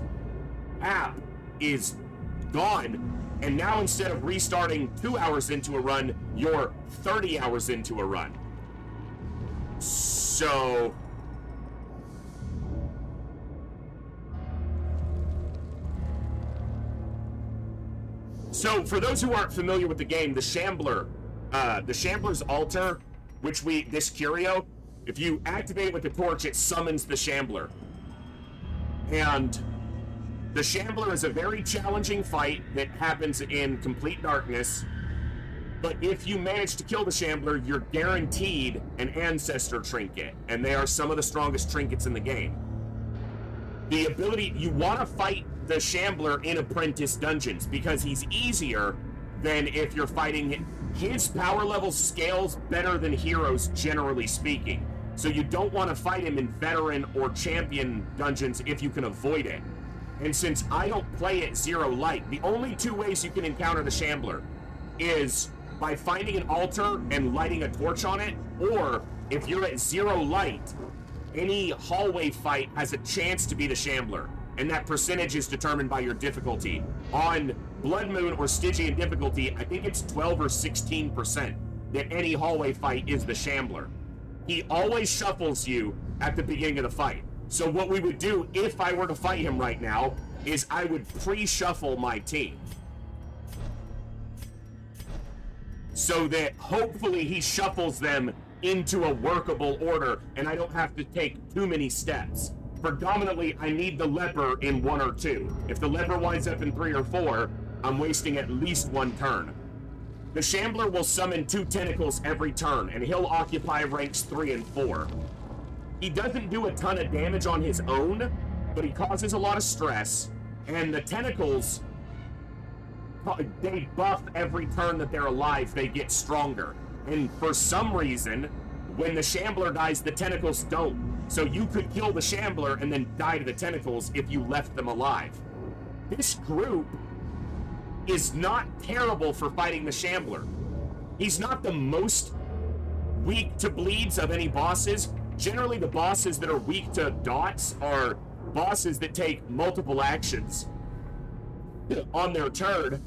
app is gone, and now instead of restarting 2 hours into a run, you're 30 hours into a run. So... So, for those who aren't familiar with the game, the Shambler's Altar, which this curio, if you activate it with the torch, it summons the Shambler. And the Shambler is a very challenging fight that happens in complete darkness, but if you manage to kill the Shambler, you're guaranteed an Ancestor trinket, and they are some of the strongest trinkets in the game. The ability, you want to fight the Shambler in Apprentice dungeons, because he's easier than if you're fighting him. His power level scales better than heroes, generally speaking. So you don't want to fight him in veteran or champion dungeons if you can avoid it. And since I don't play at 0 light, the only 2 ways you can encounter the Shambler is by finding an altar and lighting a torch on it, or if you're at 0 light, any hallway fight has a chance to be the Shambler, and that percentage is determined by your difficulty. On Blood Moon or Stygian difficulty, I think it's 12 or 16% that any hallway fight is the Shambler. He always shuffles you at the beginning of the fight. So what we would do if I were to fight him right now is I would pre-shuffle my team. So that hopefully he shuffles them into a workable order and I don't have to take too many steps. Predominantly, I need the leper in 1 or 2. If the leper winds up in 3 or 4, I'm wasting at least 1 turn. The Shambler will summon 2 tentacles every turn, and he'll occupy ranks 3 and 4. He doesn't do a ton of damage on his own, but he causes a lot of stress, and the tentacles, they buff every turn that they're alive, they get stronger. And for some reason, when the Shambler dies, the tentacles don't. So you could kill the Shambler and then die to the tentacles if you left them alive. This group is not terrible for fighting the Shambler. He's not the most weak to bleeds of any bosses. Generally, the bosses that are weak to dots are bosses that take multiple actions on their turn.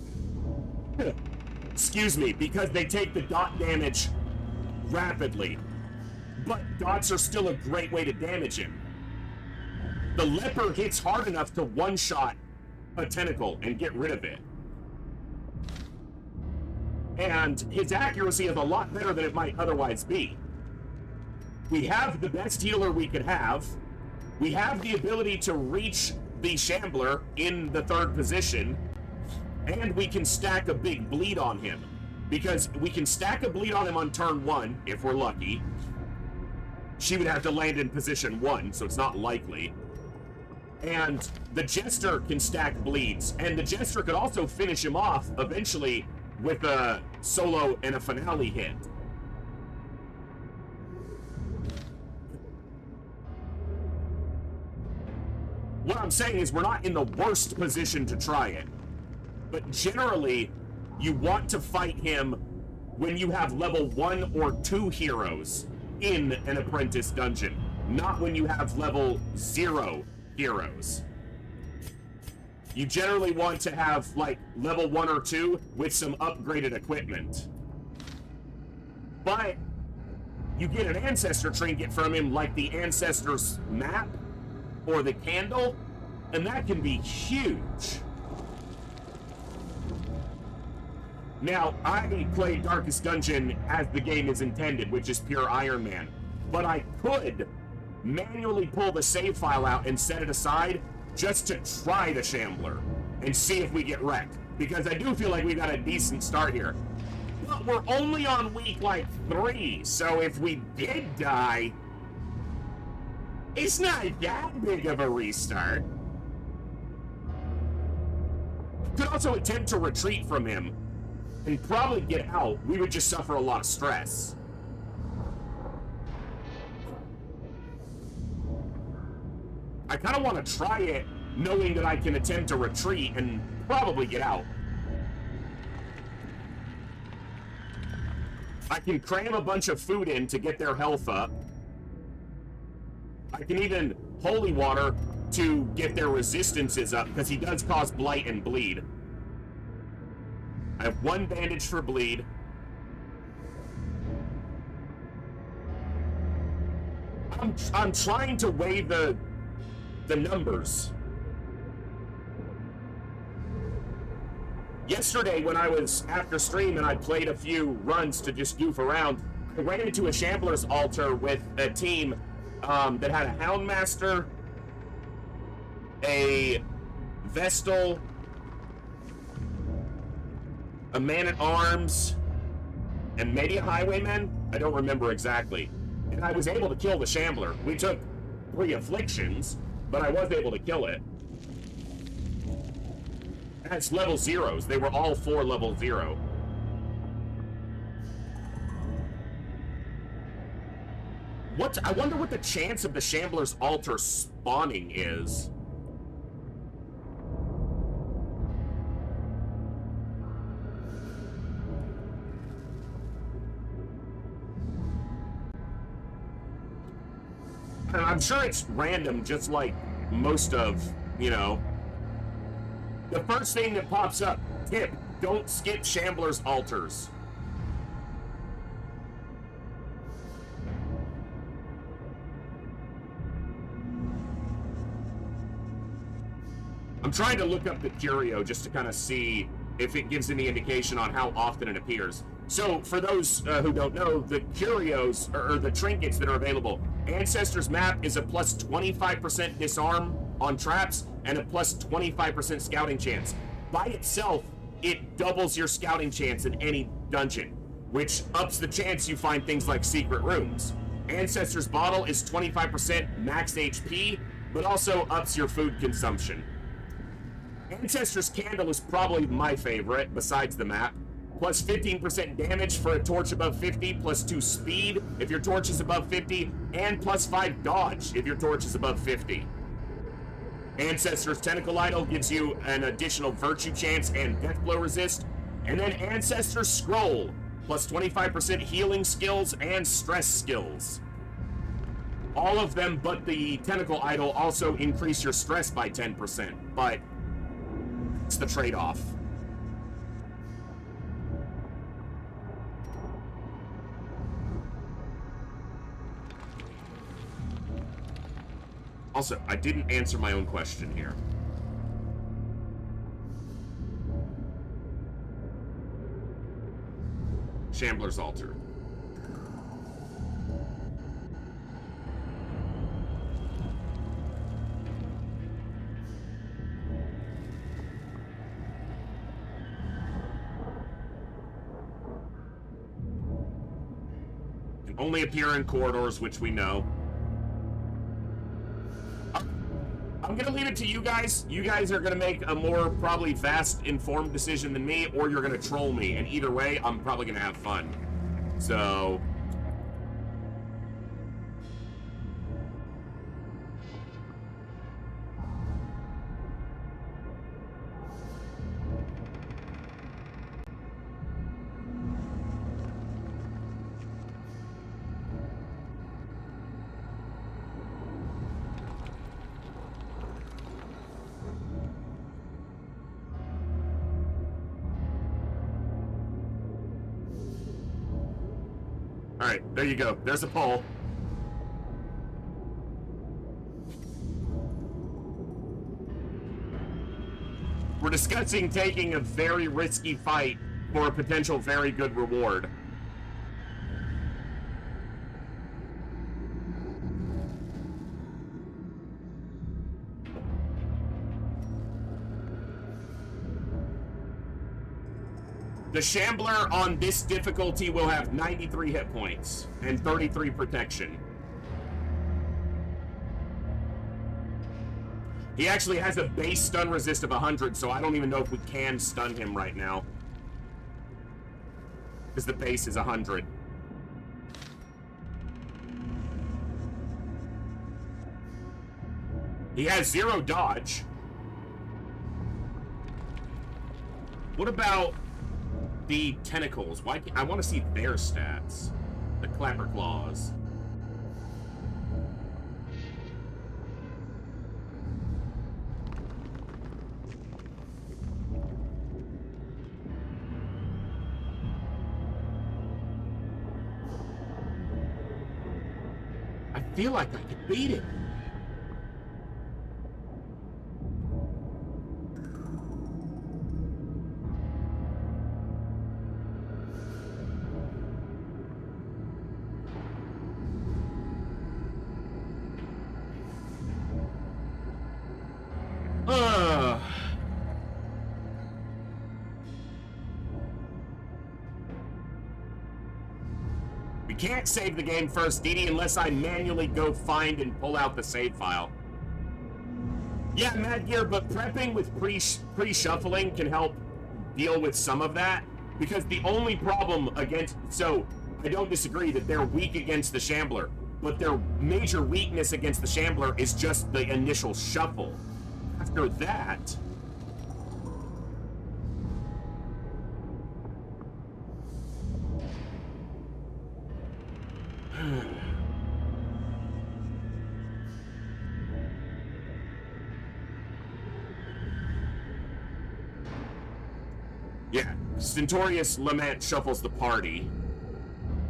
Excuse me, because they take the dot damage rapidly. But dots are still a great way to damage him. The leper hits hard enough to one-shot a tentacle and get rid of it. And his accuracy is a lot better than it might otherwise be. We have the best healer we could have. We have the ability to reach the Shambler in the 3rd position. And we can stack a big bleed on him. Because we can stack a bleed on him on turn 1, if we're lucky. She would have to land in position 1, so it's not likely. And the Jester can stack bleeds. And the Jester could also finish him off eventually with a solo and a finale hit. What I'm saying is we're not in the worst position to try it. But generally, you want to fight him when you have level 1 or 2 heroes in an apprentice dungeon, not when you have level 0 heroes. You generally want to have, like, level 1 or 2 with some upgraded equipment. But you get an Ancestor trinket from him, like the Ancestor's map or the candle, and that can be huge. Now, I play Darkest Dungeon as the game is intended, which is pure Iron Man. But I could manually pull the save file out and set it aside just to try the Shambler and see if we get wrecked. Because I do feel like we got a decent start here. But we're only on week, like, 3, so if we did die, it's not that big of a restart. Could also attempt to retreat from him and probably get out. We would just suffer a lot of stress. I kind of want to try it knowing that I can attempt to retreat and probably get out. I can cram a bunch of food in to get their health up. I can even holy water to get their resistances up, because he does cause blight and bleed. I have 1 bandage for bleed. I'm trying to weigh the numbers. Yesterday, when I was after stream and I played a few runs to just goof around, I ran into a Shambler's altar with a team that had a Houndmaster, a Vestal, a Man-at-Arms, and maybe a Highwayman? I don't remember exactly. And I was able to kill the Shambler. We took 3 afflictions, but I was able to kill it. That's level 0s. They were all 4 level 0. I wonder what the chance of the Shambler's altar spawning is. And I'm sure it's random, just like most of, you know. The first thing that pops up, tip, don't skip Shambler's altars. I'm trying to look up the curio just to kind of see if it gives any indication on how often it appears. So, for those who don't know, the curios, or the trinkets that are available, Ancestors map is a plus 25% disarm on traps and a plus 25% scouting chance. By itself, it doubles your scouting chance in any dungeon, which ups the chance you find things like secret rooms. Ancestors bottle is 25% max HP, but also ups your food consumption. Ancestors candle is probably my favorite, besides the map. Plus 15% damage for a torch above 50, plus 2 speed if your torch is above 50, and plus 5 dodge if your torch is above 50. Ancestor's Tentacle Idol gives you an additional virtue chance and death blow resist. And then Ancestor's Scroll, plus 25% healing skills and stress skills. All of them but the Tentacle Idol also increase your stress by 10%, but it's the trade-off. Also, I didn't answer my own question here. Shambler's Altar. Can only appear in corridors, which we know. I'm gonna leave it to you guys. You guys are gonna make a more probably fast, informed decision than me, or you're gonna troll me. And either way, I'm probably gonna have fun. So... Alright, there you go. There's a poll. We're discussing taking a very risky fight for a potential very good reward. The Shambler on this difficulty will have 93 hit points and 33 protection. He actually has a base stun resist of 100, so I don't even know if we can stun him right now. Because the base is 100. He has 0 dodge. What about the tentacles? Why can't, I want to see their stats. The clapper claws. I feel like I could beat it. We can't save the game first, Didi, unless I manually go find and pull out the save file. Yeah, Mad Gear, but prepping with pre-shuffling can help deal with some of that, because the only problem against... So, I don't disagree that they're weak against the Shambler, but their major weakness against the Shambler is just the initial shuffle. After that... Yeah, Stentorius Lament shuffles the party,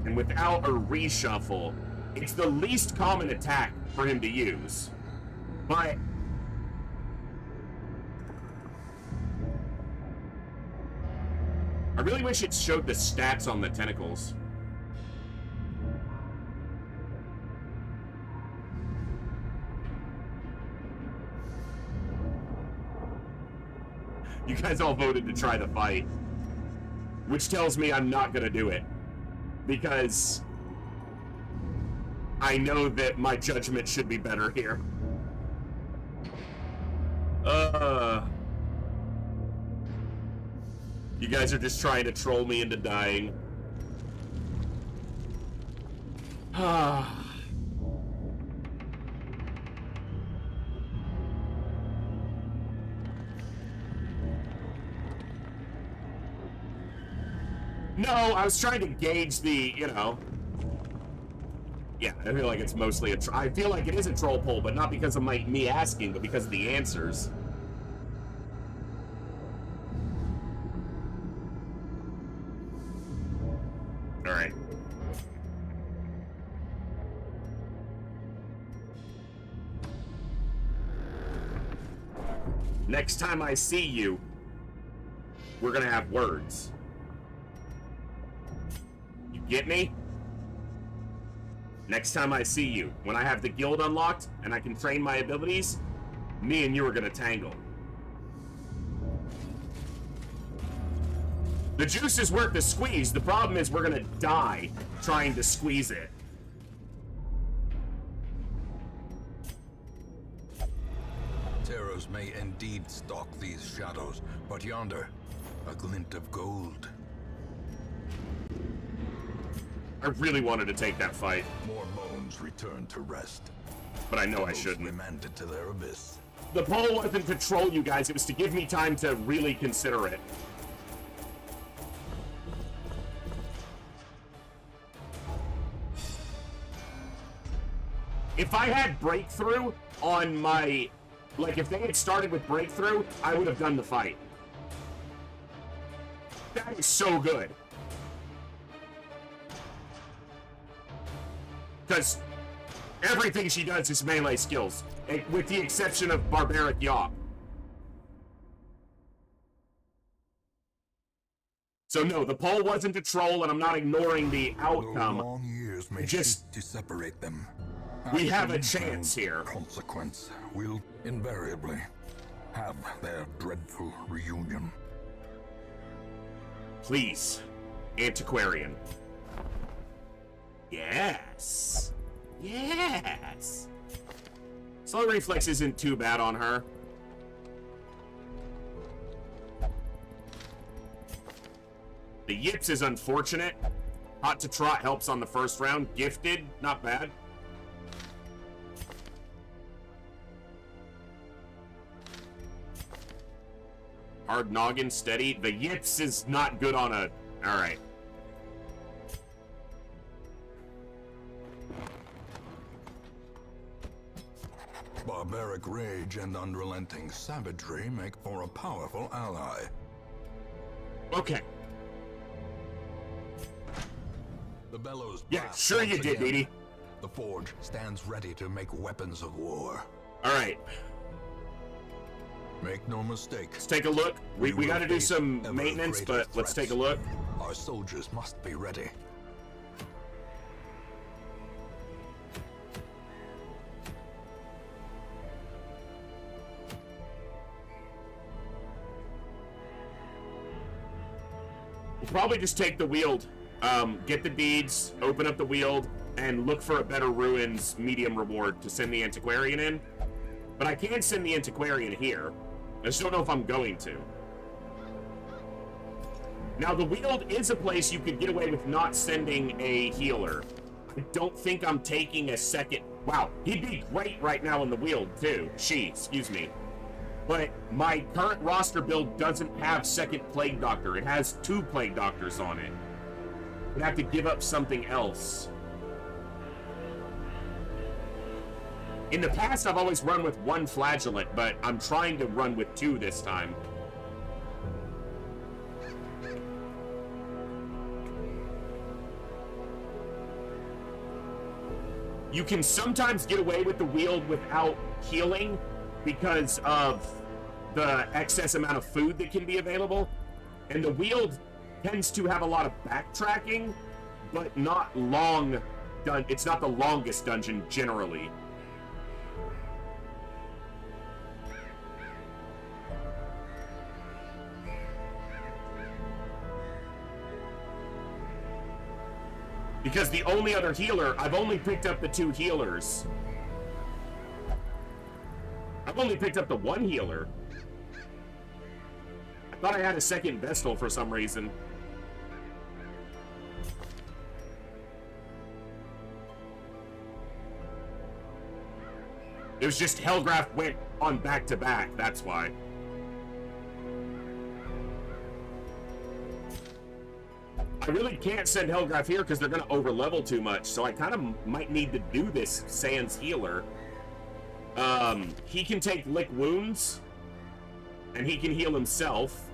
and without a reshuffle, it's the least common attack for him to use. But I really wish it showed the stats on the tentacles. You guys all voted to try the fight, which tells me I'm not gonna do it, because I know that my judgment should be better here. You guys are just trying to troll me into dying. No, I was trying to gauge the, you know... Yeah, I feel like it's mostly I feel like it is a troll poll, but not because of me asking, but because of the answers. Alright. Next time I see you, we're gonna have words. You get me? Next time I see you, when I have the guild unlocked and I can train my abilities, me and you are gonna tangle. The juice is worth the squeeze. The problem is we're gonna die trying to squeeze it. Terrors may indeed stalk these shadows, but yonder, a glint of gold. I really wanted to take that fight, More bones return to rest. but I know I Those shouldn't. remanded to their abyss. The poll wasn't to troll you guys, it was to give me time to really consider it. If I had breakthrough on my... Like, if they had started with breakthrough, I would have done the fight. That is so good. Because everything she does is melee skills, with the exception of Barbaric Yaw. So no, the poll wasn't a troll, and I'm not ignoring the outcome. Though long years may Just- seek to separate them. We have a Action chance here. Consequence will invariably have their dreadful reunion. Please, Antiquarian. Yes. Yes. Slow reflex isn't too bad on her. The yips is unfortunate. Hot to trot helps on the first round. Gifted, not bad. Hard noggin, steady. The yips is not good on a... Alright. Barbaric rage and unrelenting savagery make for a powerful ally. Okay. The bellows Yeah, blast sure you once did, again. Didi. The forge stands ready to make weapons of war. Alright. Make no mistake. Let's take a look. We will gotta do face some ever maintenance, greater but let's threats. take a look. Our soldiers must be ready. We'll probably just take the Weald. Get the deeds, open up the Weald, and look for a better Ruins medium reward to send the Antiquarian in. But I can send the Antiquarian here. I just don't know if I'm going to. Now, the Weald is a place you could get away with not sending a healer. I don't think I'm taking a second. Wow, he'd be great right now in the wheel, too. Excuse me. But my current roster build doesn't have second Plague Doctor. It has 2 Plague Doctors on it. I'd have to give up something else. In the past, I've always run with 1 Flagellant, but I'm trying to run with 2 this time. You can sometimes get away with the wheel without healing because of the excess amount of food that can be available. And the wheel tends to have a lot of backtracking, but not long. It's not the longest dungeon generally. Because the only other healer, I've only picked up the 2 healers. I've only picked up the 1 healer. I thought I had a second Vestal for some reason. It was just Hellgraf went on back-to-back, that's why. I really can't send Hellgraf here because they're going to overlevel too much, so I kind of might need to do this Sans healer. He can take lick wounds, and he can heal himself.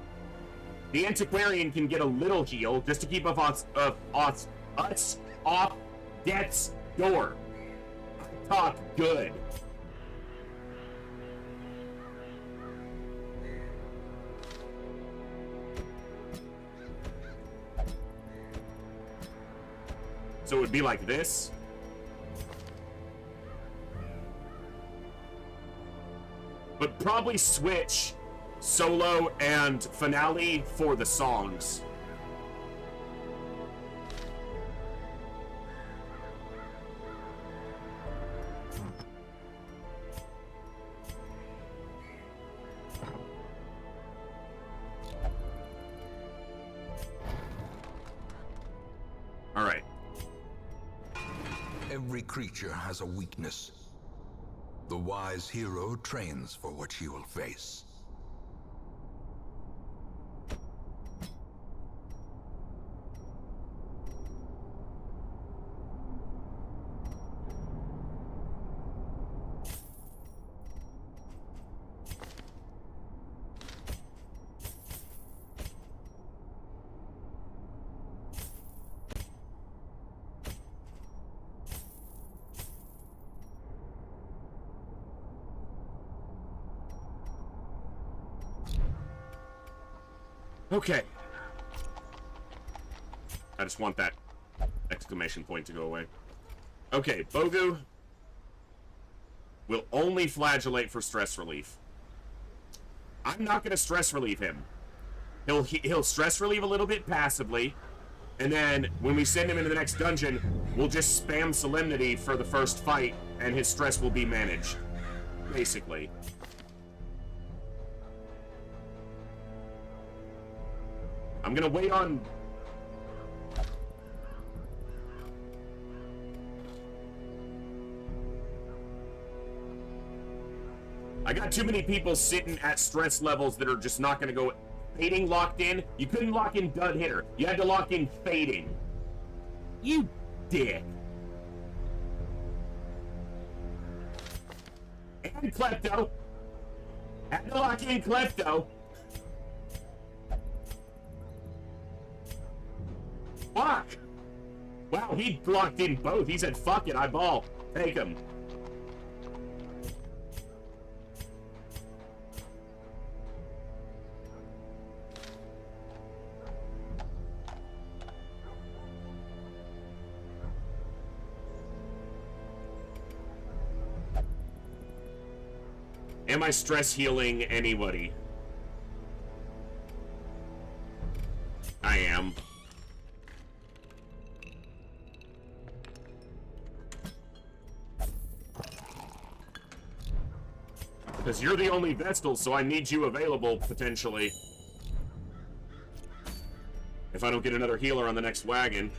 The Antiquarian can get a little heal just to keep us off death's door. I talk good. So it would be like this. But probably switch solo and finale for the songs. All right. Every creature has a weakness. The wise hero trains for what she will face. Okay. I just want that exclamation point to go away. Okay, Bogu will only flagellate for stress relief. I'm not going to stress relieve him. He'll stress relieve a little bit passively, and then when we send him into the next dungeon, we'll just spam Solemnity for the first fight, and his stress will be managed. Basically. I'm gonna wait on... I got too many people sitting at stress levels that are just not gonna go... Fading locked in? You couldn't lock in Dud Hitter. You had to lock in Fading. You dick. And Klepto. Had to lock in Klepto. Fuck! Wow, he locked in both. He said, fuck it, I ball. Take him. Am I stress healing anybody? I am. Because you're the only Vestal, so I need you available, potentially. If I don't get another healer on the next wagon.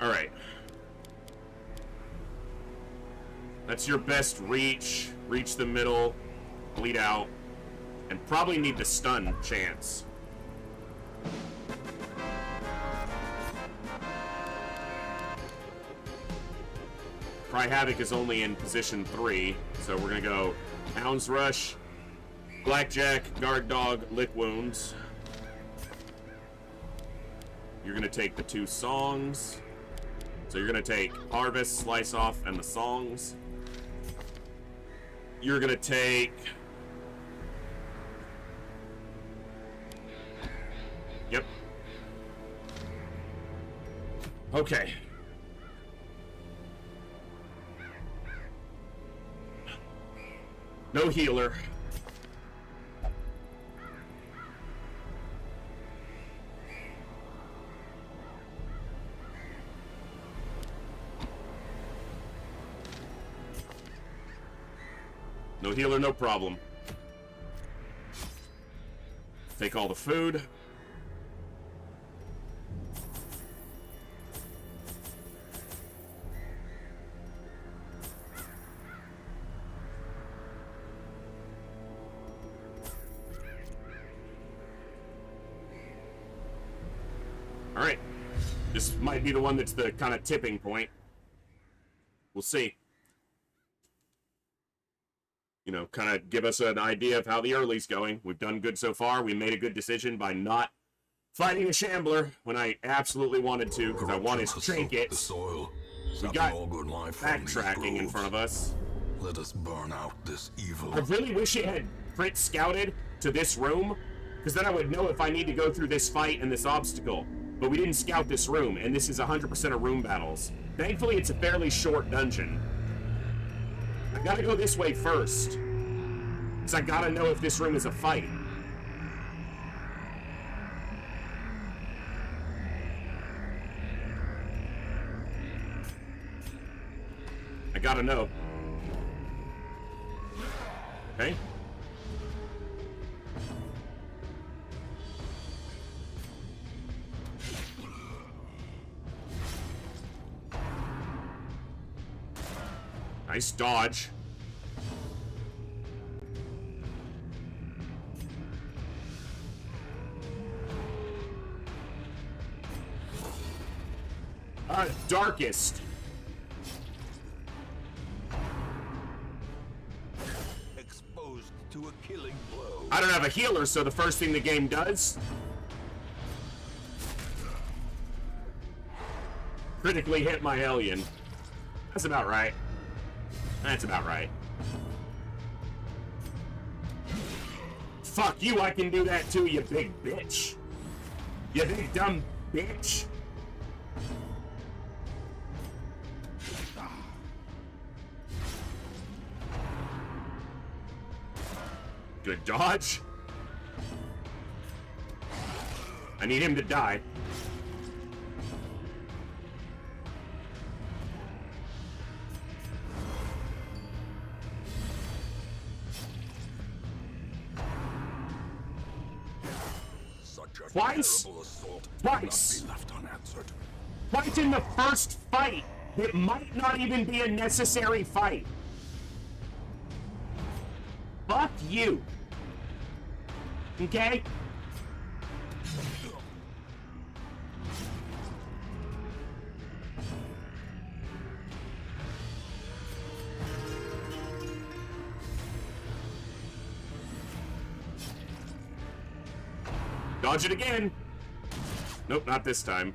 Alright. That's your best reach. Reach the middle. Bleed out. And probably need the stun chance. Cry Havoc is only in position 3, so we're gonna go Hound's Rush, Blackjack, Guard Dog, Lick Wounds. You're gonna take the 2 songs. So you're gonna take Harvest, Slice Off, and the songs. You're gonna take... Yep. Okay. No healer. No healer, no problem. Take all the food. Alright. This might be the one that's the kind of tipping point. We'll see. You know, kind of give us an idea of how the early's going. We've done good so far. We made a good decision by not fighting a Shambler when I absolutely wanted to, because I wanted to trinkets. We got backtracking in front of us. Let us burn out this evil. I really wish it had Fritz scouted to this room, because then I would know if I need to go through this fight and this obstacle. But we didn't scout this room, and this is 100% of room battles. Thankfully, it's a fairly short dungeon. I gotta go this way first, because I gotta know if this room is a fight. I gotta know. Okay. Nice dodge. Darkest. Exposed to a killing blow. I don't have a healer, so the first thing the game does... critically hit my alien. That's about right. That's about right. Fuck you, I can do that too, you big bitch. You big dumb bitch. Good dodge. I need him to die. Twice? Twice! Twice in the first fight! It might not even be a necessary fight. Fuck you. Okay? Dodge it again. Nope, not this time.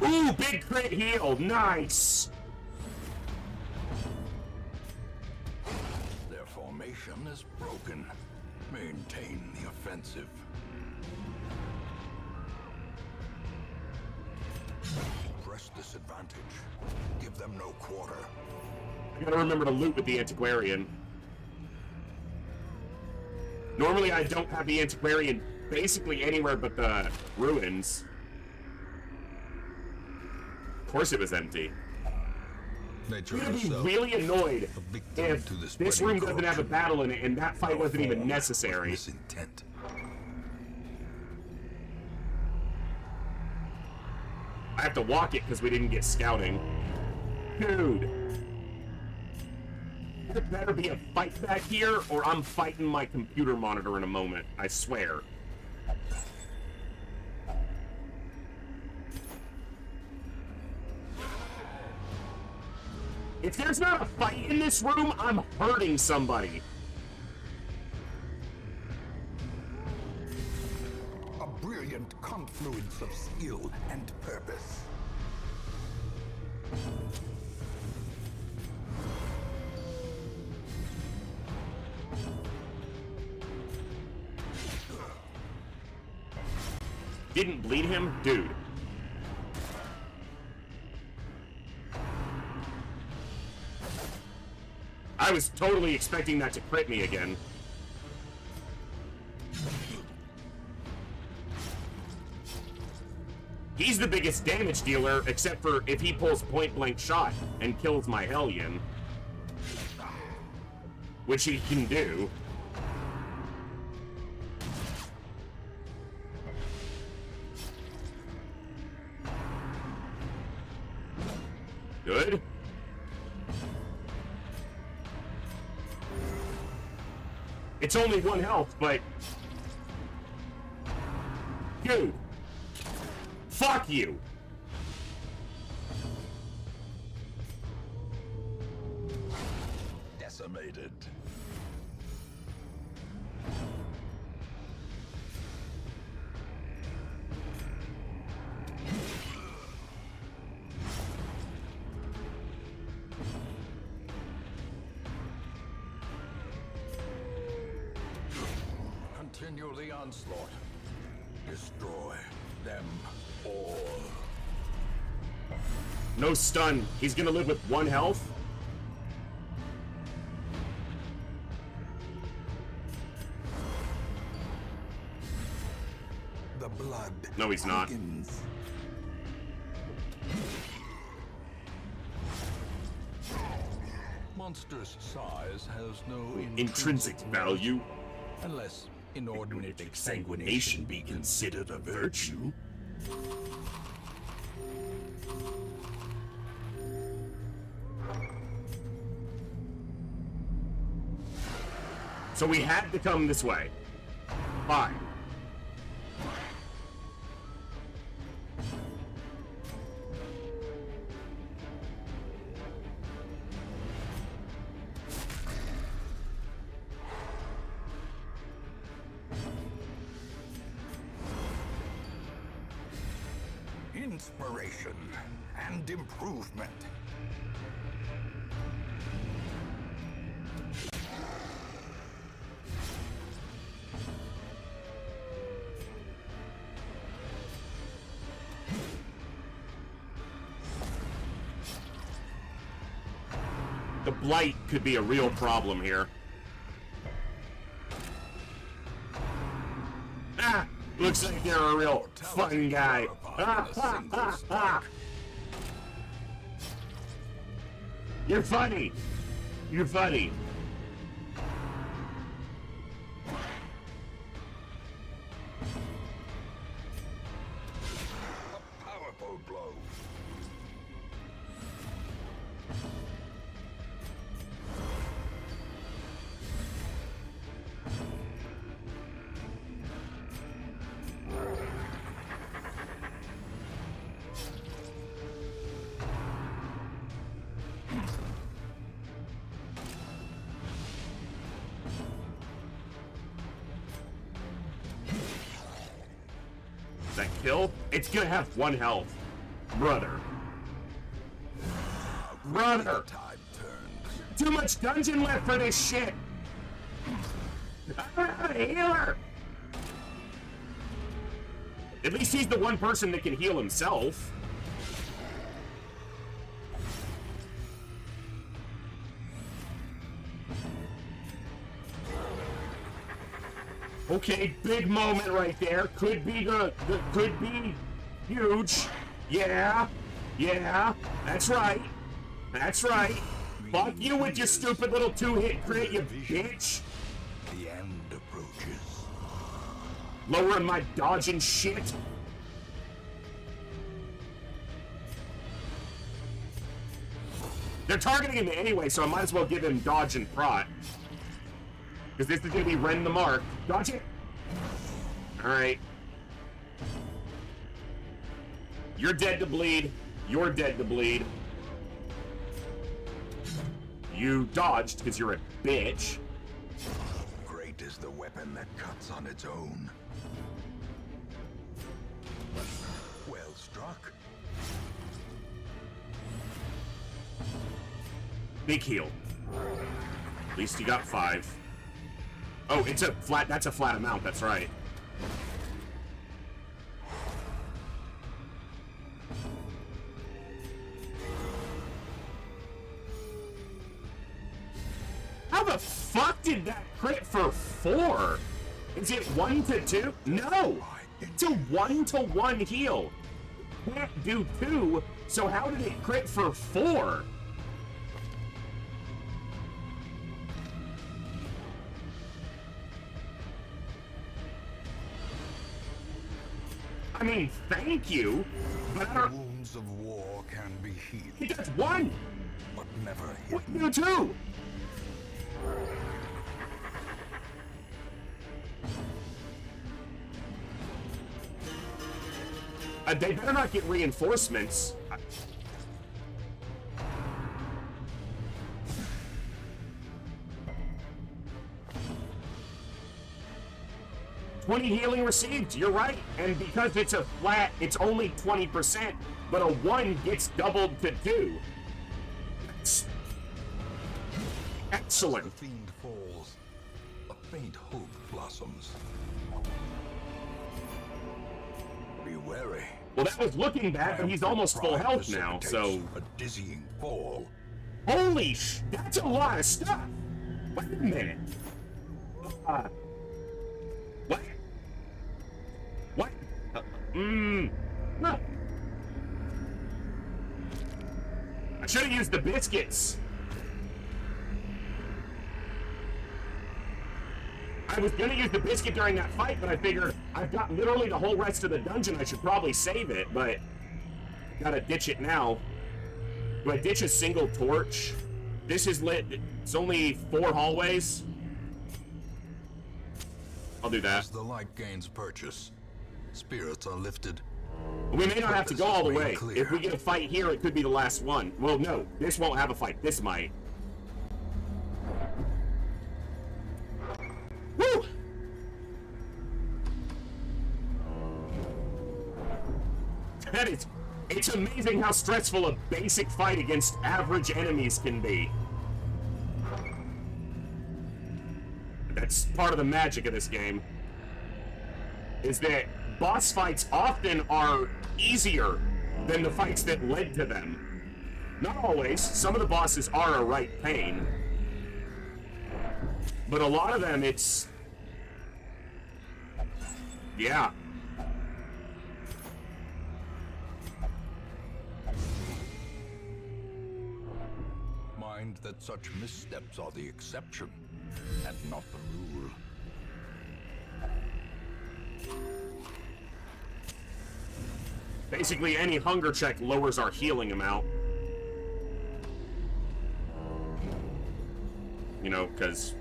Ooh, big crit heal. Nice. Their formation is broken. Maintain the offensive. Press this advantage. Give them no quarter. I gotta remember to loot with the Antiquarian. Normally I don't have the Antiquarian basically anywhere but the ruins. Of course it was empty. Nature I'm gonna be herself, really annoyed a victim if to the this spreading room doesn't have a corruption. battle in it and that fight wasn't even Formed necessary. with misintent. I have to walk it because we didn't get scouting. Dude. There better be a fight back here, or I'm fighting my computer monitor in a moment. I swear. If there's not a fight in this room, I'm hurting somebody. A brilliant confluence of skill and purpose. Didn't bleed him? Dude. I was totally expecting that to crit me again. He's the biggest damage dealer, except for if he pulls point-blank shot and kills my Hellion. Which he can do. Good. It's only 1 health, but... Dude. Fuck you! Decimated. Continue the onslaught. Destroy them all. No stun. He's gonna live with 1 health. The blood. No, he's not. Quickens. Monstrous size has no Intrinsic value. unless inordinate Exsanguination be considered a virtue. So we had to come this way. Fine. Inspiration and improvement. The blight could be a real problem here. Ah! Looks like you're a real fun guy. You're funny. You're funny. A powerful blow. That kill? It's gonna have 1 health. Brother. Brother! Tide turns. Too much dungeon left for this shit! I don't have a healer! At least he's the one person that can heal himself. Okay, big moment right there. Could be could be huge. Yeah. Yeah. That's right. That's right. Fuck you with your stupid little 2-hit crit, you bitch. The end approaches. Lowering my dodge and shit. They're targeting him anyway, so I might as well give him dodge and prot. Because this is going to be Rend the Mark. Dodge it! Alright. You're dead to bleed. You're dead to bleed. You dodged because you're a bitch. Great is the weapon that cuts on its own. Well struck. Big heal. At least you got 5. Oh, it's a flat, that's a flat amount, that's right. How the fuck did that crit for 4? Is it 1 to 2? No! It's a 1 to 1 heal. Can't do 2, so how did it crit for 4? I mean, thank you, but I don't... Wounds of war can be healed, He does 1! but never What hidden. do 2? They better not get reinforcements. 20 healing received, you're right. And because it's a flat, it's only 20%, but a 1 gets doubled to 2. That's excellent. The fiend falls, a faint hope blossoms. Be wary. Well, that was looking bad, but he's almost full health now, so... A dizzying fall. Holy sh... That's a lot of stuff! Wait a minute. What? What? No. I should have used the biscuits. I was gonna use the biscuit during that fight, but I figured I've got literally the whole rest of the dungeon. I should probably save it, but gotta ditch it now. Do I ditch a single torch? This is lit. It's only 4 hallways. I'll do that. As the light gains purchase, spirits are lifted. We may not have to go all the way. Clear. If we get a fight here, it could be the last one. Well, no, this won't have a fight. This might. Woo! That is... It's amazing how stressful a basic fight against average enemies can be. That's part of the magic of this game. Is that boss fights often are easier than the fights that led to them. Not always. Some of the bosses are a right pain. But a lot of them, it's... Yeah. Mind that such missteps are the exception, and not the rule. Basically, any hunger check lowers our healing amount. You know, because...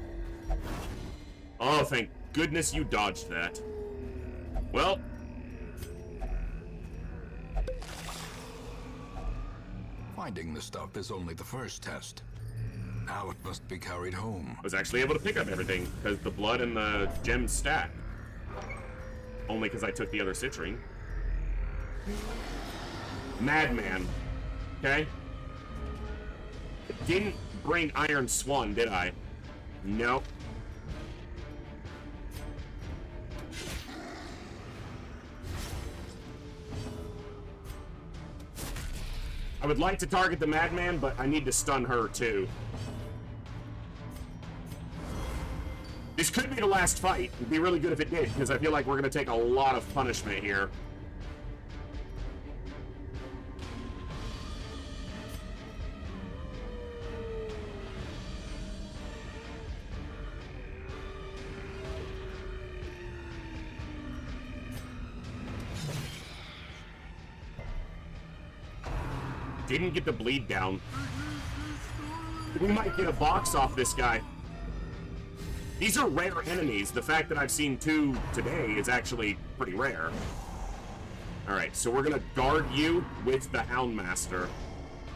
Oh, thank goodness you dodged that. Well... Finding the stuff is only the first test. Now it must be carried home. I was actually able to pick up everything, because the blood and the gems stack. Only because I took the other citrine. Madman. Okay? Didn't bring Iron Swan, did I? Nope. I would like to target the Madman, but I need to stun her too. This could be the last fight. It'd be really good if it did, because I feel like we're going to take a lot of punishment here. Didn't get the bleed down. we might get a box off this guy. These are rare enemies. The fact that I've seen 2 today is actually pretty rare. Alright, so we're gonna guard you with the Houndmaster,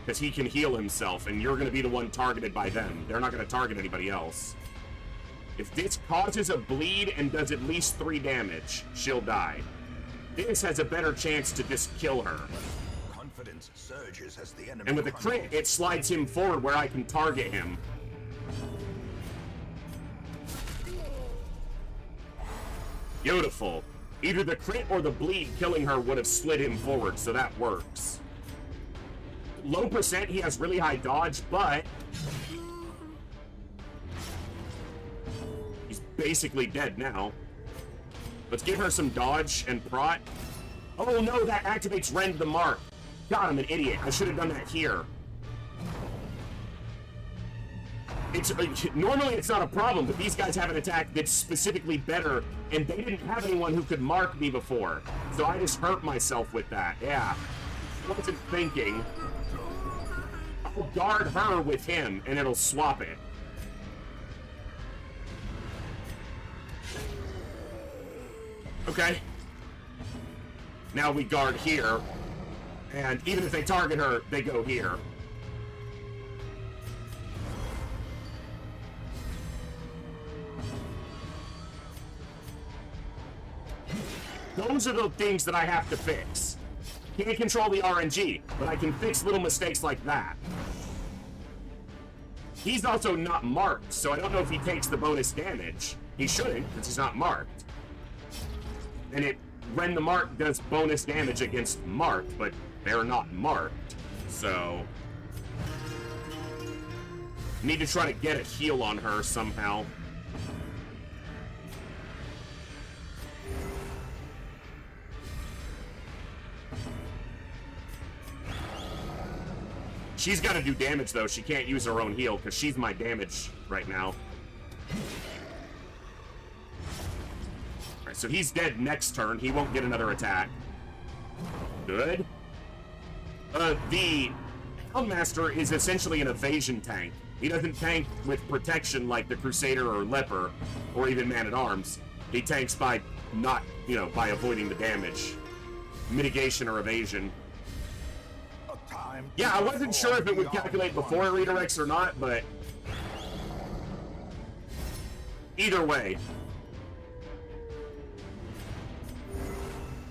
because he can heal himself, and you're gonna be the one targeted by them. They're not gonna target anybody else. If this causes a bleed and does at least 3 damage, she'll die. This has a better chance to just kill her. Confidence surges as the enemy. And with a crit, it slides him forward where I can target him. Beautiful. Either the crit or the bleed killing her would have slid him forward, so that works. Low percent, he has really high dodge, but he's basically dead now. Let's give her some dodge and prot. Oh no, that activates Rend the Mark. God, I'm an idiot. I should have done that here. It's normally it's not a problem, but these guys have an attack that's specifically better, and they didn't have anyone who could mark me before. So I just hurt myself with that. Yeah. Wasn't thinking. I'll guard her with him, and it'll swap it. Okay. Now we guard here, and even if they target her, they go here. Those are the things that I have to fix. Can't control the RNG, but I can fix little mistakes like that. He's also not marked, so I don't know if he takes the bonus damage. He shouldn't, because he's not marked. And Rend the Mark does bonus damage against marked, but they're not marked. So need to try to get a heal on her somehow. She's got to do damage, though. She can't use her own heal, because she's my damage right now. Alright, so he's dead next turn. He won't get another attack. Good. The Houndmaster is essentially an evasion tank. He doesn't tank with protection like the Crusader or Leper, or even Man-at-Arms. He tanks by not, by avoiding the damage. Mitigation or evasion. Yeah, I wasn't sure if it would calculate before it redirects or not, but either way.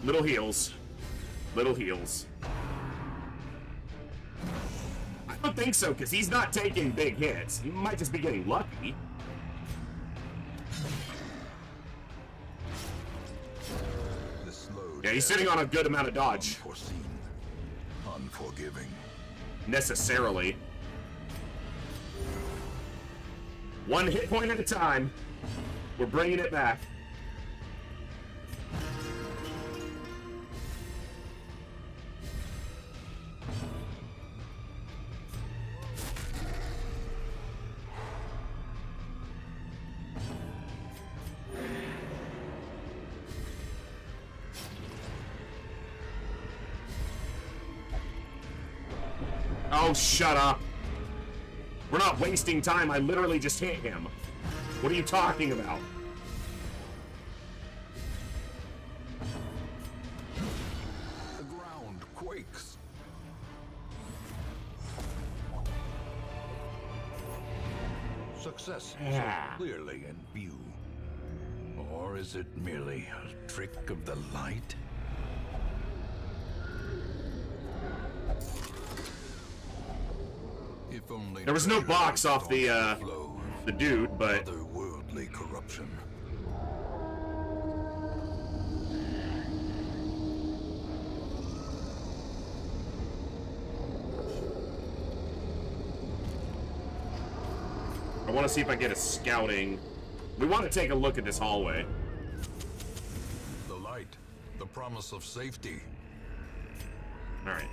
Little heals. Little heals. I don't think so, because he's not taking big hits. He might just be getting lucky. Yeah, he's sitting on a good amount of dodge. Unforeseen, unforgiving. Necessarily. One hit point at a time. We're bringing it back. Oh, shut up. We're not wasting time. I literally just hit him. What are you talking about? The ground quakes. Success is Yeah. clearly in view. Or is it merely a trick of the light? If only There was no treasure box off the flow dude, but otherworldly corruption. I want to see if I get a scouting. We want to take a look at this hallway. The light, the promise of safety. All right.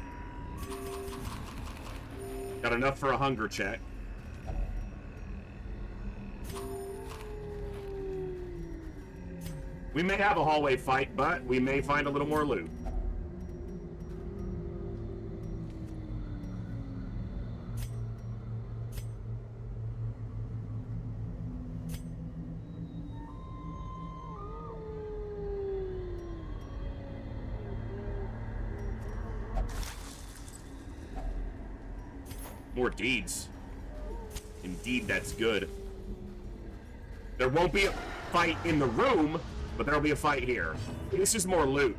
Got enough for a hunger check. We may have a hallway fight, but we may find a little more loot. More deeds. Indeed, that's good. There won't be a fight in the room, but there'll be a fight here. This is more loot.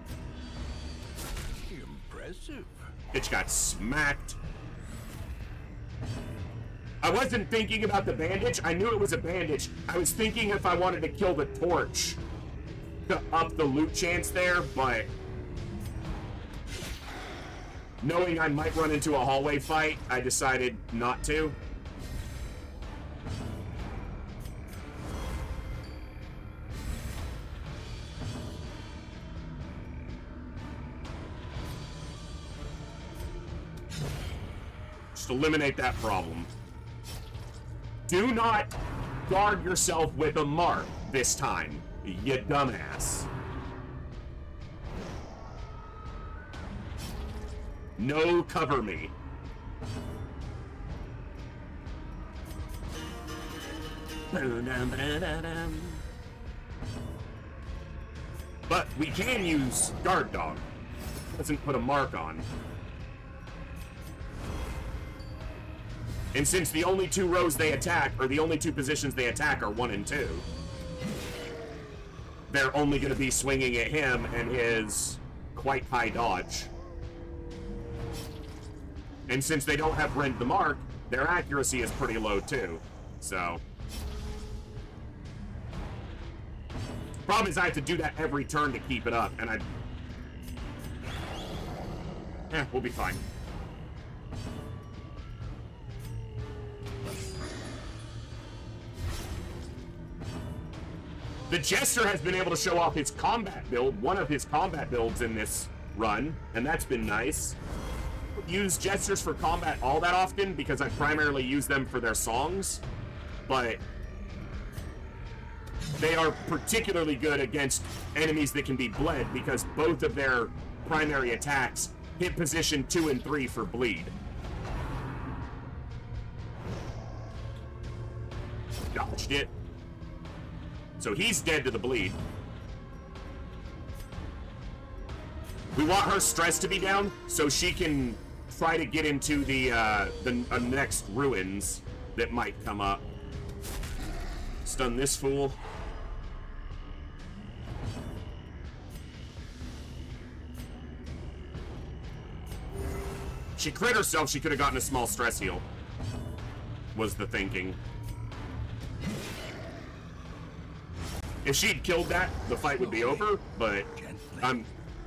Impressive. Bitch got smacked. I wasn't thinking about the bandage. I knew it was a bandage. I was thinking if I wanted to kill the torch to up the loot chance there, but knowing I might run into a hallway fight, I decided not to. Just eliminate that problem. Do not guard yourself with a mark this time, you dumbass. No, cover me. But we can use guard dog. Doesn't put a mark on. And since the only two rows they attack, or the only two positions they attack are 1 and 2, they're only going to be swinging at him and his quite high dodge. And since they don't have Rend the Mark, their accuracy is pretty low too. So problem is I have to do that every turn to keep it up, and we'll be fine. The Jester has been able to show off his combat build, one of his combat builds in this run, and that's been nice. Use Jesters for combat all that often because I primarily use them for their songs, but they are particularly good against enemies that can be bled because both of their primary attacks hit position 2 and 3 for bleed. Dodged it. So he's dead to the bleed. We want her stress to be down so she can try to get into the next ruins that might come up. Stun this fool. She crit herself, she could have gotten a small stress heal, was the thinking. If she'd killed that, the fight would be over, but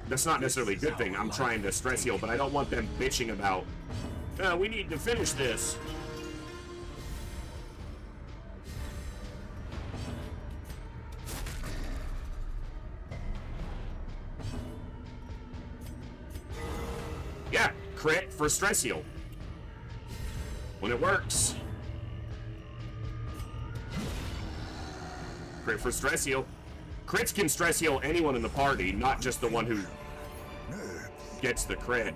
that's not necessarily a good thing. I'm trying to stress heal, but I don't want them bitching about, we need to finish this. Yeah, crit for stress heal. When it works. Crit for stress heal. Crits can stress heal anyone in the party, not just the one who gets the crit.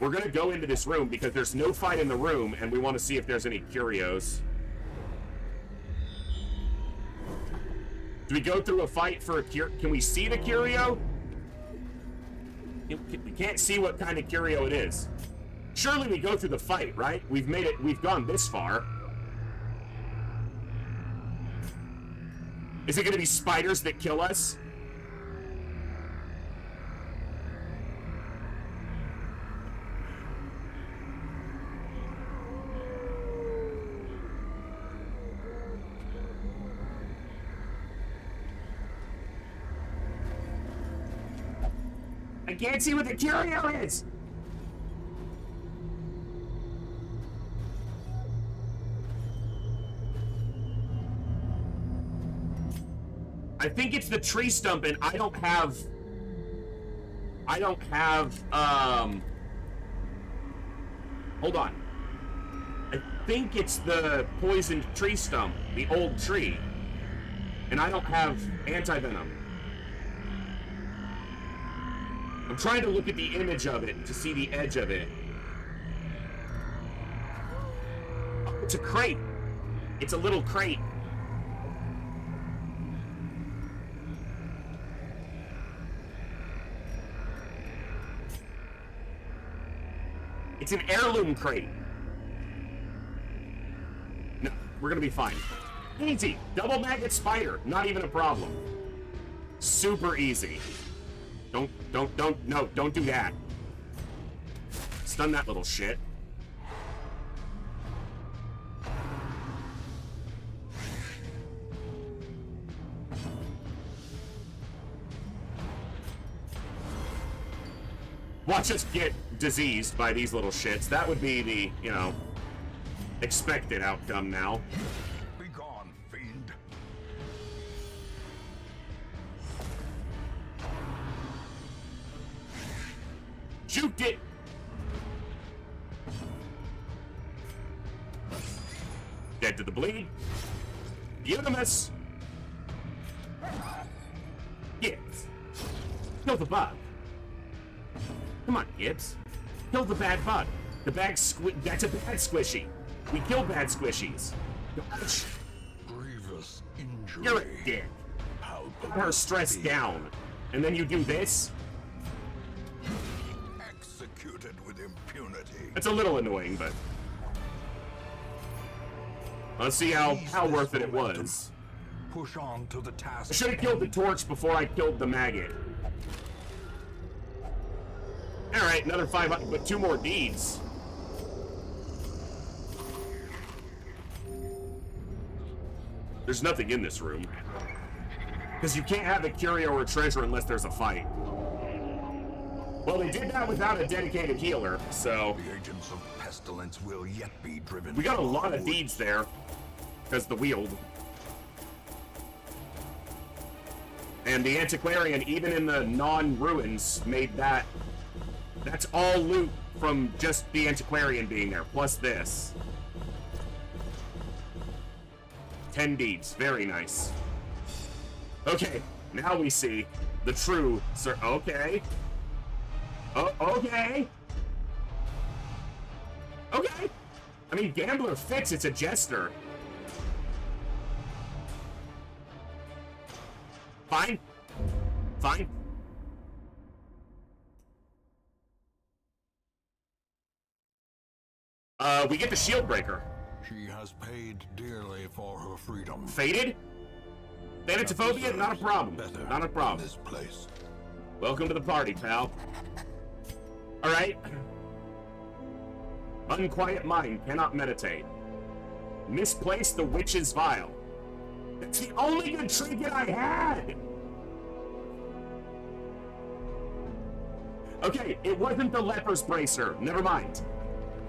We're gonna go into this room because there's no fight in the room, and we want to see if there's any curios. Do we go through a fight for a can we see the curio? We can't see what kind of curio it is. Surely we go through the fight, right? We've gone this far. Is it going to be spiders that kill us? I can't see what the curio is! I think it's the tree stump, and I don't have, hold on. I think it's the poisoned tree stump, the old tree. And I don't have anti-venom. I'm trying to look at the image of it to see the edge of it. Oh, it's a crate. It's a little crate. It's an heirloom crate. We're gonna be fine. Easy. Double maggot spider. Not even a problem. Super easy. No, don't do that. Stun that little shit. Watch us get diseased by these little shits. That would be the, you know, expected outcome now. Be gone, fiend. Juked it! Dead to the bleed. Unimus! Gibbs. Kill the bug. Come on, Gibbs. Kill the bad bug. The bad that's a bad squishy. We kill bad squishies. Gosh. Grievous injury. You're a dick. Put her stress down. And then you do this? Executed with impunity. It's a little annoying, but... Let's see how worth it was. Push on to the task. I should have killed the torch before I killed the maggot. Alright, another 5, but 2 more deeds. There's nothing in this room. Because you can't have a curio or a treasure unless there's a fight. Well, they did that without a dedicated healer, so... The agents of pestilence will yet be driven. We got a lot of deeds there. Because the wield. And the antiquarian, even in the non-ruins, made that... That's all loot from just the antiquarian being there, plus this. 10 deeds, very nice. Okay, now we see the true sir. Okay. Oh, okay. Okay. I mean, gambler fits, it's a jester. Fine. Fine. We get the shield breaker. She has paid dearly for her freedom. Faded? Thanatophobia? Not a problem. Not a problem. This place. Welcome to the party, pal. Alright. Unquiet mind cannot meditate. Misplace the witch's vial. That's the only good trinket I had! Okay, it wasn't the leper's bracer. Never mind.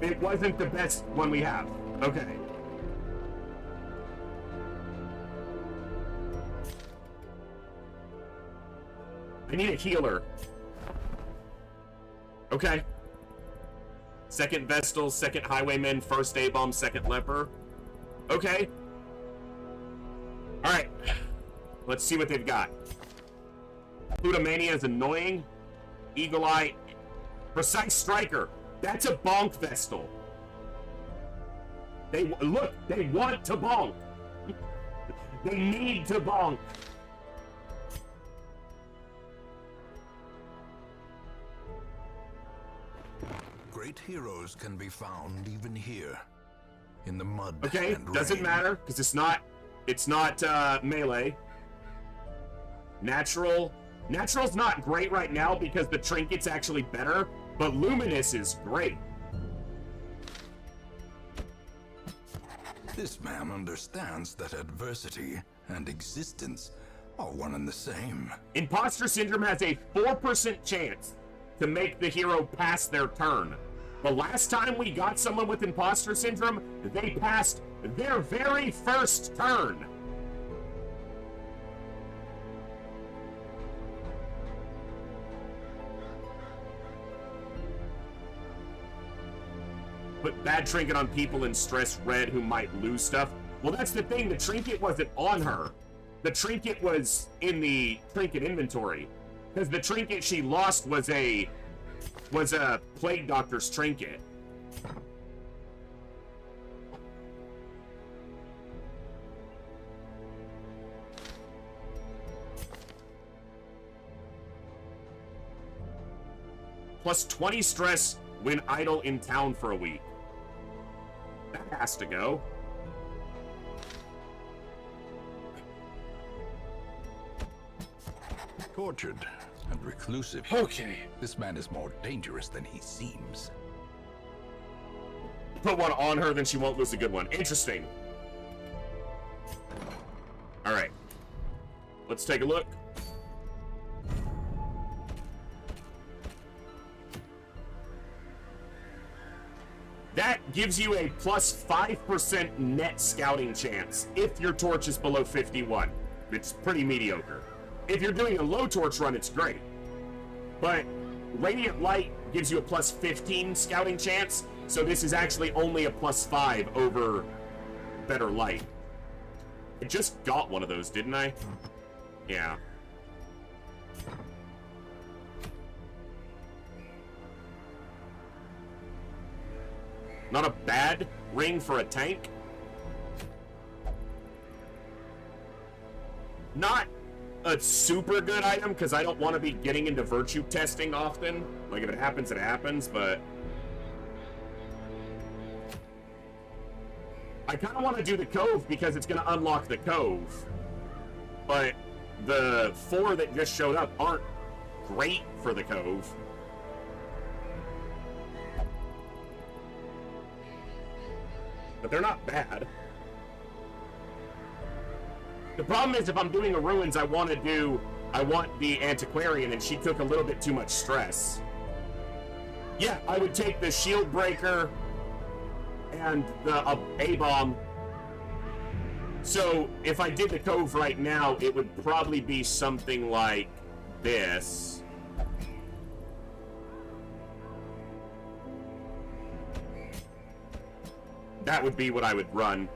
It wasn't the best one we have. Okay. I need a healer. Okay. Second Vestal, second Highwayman, first A-Bomb, second Leper. Okay. Alright. Let's see what they've got. Plutomania is annoying. Eagle Eye. Precise Striker. That's a bonk Vestal. They look, they want to bonk. They need to bonk. Great heroes can be found even here, in the mud. Okay, and doesn't rain. matter because it's not melee. Natural's not great right now because the trinket's actually better, but Luminous is great. This man understands that adversity and existence are one and the same. Imposter Syndrome has a 4% chance to make the hero pass their turn. The last time we got someone with Imposter Syndrome, they passed their very first turn. Put bad trinket on people in stress red who might lose stuff. Well, that's the thing. The trinket wasn't on her. The trinket was in the trinket inventory. Because the trinket she lost was a plague doctor's trinket. Plus 20 stress when idle in town for a week. That has to go. tortured and reclusive. Okay. This man is more dangerous than he seems. Put one on her, then she won't lose a good one. Interesting. Alright. Let's take a look. That gives you a plus 5% net scouting chance if your torch is below 51. It's pretty mediocre. If you're doing a low torch run, it's great. But Radiant Light gives you a plus 15 scouting chance, so this is actually only a plus 5 over Better Light. I just got one of those, didn't I? Yeah. Not a bad ring for a tank. Not a super good item, because I don't want to be getting into virtue testing often. Like, if it happens, it happens, but... I kind of want to do the Cove because it's going to unlock the Cove. But the 4 that just showed up aren't great for the Cove. But they're not bad. The problem is if I'm doing a Ruins, I want the Antiquarian, and she took a little bit too much stress. Yeah, I would take the Shield Breaker and the A-Bomb. So if I did the Cove right now, it would probably be something like this. That would be what I would run.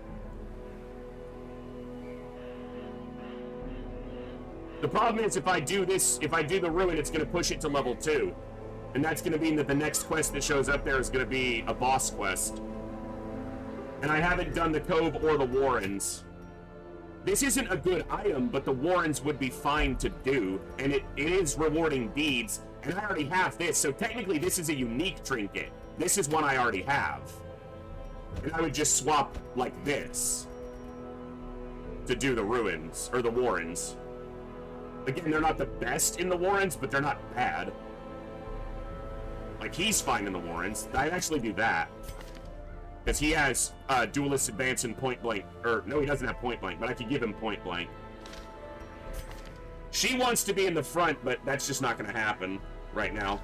The problem is if I do the Ruin, it's going to push it to level 2. And that's going to mean that the next quest that shows up there is going to be a boss quest. And I haven't done the Cove or the Warrens. This isn't a good item, but the Warrens would be fine to do. And it is rewarding beads. And I already have this, so technically this is a unique trinket. This is one I already have. And I would just swap like this to do the Ruins, or the Warrens. Again, they're not the best in the Warrens, but they're not bad. Like, he's fine in the Warrens. I'd actually do that. Because he has Duelist Advance and Point Blank. Or, no, he doesn't have Point Blank, but I could give him Point Blank. She wants to be in the front, but that's just not going to happen right now.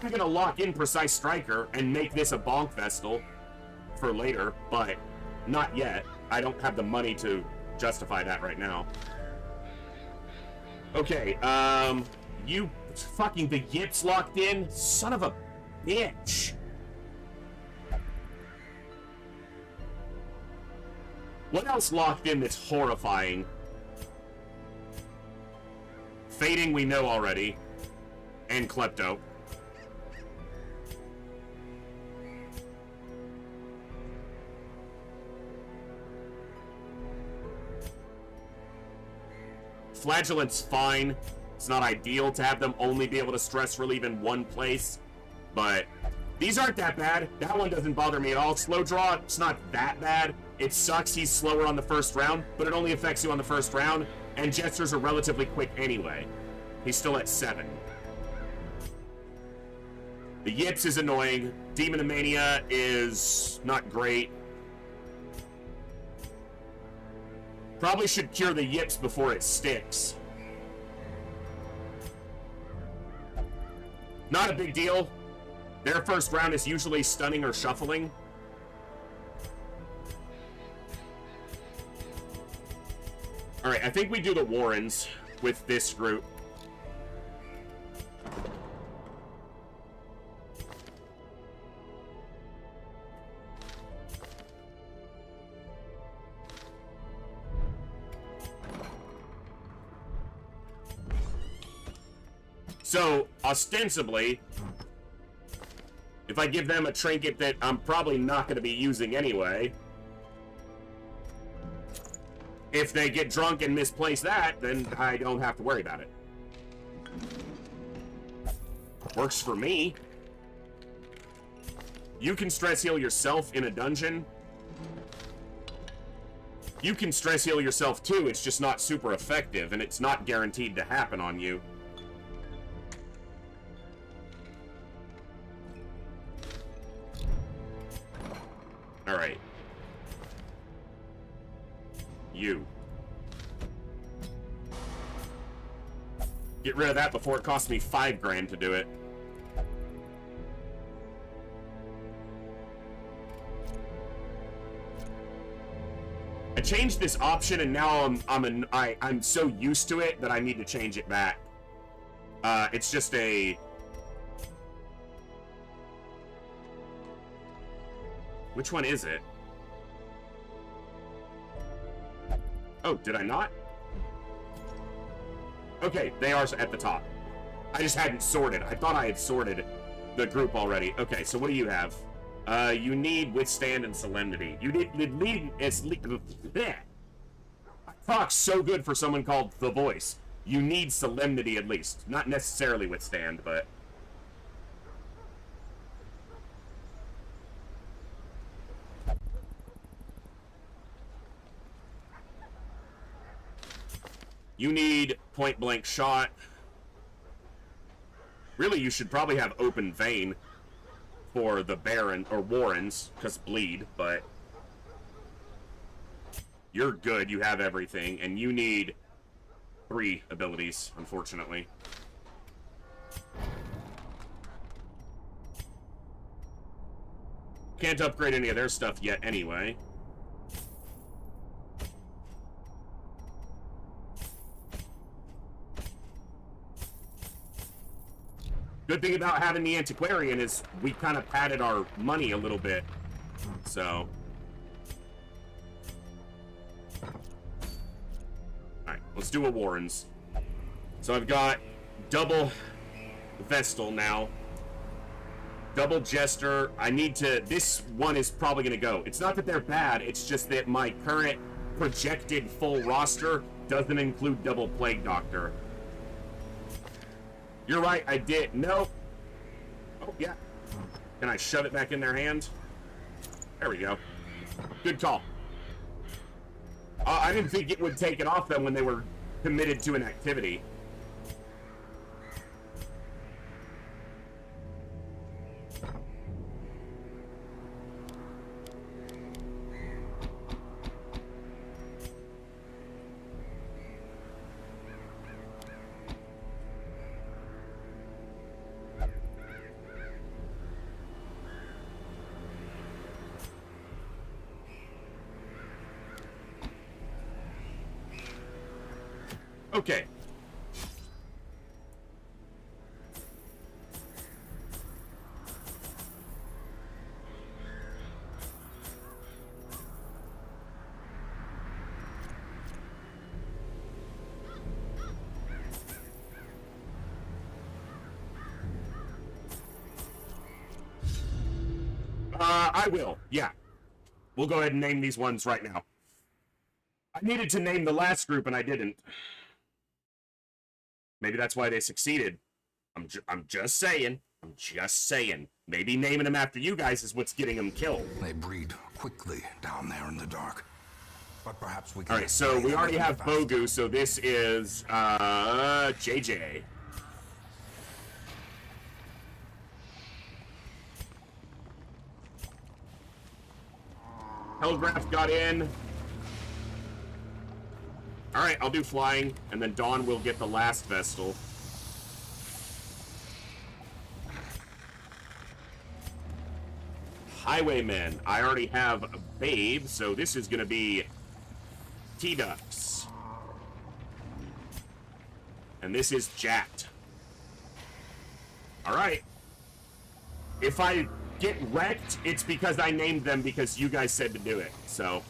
I'm going to lock in Precise Striker and make this a Bonk Vestal for later, but not yet. I don't have the money to justify that right now. Okay, you fucking, the Yips locked in? Son of a bitch. What else locked in that's horrifying? Fading we know already. And Klepto. Flagellant's fine. It's not ideal to have them only be able to stress relieve in one place, but these aren't that bad. That one doesn't bother me at all. Slow draw, it's not that bad. It sucks he's slower on the first round, but it only affects you on the first round, and Jesters are relatively quick anyway. He's still at 7. The Yips is annoying. Demonomania is not great. Probably should cure the Yips before it sticks. Not a big deal. Their first round is usually stunning or shuffling. Alright, I think we do the Warrens with this group. So, ostensibly, if I give them a trinket that I'm probably not going to be using anyway, if they get drunk and misplace that, then I don't have to worry about it. Works for me. You can stress heal yourself in a dungeon. You can stress heal yourself too, it's just not super effective, and it's not guaranteed to happen on you. Alright. You. Get rid of that before it costs me $5 grand to do it. I changed this option and now I'm so used to it that I need to change it back. It's just a... Which one is it? Oh, did I not? Okay, they are at the top. I just hadn't sorted. I thought I had sorted the group already. Okay, so what do you have? You need Withstand and Solemnity. You need bleh. I talk so good for someone called The Voice. You need Solemnity at least. Not necessarily Withstand, but... You need Point Blank Shot. Really, you should probably have Open Vein for the Baron, or Warrens, because bleed, but... You're good, you have everything, and you need 3 abilities, unfortunately. Can't upgrade any of their stuff yet anyway. Good thing about having the Antiquarian is we kind of padded our money a little bit. So. Alright, let's do a Warrens. So I've got double Vestal now. Double Jester. I need to... This one is probably going to go. It's not that they're bad, it's just that my current projected full roster doesn't include double Plague Doctor. You're right, I did. No. Oh, yeah. Can I shove it back in their hand? There we go. Good call. I didn't think it would take it off them when they were committed to an activity. Okay. I will, yeah. We'll go ahead and name these ones right now. I needed to name the last group and I didn't. Maybe that's why they succeeded. I'm just saying. I'm just saying. Maybe naming them after you guys is what's getting them killed. They breed quickly down there in the dark. But perhaps we can... Alright, so we already have Bogu, so this is, JJ. Hellgraft got in. Alright, I'll do flying, and then Dawn will get the last Vestal. Highwaymen. I already have a Babe, so this is gonna be T-Ducks. And this is Jacked. Alright. If I get wrecked, it's because I named them because you guys said to do it, so...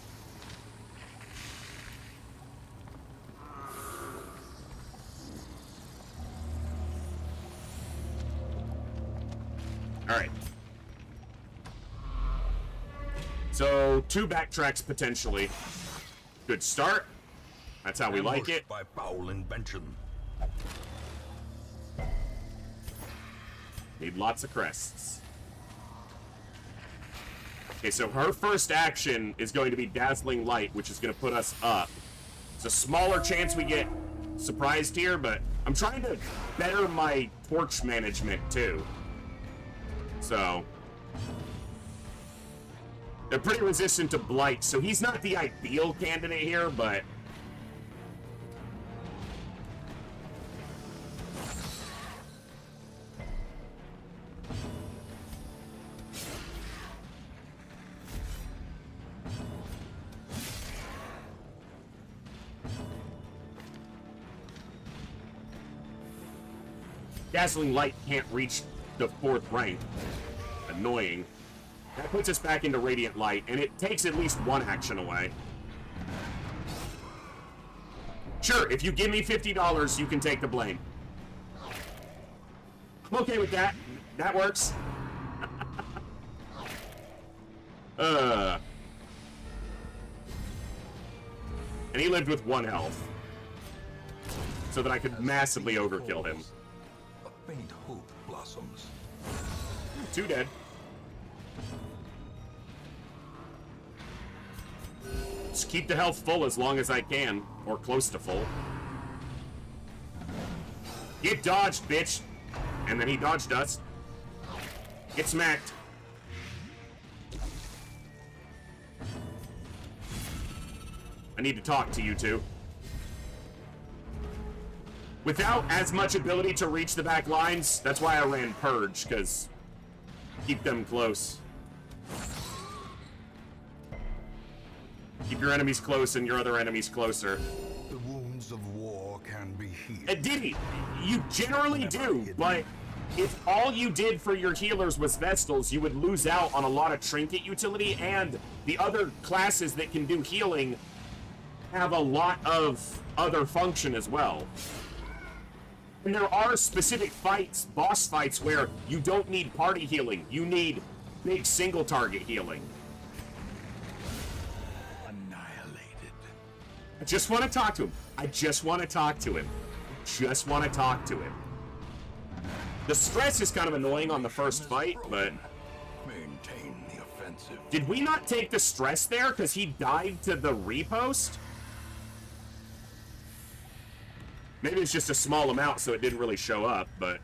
Alright. So, 2 backtracks potentially. Good start. That's how we like it. By foul invention. Need lots of crests. Okay, so her first action is going to be Dazzling Light, which is going to put us up. It's a smaller chance we get surprised here, but I'm trying to better my torch management, too. So... they're pretty resistant to Blight, so he's not the ideal candidate here, but... Dazzling Light can't reach the 4th rank. Annoying. That puts us back into Radiant Light, and it takes at least one action away. Sure, if you give me $50, you can take the blame. I'm okay with that. That works. And he lived with 1 health. So that I could massively overkill him. A faint hope blossoms. 2 dead. Just keep the health full as long as I can, or close to full. Get dodged, bitch! And then he dodged us. Get smacked. I need to talk to you two. Without as much ability to reach the back lines, that's why I ran Purge, because keep them close. Keep your enemies close and your other enemies closer. The wounds of war can be healed. Diddy, you generally do, but if all you did for your healers was Vestals, you would lose out on a lot of trinket utility, and the other classes that can do healing have a lot of other function as well. And there are specific fights, boss fights, where you don't need party healing. You need big single target healing. Annihilated. I just want to talk to him. I just want to talk to him. Just want to talk to him. The stress is kind of annoying on the first fight, but... Maintain the offensive. did we not take the stress there because he died to the repost? Maybe it's just a small amount, so it didn't really show up, but...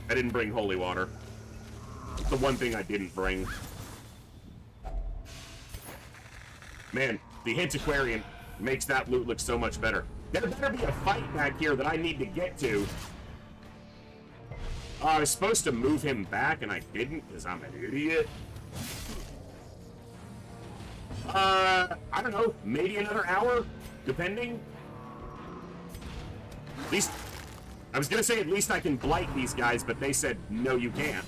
I didn't bring holy water. The one thing I didn't bring. Man, the Antiquarian makes that loot look so much better. There better be a fight back here that I need to get to. I was supposed to move him back, and I didn't, because I'm an idiot. I don't know, maybe another hour, depending. At least, I was gonna say at least I can blight these guys, but they said, no, you can't.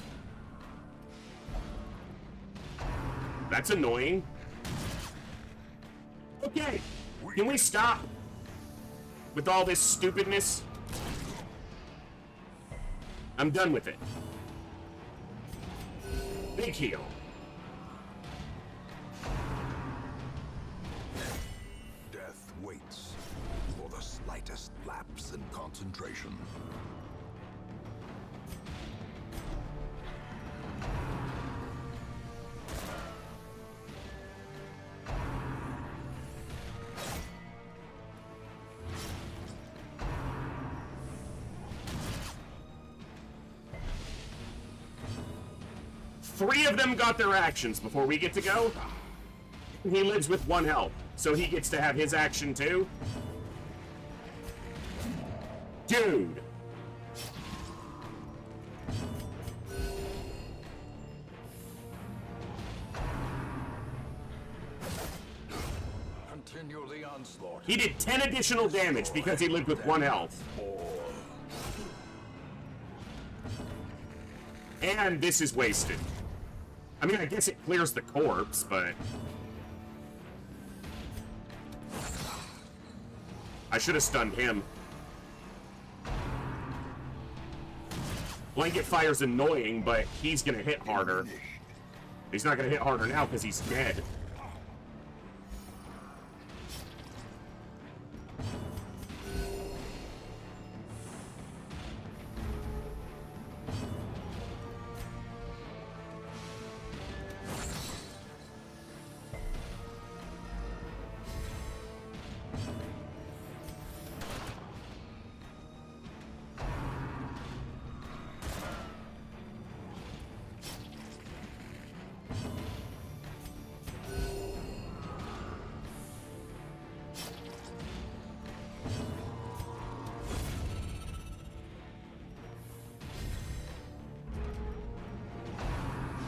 That's annoying. Okay, can we stop with all this stupidness? I'm done with it. Big heal. Death waits for the slightest lapse in concentration. Three of them got their actions before we get to go. He lives with 1 health, so he gets to have his action too. Dude. Continue the onslaught. He did 10 additional damage because he lived with 1 health. And this is wasted. I mean, I guess it clears the corpse, but... I should have stunned him. Blanket fire's annoying, but he's gonna hit harder. He's not gonna hit harder now because he's dead.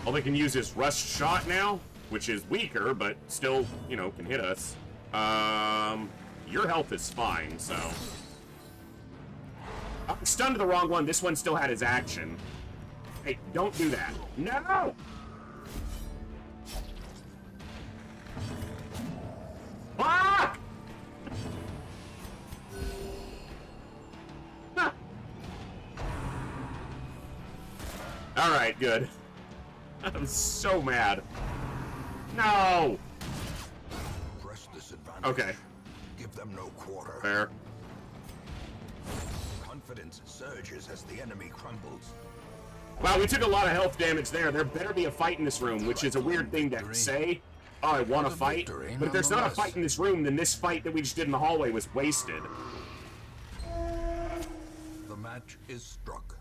All they can use is rush shot now, which is weaker, but still, you know, can hit us. Your health is fine, so. I stunned the wrong one. This one still had his action. Hey, don't do that. No! Fuck! Ah. Alright, good. I'm so mad. No! Press this advantage. Okay. Give them no quarter. Fair. Confidence surges as the enemy crumbles. Wow, we took a lot of health damage there. There better be a fight in this room, which is a weird thing to say. Oh, I want to fight. But if there's not a fight in this room, then this fight that we just did in the hallway was wasted. The match is struck.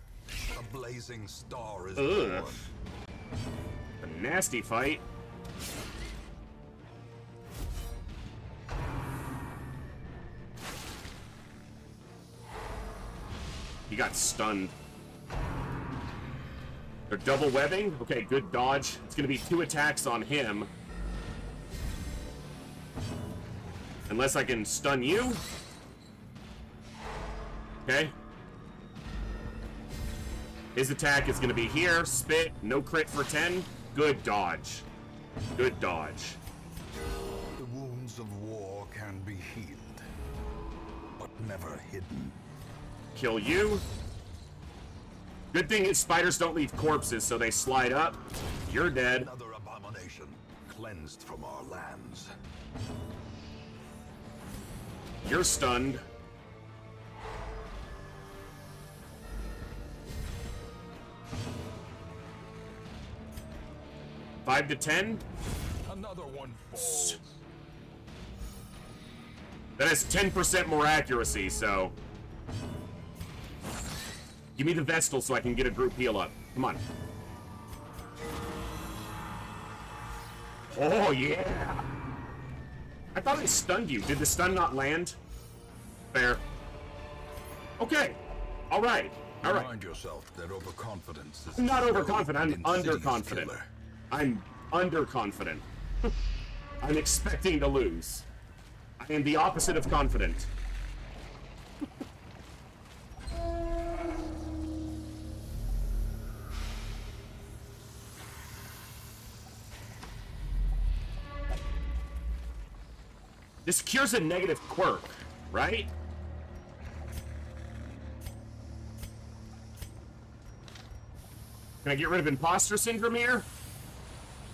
A blazing star is Ugh. born. A nasty fight. He got stunned. They're double webbing? Okay, good dodge. It's gonna be 2 attacks on him. Unless I can stun you. Okay. His attack is gonna be here. Spit. No crit for 10. Good dodge. Good dodge. The wounds of war can be healed, but never hidden. Kill you. Good thing is spiders don't leave corpses, so they slide up. You're dead. Another abomination cleansed from our lands. You're stunned. Five to 10. Another one falls. That has 10% more accuracy, so. Give me the Vestal so I can get a group heal up. Come on. Oh, yeah! I thought I stunned you. Did the stun not land? Fair. Okay. Alright. Alright. Remind yourself that overconfidence is I'm not a overconfident. I'm insidious underconfident. killer. I'm underconfident. I'm expecting to lose. I am the opposite of confident. This cures a negative quirk, right? Can I get rid of imposter syndrome here?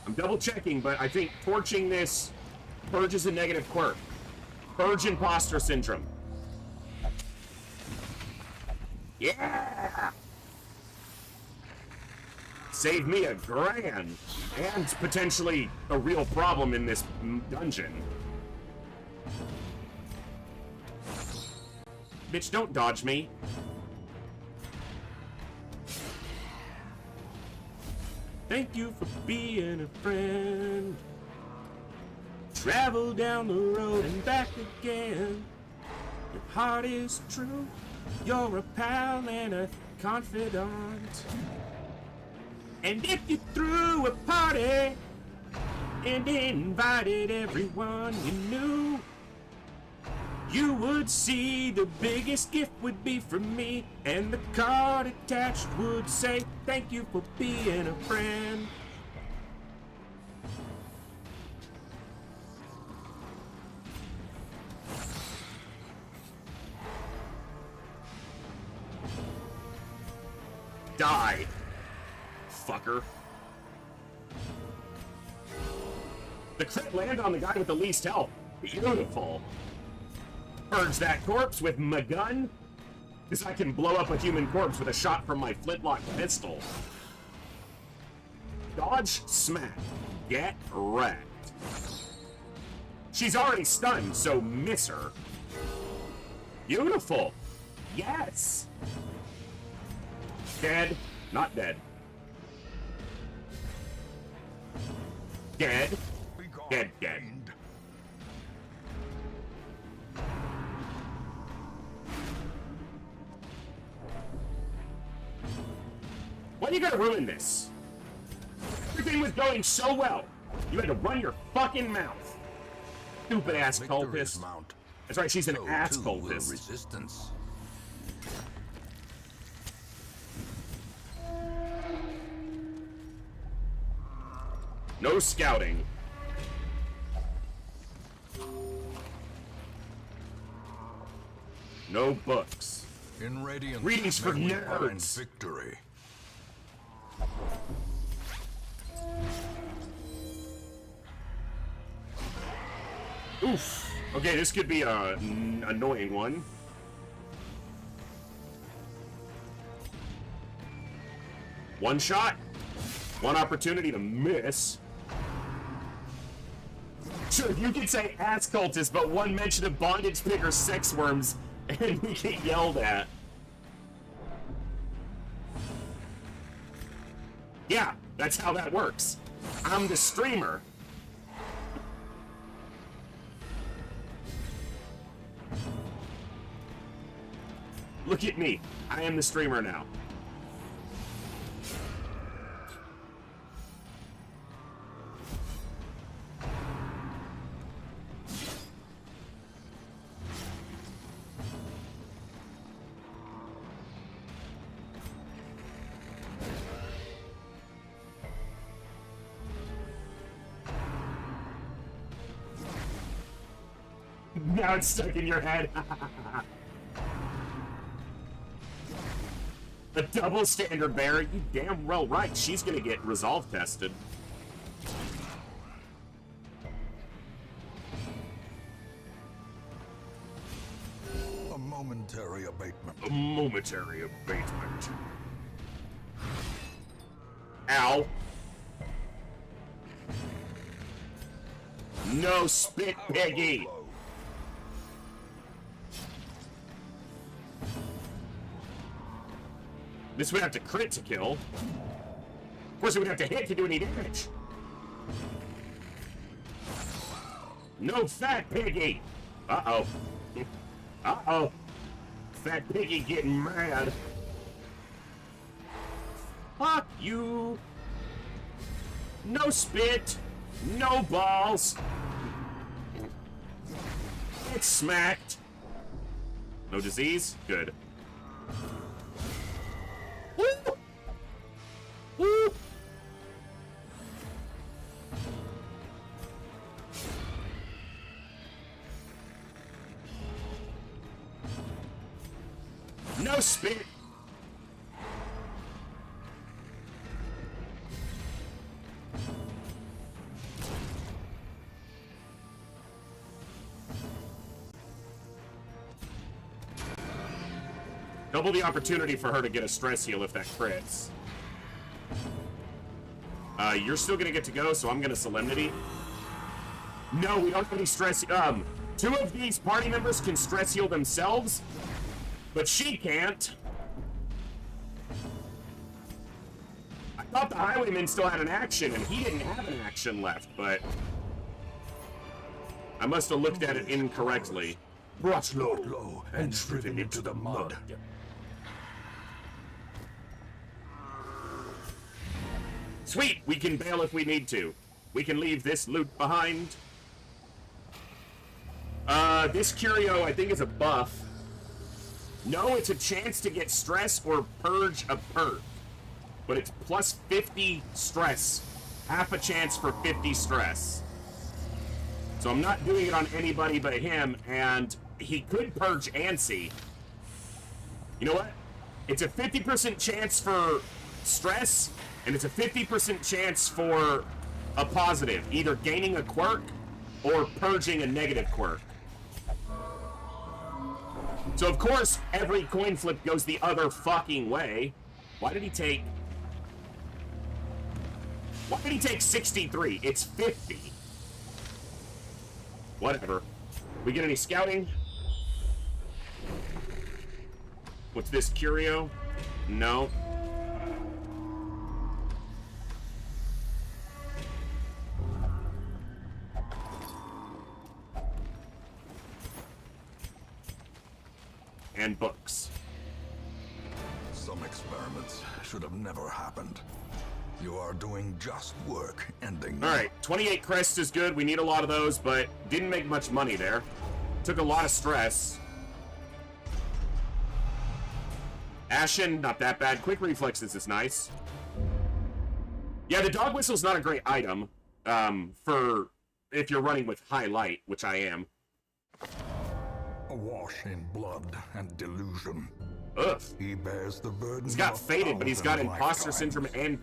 I'm double checking, but I think torching this purges a negative quirk. Purge imposter syndrome. Yeah! Save me $1,000 and potentially a real problem in this dungeon. Bitch, don't dodge me. Thank you for being a friend. Travel down the road and back again. Your heart is true. You're a pal and a confidant. And if you threw a party and invited everyone you knew, you would see the biggest gift would be from me, and the card attached would say, thank you for being a friend. Die, fucker. The crit landed on the guy with the least health. Beautiful. Purge that corpse with my gun, because I can blow up a human corpse with a shot from my flintlock pistol. Dodge, smack, get wrecked. She's already stunned, so miss her. Beautiful. Yes. Dead, not dead. Dead, dead, dead. Why you gotta ruin this? Everything was going so well. You had to run your fucking mouth. Stupid ass Victory's cultist. mount. That's right, she's an So ass too will cultist. resistance. No scouting. No books. In radiance, Readings for may we find nerds. victory. Oof. Okay, this could be a annoying one. One shot. One opportunity to miss. Sure, you could say ass cultist, but one mention of bondage pig or sex worms, and we get yelled at. Yeah, that's how that works. I'm the streamer. Look at me. I am the streamer now. Now it's stuck in your head. A double standard bearer? You damn well right. She's gonna get resolve tested. A momentary abatement. A momentary abatement. Ow. No spit, piggy. This would have to crit to kill. Of course, it would have to hit to do any damage. No fat piggy. Uh-oh. Uh-oh. Fat piggy getting mad. Fuck you. No spit. No balls. It's smacked. No disease? Good. Woo! Woo! No spit. Double the opportunity for her to get a stress heal if that crits. You're still gonna get to go, so I'm gonna Solemnity. No, we don't have any stress. Two of these party members can stress heal themselves, but she can't. I thought the Highwayman still had an action, and he didn't have an action left, but I must have looked at it incorrectly. Brought low and driven into the mud. Sweet, we can bail if we need to. We can leave this loot behind. This curio, I think, is a buff. No, it's a chance to get stress or purge a perk. But it's plus 50 stress. Half a chance for 50 stress. So I'm not doing it on anybody but him, and he could purge Ansi. You know what? It's a 50% chance for stress, and it's a 50% chance for a positive, either gaining a quirk or purging a negative quirk. So of course, every coin flip goes the other fucking way. Why did he take 63? It's 50. Whatever. We get any scouting? What's this, curio? No. And books. Some experiments should have never happened. You are doing just work, ending. Alright, 28 crests is good. We need a lot of those, but didn't make much money there. Took a lot of stress. Ashen, not that bad. Quick reflexes is nice. Yeah, the dog whistle's not a great item for if you're running with high light, which I am. Awash in blood and delusion. Ugh. He bears the burden. He's got of faded, but he's got 1,000 imposter lifetimes. syndrome and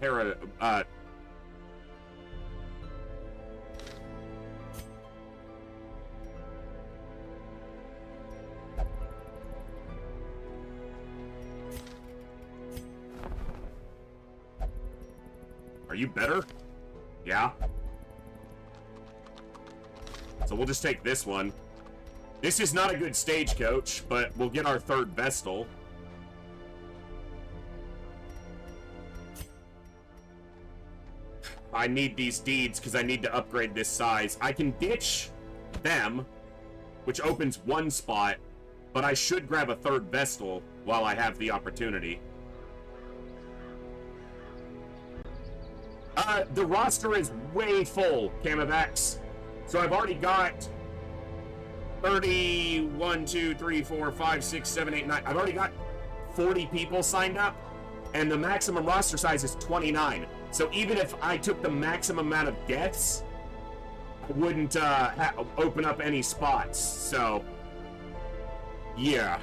Are you better? Yeah. So we'll just take this one. This is not a good stagecoach, but we'll get our third Vestal. I need these deeds because I need to upgrade this size. I can ditch them, which opens one spot, but I should grab a third Vestal while I have the opportunity. The roster is way full, Camivax. So I've already got 31, 2, 3, 4, 5, 6, 7, 8, 9. I've already got 40 people signed up, and the maximum roster size is 29. So even if I took the maximum amount of deaths, I wouldn't open up any spots. So, yeah.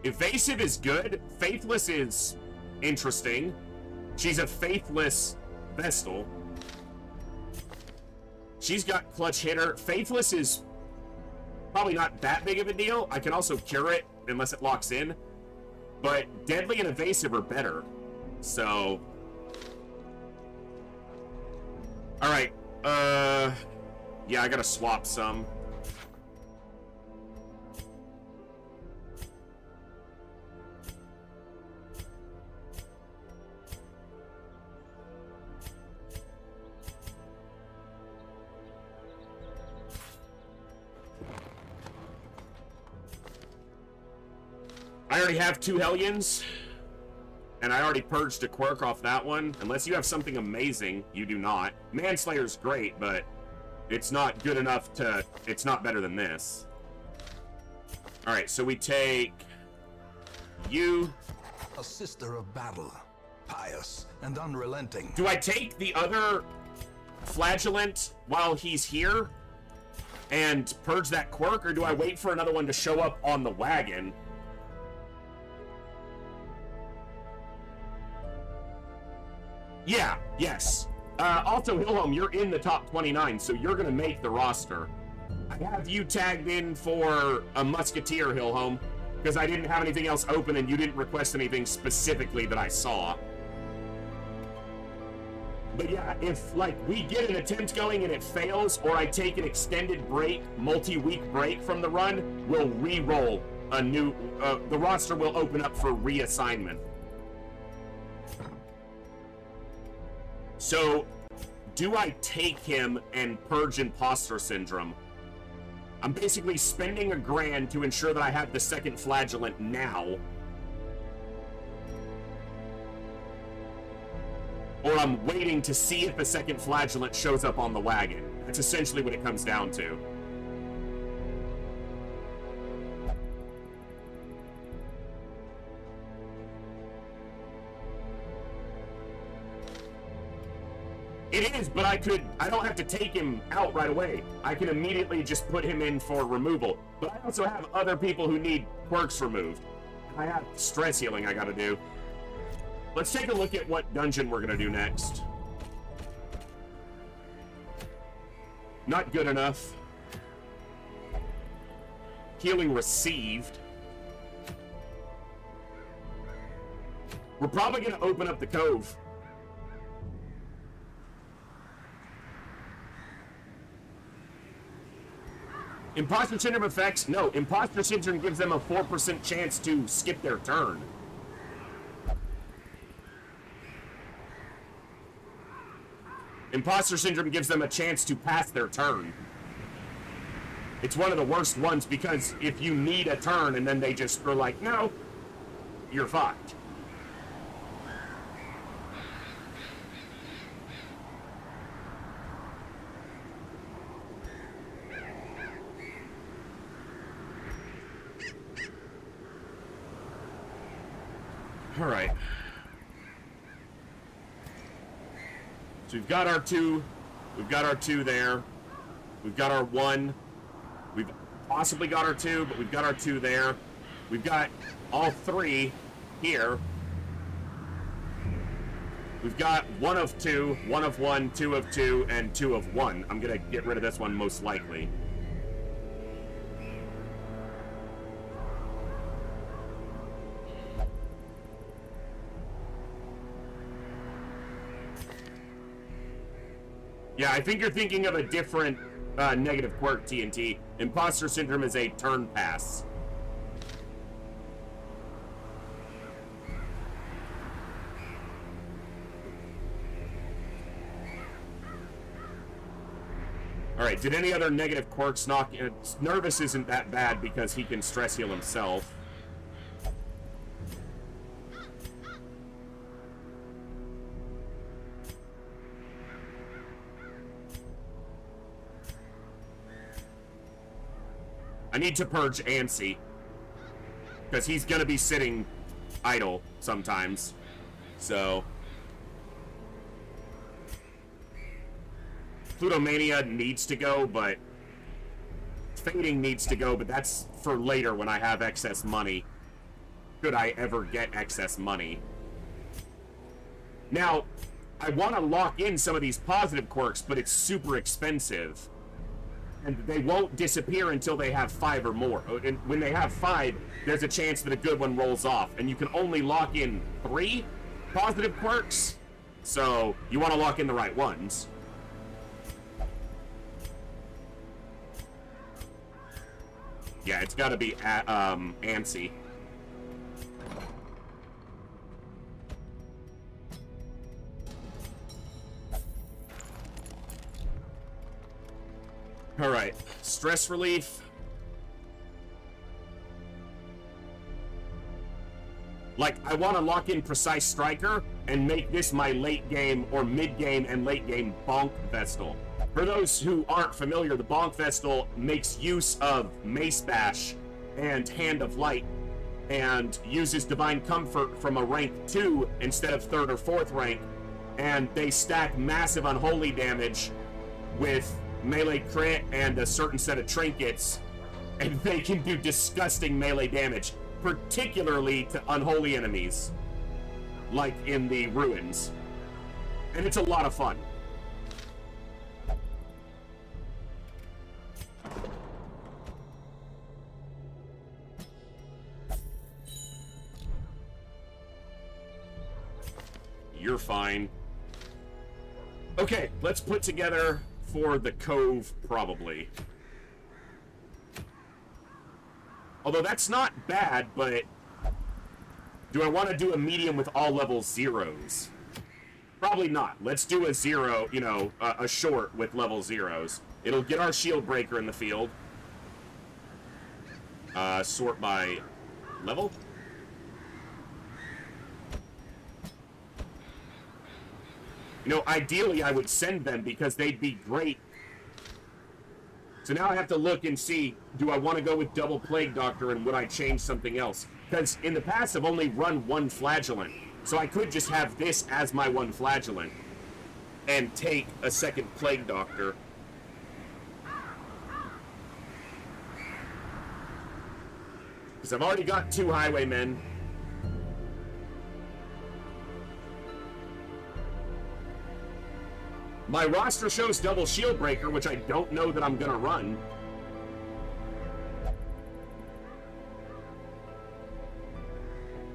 Evasive is good. Faithless is interesting. She's a faithless Vestal. She's got clutch hitter. Faithless is probably not that big of a deal. I can also cure it unless it locks in. But deadly and evasive are better. So. Alright. Yeah, I gotta swap some. I already have 2 Hellions, and I already purged a quirk off that one. Unless you have something amazing, you do not. Manslayer's great, but it's not good enough to... It's not better than this. Alright, so we take... you. A sister of battle, pious and unrelenting. Do I take the other flagellant while he's here and purge that quirk, or do I wait for another one to show up on the wagon? Yeah, yes. Also, Hillhome, you're in the top 29, so you're gonna make the roster. I have you tagged in for a Musketeer, Hillhome, because I didn't have anything else open and you didn't request anything specifically that I saw. But yeah, if, like, we get an attempt going and it fails, or I take an extended break, multi-week break from the run, we'll re-roll a new... the roster will open up for reassignment. So, do I take him and purge imposter syndrome? I'm basically spending $1,000 to ensure that I have the second flagellant now. Or I'm waiting to see if the second flagellant shows up on the wagon. That's essentially what it comes down to. It is, but I don't have to take him out right away. I can immediately just put him in for removal. But I also have other people who need quirks removed. I have stress healing I gotta do. Let's take a look at what dungeon we're gonna do next. Not good enough. Healing received. We're probably gonna open up the cove. Imposter Syndrome effects? No, Imposter Syndrome gives them a 4% chance to skip their turn. Imposter Syndrome gives them a chance to pass their turn. It's one of the worst ones because if you need a turn and then they just are like, no, you're fucked. All right. So we've got our two. We've got our two there. We've got our one. We've possibly got our two, but we've got our two there. We've got all three here. We've got one of two, one of one, two of two, and two of one. I'm gonna get rid of this one most likely. Yeah, I think you're thinking of a different negative quirk, TNT. Imposter Syndrome is a turn pass. Alright, did any other negative quirks knock... Nervous isn't that bad because he can stress heal himself. I need to purge Ansi, because he's going to be sitting idle sometimes, so... Plutomania needs to go, but... Fading needs to go, but that's for later when I have excess money. Should I ever get excess money. Now, I want to lock in some of these positive quirks, but it's super expensive. And they won't disappear until they have 5 or more. And when they have 5, there's a chance that a good one rolls off. And you can only lock in 3 positive quirks. So, you want to lock in the right ones. Yeah, it's got to be Ansi. Alright, stress relief. Like, I want to lock in Precise Striker and make this my late game or mid game and late game Bonk Vestal. For those who aren't familiar, the Bonk Vestal makes use of Mace Bash and Hand of Light and uses Divine Comfort from a rank 2 instead of 3rd or 4th rank, and they stack massive unholy damage with melee crit and a certain set of trinkets, and they can do disgusting melee damage, particularly to unholy enemies, like in the ruins. And it's a lot of fun. You're fine. Okay, let's put together for the Cove, probably. Although that's not bad, but do I want to do a medium with all level 0s? Probably not. Let's do a 0, you know, a short with level 0s. It'll get our shield breaker in the field. Sort by level? You know, ideally I would send them because they'd be great. So now I have to look and see, do I want to go with double Plague Doctor and would I change something else? Because in the past I've only run 1 Flagellant. So I could just have this as my 1 Flagellant and take a 2nd Plague Doctor. Because I've already got 2 Highwaymen. My roster shows double Shield Breaker, which I don't know that I'm gonna run.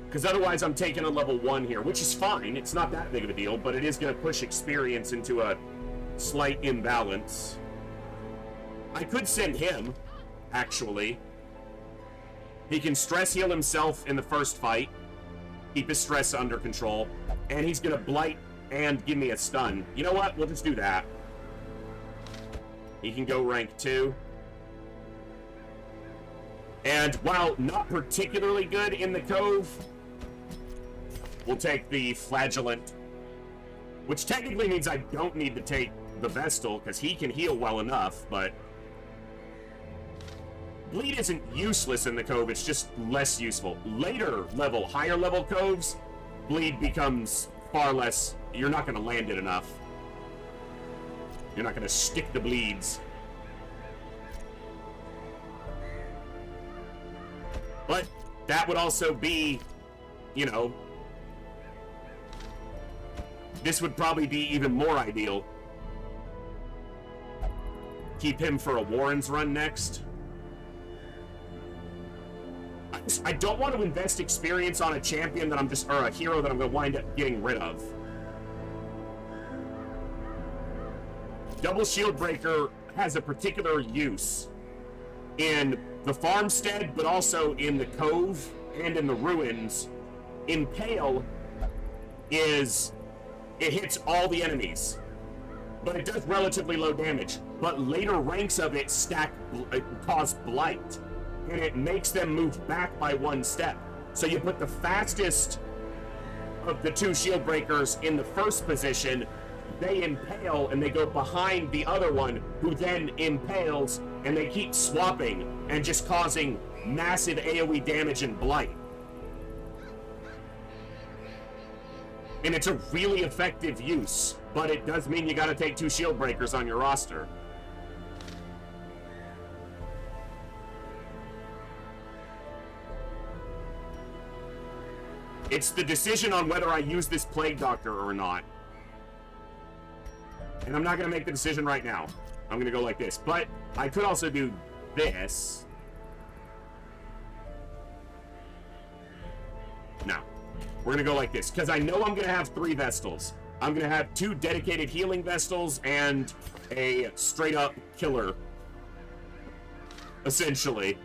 Because otherwise I'm taking a level 1 here, which is fine. It's not that big of a deal, but it is gonna push experience into a slight imbalance. I could send him, actually. He can stress heal himself in the first fight, keep his stress under control, and he's gonna blight and give me a stun. You know what? We'll just do that. He can go rank 2. And while not particularly good in the Cove, we'll take the Flagellant, which technically means I don't need to take the Vestal, because he can heal well enough, but Bleed isn't useless in the Cove, it's just less useful. Later level, higher level Coves, Bleed becomes far less, you're not going to land it enough. You're not going to stick the bleeds. But that would also be, you know, this would probably be even more ideal. Keep him for a Warren's run next. I don't want to invest experience on a champion that I'm just, or a hero that I'm going to wind up getting rid of. Double Shield Breaker has a particular use in the farmstead, but also in the Cove and in the Ruins. Impale is, it hits all the enemies, but it does relatively low damage. But later ranks of it cause Blight, and it makes them move back by 1 step. So you put the fastest of the 2 shield breakers in the first position, they impale and they go behind the other one, who then impales, and they keep swapping and just causing massive AoE damage and Blight. And it's a really effective use, but it does mean you gotta take 2 shield breakers on your roster. It's the decision on whether I use this Plague Doctor or not. And I'm not going to make the decision right now. I'm going to go like this. But I could also do this. No. We're going to go like this. Because I know I'm going to have 3 Vestals. I'm going to have 2 dedicated healing Vestals and a straight-up killer. Essentially.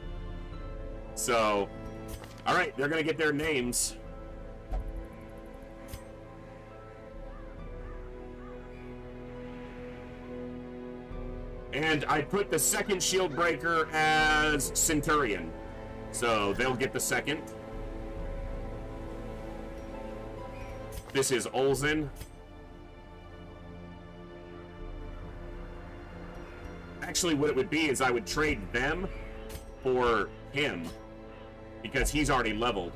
So, alright, they're going to get their names. And I put the second shield breaker as Centurion. So they'll get the second. This is Olzen. Actually, what it would be is I would trade them for him, because he's already leveled.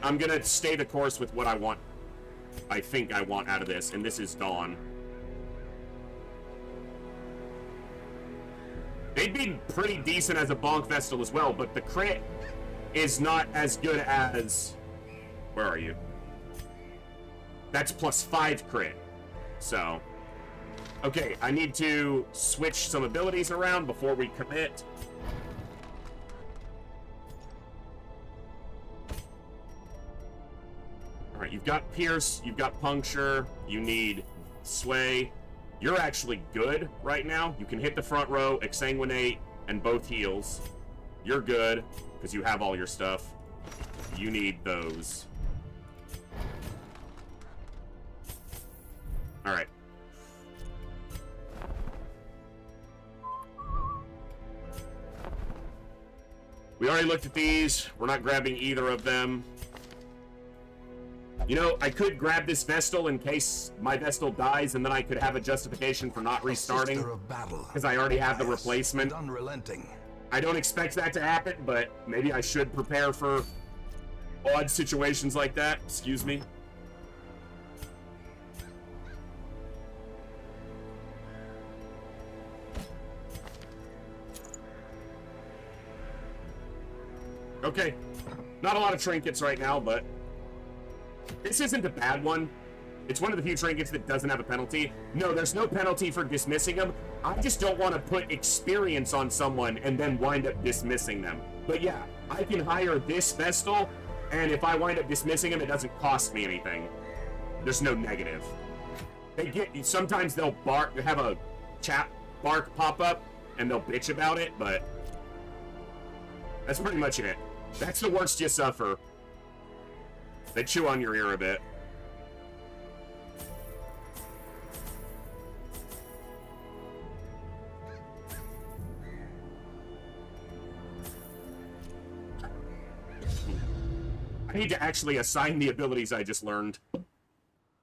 I'm gonna stay the course with what I want. I think I want out of this, and this is Dawn. They'd be pretty decent as a Bonk Vestal as well, but the crit is not as good as... Where are you? That's +5 crit. So... Okay, I need to switch some abilities around before we commit. Alright, you've got Pierce, you've got Puncture, you need Sway. You're actually good right now. You can hit the front row, Exsanguinate, and both heals. You're good, because you have all your stuff. You need those. Alright. We already looked at these. We're not grabbing either of them. You know, I could grab this Vestal in case my Vestal dies, and then I could have a justification for not restarting, because I already have the replacement. Unrelenting. I don't expect that to happen, but maybe I should prepare for odd situations like that. Excuse me. Okay. Not a lot of trinkets right now, but this isn't a bad one. It's one of the few trinkets that doesn't have a penalty. No, there's no penalty for dismissing them. I just don't want to put experience on someone and then wind up dismissing them. But yeah, I can hire this Vestal, and if I wind up dismissing him, it doesn't cost me anything. There's no negative. Sometimes they'll bark, have a chat bark pop up, and they'll bitch about it, but that's pretty much it. That's the worst you suffer. They chew on your ear a bit. I need to actually assign the abilities I just learned.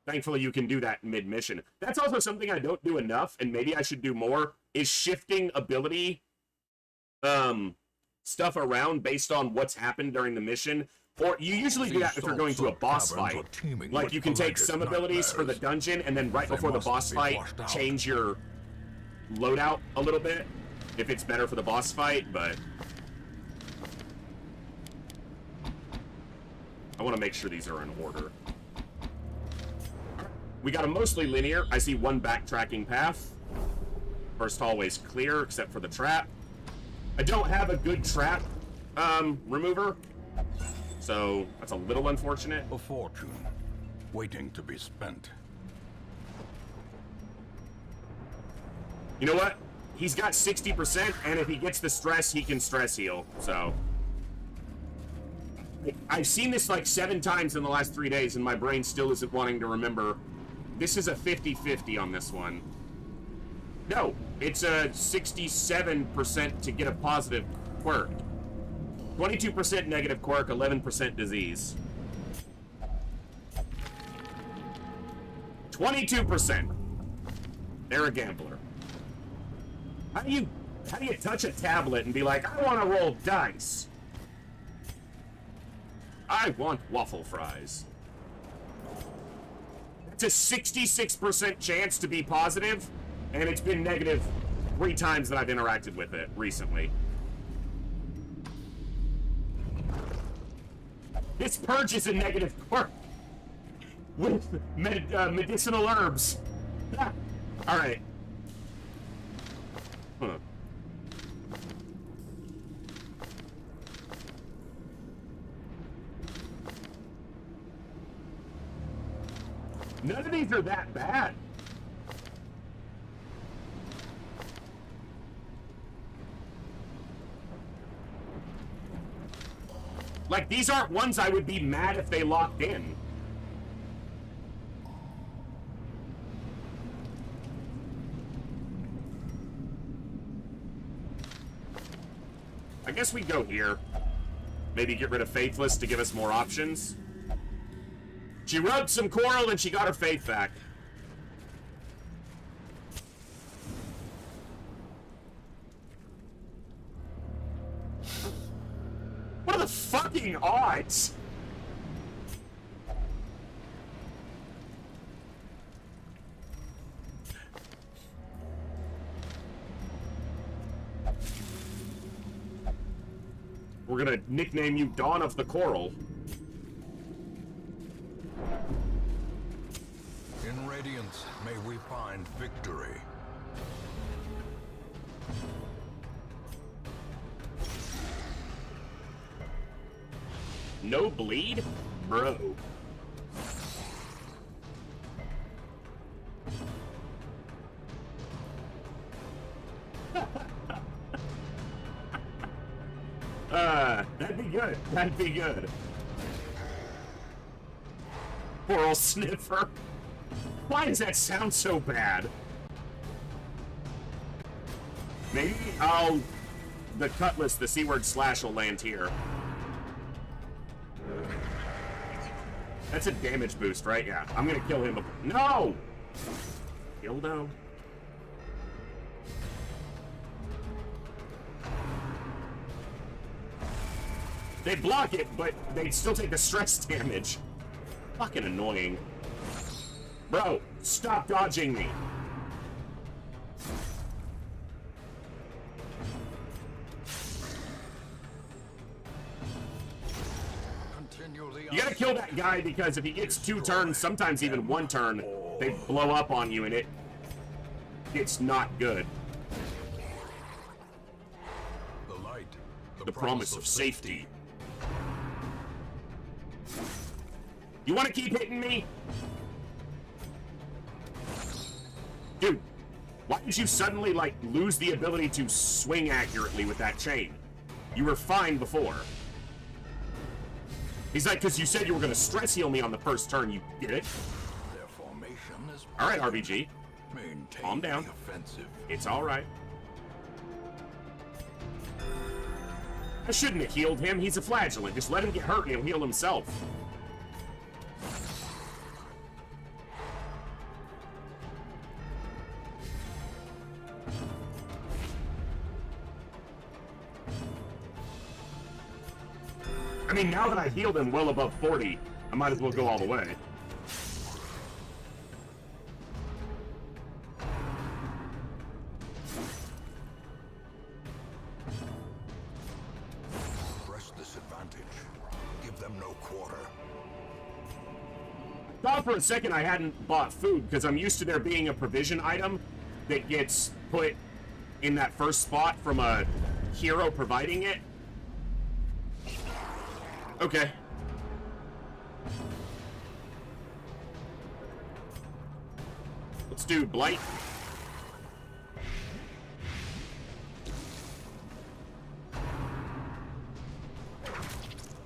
Thankfully, you can do that mid-mission. That's also something I don't do enough, and maybe I should do more, is shifting ability stuff around based on what's happened during the mission. Or you usually do that if you're going to a boss fight. Like, you can take some abilities for the dungeon, and then right before the boss fight, change your loadout a little bit, if it's better for the boss fight, but I want to make sure these are in order. We got a mostly linear. I see one backtracking path. First hallway's clear, except for the trap. I don't have a good trap remover, so that's a little unfortunate. A fortune waiting to be spent. You know what? He's got 60%, and if he gets the stress, he can stress heal, so. I've seen this like 7 times in the last 3 days, and my brain still isn't wanting to remember. This is a 50-50 on this one. No, it's a 67% to get a positive quirk. 22% negative quirk, 11% disease. 22%. They're a gambler. How do you touch a tablet and be like, I want to roll dice? I want waffle fries. It's a 66% chance to be positive, and it's been negative 3 times that I've interacted with it recently. This purge is a negative quirk with medicinal herbs. Ah. All right. Huh. None of these are that bad. Like, these aren't ones I would be mad if they locked in. I guess we go here. Maybe get rid of Faithless to give us more options. She rubbed some coral and she got her faith back. What are the fucking odds? We're gonna nickname you Dawn of the Coral. In Radiance, may we find victory. No bleed? Bro. That'd be good. That'd be good. Coral sniffer. Why does that sound so bad? Maybe the cutlass, the C-word slash will land here. That's a damage boost, right? Yeah. I'm gonna kill him. No! Dildo. They block it, but they still take the stress damage. Fucking annoying. Bro, stop dodging me. You gotta kill that guy because if he gets 2 turns, sometimes even 1 turn, they blow up on you and it's not good. The light, The promise of safety. You wanna keep hitting me? Dude, why did you suddenly, like, lose the ability to swing accurately with that chain? You were fine before. He's like, because you said you were going to stress heal me on the first turn. You did it. Their formation is All right, RBG. maintain Calm down. the offensive. It's all right. I shouldn't have healed him. He's a flagellant. Just let him get hurt and he'll heal himself. I mean, now that I've healed him well above 40, I might as well go all the way. Press this advantage. Give them no quarter. Thought for a second I hadn't bought food because I'm used to there being a provision item that gets put in that first spot from a hero providing it. Okay. Let's do Blight.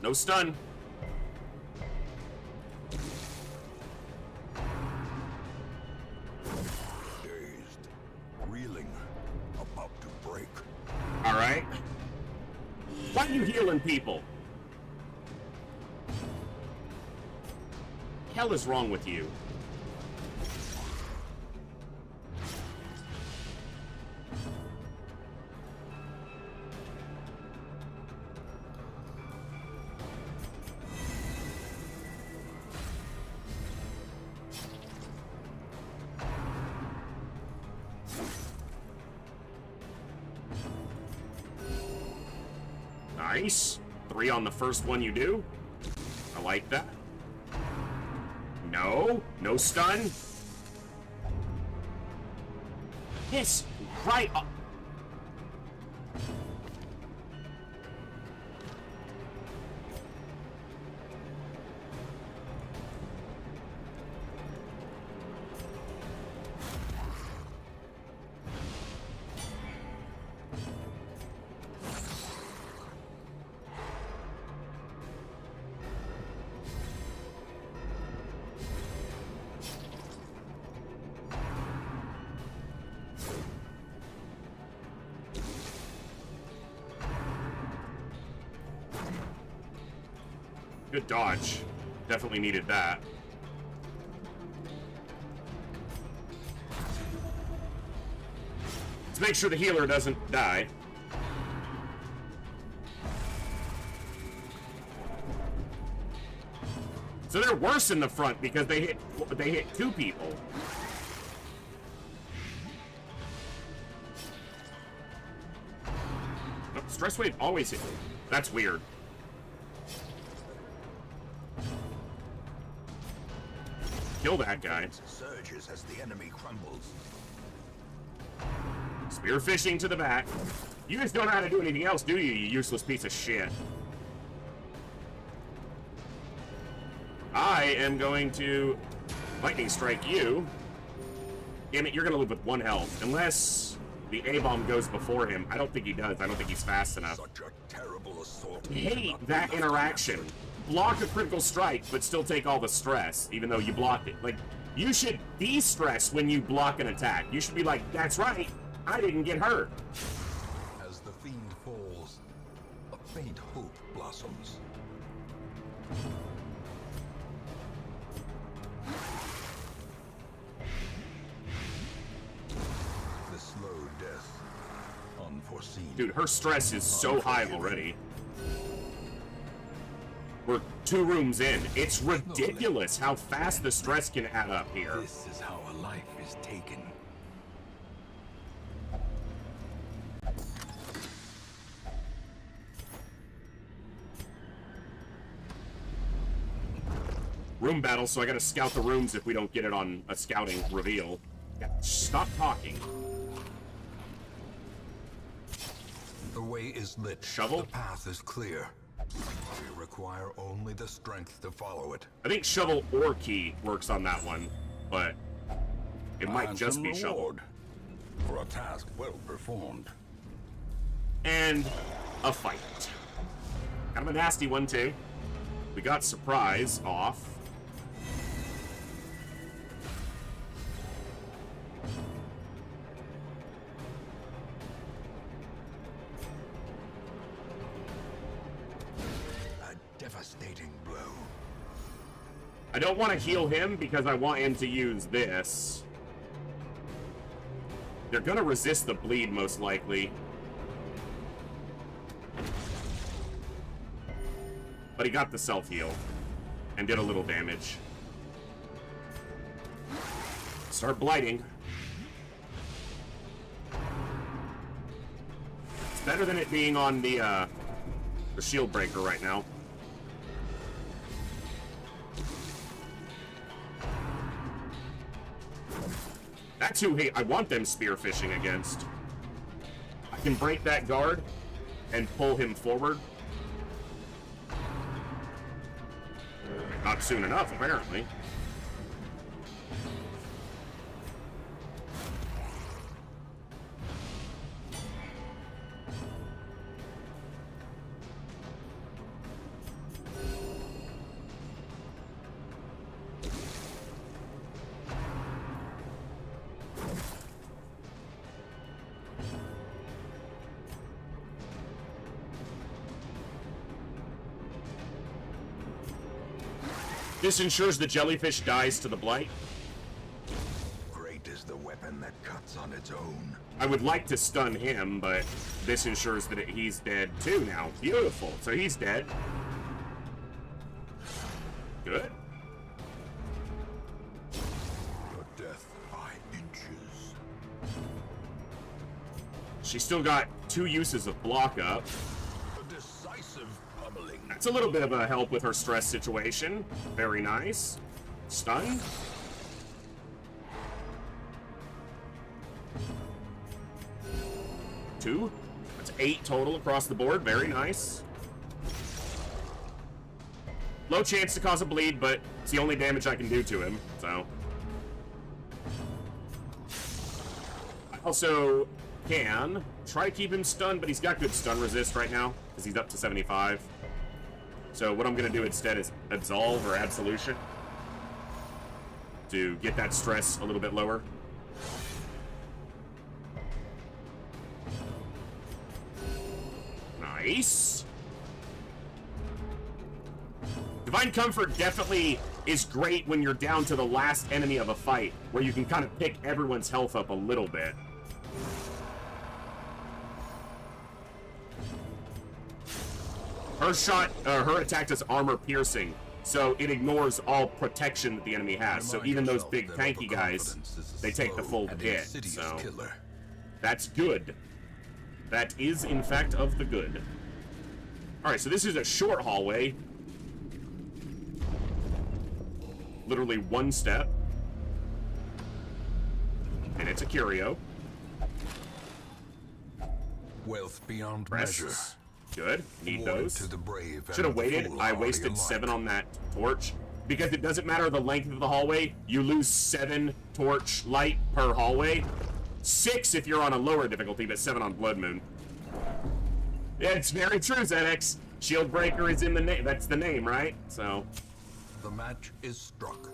No stun. Dazed. Reeling. About to break. Alright. Why are you healing people? Hell is wrong with you? Nice. 3 on the first one you do. I like that. No. No stun. Yes. Right up. Good dodge. Definitely needed that. Let's make sure the healer doesn't die. So they're worse in the front because they hit 2 people. Oh, stress wave always hit. That's weird. Kill that guy. Surges as the enemy crumbles. Spear fishing to the back. You guys don't know how to do anything else, do you, you useless piece of shit? I am going to lightning strike you. Damn it, you're gonna live with 1 health. Unless the A-bomb goes before him. I don't think he does. I don't think he's fast enough. Such a terrible assault. Hate that interaction. Block a critical strike, but still take all the stress, even though you blocked it. Like, you should de-stress when you block an attack. You should be like, that's right, I didn't get hurt. As the fiend falls, a faint hope blossoms. The slow death, unforeseen. Dude, her stress is so high already. We're 2 rooms in. It's ridiculous how fast the stress can add up here. This is how a life is taken. Room battle, so I gotta scout the rooms if we don't get it on a scouting reveal. Yeah, stop talking. The way is lit. Shovel? The path is clear. We require only the strength to follow it. I think shovel or key works on that one, but it might just be shovel. Reward for a task well performed. And a fight. Kind of a nasty one, too. We got surprise off. I don't want to heal him because I want him to use this. They're gonna resist the bleed, most likely. But he got the self-heal and did a little damage. Start blighting. It's better than it being on the shield breaker right now. That's who I want them spearfishing against. I can break that guard and pull him forward. Not soon enough, apparently. This ensures the jellyfish dies to the blight. Great is the weapon that cuts on its own. I would like to stun him, but this ensures that he's dead too now. Beautiful. So he's dead. Good. Your death by inches. She's still got 2 uses of block up. A decisive pummeling. That's a little bit of a help with her stress situation. Very nice. Stun. Two. That's 8 total across the board. Very nice. Low chance to cause a bleed, but it's the only damage I can do to him, so. I also can try to keep him stunned, but he's got good stun resist right now, because he's up to 75. So what I'm going to do instead is Absolve or Absolution to get that stress a little bit lower. Nice. Divine Comfort definitely is great when you're down to the last enemy of a fight, where you can kind of pick everyone's health up a little bit. Her shot, her attack does armor piercing, so it ignores all protection that the enemy has. So even those big tanky guys, they take the full hit. So that's good. That is, in fact, of the good. All right, so this is a short hallway. Literally 1 step. And it's a curio. Wealth beyond Press. measure. Good. Need Awarded those. to the brave and Should have the waited. I foolhardy wasted alike. 7 on that torch. Because it doesn't matter the length of the hallway. You lose 7 torch light per hallway. 6 if you're on a lower difficulty, but 7 on Blood Moon. Yeah, it's very true, ZX. Shield Breaker is in the name. That's the name, right? So. The match is struck.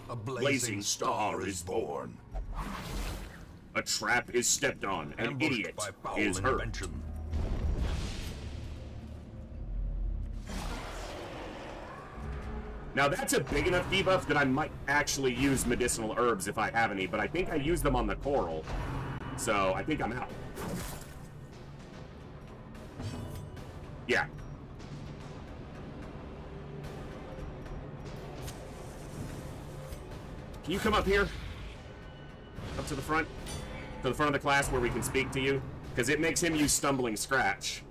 A Blazing blazing star star is is born. A trap is stepped on. An Ambushed idiot by foul is hurt. invention. Now that's a big enough debuff that I might actually use medicinal herbs if I have any, but I think I used them on the coral. So I think I'm out. Yeah. Can you come up here? Up to the front? To the front of the class where we can speak to you? Because it makes him use Stumbling Scratch.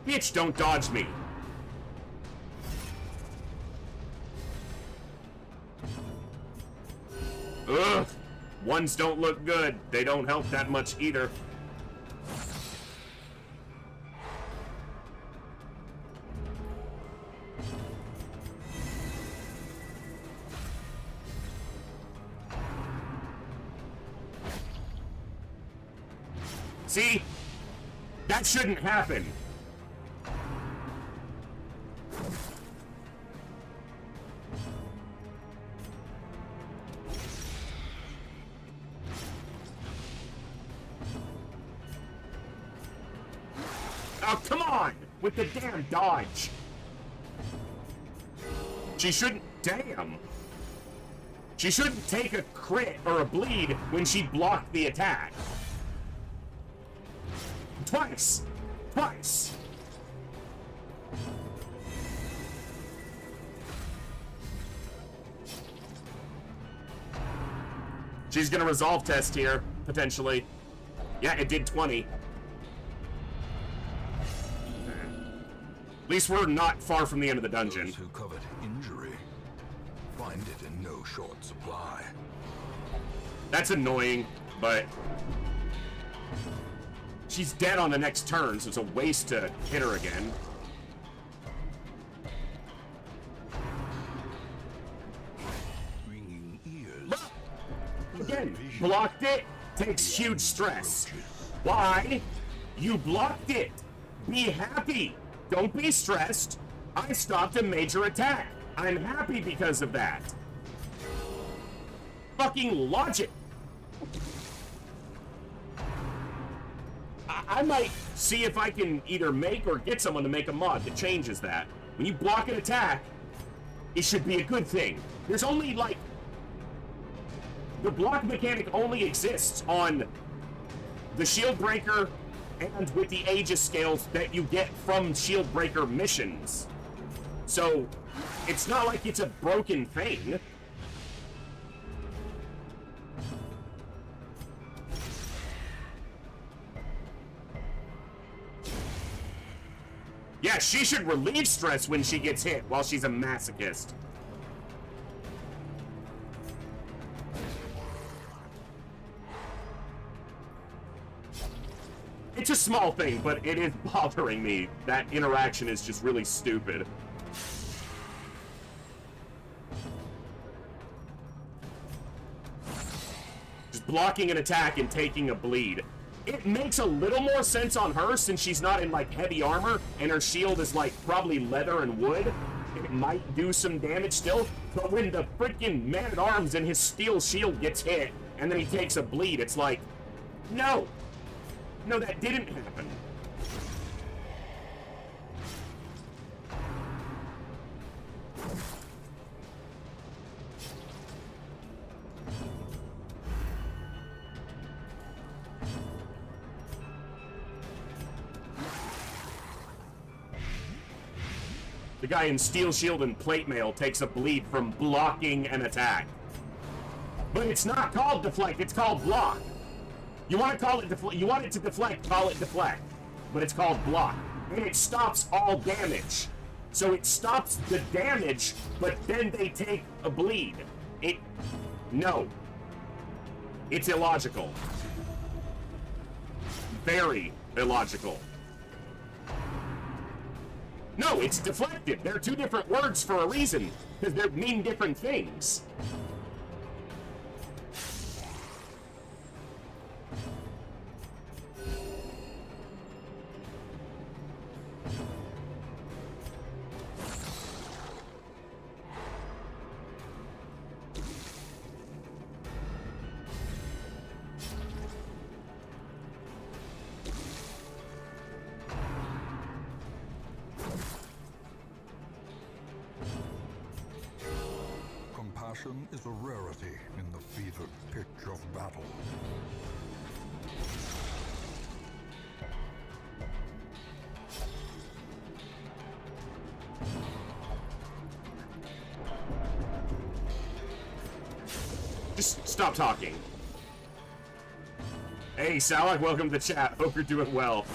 Bitch, don't dodge me. Ugh. Ones don't look good. They don't help that much either. See? That shouldn't happen. Oh, come on! With the damn dodge! She shouldn't. Damn. She shouldn't take a crit or a bleed when she blocked the attack. Twice. Twice. She's gonna resolve test here, potentially. Yeah, it did 20. At least we're not far from the end of the dungeon. Those who covet injury find it in no short supply. That's annoying, but she's dead on the next turn, so it's a waste to hit her again. Ringing ears. Again, blocked it, takes huge stress. Why? You blocked it. Be happy. Don't be stressed. I stopped a major attack. I'm happy because of that. Fucking logic. I might see if I can either make or get someone to make a mod that changes that. When you block an attack, it should be a good thing. There's only like... The block mechanic only exists on the shield breaker and with the Aegis scales that you get from shield breaker missions. So, it's not like it's a broken thing. Yeah, she should relieve stress when she gets hit while she's a masochist. It's a small thing, but it is bothering me. That interaction is just really stupid. Just blocking an attack and taking a bleed. It makes a little more sense on her since she's not in like heavy armor and her shield is like probably leather and wood. It might do some damage still, but when the freaking man-at-arms and his steel shield gets hit and then he takes a bleed, it's like, no. No, that didn't happen. The guy in steel shield and plate mail takes a bleed from blocking an attack. But it's not called deflect, it's called block. You want to call it you want it to deflect, call it deflect. But it's called block. And it stops all damage. So it stops the damage, but then they take a bleed. No. It's illogical. Very illogical. No, it's deflected. They're two different words for a reason, because they mean different things. Compassion is a rarity in the fevered pitch of battle. Just stop talking. Hey, Salak, welcome to the chat. Hope you're doing well.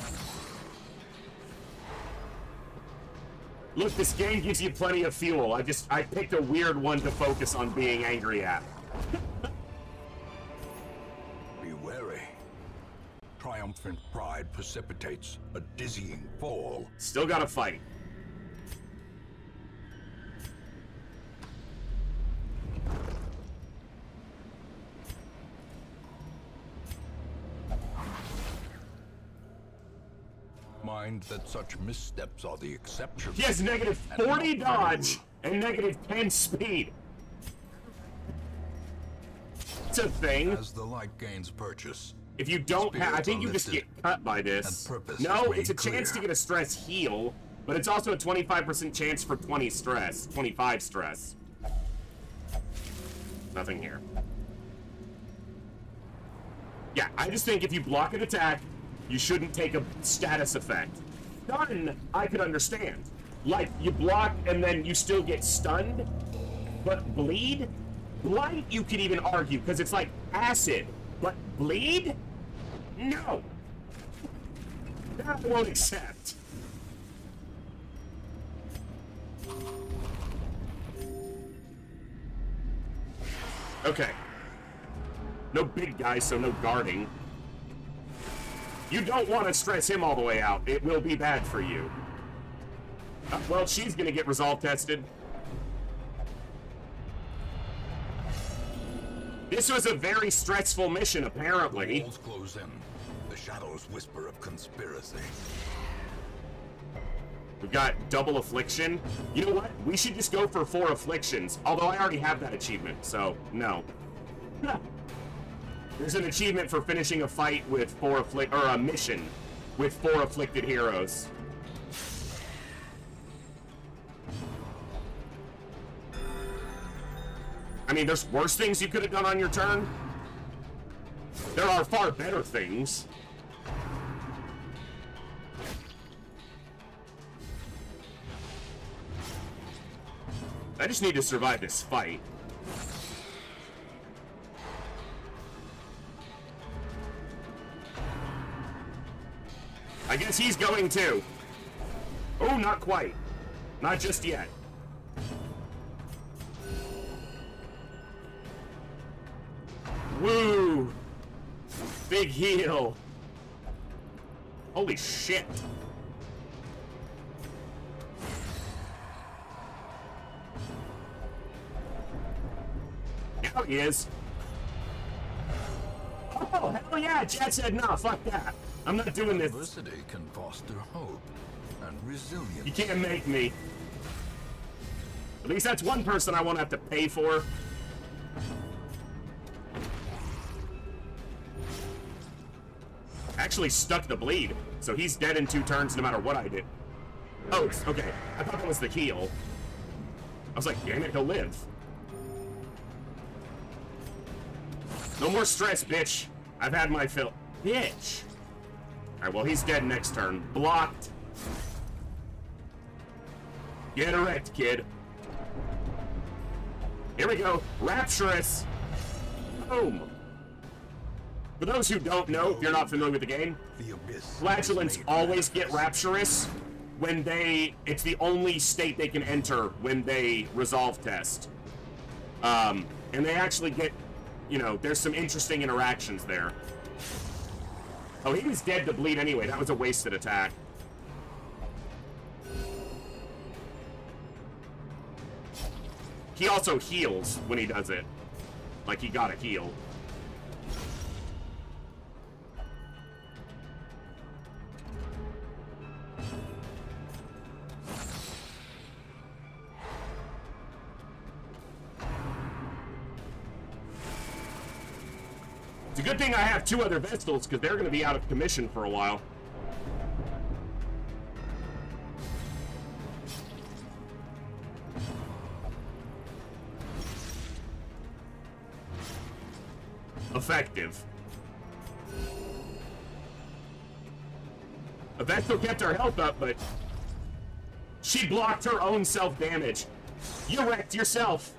Look, this game gives you plenty of fuel. I picked a weird one to focus on being angry at. Be wary. Triumphant pride precipitates a dizzying fall. Still gotta fight. Mind that such missteps are the exception. He has negative 40 dodge and negative 10 speed. It's a thing. As the light gains purchase, If you don't have, I think you just get cut by this. and purpose No, is it's a made chance to clear. get a stress heal, but it's also a 25% chance for 25 stress. Nothing here. Yeah, I just think if you block an attack, you shouldn't take a status effect. Stun, I could understand. Like, you block and then you still get stunned, but bleed? Blight, you could even argue, because it's like acid. But bleed? No. That I won't accept. Okay. No big guy, so no guarding. You don't want to stress him all the way out. It will be bad for you. Well, she's gonna get resolve tested. This was a very stressful mission, apparently. The walls close in. The shadows whisper of conspiracy. We've got double affliction. You know what? We should just go for 4 afflictions. Although I already have that achievement, so no. There's an achievement for finishing a fight with 4 or a mission with 4 afflicted heroes. I mean, there's worse things you could have done on your turn. There are far better things. I just need to survive this fight. I guess he's going too. Oh, not quite. Not just yet. Woo! Big heal. Holy shit. Now he is. Oh, hell yeah! Jet said, no, fuck that. I'm not doing this. Diversity can foster hope and resilience. You can't make me. At least that's one person I won't have to pay for. Actually stuck the bleed, so he's dead in 2 turns no matter what I did. Oh, okay. I thought that was the heal. I was like, damn it, he'll live. No more stress, bitch. I've had my fill. Bitch. Alright, well, he's dead next turn. Blocked. Get erect, kid. Here we go. Rapturous. Boom. For those who don't know, if you're not familiar with the game, Flatulence always get Rapturous when it's the only state they can enter when they resolve test. And they actually get, there's some interesting interactions there. Oh, he was dead to bleed anyway. That was a wasted attack. He also heals when he does it. Like, he got a heal. It's a good thing I have 2 other Vestals, because they're going to be out of commission for a while. Effective. A Vestal kept her health up, but she blocked her own self-damage. You wrecked yourself.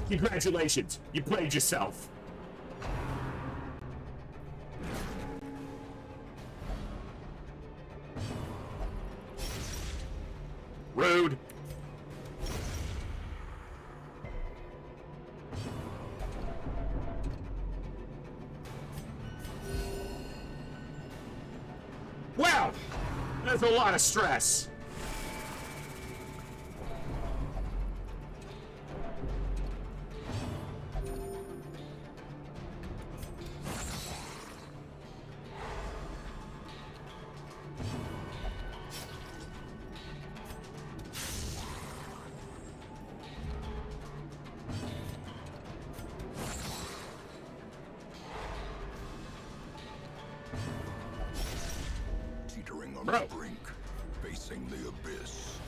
Congratulations, you played yourself. Rude. Wow, that's a lot of stress. Teetering on Bro. the brink. Face crossing the abyss.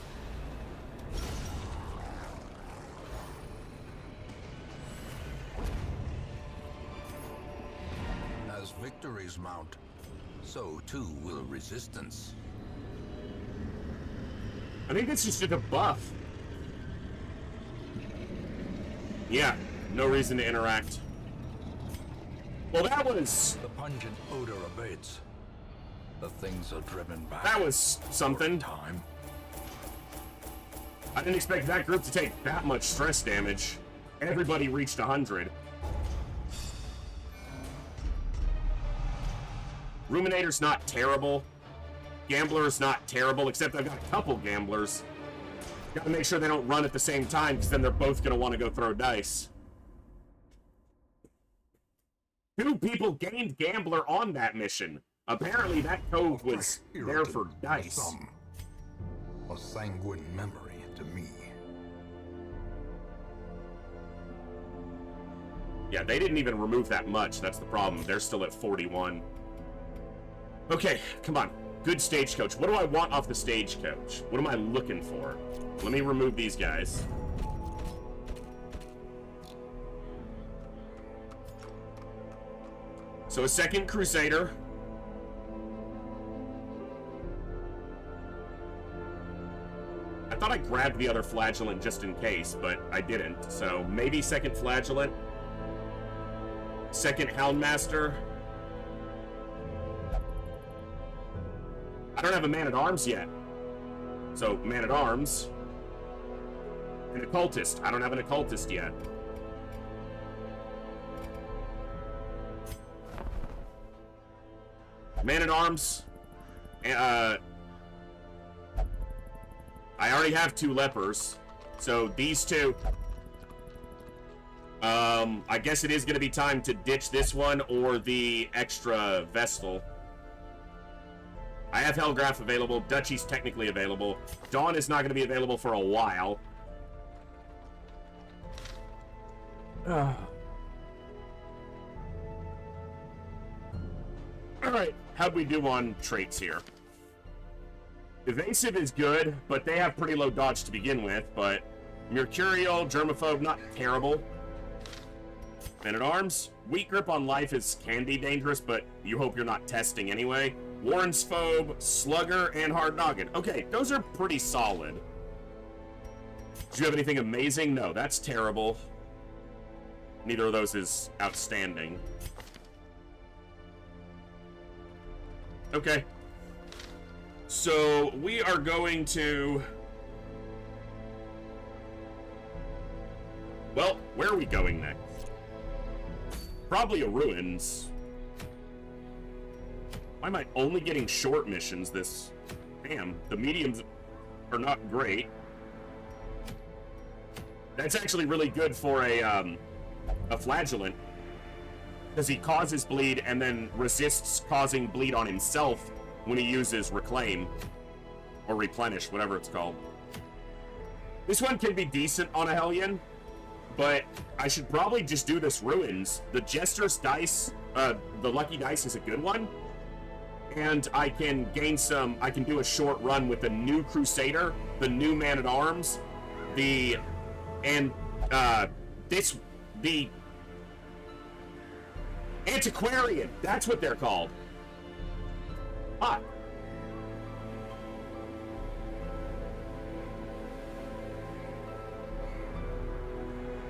As victories mount, so too will resistance. I think this is just a buff. Yeah, no reason to interact. Well, that was... The pungent odor abates. The things are driven back. That was something. Time. I didn't expect that group to take that much stress damage. Everybody reached 100. Ruminator's not terrible. Gambler's not terrible, except I've got a couple gamblers. Gotta make sure they don't run at the same time, because then they're both gonna want to go throw dice. 2 people gained Gambler on that mission. Apparently that code was there for dice. Some. A sanguine memory to me. Yeah, they didn't even remove that much. That's the problem. They're still at 41. Okay, come on. Good stagecoach. What do I want off the stagecoach? What am I looking for? Let me remove these guys. So a second Crusader. I thought I grabbed the other Flagellant just in case, but I didn't. So maybe second Flagellant. Second Houndmaster. I don't have a Man-at-Arms yet. So, Man-at-Arms. An Occultist. I don't have an Occultist yet. Man-at-Arms. I already have 2 Lepers. So, these 2. I guess it is going to be time to ditch this one or the extra Vestal. I have Hellgraph available. Duchy's technically available. Dawn is not going to be available for a while. Alright, how'd we do on traits here? Evasive is good, but they have pretty low dodge to begin with, but Mercurial, Germaphobe, not terrible. Man-at-Arms, weak grip on life can be dangerous, but you hope you're not testing anyway. Warren's Phobe, Slugger, and Hard Noggin. Okay, those are pretty solid. Do you have anything amazing? No, that's terrible. Neither of those is outstanding. Okay. So, we are going to... Well, where are we going next? Probably a Ruins. Why am I only getting short missions this... Damn, the mediums are not great. That's actually really good for a Flagellant. Because he causes bleed and then resists causing bleed on himself when he uses Reclaim. Or Replenish, whatever it's called. This one can be decent on a Hellion. But I should probably just do this Ruins. The Jester's dice, the Lucky Dice is a good one. And I can gain some, I can do a short run with the new Crusader, the new Man-at-Arms, the Antiquarian, that's what they're called. Ah.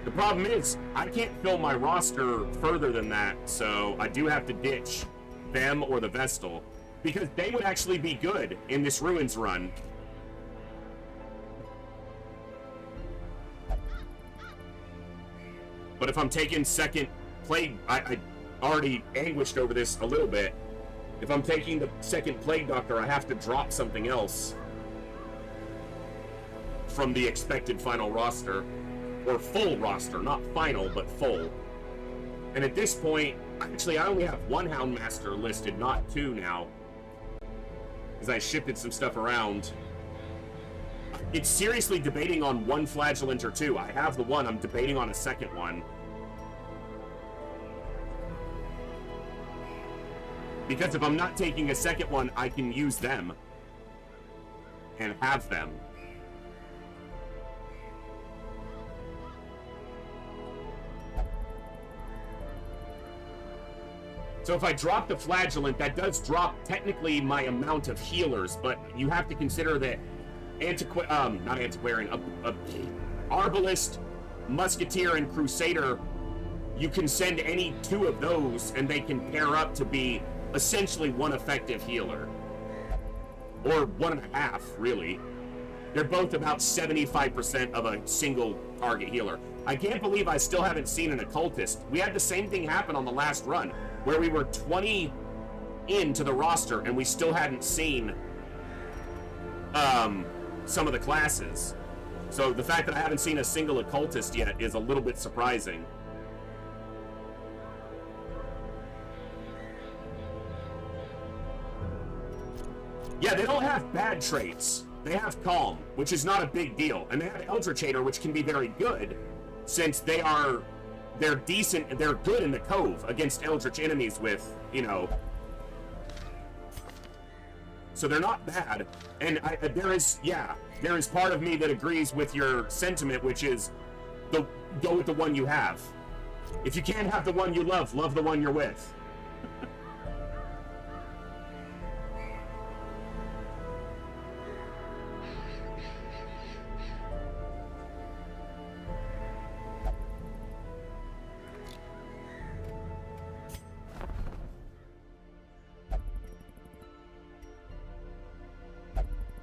The problem is, I can't fill my roster further than that, so I do have to ditch them or the Vestal, because they would actually be good in this Ruins run. But if I'm taking second Plague, I already anguished over this a little bit. If I'm taking the second Plague Doctor, I have to drop something else from the expected final roster. Or full roster, not final, but full. And at this point, actually, I only have 1 Houndmaster listed, not 2 now. Because I shifted some stuff around. It's seriously debating on 1 Flagellant or 2. I have the 1, I'm debating on a second one. Because if I'm not taking a second one, I can use them. and have them. So if I drop the flagellant, that does drop technically my amount of healers, but you have to consider that not antiquarian, arbalist, musketeer, and crusader, you can send any two of those and they can pair up to be essentially one effective healer. Or 1.5, really. They're both about 75% of a single target healer. I can't believe I still haven't seen an occultist. We had the same thing happen on the last run, where we were 20 into the roster and we still hadn't seen some of the classes. So the fact that I haven't seen a single occultist yet is a little bit surprising. Yeah, they don't have bad traits. They have calm, which is not a big deal. And they have Eldritch Hater, which can be very good, since they're decent, they're good in the Cove against Eldritch enemies with, you know. So they're not bad. And there is part of me that agrees with your sentiment, which is go with the one you have. If you can't have the one you love the one you're with.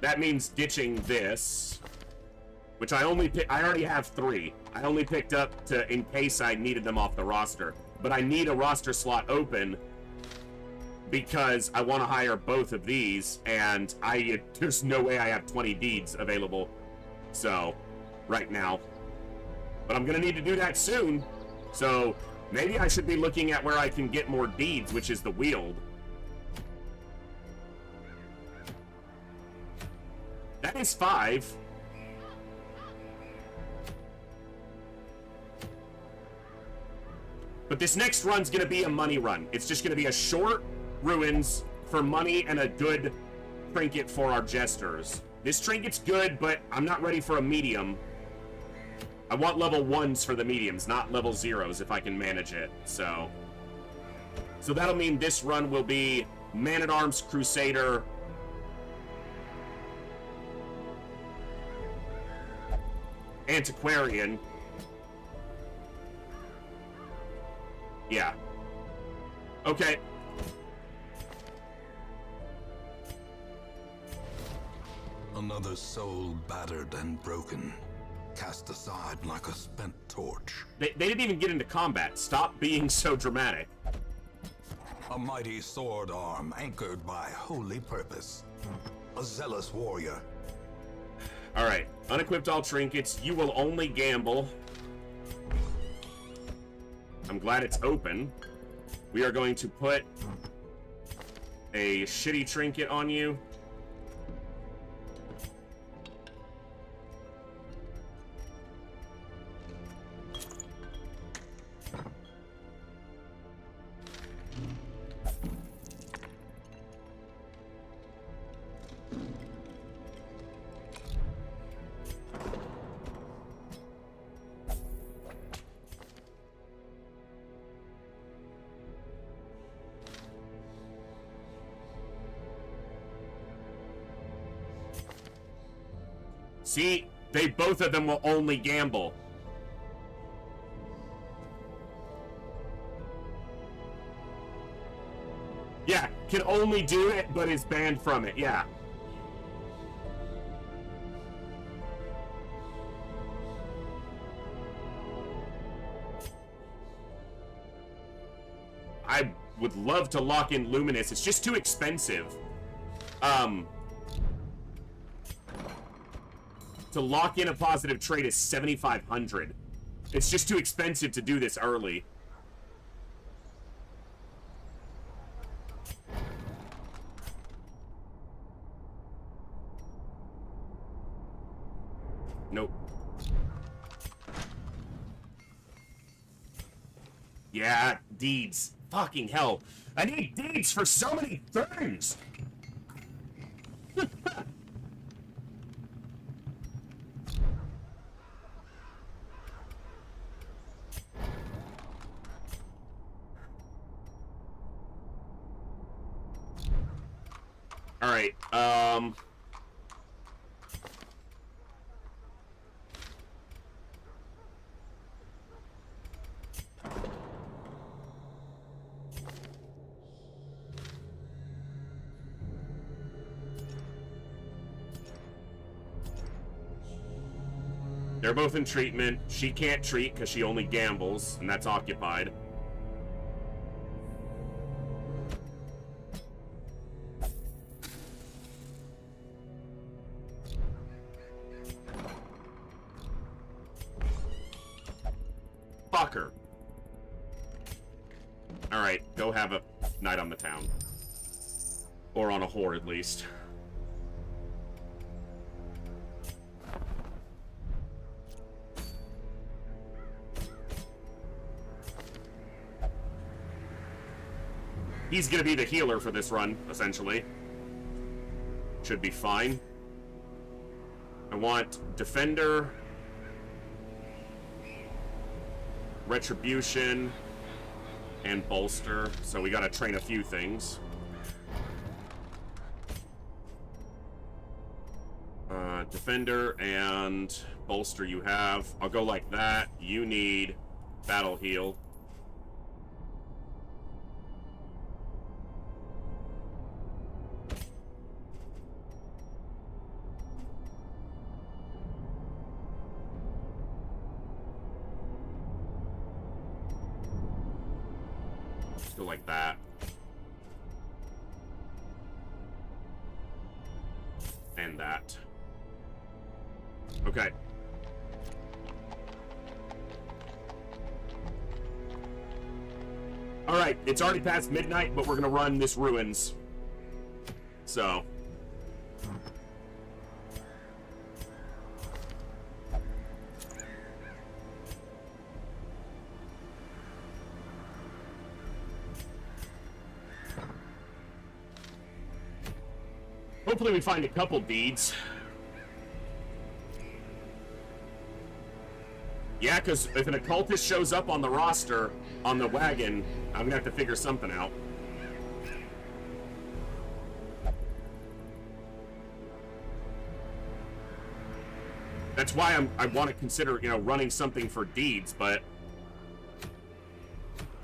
That means ditching this, which I already have 3. I only picked up in case I needed them off the roster. But I need a roster slot open because I want to hire both of these, and there's no way I have 20 deeds available. So, right now. But I'm gonna need to do that soon. So, maybe I should be looking at where I can get more deeds, which is the Wield. That is 5. But this next run's gonna be a money run. It's just gonna be a short ruins for money and a good trinket for our jesters. This trinket's good, but I'm not ready for a medium. I want level 1s for the mediums, not level 0s if I can manage it. So that'll mean this run will be Man-at-Arms, Crusader, Antiquarian. Yeah. Okay. Another soul battered and broken, cast aside like a spent torch. They didn't even get into combat. Stop being so dramatic. A mighty sword arm anchored by holy purpose. A zealous warrior. Alright. Unequipped all trinkets. You will only gamble. I'm glad it's open. We are going to put a shitty trinket on you. See, both of them will only gamble. Yeah, can only do it, but is banned from it, yeah. I would love to lock in Luminous. It's just too expensive. To lock in a positive trait is 7,500. It's just too expensive to do this early. Nope. Yeah, deeds. Fucking hell. I need deeds for so many things! Alright, they're both in treatment. She can't treat because she only gambles, and that's occupied. Fuck her. Alright, go have a night on the town. Or on a whore, at least. He's gonna be the healer for this run, essentially. Should be fine. I want Defender, Retribution, and Bolster, so we gotta train a few things. Defender and Bolster you have. I'll go like that. You need Battle Heal. Go like that. And that. Okay. Alright, it's already past midnight, but we're gonna run this ruins. So. Hopefully we find a couple deeds. Yeah, because if an occultist shows up on the roster, on the wagon, I'm gonna have to figure something out. That's why I want to consider, you know, running something for deeds, but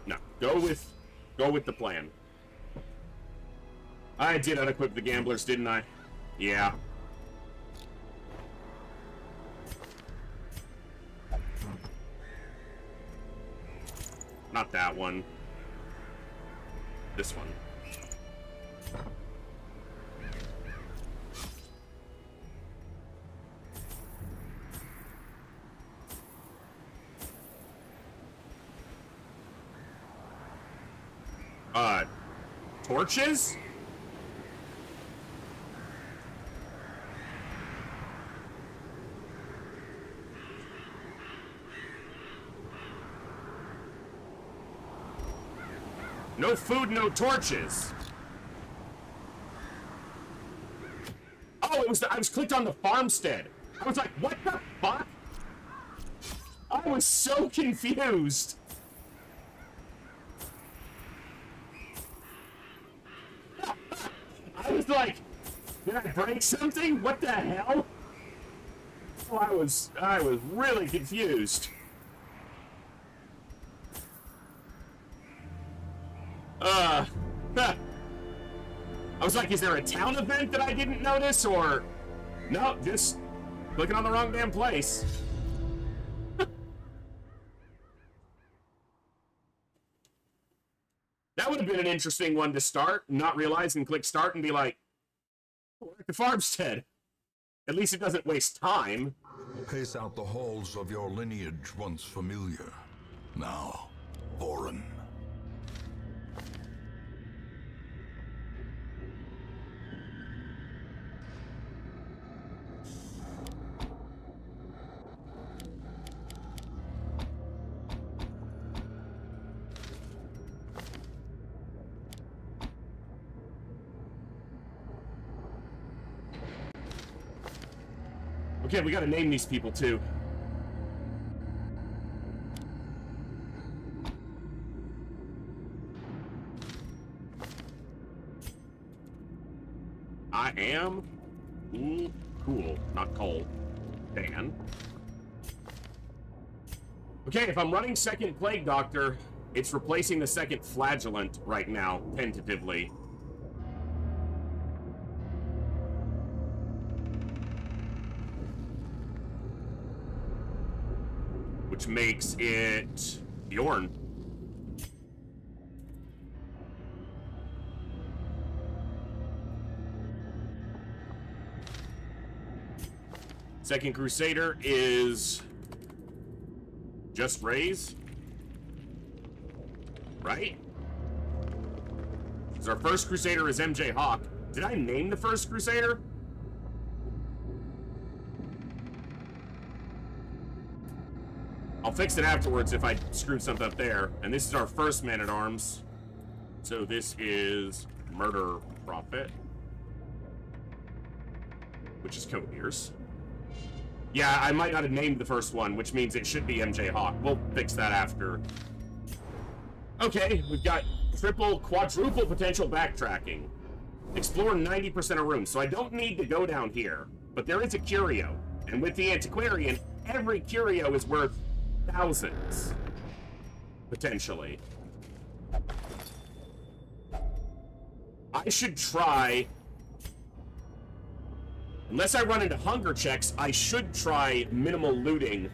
no, go with the plan. I did unequip the gamblers, didn't I? Yeah. Not that one. This one. Torches? No food, no torches. Oh, I was clicked on the farmstead. I was like, what the fuck? I was so confused. I was like, did I break something? What the hell? Oh, I was really confused. I was like, is there a town event that I didn't notice, or... No, just clicking on the wrong damn place. That would have been an interesting one to start, not realize and click start and be like, oh, we're at the farmstead. At least it doesn't waste time. Pace out the halls of your lineage once familiar, now foreign. Okay, we gotta name these people too. I am cool, not cold. Dan. Okay, if I'm running second Plague Doctor, it's replacing the second Flagellant right now, tentatively. Which makes it Bjorn. Second Crusader is just Raze, right? Because our first Crusader is MJ Hawk. Did I name the first Crusader? I'll fix it afterwards if I screwed something up there. And this is our first Man-at-Arms. So this is Murder Prophet, which is Codebeers. Yeah, I might not have named the first one, which means it should be MJ Hawk. We'll fix that after. Okay, we've got triple, quadruple potential backtracking. Explore 90% of rooms, so I don't need to go down here. But there is a curio. And with the antiquarian, every curio is worth thousands. Potentially. I should try... Unless I run into hunger checks, I should try minimal looting.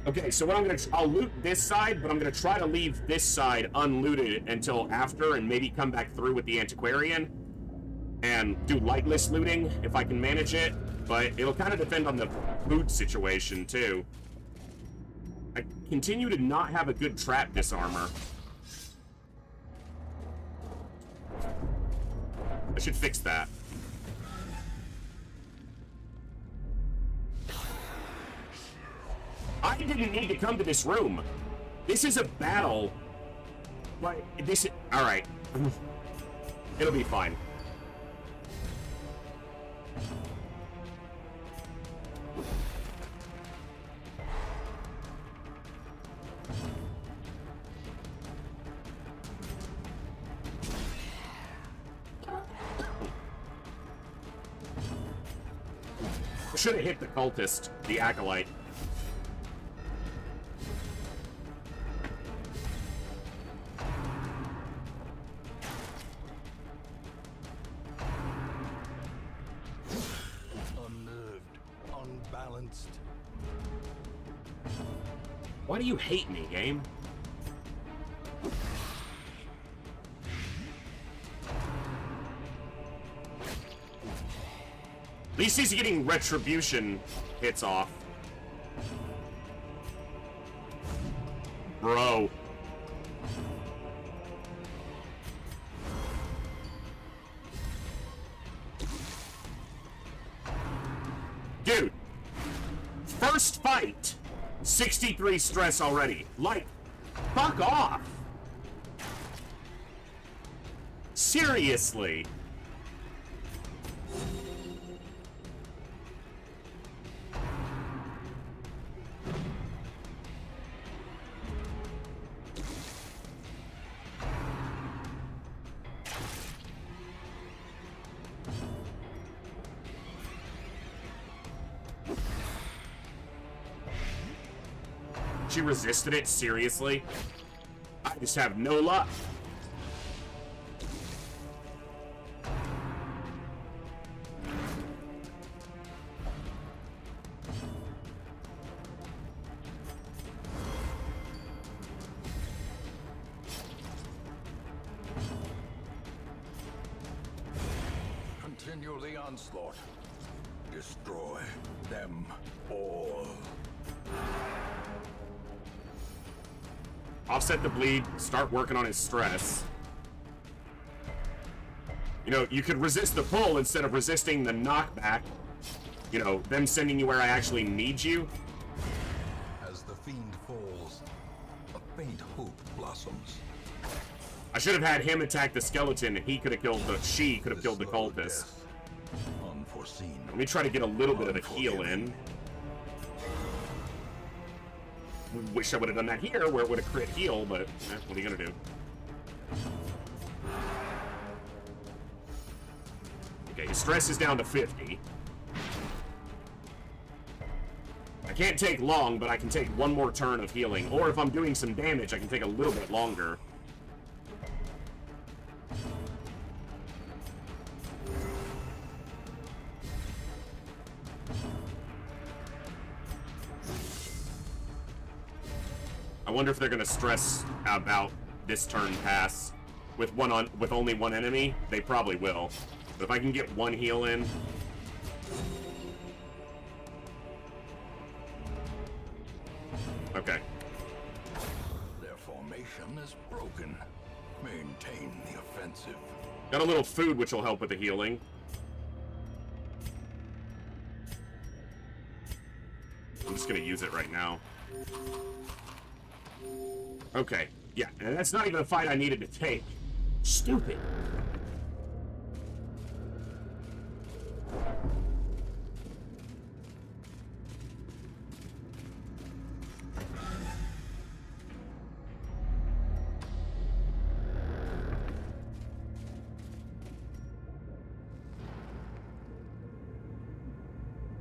Okay, so what I'm gonna... I'll loot this side, but I'm gonna try to leave this side unlooted until after, and maybe come back through with the antiquarian. And do lightless looting, if I can manage it. But it'll kind of depend on the food situation, too. I continue to not have a good trap disarmor. I should fix that. I didn't need to come to this room. This is a battle. Like, this is... Alright. It'll be fine. I should have hit the cultist, the acolyte. Why do you hate me, game? At least he's getting retribution hits off. Bro. Dude. First fight. 63 stress already. Like, fuck off. Seriously. She resisted it? Seriously? I just have no luck. Continue the onslaught. Destroy them all. Offset the bleed, start working on his stress. You know, you could resist the pull instead of resisting the knockback. You know, them sending you where I actually need you. As the fiend falls, a faint hope blossoms. I should have had him attack the skeleton. He could have killed the... She could have killed the slow cultist. death, unforeseen. Let me try to get a little bit of a heal in. Wish I would have done that here, where it would have crit heal, but what are you gonna do? Okay, his stress is down to 50. I can't take long, but I can take one more turn of healing. Or if I'm doing some damage, I can take a little bit longer. I wonder if they're gonna stress about this turn pass with only one enemy. They probably will. But if I can get one heal in. Okay. Their formation is broken. Maintain the offensive. Got a little food which will help with the healing. I'm just gonna use it right now. Okay, yeah, and that's not even a fight I needed to take. Stupid.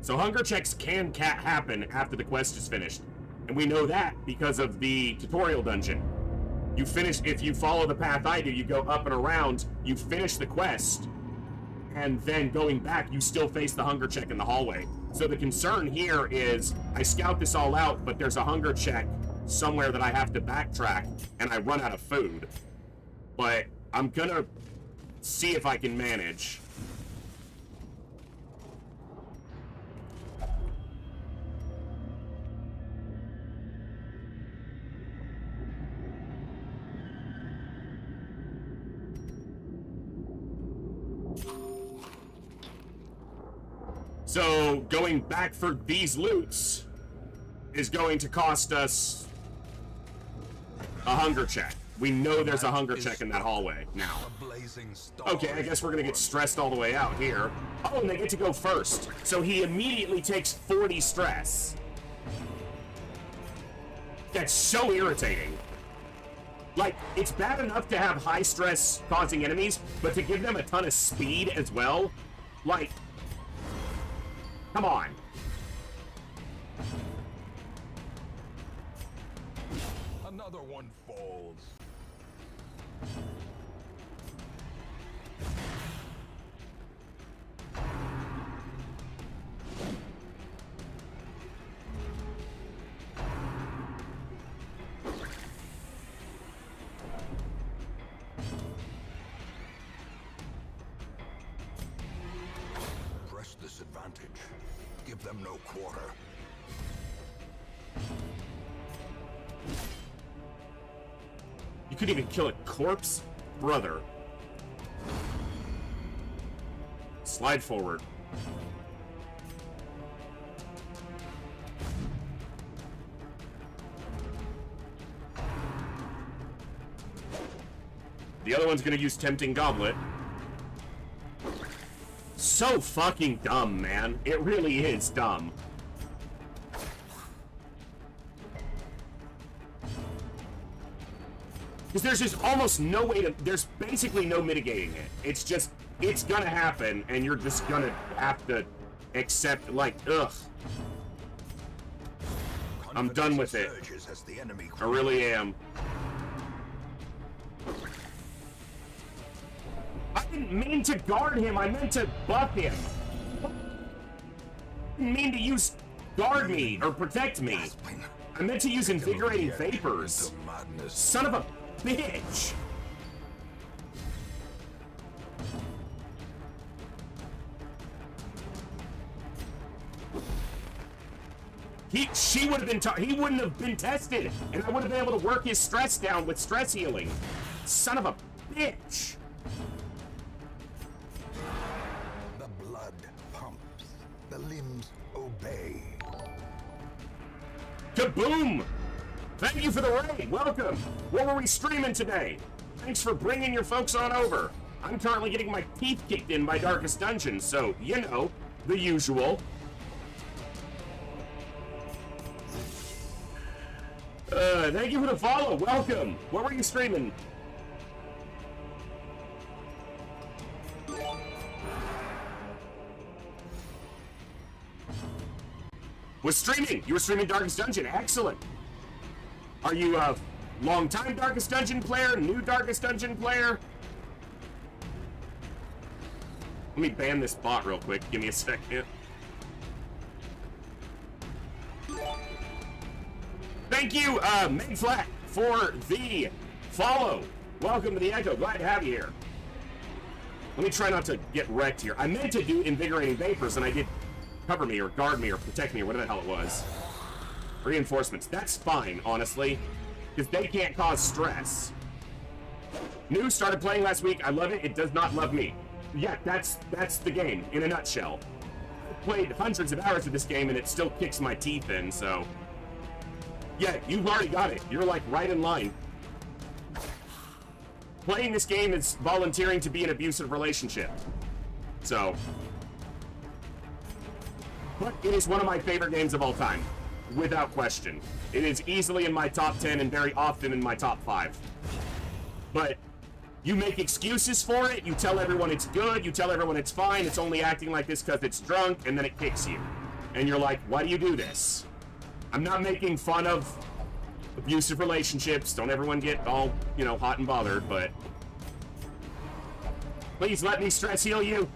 So hunger checks can happen after the quest is finished. And we know that because of the tutorial dungeon. You finish, if you follow the path I do, you go up and around, you finish the quest, and then going back, you still face the hunger check in the hallway. So the concern here is, I scout this all out, but there's a hunger check somewhere that I have to backtrack, and I run out of food. But I'm gonna see if I can manage. So, going back for these loots is going to cost us a hunger check. We know there's a hunger check in that hallway now. Okay, I guess we're gonna get stressed all the way out here. Oh, and they get to go first. So he immediately takes 40 stress. That's so irritating. Like, it's bad enough to have high stress causing enemies, but to give them a ton of speed as well? Like, come on. Another one falls. Press this advantage. Give them no quarter. You could even kill a corpse? Brother. Slide forward. The other one's gonna use Tempting Goblet. So fucking dumb, man. It really is dumb. Because there's just almost no way to... There's basically no mitigating it. It's just... It's gonna happen, and you're just gonna have to accept, like, ugh. I'm done with it. I really am. I didn't mean to guard him, I meant to buff him. I didn't mean to use guard me, or protect me. I meant to use invigorating vapors. Son of a bitch. She would have been, he wouldn't have been tested, and I would have been able to work his stress down with stress healing. Son of a bitch. The blood pumps. The limbs obey. Kaboom! Thank you for the raid. Welcome. What were we streaming today? Thanks for bringing your folks on over. I'm currently getting my teeth kicked in by Darkest Dungeon, so, you know, the usual. Thank you for the follow. Welcome. What were you streaming? Was streaming. You were streaming Darkest Dungeon. Excellent. Are you a long-time Darkest Dungeon player? New Darkest Dungeon player? Let me ban this bot real quick. Give me a second. Thank you, Meg Flat, for the follow. Welcome to the Echo. Glad to have you here. Let me try not to get wrecked here. I meant to do Invigorating Vapors, and I did cover me or guard me or protect me or whatever the hell it was. Reinforcements. That's fine, honestly, because they can't cause stress. New started playing last week. I love it. It does not love me. Yeah, that's the game in a nutshell. I've played hundreds of hours of this game, and it still kicks my teeth in, so... Yeah, you've already got it. You're, like, right in line. Playing this game is volunteering to be in an abusive relationship. So... But it is one of my favorite games of all time. Without question. It is easily in my top 10 and very often in my top 5. But you make excuses for it, you tell everyone it's good, you tell everyone it's fine, it's only acting like this because it's drunk, and then it kicks you. And you're like, why do you do this? I'm not making fun of abusive relationships. Don't everyone get all, you know, hot and bothered, but... Please let me stress heal you.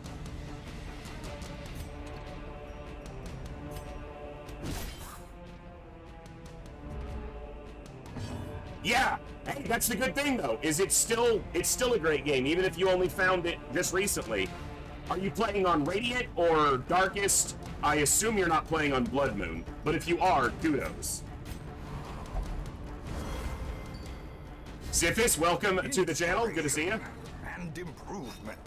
Yeah! Hey, that's the good thing, though, is it's still a great game, even if you only found it just recently. Are you playing on Radiant or Darkest? I assume you're not playing on Blood Moon, but if you are, kudos. Siphis, welcome to the channel. Good to see you. And improvement.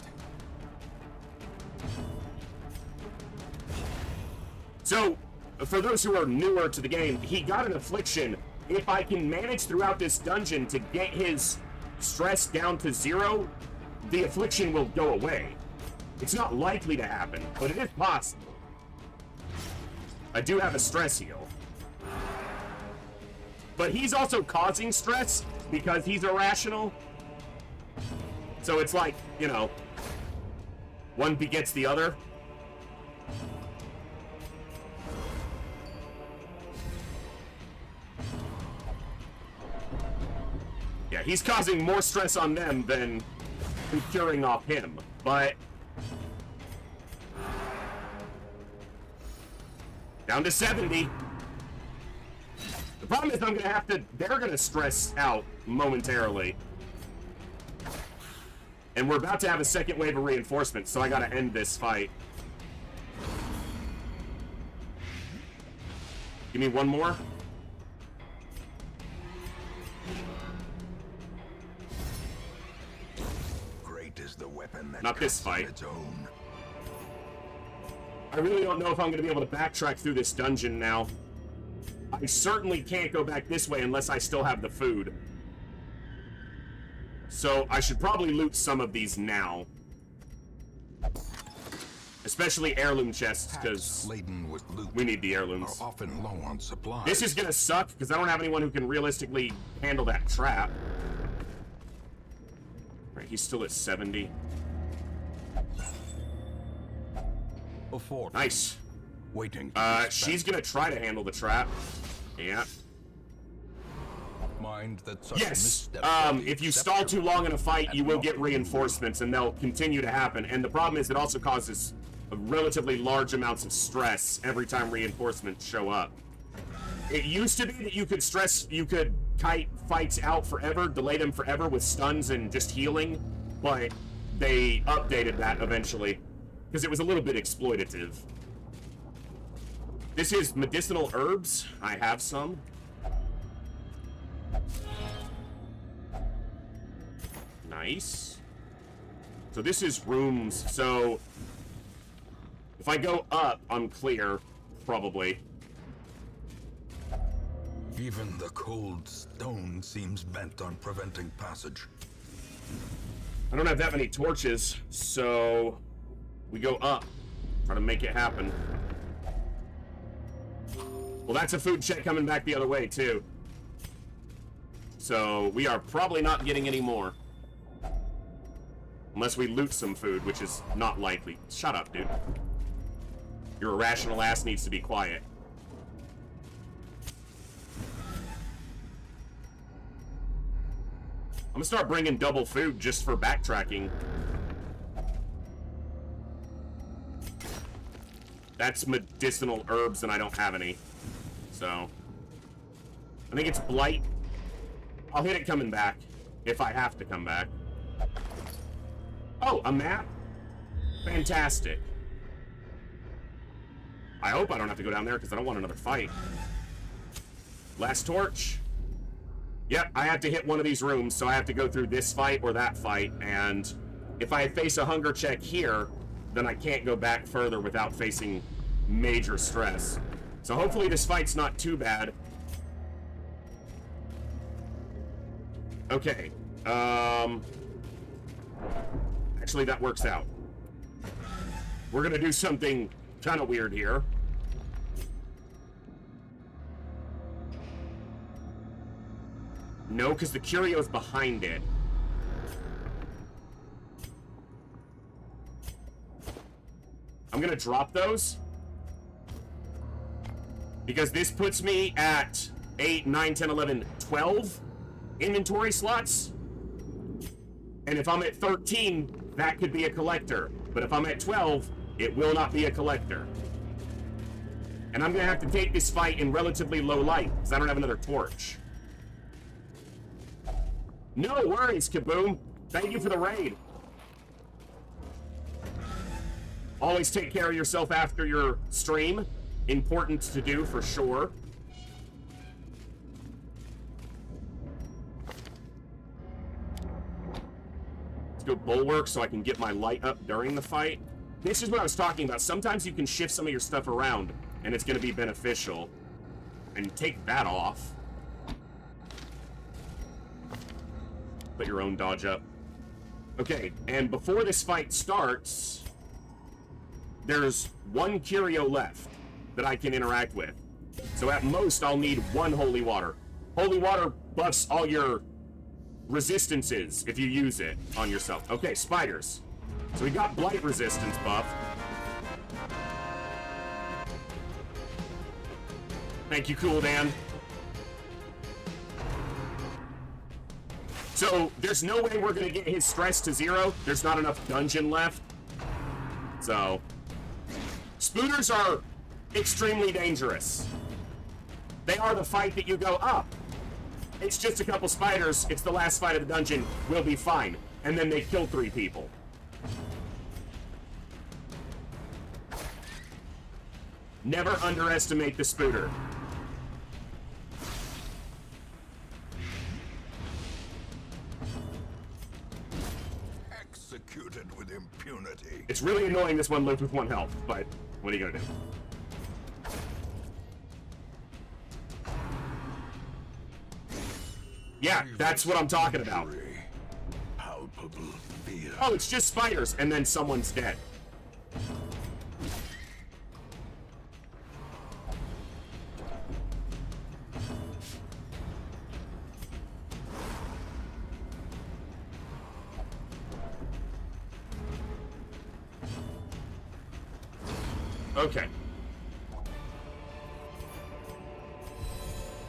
So, for those who are newer to the game, he got an affliction. If I can manage throughout this dungeon to get his stress down to 0, the affliction will go away. It's not likely to happen, but it is possible. I do have a stress heal. But he's also causing stress because he's irrational. So it's like, you know, one begets the other. Yeah, he's causing more stress on them than curing off him, but... Down to 70. The problem is they're gonna stress out momentarily. And we're about to have a second wave of reinforcements, so I gotta end this fight. Give me one more. Is the weapon that not this fight. its own. I really don't know if I'm going to be able to backtrack through this dungeon now. I certainly can't go back this way unless I still have the food. So I should probably loot some of these now. Especially heirloom chests, because laden with loot we need the heirlooms. are often low on supplies. This is going to suck, because I don't have anyone who can realistically handle that trap. Right, he's still at 70. Nice. Waiting. She's gonna try to handle the trap. Yeah. Mind that such Yes. missteps If you stall too long in a fight, you will get reinforcements, and they'll continue to happen. And the problem is, it also causes relatively large amounts of stress every time reinforcements show up. It used to be that you could kite fights out forever, delay them forever with stuns and just healing, but they updated that eventually, because it was a little bit exploitative. This is medicinal herbs. I have some. Nice. So this is rooms, so if I go up, I'm clear, probably. Even the cold stone seems bent on preventing passage. I don't have that many torches, so we go up. Try to make it happen. Well, that's a food check coming back the other way, too. So we are probably not getting any more. Unless we loot some food, which is not likely. Shut up, dude. Your irrational ass needs to be quiet. gonna start bringing double food just for backtracking. That's medicinal herbs, and I don't have any. So, I think it's blight. I'll hit it coming back, if I have to come back. Oh, a map? Fantastic. I hope I don't have to go down there, because I don't want another fight. Last torch. Yep, I have to hit one of these rooms, so I have to go through this fight or that fight, and if I face a hunger check here, then I can't go back further without facing major stress. So hopefully this fight's not too bad. Okay, actually that works out. We're gonna do something kind of weird here. No, because the curio's behind it. I'm gonna drop those. Because this puts me at 8, 9, 10, 11, 12 inventory slots. And if I'm at 13, that could be a collector. But if I'm at 12, it will not be a collector. And I'm gonna have to take this fight in relatively low light, because I don't have another torch. No worries, Kaboom. Thank you for the raid. Always take care of yourself after your stream. Important to do, for sure. Let's go bulwark so I can get my light up during the fight. This is what I was talking about. Sometimes you can shift some of your stuff around, and it's going to be beneficial. And take that off. Put your own dodge up. Okay, and before this fight starts, there's one curio left that I can interact with. So at most, I'll need one holy water. Holy water buffs all your resistances if you use it on yourself. Okay, spiders. So we got blight resistance buff. Thank you, Cool Dan. So there's no way we're gonna get his stress to 0. There's not enough dungeon left. So spooters are extremely dangerous. They are the fight that you go up. It's just a couple spiders. It's the last fight of the dungeon. We'll be fine. And then they kill 3 people. Never underestimate the spooter. Executed with impunity. It's really annoying this one lived with 1 health, but what are you gonna do? Yeah, that's what I'm talking about. Palpable fear. Oh, it's just spiders, and then someone's dead. Okay.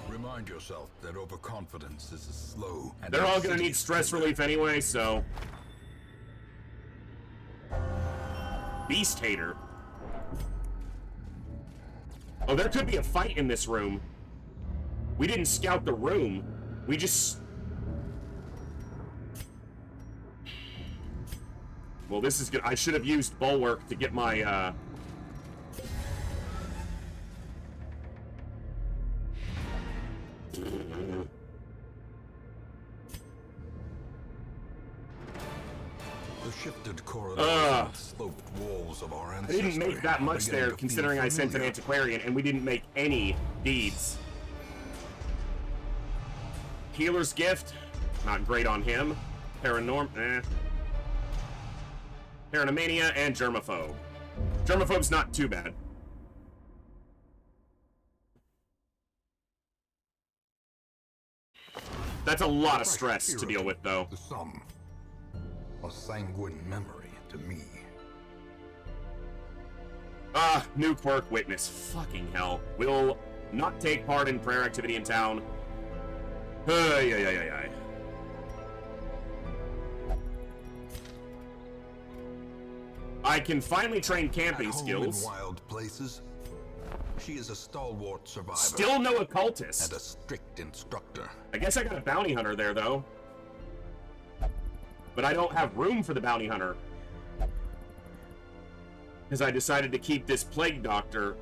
Remind yourself that overconfidence is a slow and They're all gonna need insidious stress killer. relief anyway, so... Beast Hater. Oh, there could be a fight in this room. We didn't scout the room. We just... Well, this is good. I should have used Bulwark to get my, The shifted corridors and sloped walls of our I ancestry didn't make that are much beginning there, to considering feel I sent an familiar. antiquarian, and we didn't make any deeds. Healer's Gift, not great on him. Paranomania and Germaphobe. Germaphobe's not too bad. That's a lot of stress to deal with, though. The sum, a sanguine memory to me. New quirk witness. Fucking hell. Will not take part in prayer activity in town. I can finally train camping At home skills. in wild places, she is a stalwart survivor. Still no occultist. And a strict instructor. I guess I got a bounty hunter there, though. But I don't have room for the bounty hunter. Because I decided to keep this plague doctor.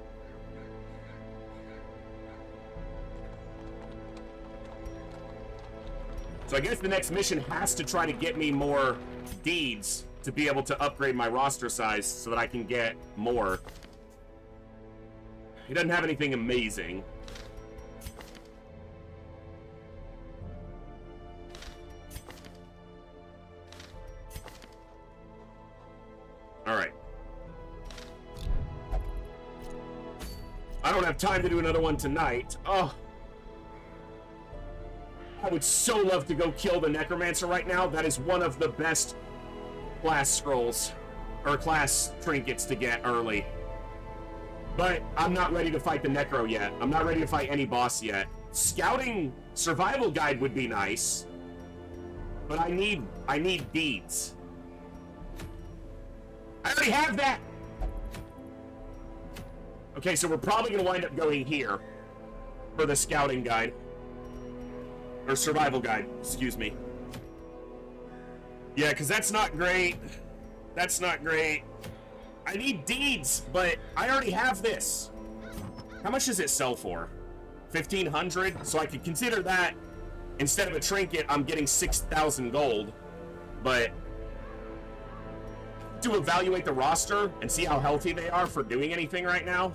So I guess the next mission has to try to get me more deeds to be able to upgrade my roster size so that I can get more. He doesn't have anything amazing. Alright. I don't have time to do another one tonight. Oh. I would so love to go kill the Necromancer right now. That is one of the best class scrolls, or class trinkets to get early. But I'm not ready to fight the Necro yet. I'm not ready to fight any boss yet. Scouting survival guide would be nice, but I need deeds. I already have that! Okay, so we're probably gonna wind up going here for the scouting guide. Or survival guide, excuse me. Yeah, because that's not great. That's not great. I need deeds, but I already have this. How much does it sell for? 1,500? So I could consider that, instead of a trinket, I'm getting 6,000 gold. But to evaluate the roster and see how healthy they are for doing anything right now.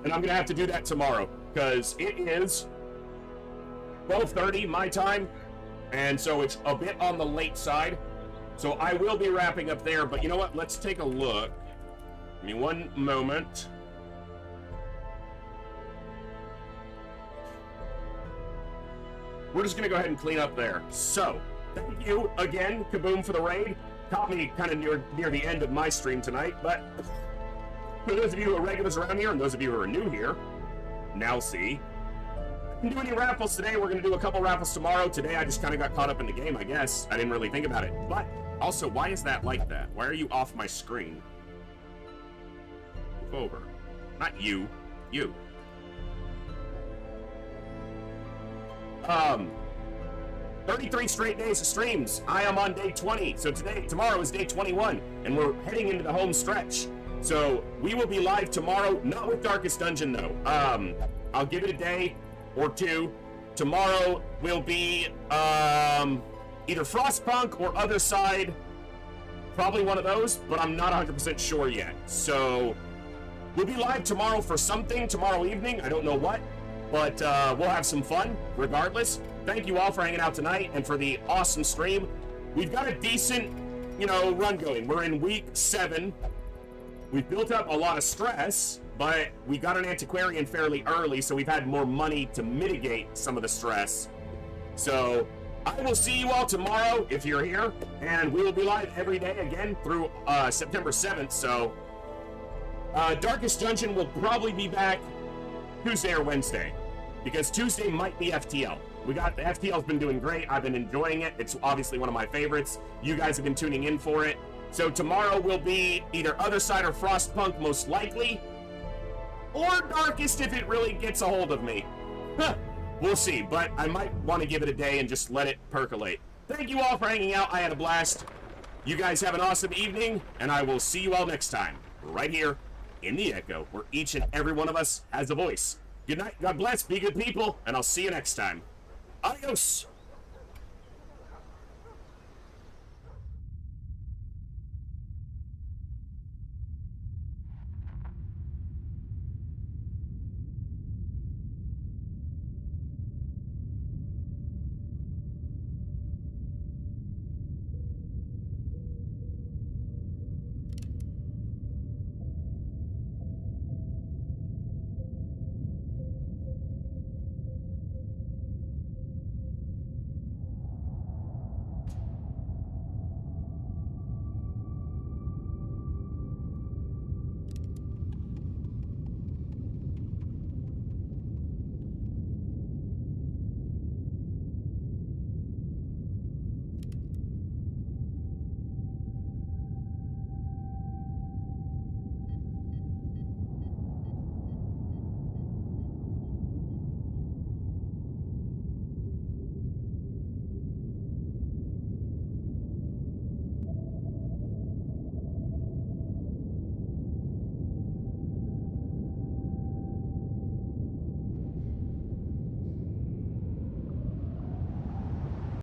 And I'm gonna have to do that tomorrow, because it is 12:30 my time, and so it's a bit on the late side. So I will be wrapping up there, but you know what? Let's take a look. Give me one moment. We're just gonna go ahead and clean up there. So, thank you again, Kaboom, for the raid. Caught me kind of near the end of my stream tonight, but for those of you who are regulars around here, and those of you who are new here, now see. I didn't do any raffles today. We're going to do a couple raffles tomorrow. Today, I just kind of got caught up in the game, I guess. I didn't really think about it. But, also, why is that like that? Why are you off my screen? Move over. Not you. You. 33 straight days of streams. I am on day 20. So tomorrow is day 21, and we're heading into the home stretch. So we will be live tomorrow, not with Darkest Dungeon though. I'll give it a day or two. Tomorrow will be either Frostpunk or Other Side. Probably one of those, but I'm not 100% sure yet. So we'll be live tomorrow for something tomorrow evening. I don't know what, but we'll have some fun regardless. Thank you all for hanging out tonight and for the awesome stream. We've got a decent, run going. We're in week 7. We've built up a lot of stress, but we got an antiquarian fairly early, so we've had more money to mitigate some of the stress. So I will see you all tomorrow if you're here, and we will be live every day again through September 7th. So Darkest Dungeon will probably be back Tuesday or Wednesday, because Tuesday might be FTL. The FTL's been doing great. I've been enjoying it. It's obviously one of my favorites. You guys have been tuning in for it. So tomorrow will be either Other Side or Frostpunk, most likely, or Darkest if it really gets a hold of me. Huh. We'll see, but I might want to give it a day and just let it percolate. Thank you all for hanging out. I had a blast. You guys have an awesome evening, and I will see you all next time, right here in the Echo, where each and every one of us has a voice. Good night, God bless, be good people, and I'll see you next time. Adios!